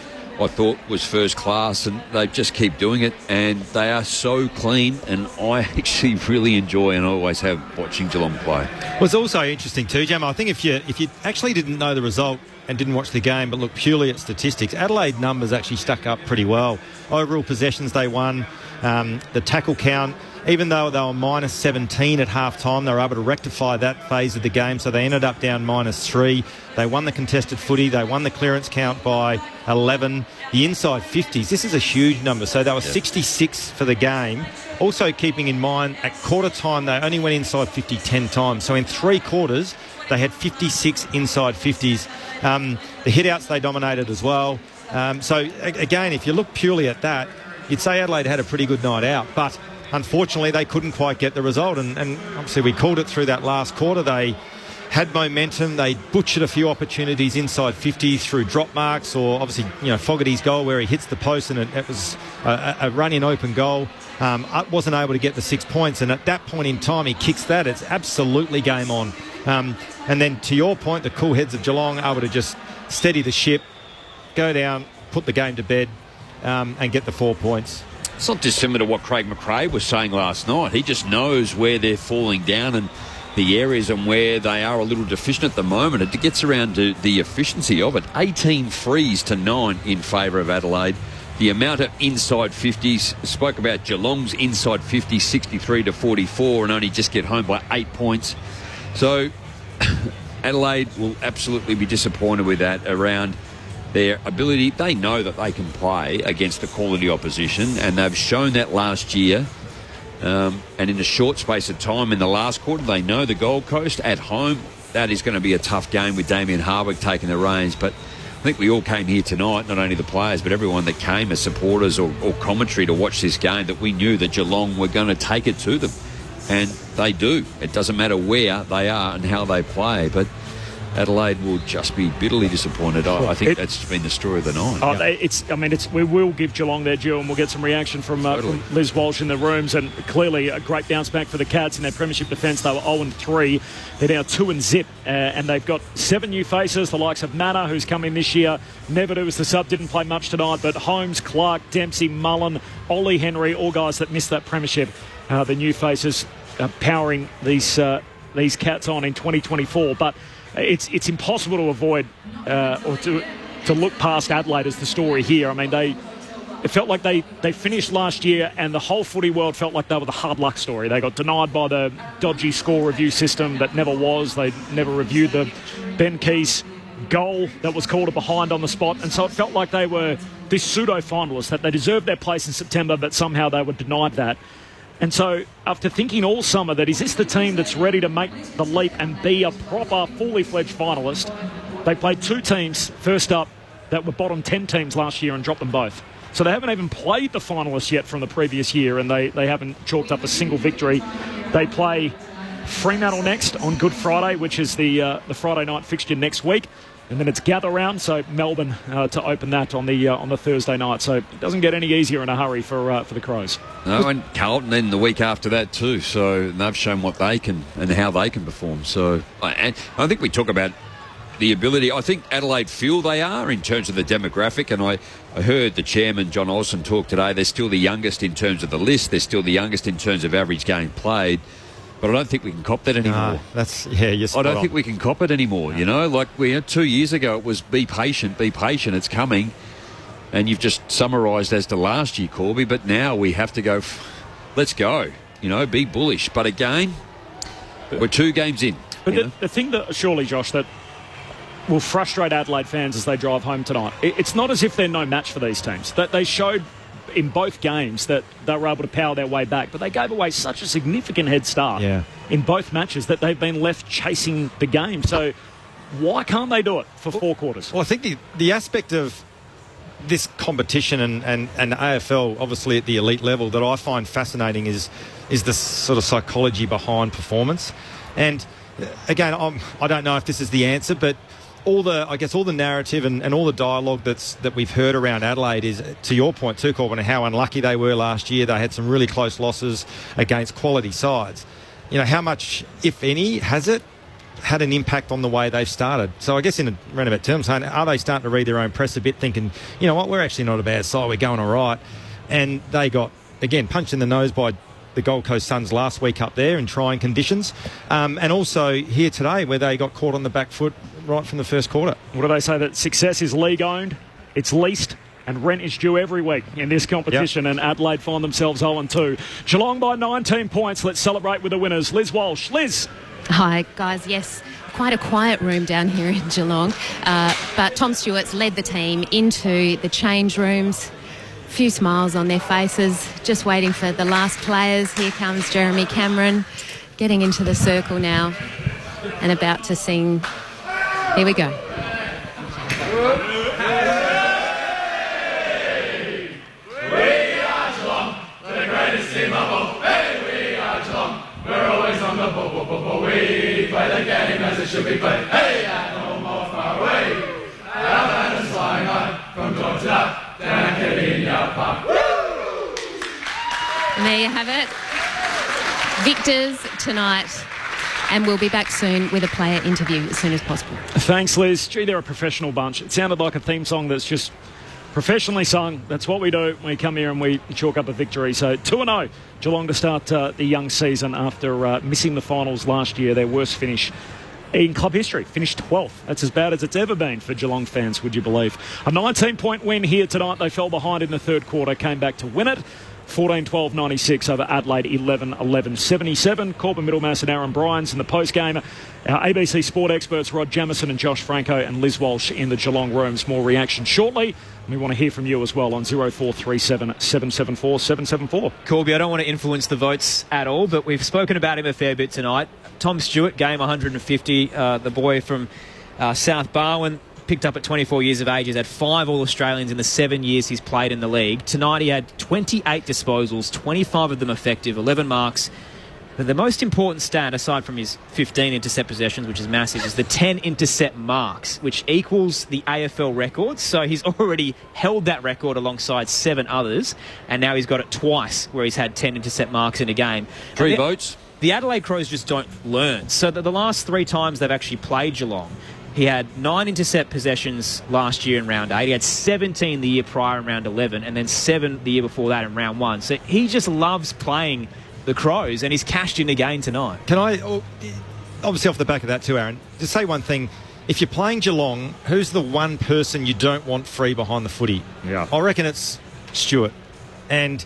[SPEAKER 14] I thought was first class, and they just keep doing it, and they are so clean, and I actually really enjoy and always have watching Geelong play.
[SPEAKER 15] It was also interesting too, Jam. I think if you actually didn't know the result and didn't watch the game but look purely at statistics, Adelaide numbers actually stuck up pretty well. Overall possessions they won, the tackle count, even though they were minus 17 at half-time, they were able to rectify that phase of the game, so they ended up down minus 3. They won the contested footy. They won the clearance count by 11. The inside 50s, this is a huge number. So they were 66 for the game. Also keeping in mind, at quarter time, they only went inside 50 10 times. So in 3 quarters, they had 56 inside 50s. The hit-outs they dominated as well. So again, if you look purely at that, you'd say Adelaide had a pretty good night out. But unfortunately, they couldn't quite get the result. And obviously, we called it through that last quarter. They had momentum. They butchered a few opportunities inside 50 through drop marks, or obviously, Fogarty's goal where he hits the post, and it was a run-in open goal. Wasn't able to get the 6 points, and at that point in time, he kicks that. It's absolutely game on. And then to your point, the cool heads of Geelong able to just steady the ship, go down, put the game to bed, and get the 4 points.
[SPEAKER 14] It's not dissimilar to what Craig McRae was saying last night. He just knows where they're falling down and the areas and where they are a little deficient at the moment. It gets around to the efficiency of it. 18 frees to 9 in favour of Adelaide. The amount of inside 50s, spoke about Geelong's inside 50, 63 to 44, and only just get home by 8 points. So Adelaide will absolutely be disappointed with that around their ability. They know that they can play against the quality opposition, and they've shown that last year. And in a short space of time in the last quarter, they know the Gold Coast at home, that is going to be a tough game with Damien Hardwick taking the reins. But I think we all came here tonight, not only the players, but everyone that came as supporters or commentary to watch this game, that we knew that Geelong were going to take it to them. And they do. It doesn't matter where they are and how they play. But Adelaide will just be bitterly disappointed. I think that's been the story of the night.
[SPEAKER 3] We will give Geelong their due, and we'll get some reaction from Liz Walsh in the rooms, and clearly a great bounce back for the Cats in their premiership defence. They were 0-3. They're now 2-zip, and they've got 7 new faces, the likes of Manor, who's come in this year. Nevedu was the sub, didn't play much tonight, but Holmes, Clark, Dempsey, Mullen, Ollie Henry, all guys that missed that premiership. The new faces powering these Cats on in 2024, but it's impossible to avoid or to look past Adelaide as the story here. I mean, it felt like they finished last year and the whole footy world felt like they were the hard luck story. They got denied by the dodgy score review system that never was. They never reviewed the Ben Keys goal that was called a behind on the spot. And so it felt like they were this pseudo-finalist, that they deserved their place in September, but somehow they were denied that. And so after thinking all summer that is this the team that's ready to make the leap and be a proper, fully fledged finalist, they played two teams, first up, that were bottom 10 teams last year and dropped them both. So they haven't even played the finalists yet from the previous year, and they haven't chalked up a single victory. They play Fremantle next on Good Friday, which is the Friday night fixture next week. And then it's Gather Round, so Melbourne to open that on the Thursday night. So it doesn't get any easier in a hurry for the Crows.
[SPEAKER 14] No, and Carlton then the week after that too. So they've shown what they can and how they can perform. So and I think we talk about the ability. I think Adelaide feel they are in terms of the demographic, and I heard the chairman John Olsen talk today. They're still the youngest in terms of the list. They're still the youngest in terms of average game played. But I don't think we can cop that anymore.
[SPEAKER 15] I don't
[SPEAKER 14] think we can cop it anymore. You know, like 2 years ago, it was be patient, it's coming. And you've just summarised as to last year, Corby. But now we have to go, let's go. You know, be bullish. But again, we're 2 games in.
[SPEAKER 3] But the thing that, surely, Josh, that will frustrate Adelaide fans as they drive home tonight, it's not as if they're no match for these teams. That they showed in both games that they were able to power their way back, but they gave away such a significant head start in both matches that they've been left chasing the game. So why can't they do it for 4 quarters?
[SPEAKER 15] Well, I think the aspect of this competition and AFL, obviously at the elite level, that I find fascinating is the sort of psychology behind performance. And again, I don't know if this is the answer, but all the narrative and all the dialogue that we've heard around Adelaide is, to your point too, Corbin, how unlucky they were last year. They had some really close losses against quality sides. You know, how much, if any, has it had an impact on the way they've started? So I guess in a roundabout terms, are they starting to read their own press a bit, thinking, you know what, we're actually not a bad side, we're going all right? And they got, again, punched in the nose by the Gold Coast Suns last week up there in trying conditions, and also here today where they got caught on the back foot right from the first quarter.
[SPEAKER 3] What do they say? That success is league owned, it's leased, and rent is due every week in this competition. And Adelaide find themselves 0-2. Geelong by 19 points. Let's celebrate with the winners. Liz Walsh. Liz.
[SPEAKER 16] Hi, guys. Yes, quite a quiet room down here in Geelong, but Tom Stewart's led the team into the change rooms. Few smiles on their faces, just waiting for the last players. Here comes Jeremy Cameron, getting into the circle now and about to sing. Here we go.
[SPEAKER 12] We play the game as it should be played. Hey, no more far away. Our banners flying high from door to door. And
[SPEAKER 16] there you have it. Victors tonight. And we'll be back soon with a player interview as soon as possible.
[SPEAKER 3] Thanks, Liz. Gee, they're a professional bunch. It sounded like a theme song that's just professionally sung. That's what we do. We come here and we chalk up a victory. So 2-0 Geelong to start the young season after missing the finals last year. Their worst finish in club history. Finished 12th. That's as bad as it's ever been for Geelong fans, would you believe? A 19-point win here tonight. They fell behind in the third quarter, came back to win it. 14-12-96 over Adelaide, 11-11-77. Corbin Middlemass and Aaron Bryans in the post-game. Our ABC Sport experts, Rod Jamieson and Josh Franco and Liz Walsh in the Geelong rooms. More reaction shortly. We want to hear from you as well on 0437 774 774.
[SPEAKER 13] Corby, I don't want to influence the votes at all, but we've spoken about him a fair bit tonight. Tom Stewart, game 150, the boy from South Barwon, picked up at 24 years of age. He's had 5 All-Australians in the 7 years he's played in the league. Tonight he had 28 disposals, 25 of them effective, 11 marks. But the most important stat, aside from his 15 intercept possessions, which is massive, is the 10 intercept marks, which equals the AFL record. So he's already held that record alongside 7 others, and now he's got it twice, where he's had 10 intercept marks in a game.
[SPEAKER 14] 3 votes.
[SPEAKER 13] The Adelaide Crows just don't learn. So the last 3 times they've actually played Geelong, he had 9 intercept possessions last year in round 8. He had 17 the year prior in round 11, and then 7 the year before that in round 1. So he just loves playing the Crows, and he's cashed in again tonight.
[SPEAKER 15] Can I, obviously off the back of that too, Aaron, just say one thing. If you're playing Geelong, who's the one person you don't want free behind the footy?
[SPEAKER 3] Yeah.
[SPEAKER 15] I reckon it's Stuart. And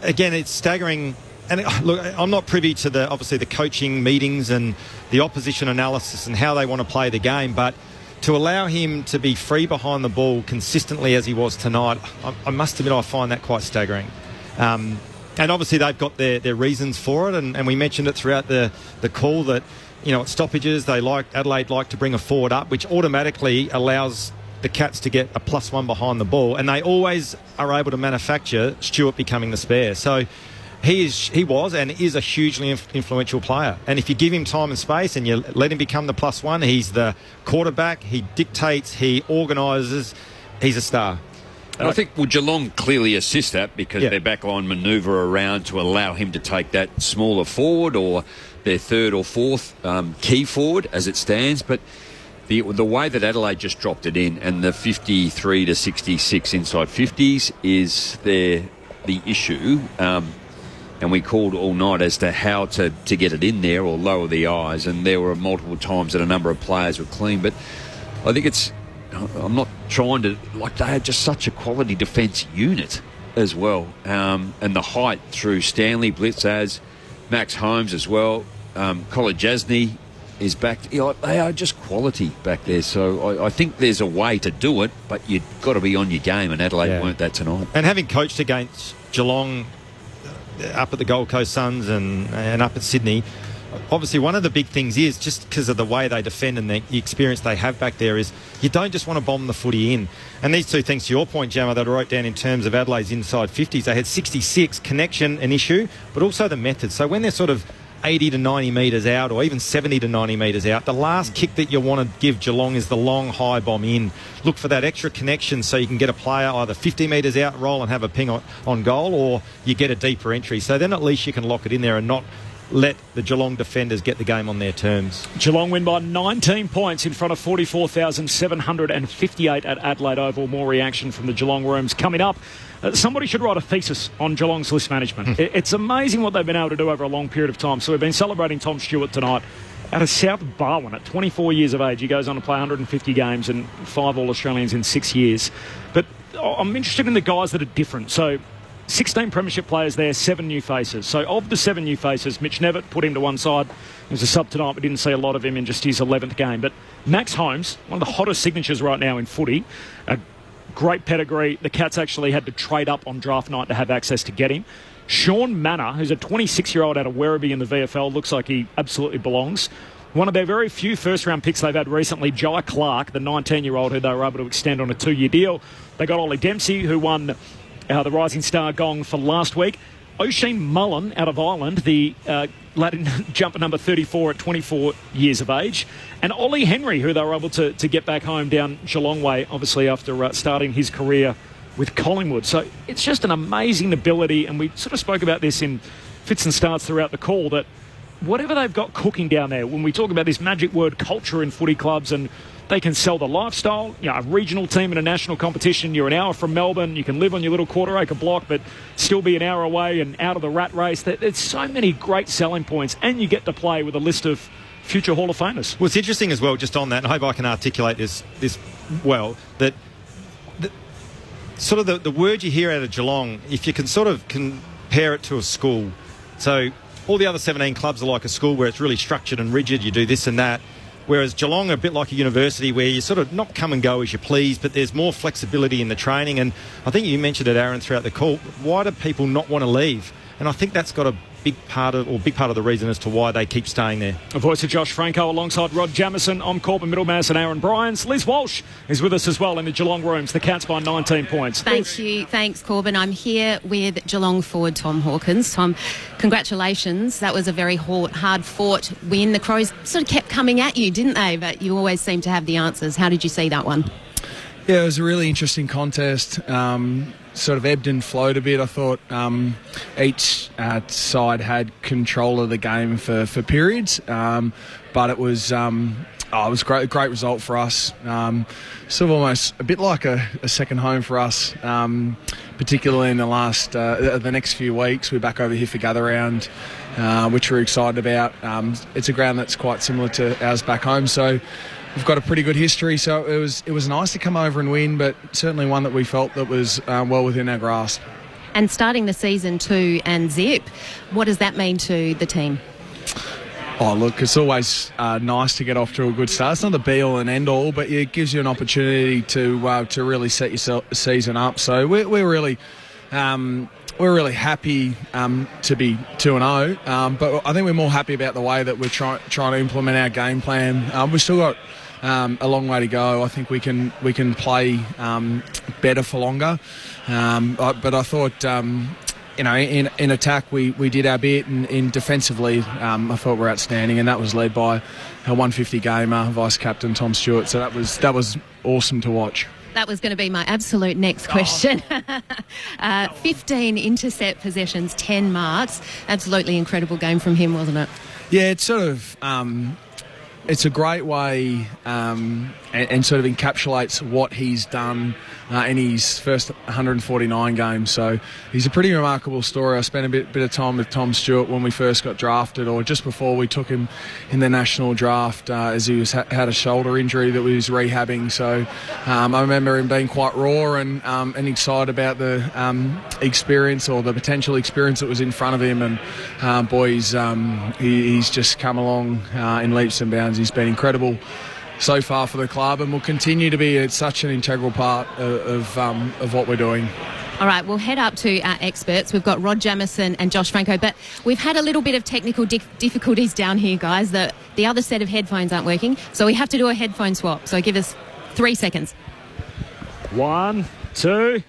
[SPEAKER 15] again, it's staggering. And look, I'm not privy to obviously the coaching meetings and the opposition analysis and how they want to play the game, but to allow him to be free behind the ball consistently as he was tonight, I must admit I find that quite staggering. And obviously they've got their reasons for it, and we mentioned it throughout the call that, at stoppages, Adelaide like to bring a forward up, which automatically allows the Cats to get a +1 behind the ball, and they always are able to manufacture Stuart becoming the spare. So he was and is a hugely influential player. And if you give him time and space and you let him become the +1, he's the quarterback, he dictates, he organises, he's a star.
[SPEAKER 14] And I think Geelong clearly assist that because their backline manoeuvre around to allow him to take that smaller forward or their third or fourth key forward as it stands. But the way that Adelaide just dropped it in and the 53 to 66 inside 50s is the issue. And we called all night as to how to get it in there or lower the eyes. And there were multiple times that a number of players were clean. But I think I'm not trying to... they are just such a quality defence unit as well. And the height through Stanley, Blitzaz, Max Holmes as well. Colin Jasny is back. They are just quality back there. So I think there's a way to do it, but you've got to be on your game. And Adelaide weren't that tonight.
[SPEAKER 15] And having coached against Geelong up at the Gold Coast Suns and up at Sydney, obviously one of the big things is just because of the way they defend and the experience they have back there is you don't just want to bomb the footy in. And these two things, to your point, Jammer, that I wrote down in terms of Adelaide's inside 50s, they had 66, connection an issue, but also the method. So when they're sort of 80 to 90 metres out or even 70 to 90 metres out, the last kick that you want to give Geelong is the long high bomb in. Look for that extra connection so you can get a player either 50 metres out, roll and have a ping on goal, or you get a deeper entry. So then at least you can lock it in there and not let the Geelong defenders get the game on their terms.
[SPEAKER 3] Geelong win by 19 points in front of 44,758 at Adelaide Oval. More reaction from the Geelong rooms coming up. Somebody should write a thesis on Geelong's list management. It's amazing what they've been able to do over a long period of time. So we've been celebrating Tom Stewart tonight out of South Barwon at 24 years of age. He goes on to play 150 games and 5 All-Australians in 6 years. But I'm interested in the guys that are different. So 16 premiership players there, 7 new faces. So of the 7 new faces, Mitch Nevitt, put him to one side. He was a sub tonight. We didn't see a lot of him in just his 11th game. But Max Holmes, one of the hottest signatures right now in footy, a great pedigree. The Cats actually had to trade up on draft night to have access to get him. Sean Manor, who's a 26-year-old out of Werribee in the VFL, looks like he absolutely belongs. One of their very few first-round picks they've had recently, Jai Clark, the 19-year-old who they were able to extend on a 2-year deal. They got Ollie Dempsey, who won the Rising Star Gong for last week. Oisin Mullen out of Ireland, the Latin jumper number 34 at 24 years of age. And Ollie Henry, who they were able to get back home down Geelong way, obviously after starting his career with Collingwood. So it's just an amazing ability, and we sort of spoke about this in fits and starts throughout the call, that whatever they've got cooking down there, when we talk about this magic word culture in footy clubs, and they can sell the lifestyle, a regional team in a national competition, you're an hour from Melbourne, you can live on your little quarter-acre block but still be an hour away and out of the rat race. There's so many great selling points, and you get to play with a list of future Hall of Famers.
[SPEAKER 15] Well, it's interesting as well, just on that, and I hope I can articulate this well, that sort of the word you hear out of Geelong, if you can sort of compare it to a school. So all the other 17 clubs are like a school where it's really structured and rigid, you do this and that. Whereas Geelong are a bit like a university where you sort of not come and go as you please, but there's more flexibility in the training. And I think you mentioned it, Aaron, throughout the call. Why do people not want to leave? And I think that's got a big part of the reason as to why they keep staying there.
[SPEAKER 3] A voice of Josh Franco alongside Rod Jamieson. I'm Corbin Middlemass and Aaron Bryans. Liz Walsh is with us as well in the Geelong rooms. The Cats by 19 points.
[SPEAKER 16] Thank you. Thanks, Corbin. I'm here with Geelong forward Tom Hawkins. Tom, congratulations. That was a very hard-fought win. The Crows sort of kept coming at you, didn't they? But you always seem to have the answers. How did you see that one?
[SPEAKER 17] Yeah, it was a really interesting contest. Sort of ebbed and flowed a bit. I thought each side had control of the game for periods, but it was great result for us. Sort of almost a bit like a second home for us, particularly in the next few weeks. We're back over here for Gather Round, which we're excited about. It's a ground that's quite similar to ours back home, so we've got a pretty good history, so it was nice to come over and win, but certainly one that we felt that was well within our grasp.
[SPEAKER 16] And starting the season 2 and zip, what does that mean to the team?
[SPEAKER 17] Oh, look, it's always nice to get off to a good start. It's not the be-all and end-all, but it gives you an opportunity to really set your season up. So we're really happy to be 2-0, but I think we're more happy about the way that we're trying to implement our game plan. We've still got a long way to go. I think we can play better for longer, but I thought in attack we did our bit, and in defensively I thought we're outstanding, and that was led by a 150 gamer, vice captain Tom Stewart. So that was awesome to watch.
[SPEAKER 16] That was going to be my absolute next question. 15 intercept possessions, 10 marks. Absolutely incredible game from him, wasn't it?
[SPEAKER 17] Yeah, it's sort of it's a great way and sort of encapsulates what he's done in his first 149 games. So he's a pretty remarkable story. I spent a bit of time with Tom Stewart when we first got drafted, or just before we took him in the national draft, as he had a shoulder injury that we was rehabbing. So I remember him being quite raw and excited about the experience, or the potential experience that was in front of him. And he's just come along in leaps and bounds. He's been incredible so far for the club, and will continue to be such an integral part of what we're doing.
[SPEAKER 16] All right, we'll head up to our experts. We've got Rod Jamieson and Josh Franco, but we've had a little bit of technical difficulties down here, guys. The other set of headphones aren't working, so we have to do a headphone swap. So give us 3 seconds.
[SPEAKER 3] 1, 2,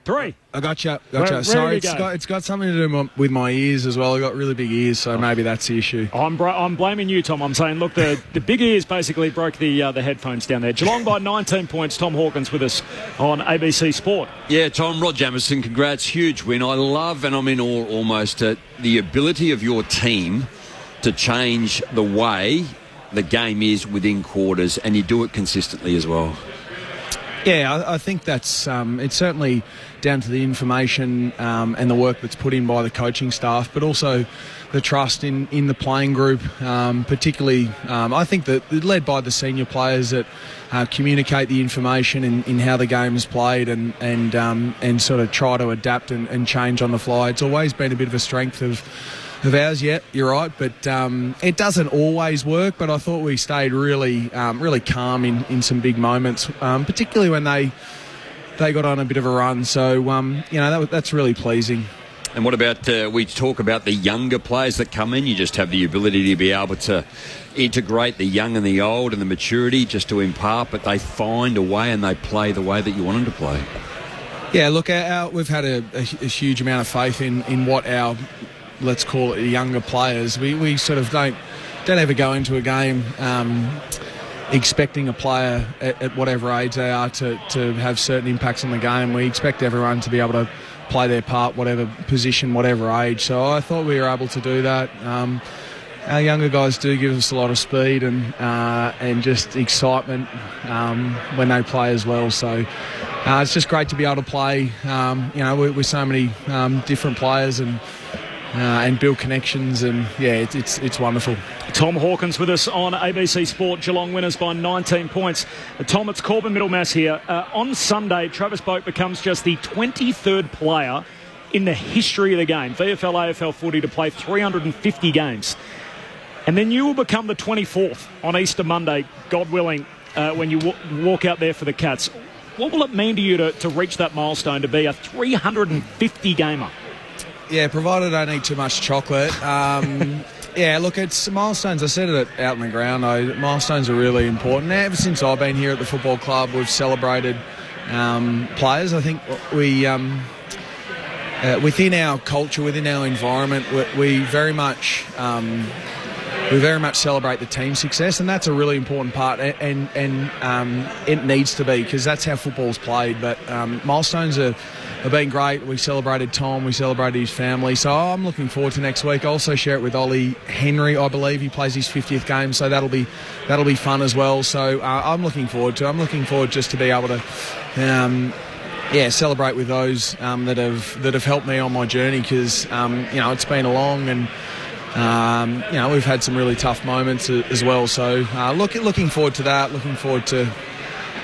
[SPEAKER 3] 3.
[SPEAKER 17] I gotcha. Sorry, it's got something to do with my ears as well. I've got really big ears, so maybe that's the issue.
[SPEAKER 3] I'm blaming you, Tom. I'm saying, look, the big ears basically broke the headphones down there. Geelong by 19 points. Tom Hawkins with us on ABC Sport.
[SPEAKER 14] Yeah, Tom, Rod Jamieson, congrats. Huge win. I love, and I'm in awe almost, at the ability of your team to change the way the game is within quarters, and you do it consistently as well.
[SPEAKER 17] Yeah, I think that's it's certainly down to the information and the work that's put in by the coaching staff, but also the trust in the playing group, particularly I think that led by the senior players that communicate the information in how the game is played and sort of try to adapt and change on the fly. It's always been a bit of a strength of ours. Yeah, you're right, but it doesn't always work. But I thought we stayed really calm in some big moments, particularly when they got on a bit of a run. So that's really pleasing.
[SPEAKER 14] And what about we talk about the younger players that come in? You just have the ability to be able to integrate the young and the old and the maturity just to impart, but they find a way and they play the way that you want them to play.
[SPEAKER 17] Yeah, look, we've had a huge amount of faith in what our, let's call it, younger players. We sort of don't ever go into a game expecting a player at whatever age they are to have certain impacts on the game. We expect everyone to be able to play their part, whatever position, whatever age. So I thought we were able to do that. Our younger guys do give us a lot of speed and just excitement when they play as well. So it's just great to be able to play with so many different players and build connections, and yeah, it's wonderful.
[SPEAKER 3] Tom Hawkins with us on ABC Sport. Geelong winners by 19 points. Tom, it's Corbin Middlemass here. On Sunday, Travis Boak becomes just the 23rd player in the history of the game, VFL, AFL footy, to play 350 games. And then you will become the 24th on Easter Monday, God willing, when you walk out there for the Cats. What will it mean to you to reach that milestone, to be a 350 gamer?
[SPEAKER 17] Yeah, provided I don't eat too much chocolate. Yeah, look, it's milestones. I said it out on the ground. Milestones are really important. Ever since I've been here at the football club, we've celebrated players. I think we, within our culture, within our environment, we very much celebrate the team success, and that's a really important part, and it needs to be, because that's how football's played. But milestones have been great. We celebrated Tom, we celebrated his family, so I'm looking forward to next week. I also share it with Ollie Henry, I believe. He plays his 50th game, so that'll be fun as well. So I'm looking forward just to be able to celebrate with those that have helped me on my journey, because it's been a long and We've had some really tough moments as well. So looking forward to that. Looking forward to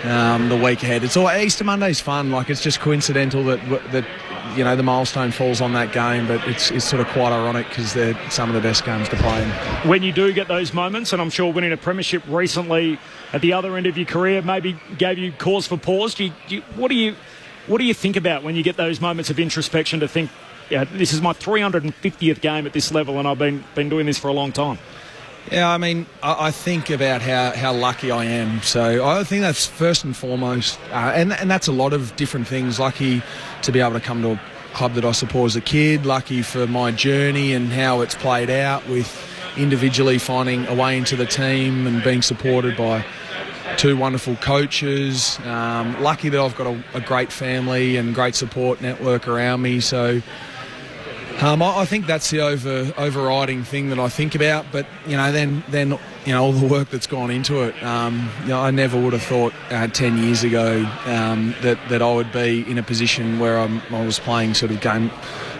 [SPEAKER 17] the week ahead. It's all Easter Monday's fun. Like, it's just coincidental that the milestone falls on that game, but it's sort of quite ironic because they're some of the best games to play in.
[SPEAKER 3] When you do get those moments, and I'm sure winning a premiership recently at the other end of your career maybe gave you cause for pause. What do you think about when you get those moments of introspection to think, this is my 350th game at this level, and I've been doing this for a long time?
[SPEAKER 17] Yeah, I mean, I think about how lucky I am. So I think that's first and foremost, and that's a lot of different things. Lucky to be able to come to a club that I support as a kid. Lucky for my journey and how it's played out with individually finding a way into the team and being supported by two wonderful coaches. Lucky that I've got a great family and great support network around me. So I think that's the overriding thing that I think about. But then all the work that's gone into it. I never would have thought 10 years ago that I would be in a position where I was playing sort of game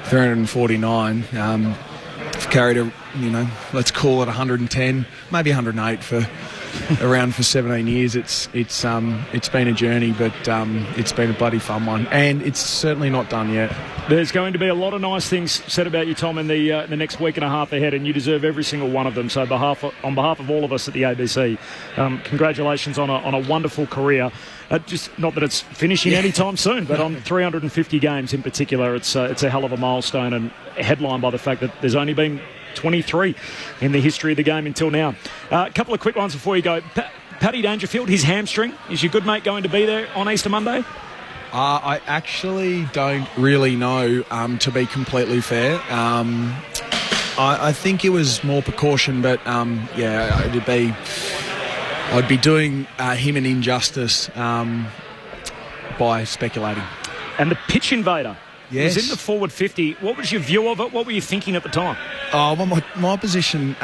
[SPEAKER 17] 349. I've carried let's call it 110, maybe 108 for around for 17 years. It's been a journey, but it's been a bloody fun one, and it's certainly not done yet.
[SPEAKER 3] There's going to be a lot of nice things said about you, Tom, in the next week and a half ahead, and you deserve every single one of them. So on behalf of all of us at the ABC, congratulations on a wonderful career. Just not that it's finishing anytime soon, but on 350 games in particular, it's a hell of a milestone, and headlined by the fact that there's only been 23 in the history of the game until now. A couple of quick ones before you go. Paddy Dangerfield, his hamstring, is your good mate going to be there on Easter Monday?
[SPEAKER 17] I actually don't really know, to be completely fair. I think it was more precaution, but I'd be doing him an injustice by speculating.
[SPEAKER 3] And the pitch invader.
[SPEAKER 17] Yes.
[SPEAKER 3] It was in the forward 50. What was your view of it? What were you thinking at the time?
[SPEAKER 17] Oh, well, my position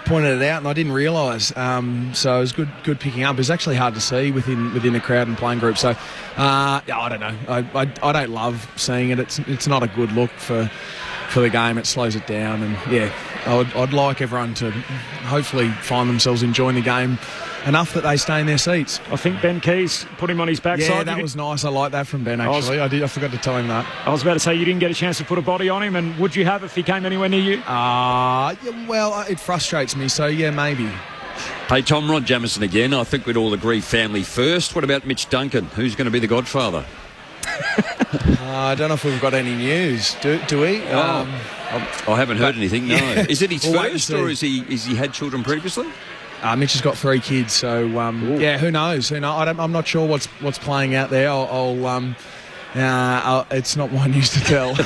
[SPEAKER 17] pointed it out, and I didn't realise. So it was good picking up. It was actually hard to see within the crowd and playing group. So I don't know. I don't love seeing it. It's not a good look for the game. It slows it down, and I'd like everyone to hopefully find themselves enjoying the game enough that they stay in their seats.
[SPEAKER 3] I think Ben Keys put him on his backside.
[SPEAKER 17] Yeah, that was nice. I like that from Ben, actually. I forgot to tell him that.
[SPEAKER 3] I was about to say, you didn't get a chance to put a body on him, and would you have if he came anywhere near you?
[SPEAKER 17] It frustrates me, so yeah, maybe.
[SPEAKER 14] Hey, Tom, Rod Jamieson again. I think we'd all agree family first. What about Mitch Duncan? Who's going to be the godfather?
[SPEAKER 17] I don't know if we've got any news. Do we?
[SPEAKER 14] I haven't heard anything, no. Is it his first, or is he had children previously?
[SPEAKER 17] Mitch has got 3 kids, so who knows? I'm not sure what's playing out there. It's not my news to tell.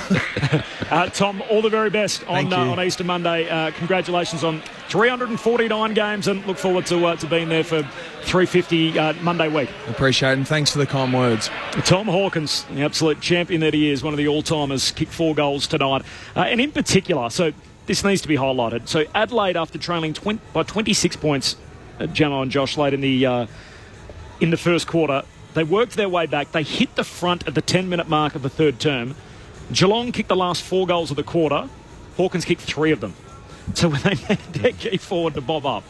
[SPEAKER 3] Tom, all the very best on Easter Monday. Congratulations on 349 games, and look forward to being there for 350 Monday week.
[SPEAKER 17] Appreciate it, and thanks for the kind words.
[SPEAKER 3] Tom Hawkins, the absolute champion that he is, one of the all-timers, kicked 4 goals tonight. And in particular, so this needs to be highlighted. So Adelaide, after trailing by 26 points, Jamo and Josh late in the first quarter, they worked their way back. They hit the front at the 10-minute mark of the third term. Geelong kicked the last 4 goals of the quarter. Hawkins kicked 3 of them. So when they made their key forward to bob up,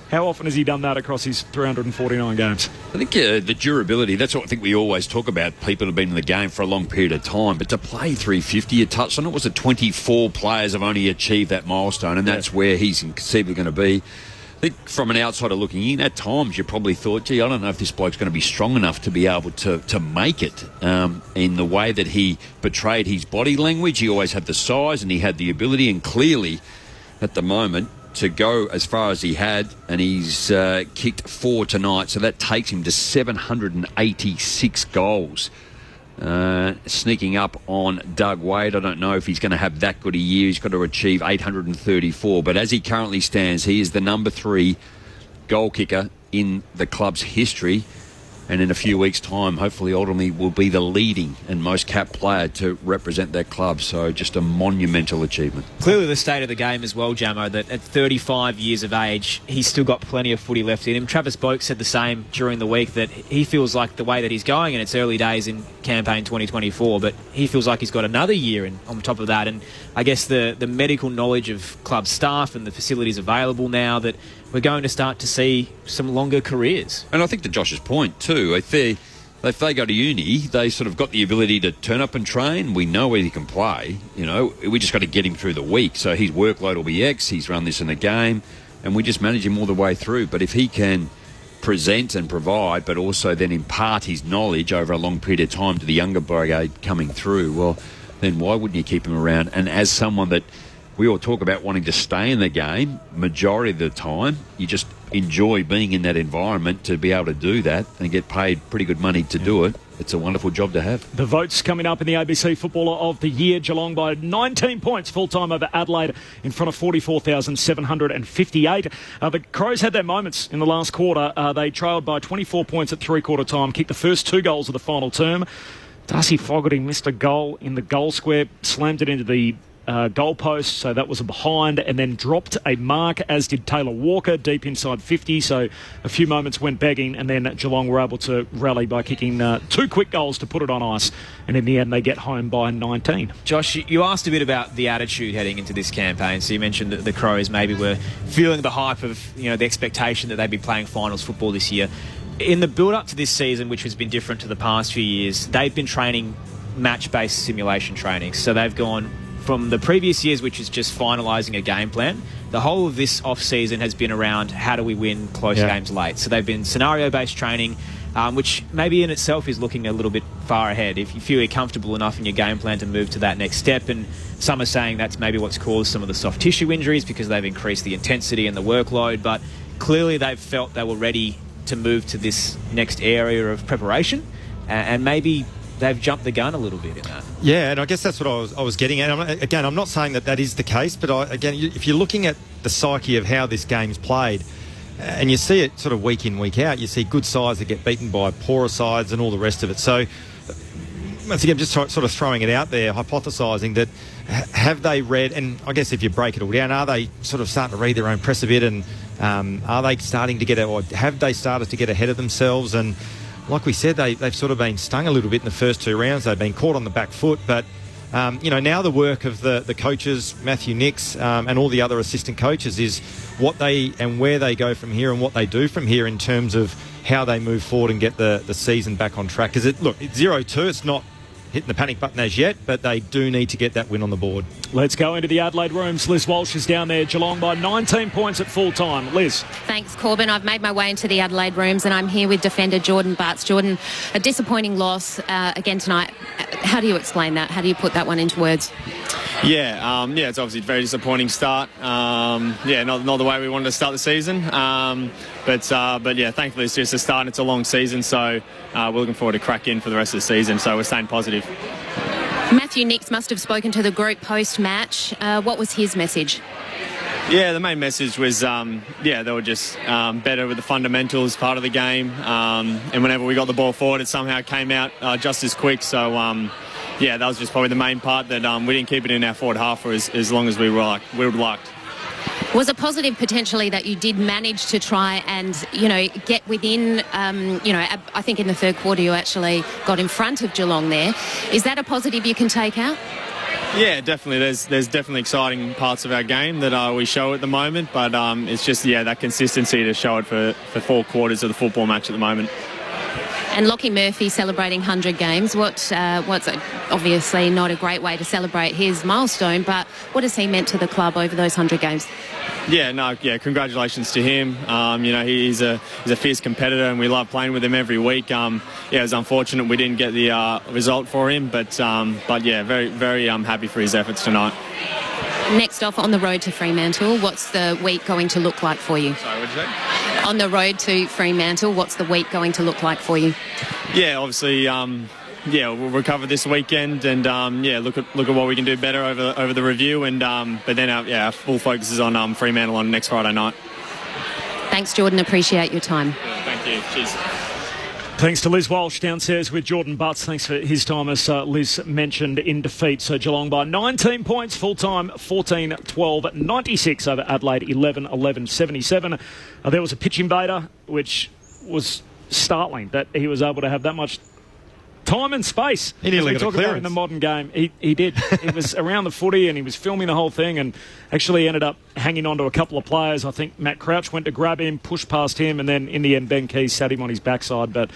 [SPEAKER 3] how often has he done that across his 349 games?
[SPEAKER 14] I think the durability, that's what I think we always talk about. People have been in the game for a long period of time, but to play 350, you touched on it, was it 24 players have only achieved that milestone, and that's where he's conceivably going to be. I think from an outsider looking in, at times you probably thought, gee, I don't know if this bloke's going to be strong enough to be able to make it. In the way that he portrayed his body language, he always had the size and he had the ability, and clearly at the moment to go as far as he had, and he's kicked 4 tonight, so that takes him to 786 goals. Sneaking up on Doug Wade. I don't know if he's going to have that good a year. He's got to achieve 834, but as he currently stands, he is the number 3 goal kicker in the club's history. and in a few weeks' time, hopefully, ultimately, will be the leading and most capped player to represent that club. So just a monumental achievement.
[SPEAKER 13] Clearly the state of the game as well, Jamo, that at 35 years of age, he's still got plenty of footy left in him. Travis Boak said the same during the week, that he feels like the way that he's going, and it's early days in campaign 2024, but he feels like he's got another year on top of that. And I guess the medical knowledge of club staff and the facilities available now, that we're going to start to see some longer careers.
[SPEAKER 14] And I think to Josh's point too, if they go to uni, they sort of got the ability to turn up and train. We know where he can play. You know, we just got to get him through the week. So his workload will be X. He's run this in the game, and we just manage him all the way through. But if he can present and provide, but also then impart his knowledge over a long period of time to the younger brigade coming through, well, then why wouldn't you keep him around? And as someone that we all talk about wanting to stay in the game, majority of the time, you just enjoy being in that environment to be able to do that and get paid pretty good money to do it. It's a wonderful job to have.
[SPEAKER 3] The votes coming up in the ABC Footballer of the Year. Geelong by 19 points full-time over Adelaide in front of 44,758. The Crows had their moments in the last quarter. They trailed by 24 points at three-quarter time, kicked the first 2 goals of the final term. Darcy Fogarty missed a goal in the goal square, slammed it into the goalpost, so that was a behind, and then dropped a mark, as did Taylor Walker, deep inside 50, so a few moments went begging, and then Geelong were able to rally by kicking 2 quick goals to put it on ice, and in the end they get home by 19.
[SPEAKER 13] Josh, you asked a bit about the attitude heading into this campaign, so you mentioned that the Crows maybe were feeling the hype of, you know, the expectation that they'd be playing finals football this year. In the build-up to this season, which has been different to the past few years, they've been training match-based simulation training, so they've gone from the previous years, which is just finalising a game plan. The whole of this off-season has been around how do we win close games late. So they've been scenario-based training, which maybe in itself is looking a little bit far ahead. If you feel you're comfortable enough in your game plan to move to that next step, and some are saying that's maybe what's caused some of the soft tissue injuries because they've increased the intensity and the workload, but clearly they've felt they were ready to move to this next area of preparation, and maybe they've jumped the gun a little bit in that.
[SPEAKER 15] Yeah, and I guess that's what I was getting at. I'm not saying that is the case, but if you're looking at the psyche of how this game's played, and you see it sort of week in, week out, you see good sides that get beaten by poorer sides and all the rest of it. So, once again, just sort of throwing it out there, hypothesising that have they read, and I guess if you break it all down, are they sort of starting to read their own press a bit, and are they starting to get, or have they started to get ahead of themselves? And like we said, they've sort of been stung a little bit in the first 2 rounds. They've been caught on the back foot. But, now the work of the coaches, Matthew Nix, and all the other assistant coaches is what they and where they go from here and what they do from here in terms of how they move forward and get the season back on track. Because it's 0-2. It's not hitting the panic button as yet, but they do need to get that win on the board.
[SPEAKER 3] Let's go into the Adelaide rooms. Liz Walsh is down there. Geelong by 19 points at full time. Liz.
[SPEAKER 16] Thanks, Corbin. I've made my way into the Adelaide rooms, and I'm here with defender Jordan Bartz. Jordan, a disappointing loss again tonight. How do you explain that? How do you put that one into words?
[SPEAKER 18] Yeah, it's obviously a very disappointing start. Not the way we wanted to start the season. But yeah, thankfully it's just a start and it's a long season, so we're looking forward to crack in for the rest of the season, so we're staying positive.
[SPEAKER 16] Matthew Nix must have spoken to the group post-match. What was his message?
[SPEAKER 18] Yeah, the main message was, they were just better with the fundamentals part of the game. And whenever we got the ball forward, it somehow came out just as quick. So, that was just probably the main part, that we didn't keep it in our forward half for as long as we would have liked.
[SPEAKER 16] Was it positive potentially that you did manage to try and, get within, I think in the third quarter you actually got in front of Geelong there. Is that a positive you can take out?
[SPEAKER 18] Yeah, definitely. There's definitely exciting parts of our game that we show at the moment, but it's just, that consistency to show it for 4 quarters of the football match at the moment.
[SPEAKER 16] And Lockie Murphy celebrating 100 games. What's obviously not a great way to celebrate his milestone, but what has he meant to the club over those 100 games?
[SPEAKER 18] Congratulations to him. He's a fierce competitor and we love playing with him every week. It was unfortunate we didn't get the result for him, but very, very happy for his efforts tonight.
[SPEAKER 16] Next off, on the road to Fremantle, what's the week going to look like for you?
[SPEAKER 18] Sorry, what did you say?
[SPEAKER 16] On the road to Fremantle, what's the week going to look like for you?
[SPEAKER 18] Yeah, obviously, we'll recover this weekend and look at what we can do better over the review, and but then our full focus is on Fremantle on next Friday night.
[SPEAKER 16] Thanks, Jordan. Appreciate your time.
[SPEAKER 18] Thank you. Cheers.
[SPEAKER 3] Thanks to Liz Walsh downstairs with Jordan Butts. Thanks for his time, as Liz mentioned, in defeat. So Geelong by 19 points, full-time 14-12-96 over Adelaide 11-11-77. There was a pitch invader, which was startling that he was able to have that much time and space.
[SPEAKER 15] He nearly got a clearance.
[SPEAKER 3] In the modern game. He did. He was around the footy and he was filming the whole thing and actually ended up hanging on to a couple of players. I think Matt Crouch went to grab him, pushed past him, and then in the end Ben Keys sat him on his backside. But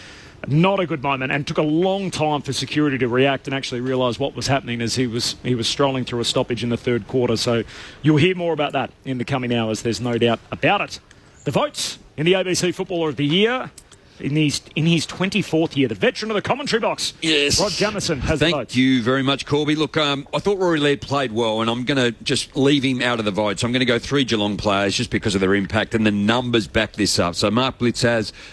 [SPEAKER 3] not a good moment, and took a long time for security to react and actually realise what was happening as he was strolling through a stoppage in the third quarter. So you'll hear more about that in the coming hours. There's no doubt about it. The votes in the ABC Footballer of the Year. In his 24th year, the veteran of the commentary box,
[SPEAKER 14] yes,
[SPEAKER 3] Rod Jamieson, has the votes.
[SPEAKER 14] Thank you very much, Corby. Look, I thought Rory Laird played well, and I'm going to just leave him out of the votes. I'm going to go 3 Geelong players just because of their impact, and the numbers back this up. So Mark Blitz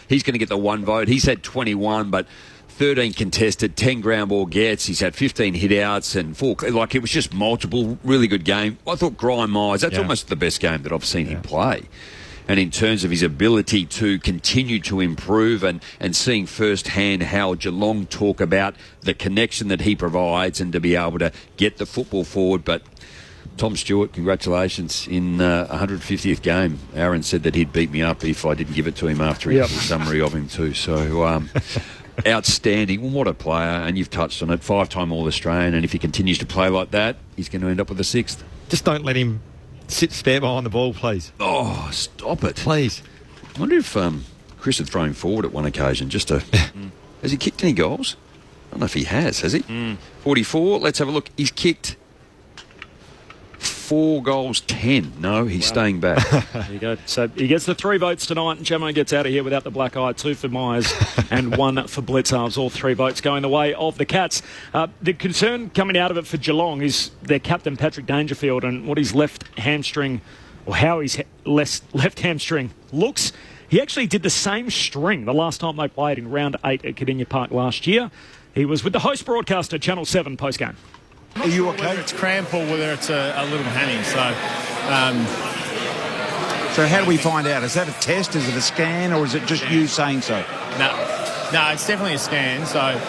[SPEAKER 14] he's going to get the 1 vote. He's had 21, but 13 contested, 10 ground ball gets. He's had 15 hit-outs and 4... Like, it was just multiple, really good game. I thought Grime Myers, that's almost the best game that I've seen him play. And in terms of his ability to continue to improve and seeing firsthand how Geelong talk about the connection that he provides and to be able to get the football forward. But Tom Stewart, congratulations in 150th game. Aaron said that he'd beat me up if I didn't give it to him after he did a summary of him too. So outstanding. Well, what a player. And you've touched on it. 5-time All-Australian. And if he continues to play like that, he's going to end up with a 6th.
[SPEAKER 15] Just don't let him sit spare behind the ball, please.
[SPEAKER 14] Oh, stop it.
[SPEAKER 15] Please.
[SPEAKER 14] I wonder if Chris had thrown forward at one occasion just to... Has he kicked any goals? I don't know if he has he? 44. Let's have a look. He's kicked 4 goals, 10. No, he's staying back.
[SPEAKER 3] There you go. So he gets the 3 votes tonight, and Jamo gets out of here without the black eye. 2 for Myers and 1 for Blitzarves. All 3 votes going the way of the Cats. The concern coming out of it for Geelong is their captain, Patrick Dangerfield, and what his left hamstring, or how his left hamstring looks. He actually did the same string the last time they played in round 8 at Cardinia Park last year. He was with the host broadcaster, Channel 7 postgame.
[SPEAKER 20] Are you okay? Whether it's cramp or whether it's a little hammy.
[SPEAKER 22] So how do we find out? Is that a test? Is it a scan? Or is it just you saying so?
[SPEAKER 20] No, it's definitely a scan. So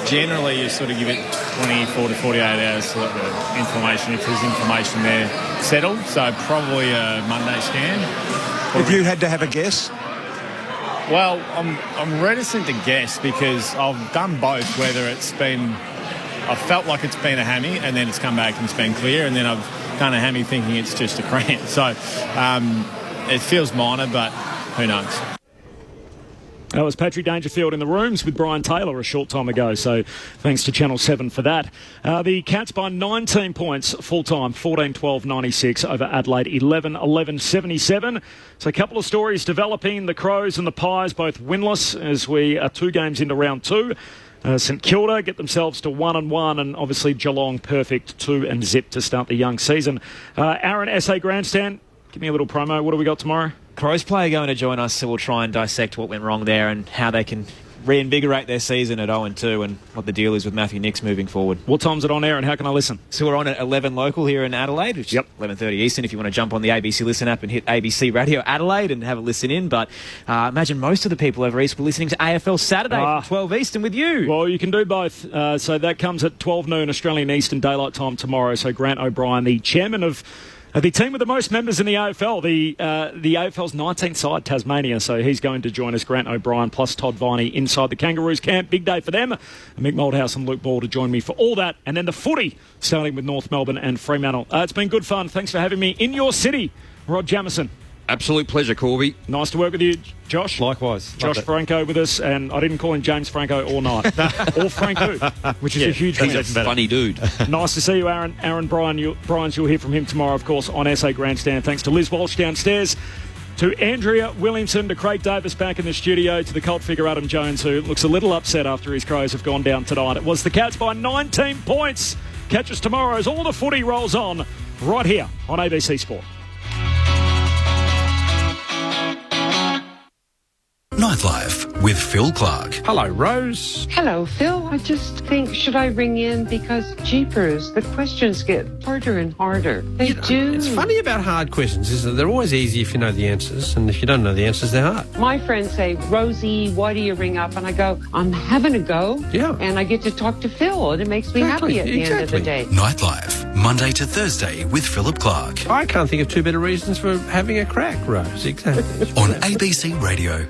[SPEAKER 20] generally you sort of give it 24 to 48 hours to let the inflammation, if there's inflammation there, settle. So probably a Monday scan.
[SPEAKER 22] If you had to have a guess?
[SPEAKER 20] Well, I'm reticent to guess because I've done both, whether it's been... I felt like it's been a hammy and then it's come back and it's been clear, and then I've done a hammy thinking it's just a cramp. So it feels minor, but who knows?
[SPEAKER 3] That was Patrick Dangerfield in the rooms with Brian Taylor a short time ago, so thanks to Channel 7 for that. The Cats by 19 points full-time, 14-12-96 over Adelaide, 11-11-77. So a couple of stories developing. The Crows and the Pies both winless as we are 2 games into round 2. St Kilda get themselves to 1-1, and obviously Geelong perfect 2-0 to start the young season. Aaron, SA Grandstand, give me a little promo. What do we got tomorrow?
[SPEAKER 13] Crows player going to join us, so we'll try and dissect what went wrong there and how they can reinvigorate their season at 0-2 and what the deal is with Matthew Nix moving forward.
[SPEAKER 3] What time's it on air and how can I listen?
[SPEAKER 13] So we're on at 11 local here in Adelaide, which is 11:30 Eastern if you want to jump on the ABC Listen app and hit ABC Radio Adelaide and have a listen in. But imagine most of the people over East were listening to AFL Saturday from 12 Eastern with you.
[SPEAKER 3] Well, you can do both. So that comes at 12 noon Australian Eastern Daylight Time tomorrow. So Grant O'Brien, the chairman of the team with the most members in the AFL, the AFL's 19th side, Tasmania, so he's going to join us, Grant O'Brien, plus Todd Viney inside the Kangaroos camp. Big day for them. Mick Moldhouse and Luke Ball to join me for all that. And then the footy, starting with North Melbourne and Fremantle. It's been good fun. Thanks for having me in your city, Rod Jamieson.
[SPEAKER 14] Absolute pleasure, Corby.
[SPEAKER 3] Nice to work with you, Josh.
[SPEAKER 15] Likewise.
[SPEAKER 3] Josh Franco with us, and I didn't call him James Franco all night. Or Franco, which is a huge
[SPEAKER 14] He's
[SPEAKER 3] win.
[SPEAKER 14] a funny dude.
[SPEAKER 3] Nice to see you, Aaron. Aaron Bryans, you'll hear from him tomorrow, of course, on SA Grandstand. Thanks to Liz Walsh downstairs, to Andrea Williamson, to Craig Davis back in the studio, to the cult figure Adam Jones, who looks a little upset after his Crows have gone down tonight. It was the Cats by 19 points. Catch us tomorrow as all the footy rolls on right here on ABC Sport.
[SPEAKER 11] Nightlife. with Phil Clark.
[SPEAKER 1] Hello, Rose.
[SPEAKER 2] Hello, Phil. I just think, should I ring in? Because jeepers, the questions get harder and harder. They do.
[SPEAKER 1] It's funny about hard questions, isn't it? They're always easy if you know the answers, and if you don't know the answers, they're hard.
[SPEAKER 2] My friends say, Rosie, why do you ring up? And I go, I'm having a go.
[SPEAKER 1] Yeah.
[SPEAKER 2] And I get to talk to Phil, and it makes me happy at the end of the day.
[SPEAKER 11] Nightlife, Monday to Thursday with Philip Clark.
[SPEAKER 1] I can't think of two better reasons for having a crack, Rose. Exactly.
[SPEAKER 11] On ABC Radio.